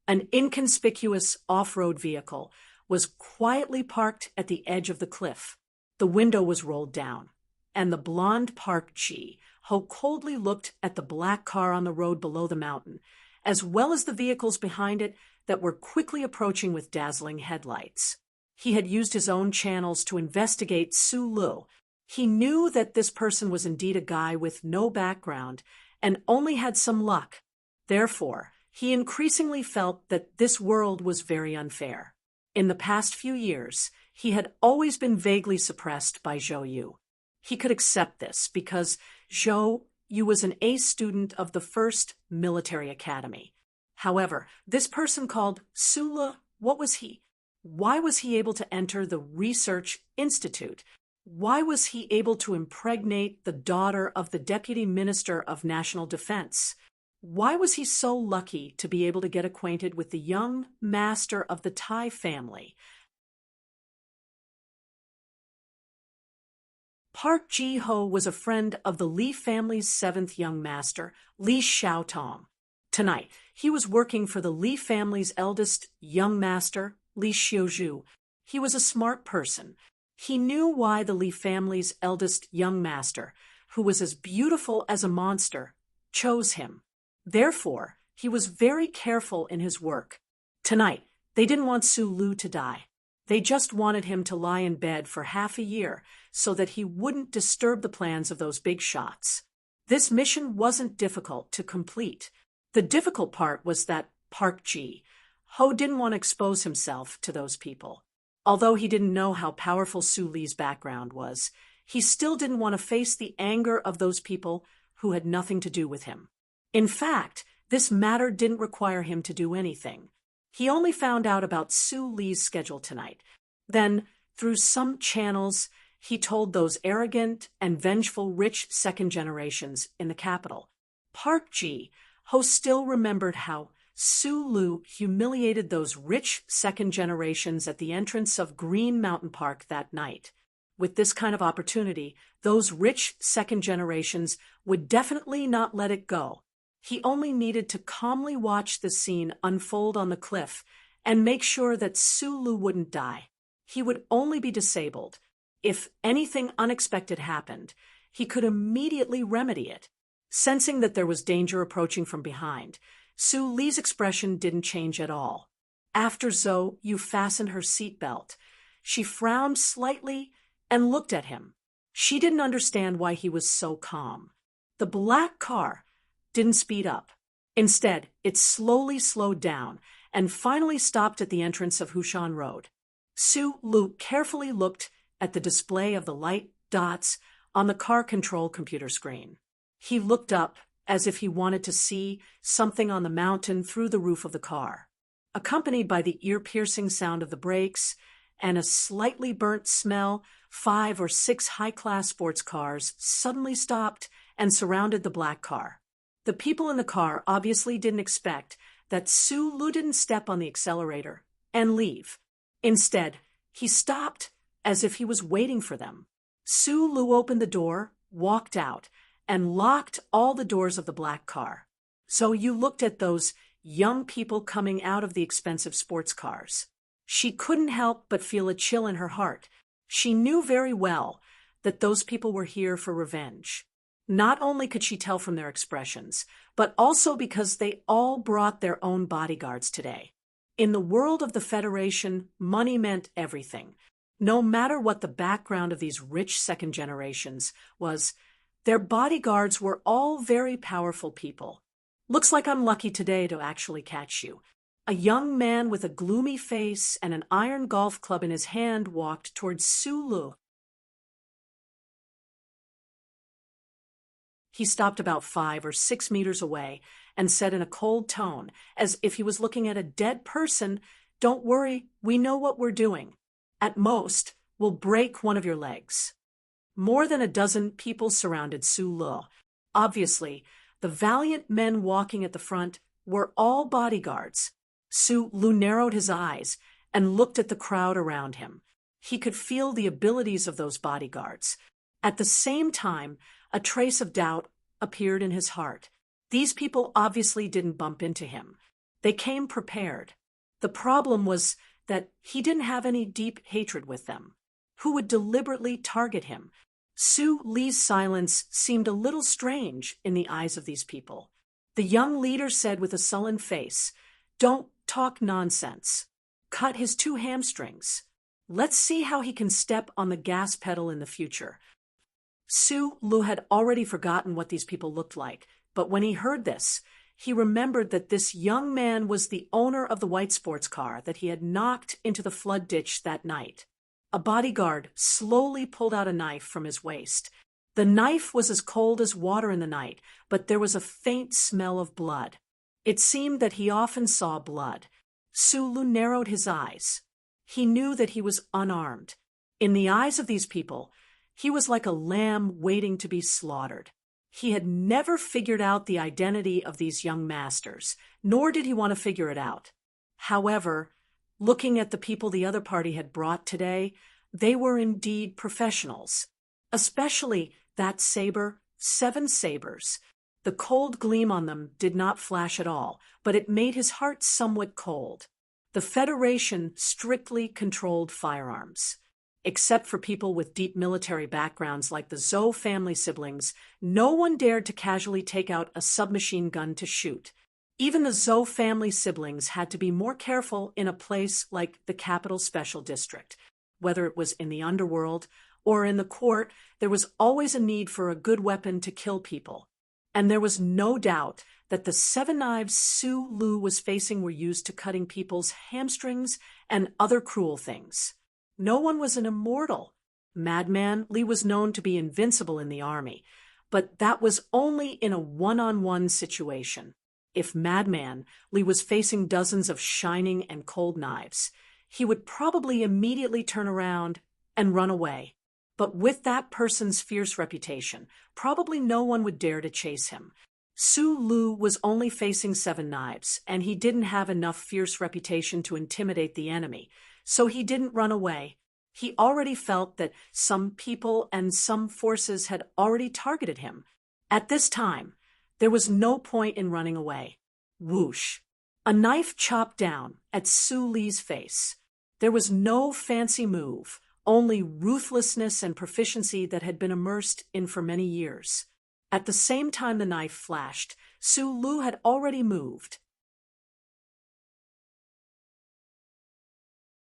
an inconspicuous off-road vehicle was quietly parked at the edge of the cliff. The window was rolled down, and the blonde Park Ji Ho coldly looked at the black car on the road below the mountain, as well as the vehicles behind it that were quickly approaching with dazzling headlights. He had used his own channels to investigate Su Lu. He knew that this person was indeed a guy with no background and only had some luck. Therefore, he increasingly felt that this world was very unfair. In the past few years, he had always been vaguely suppressed by Zhou Yu. He could accept this because Zhou Yu was an A student of the first military academy. However, this person called Su Lu, what was he? Why was he able to enter the research institute? Why was he able to impregnate the daughter of the Deputy Minister of National Defense? Why was he so lucky to be able to get acquainted with the young master of the Tai family? Park Ji-ho was a friend of the Li family's seventh young master, Li Xiaotong. Tonight, he was working for the Li family's eldest young master, Li Xiuzhu. He was a smart person. He knew why the Li family's eldest young master, who was as beautiful as a monster, chose him. Therefore, he was very careful in his work. Tonight, they didn't want Su Lu to die. They just wanted him to lie in bed for half a year so that he wouldn't disturb the plans of those big shots. This mission wasn't difficult to complete. The difficult part was that Park Ji-ho didn't want to expose himself to those people. Although he didn't know how powerful Su Li's background was, he still didn't want to face the anger of those people who had nothing to do with him. In fact, this matter didn't require him to do anything. He only found out about Su Li's schedule tonight. Then, through some channels, he told those arrogant and vengeful rich second generations in the capital. Park Ji-ho still remembered how Su Lu humiliated those rich second generations at the entrance of Green Mountain Park that night. With this kind of opportunity, those rich second generations would definitely not let it go. He only needed to calmly watch the scene unfold on the cliff and make sure that Su Lu wouldn't die. He would only be disabled. If anything unexpected happened, he could immediately remedy it. Sensing that there was danger approaching from behind, Su Li's expression didn't change at all. After Zhou Yu fastened her seatbelt, she frowned slightly and looked at him. She didn't understand why he was so calm. The black car didn't speed up. Instead, it slowly slowed down and finally stopped at the entrance of Hushan Road. Su Lu carefully looked at the display of the light dots on the car control computer screen. He looked up as if he wanted to see something on the mountain through the roof of the car. Accompanied by the ear-piercing sound of the brakes and a slightly burnt smell, 5 or 6 high-class sports cars suddenly stopped and surrounded the black car. The people in the car obviously didn't expect that Su Lu didn't step on the accelerator and leave. Instead, he stopped as if he was waiting for them. Su Lu opened the door, walked out, and locked all the doors of the black car. So you looked at those young people coming out of the expensive sports cars. She couldn't help but feel a chill in her heart. She knew very well that those people were here for revenge. Not only could she tell from their expressions, but also because they all brought their own bodyguards today. In the world of the Federation, money meant everything. No matter what the background of these rich second generations was, their bodyguards were all very powerful people. Looks like I'm lucky today to actually catch you. A young man with a gloomy face and an iron golf club in his hand walked towards Su Lu. He stopped about 5 or 6 meters away and said in a cold tone, as if he was looking at a dead person, "Don't worry, we know what we're doing. At most, we'll break one of your legs." More than a dozen people surrounded Su Lu. Obviously, the valiant men walking at the front were all bodyguards. Su Lu narrowed his eyes and looked at the crowd around him. He could feel the abilities of those bodyguards. At the same time, a trace of doubt appeared in his heart. These people obviously didn't bump into him. They came prepared. The problem was that he didn't have any deep hatred with them. Who would deliberately target him? Su Li's silence seemed a little strange in the eyes of these people. The young leader said with a sullen face, "Don't talk nonsense. Cut his 2 hamstrings. Let's see how he can step on the gas pedal in the future." Su Lu had already forgotten what these people looked like, but when he heard this, he remembered that this young man was the owner of the white sports car that he had knocked into the flood ditch that night. A bodyguard slowly pulled out a knife from his waist. The knife was as cold as water in the night, but there was a faint smell of blood. It seemed that he often saw blood. Su Lu narrowed his eyes. He knew that he was unarmed. In the eyes of these people, he was like a lamb waiting to be slaughtered. He had never figured out the identity of these young masters, nor did he want to figure it out. However, looking at the people the other party had brought today, they were indeed professionals. Especially that saber, 7 sabers. The cold gleam on them did not flash at all, but it made his heart somewhat cold. The Federation strictly controlled firearms. Except for people with deep military backgrounds like the Zhou family siblings, no one dared to casually take out a submachine gun to shoot. Even the Zhou family siblings had to be more careful in a place like the Capital Special District. Whether it was in the underworld or in the court, there was always a need for a good weapon to kill people. And there was no doubt that the 7 knives Su Lu was facing were used to cutting people's hamstrings and other cruel things. No one was an immortal. Madman Li was known to be invincible in the army, but that was only in a one-on-one situation. If Madman Li was facing dozens of shining and cold knives, he would probably immediately turn around and run away. But with that person's fierce reputation, probably no one would dare to chase him. Su Lu was only facing 7 knives, and he didn't have enough fierce reputation to intimidate the enemy, so he didn't run away. He already felt that some people and some forces had already targeted him. At this time, there was no point in running away. Whoosh! A knife chopped down at Su Li's face. There was no fancy move, only ruthlessness and proficiency that had been immersed in for many years. At the same time the knife flashed, Su Lu had already moved.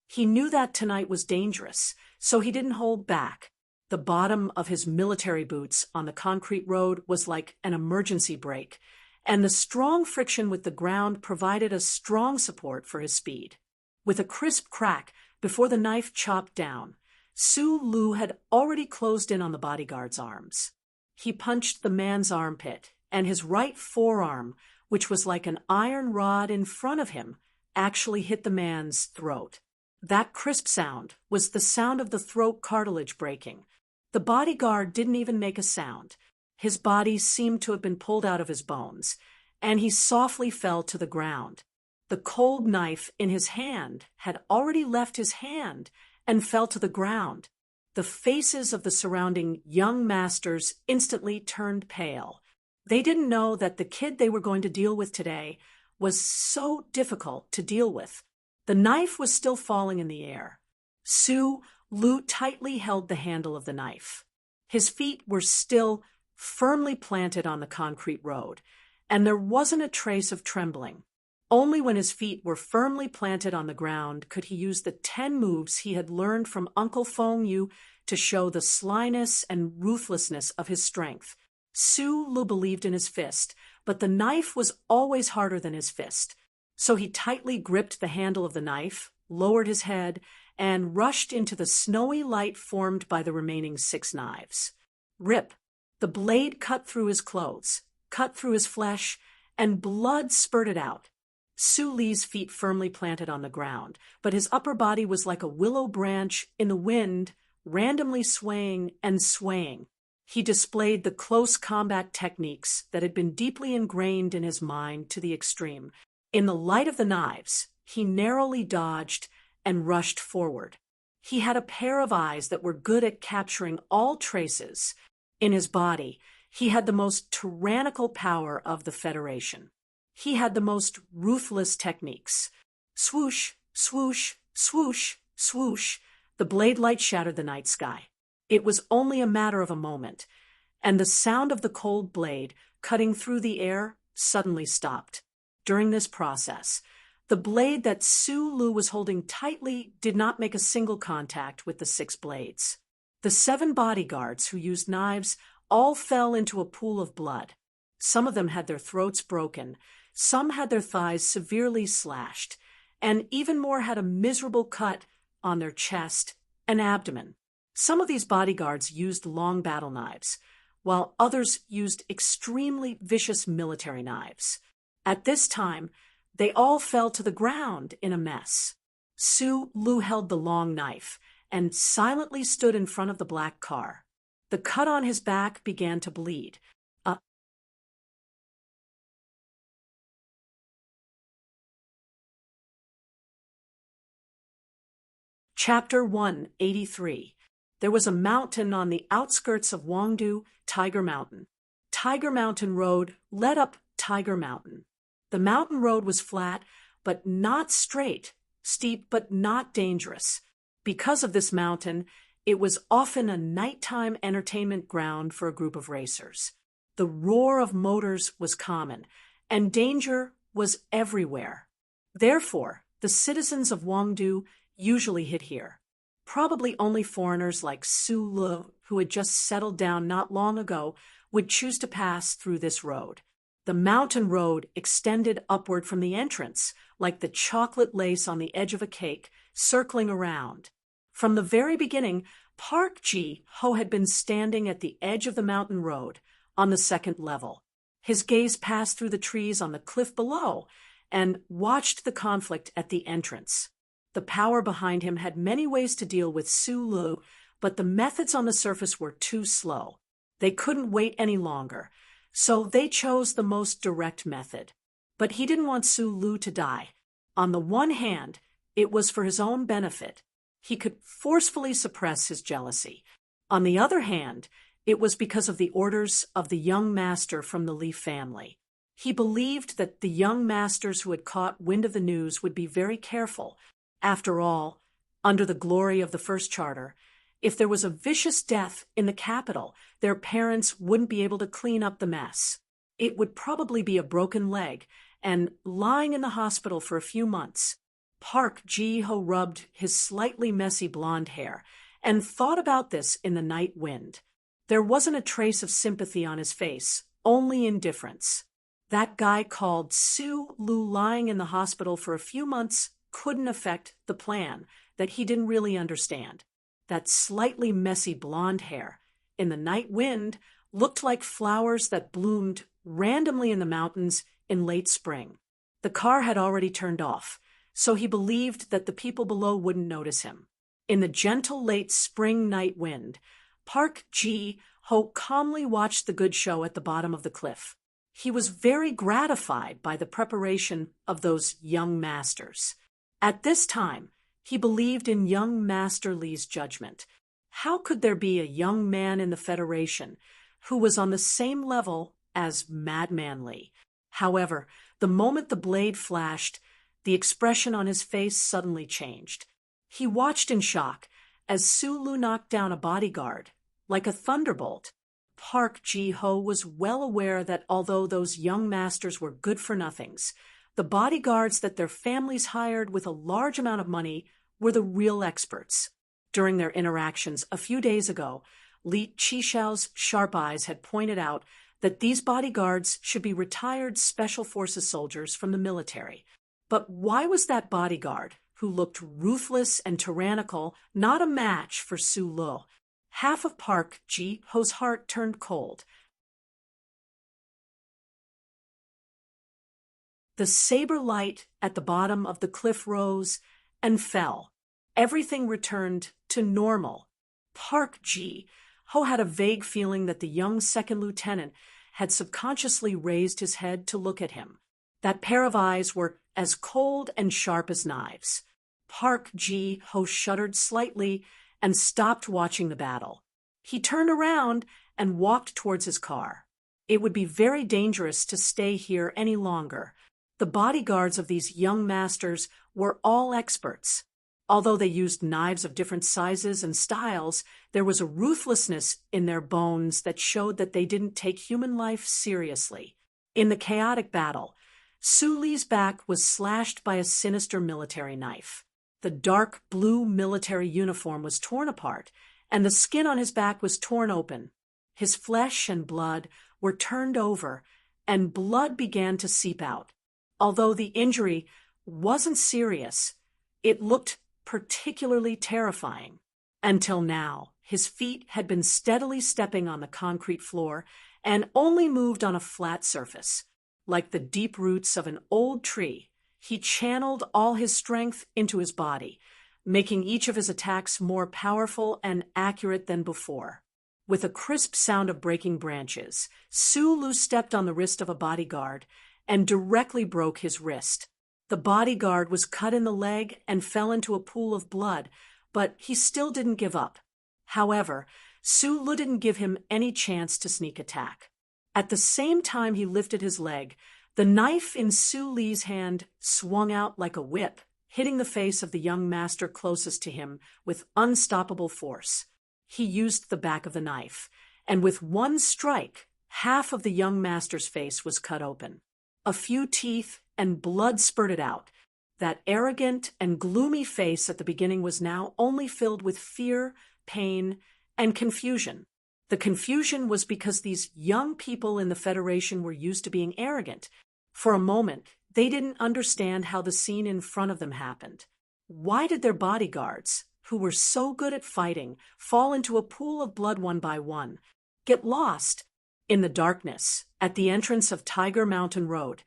He knew that tonight was dangerous, so he didn't hold back. The bottom of his military boots on the concrete road was like an emergency brake, and the strong friction with the ground provided a strong support for his speed. With a crisp crack before the knife chopped down, Su Lu had already closed in on the bodyguard's arms. He punched the man's armpit, and his right forearm, which was like an iron rod in front of him, actually hit the man's throat. That crisp sound was the sound of the throat cartilage breaking. The bodyguard didn't even make a sound. His body seemed to have been pulled out of his bones, and he softly fell to the ground. The cold knife in his hand had already left his hand and fell to the ground. The faces of the surrounding young masters instantly turned pale. They didn't know that the kid they were going to deal with today was so difficult to deal with. The knife was still falling in the air. Su Lu tightly held the handle of the knife. His feet were still firmly planted on the concrete road, and there wasn't a trace of trembling. Only when his feet were firmly planted on the ground could he use the 10 moves he had learned from Uncle Feng Yu to show the slyness and ruthlessness of his strength. Su Lu believed in his fist, but the knife was always harder than his fist. So he tightly gripped the handle of the knife, lowered his head, and rushed into the snowy light formed by the remaining 6 knives. Rip! The blade cut through his clothes, cut through his flesh, and blood spurted out. Su Li's feet firmly planted on the ground, but his upper body was like a willow branch in the wind, randomly swaying and swaying. He displayed the close combat techniques that had been deeply ingrained in his mind to the extreme. In the light of the knives, he narrowly dodged and rushed forward. He had a pair of eyes that were good at capturing all traces. In his body, he had the most tyrannical power of the Federation. He had the most ruthless techniques. Swoosh, swoosh, swoosh, swoosh. The blade light shattered the night sky. It was only a matter of a moment, and the sound of the cold blade cutting through the air suddenly stopped. During this process, the blade that Su Lu was holding tightly did not make a single contact with the 6 blades. The 7 bodyguards who used knives all fell into a pool of blood. Some of them had their throats broken, some had their thighs severely slashed, and even more had a miserable cut on their chest and abdomen. Some of these bodyguards used long battle knives, while others used extremely vicious military knives. At this time, they all fell to the ground in a mess. Su Lu held the long knife and silently stood in front of the black car. The cut on his back began to bleed. Chapter 183. There was a mountain on the outskirts of Wangdu, Tiger Mountain. Tiger Mountain Road led up Tiger Mountain. The mountain road was flat, but not straight, steep, but not dangerous. Because of this mountain, it was often a nighttime entertainment ground for a group of racers. The roar of motors was common, and danger was everywhere. Therefore, the citizens of Wangdu usually hid here. Probably only foreigners like Su Lu, who had just settled down not long ago, would choose to pass through this road. The mountain road extended upward from the entrance, like the chocolate lace on the edge of a cake, circling around. From the very beginning, Park Ji-ho had been standing at the edge of the mountain road, on the 2nd level. His gaze passed through the trees on the cliff below and watched the conflict at the entrance. The power behind him had many ways to deal with Su Lu, but the methods on the surface were too slow. They couldn't wait any longer, so they chose the most direct method. But he didn't want Su Lu to die. On the one hand, it was for his own benefit. He could forcefully suppress his jealousy. On the other hand, it was because of the orders of the young master from the Li family. He believed that the young masters who had caught wind of the news would be very careful. After all, under the glory of the first charter, if there was a vicious death in the capital, their parents wouldn't be able to clean up the mess. It would probably be a broken leg and lying in the hospital for a few months. Park Ji-ho rubbed his slightly messy blonde hair and thought about this in the night wind. There wasn't a trace of sympathy on his face, only indifference. That guy called Su Lu lying in the hospital for a few months couldn't affect the plan that he didn't really understand. That slightly messy blonde hair in the night wind looked like flowers that bloomed randomly in the mountains in late spring. The car had already turned off, so he believed that the people below wouldn't notice him. In the gentle late spring night wind, Park Ji-ho calmly watched the good show at the bottom of the cliff. He was very gratified by the preparation of those young masters. At this time, he believed in young Master Li's judgment. How could there be a young man in the Federation who was on the same level as Madman Li? However, the moment the blade flashed, the expression on his face suddenly changed. He watched in shock as Su Lu knocked down a bodyguard, like a thunderbolt. Park Ji-ho was well aware that although those young masters were good-for-nothings, the bodyguards that their families hired with a large amount of money were the real experts. During their interactions a few days ago, Li Qishao's sharp eyes had pointed out that these bodyguards should be retired Special Forces soldiers from the military. But why was that bodyguard, who looked ruthless and tyrannical, not a match for Su Lu? Half of Park Ji-ho's heart turned cold. The saber light at the bottom of the cliff rose and fell. Everything returned to normal. Park Ji-ho had a vague feeling that the young second lieutenant had subconsciously raised his head to look at him. That pair of eyes were as cold and sharp as knives. Park Ji-ho shuddered slightly and stopped watching the battle. He turned around and walked towards his car. It would be very dangerous to stay here any longer. The bodyguards of these young masters were all experts. Although they used knives of different sizes and styles, there was a ruthlessness in their bones that showed that they didn't take human life seriously. In the chaotic battle, Su Li's back was slashed by a sinister military knife. The dark blue military uniform was torn apart, and the skin on his back was torn open. His flesh and blood were turned over, and blood began to seep out. Although the injury wasn't serious, it looked particularly terrifying. Until now, his feet had been steadily stepping on the concrete floor and only moved on a flat surface. Like the deep roots of an old tree, he channeled all his strength into his body, making each of his attacks more powerful and accurate than before. With a crisp sound of breaking branches, Su Lu stepped on the wrist of a bodyguard and directly broke his wrist. The bodyguard was cut in the leg and fell into a pool of blood, but he still didn't give up. However, Su Lu didn't give him any chance to sneak attack. At the same time he lifted his leg, the knife in Su Li's hand swung out like a whip, hitting the face of the young master closest to him with unstoppable force. He used the back of the knife, and with one strike, half of the young master's face was cut open. A few teeth and blood spurted out. That arrogant and gloomy face at the beginning was now only filled with fear, pain, and confusion. The confusion was because these young people in the Federation were used to being arrogant. For a moment, they didn't understand how the scene in front of them happened. Why did their bodyguards, who were so good at fighting, fall into a pool of blood one by one, get lost? In the darkness, at the entrance of Tiger Mountain Road,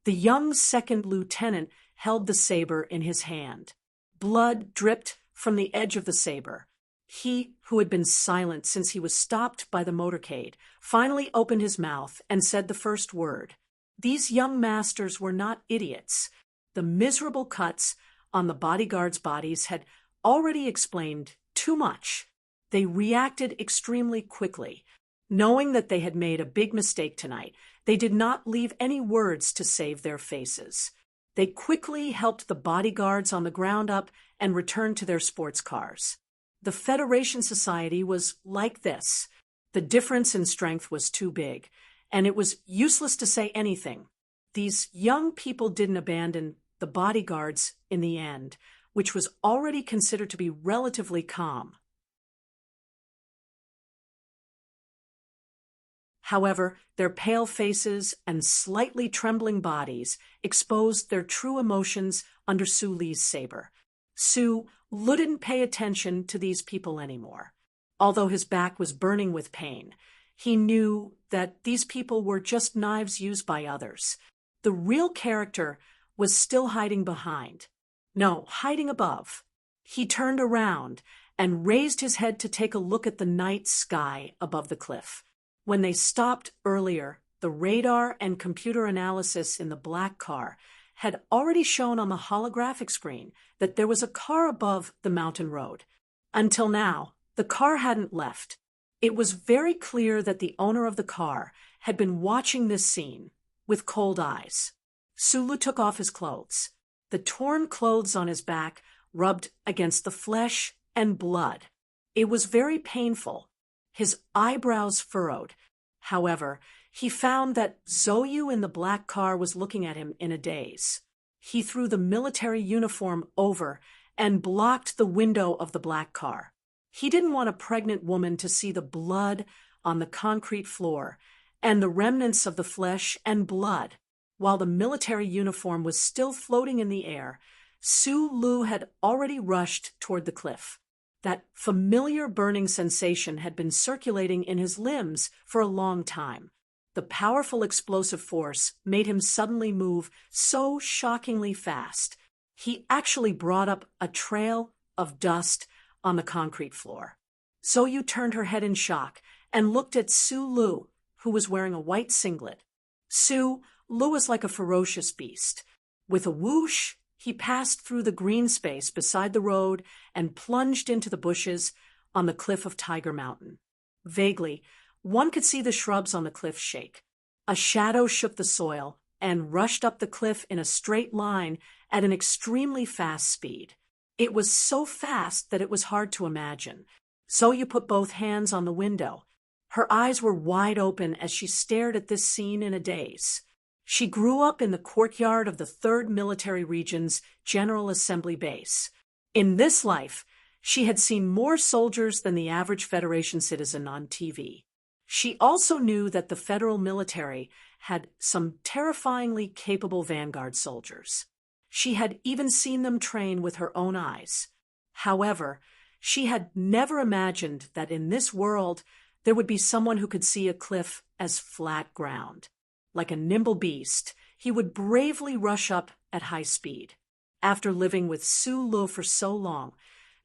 the young second lieutenant held the saber in his hand. Blood dripped from the edge of the saber. He, who had been silent since he was stopped by the motorcade, finally opened his mouth and said the first word. These young masters were not idiots. The miserable cuts on the bodyguards' bodies had already explained too much. They reacted extremely quickly. Knowing that they had made a big mistake tonight, they did not leave any words to save their faces. They quickly helped the bodyguards on the ground up and returned to their sports cars. The Federation Society was like this. The difference in strength was too big, and it was useless to say anything. These young people didn't abandon the bodyguards in the end, which was already considered to be relatively calm. However, their pale faces and slightly trembling bodies exposed their true emotions under Su Li's saber. Su Lu didn't pay attention to these people anymore. Although his back was burning with pain, he knew that these people were just knives used by others. The real character was still hiding behind. No, hiding above. He turned around and raised his head to take a look at the night sky above the cliff. When they stopped earlier, the radar and computer analysis in the black car had already shown on the holographic screen that there was a car above the mountain road. Until now, the car hadn't left. It was very clear that the owner of the car had been watching this scene with cold eyes. Su Lu took off his clothes. The torn clothes on his back rubbed against the flesh and blood. It was very painful. His eyebrows furrowed. However, he found that Zoyu in the black car was looking at him in a daze. He threw the military uniform over and blocked the window of the black car. He didn't want a pregnant woman to see the blood on the concrete floor and the remnants of the flesh and blood. While the military uniform was still floating in the air, Su Lu had already rushed toward the cliff. That familiar burning sensation had been circulating in his limbs for a long time. The powerful explosive force made him suddenly move so shockingly fast. He actually brought up a trail of dust on the concrete floor. Zoyu turned her head in shock and looked at Su Lu, who was wearing a white singlet. Su Lu was like a ferocious beast. With a whoosh, he passed through the green space beside the road and plunged into the bushes on the cliff of Tiger Mountain. Vaguely, one could see the shrubs on the cliff shake. A shadow shook the soil and rushed up the cliff in a straight line at an extremely fast speed. It was so fast that it was hard to imagine. Zoyu put both hands on the window. Her eyes were wide open as she stared at this scene in a daze. She grew up in the courtyard of the 3rd Military Region's General Assembly Base. In this life, she had seen more soldiers than the average Federation citizen on TV. She also knew that the federal military had some terrifyingly capable vanguard soldiers. She had even seen them train with her own eyes. However, she had never imagined that in this world there would be someone who could see a cliff as flat ground. Like a nimble beast, he would bravely rush up at high speed. After living with Su Lu for so long,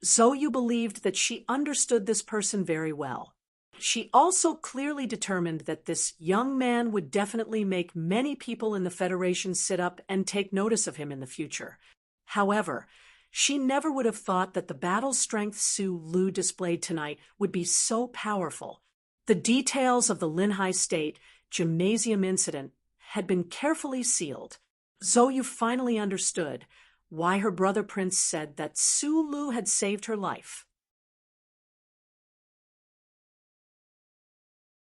Zhou Yu believed that she understood this person very well. She also clearly determined that this young man would definitely make many people in the Federation sit up and take notice of him in the future. However, she never would have thought that the battle strength Su Lu displayed tonight would be so powerful. The details of the Linhai State gymnasium incident had been carefully sealed. Zhou Yu finally understood why her brother Prince said that Su Lu had saved her life.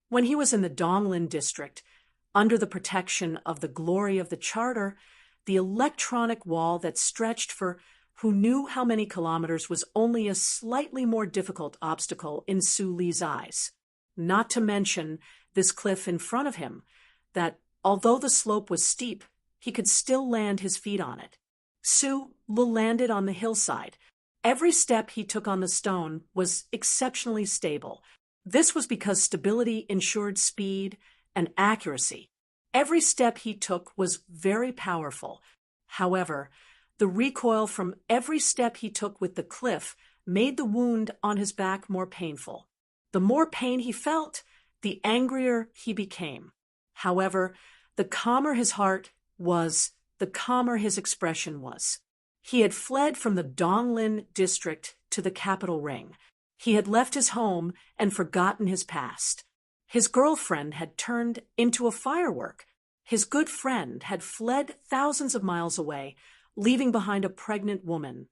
When he was in the Donglin district, under the protection of the glory of the Charter, the electronic wall that stretched for who knew how many kilometers was only a slightly more difficult obstacle in Su Li's eyes. Not to mention this cliff in front of him, that, although the slope was steep, he could still land his feet on it. Su Lu landed on the hillside. Every step he took on the stone was exceptionally stable. This was because stability ensured speed and accuracy. Every step he took was very powerful. However, the recoil from every step he took with the cliff made the wound on his back more painful. The more pain he felt, the angrier he became. However, the calmer his heart was, the calmer his expression was. He had fled from the Donglin district to the capital ring. He had left his home and forgotten his past. His girlfriend had turned into a firework. His good friend had fled thousands of miles away, leaving behind a pregnant woman.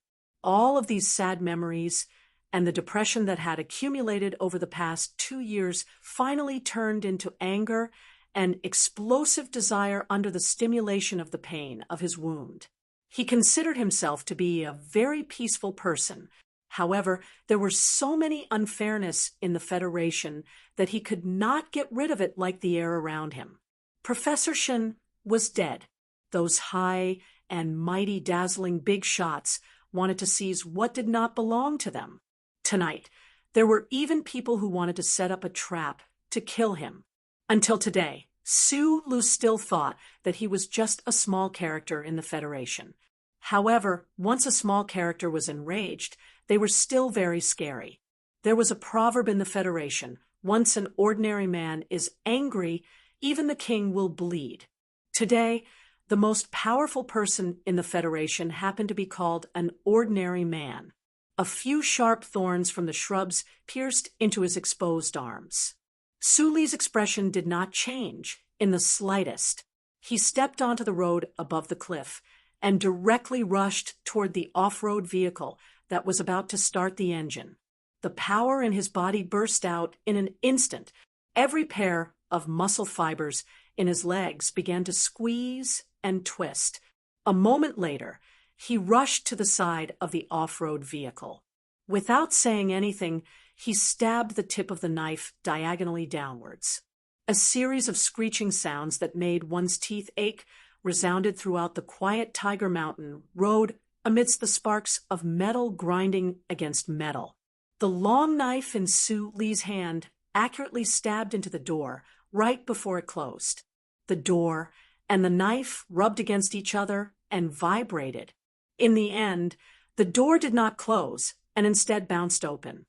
All of these sad memories and the depression that had accumulated over the past 2 years finally turned into anger and explosive desire under the stimulation of the pain of his wound. He considered himself to be a very peaceful person. However, there were so many unfairness in the Federation that he could not get rid of it like the air around him. Professor Shen was dead. Those high and mighty dazzling big shots wanted to seize what did not belong to them. Tonight, there were even people who wanted to set up a trap to kill him. Until today, Su Lu still thought that he was just a small character in the Federation. However, once a small character was enraged, they were still very scary. There was a proverb in the Federation: once an ordinary man is angry, even the king will bleed. Today, the most powerful person in the Federation happened to be called an ordinary man. A few sharp thorns from the shrubs pierced into his exposed arms. Su Li's expression did not change in the slightest. He stepped onto the road above the cliff and directly rushed toward the off-road vehicle that was about to start the engine. The power in his body burst out in an instant. Every pair of muscle fibers in his legs began to squeeze and twist. A moment later, he rushed to the side of the off-road vehicle. Without saying anything, he stabbed the tip of the knife diagonally downwards. A series of screeching sounds that made one's teeth ache resounded throughout the quiet Tiger Mountain road amidst the sparks of metal grinding against metal. The long knife in Su Li's hand accurately stabbed into the door right before it closed. The door and the knife rubbed against each other and vibrated. In the end, the door did not close and instead bounced open.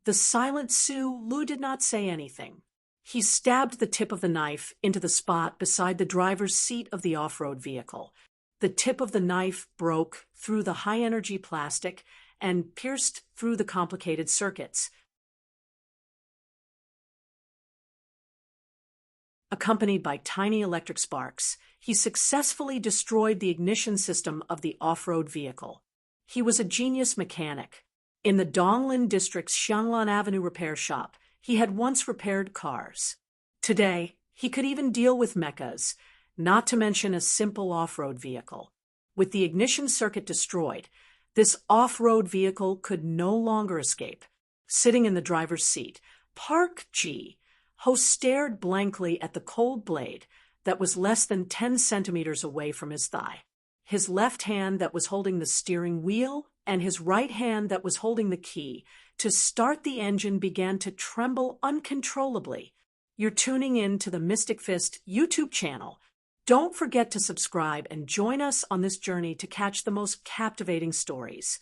The silent Su Lu, did not say anything. He stabbed the tip of the knife into the spot beside the driver's seat of the off-road vehicle. The tip of the knife broke through the high-energy plastic and pierced through the complicated circuits. Accompanied by tiny electric sparks, he successfully destroyed the ignition system of the off-road vehicle. He was a genius mechanic. In the Donglin district's Xianglan Avenue repair shop, he had once repaired cars. Today, he could even deal with mechas, not to mention a simple off-road vehicle. With the ignition circuit destroyed, this off-road vehicle could no longer escape. Sitting in the driver's seat, Park G. Ho stared blankly at the cold blade that was less than 10 centimeters away from his thigh. His left hand that was holding the steering wheel and his right hand that was holding the key to start the engine began to tremble uncontrollably. You're tuning in to the Mystic Fist YouTube channel. Don't forget to subscribe and join us on this journey to catch the most captivating stories.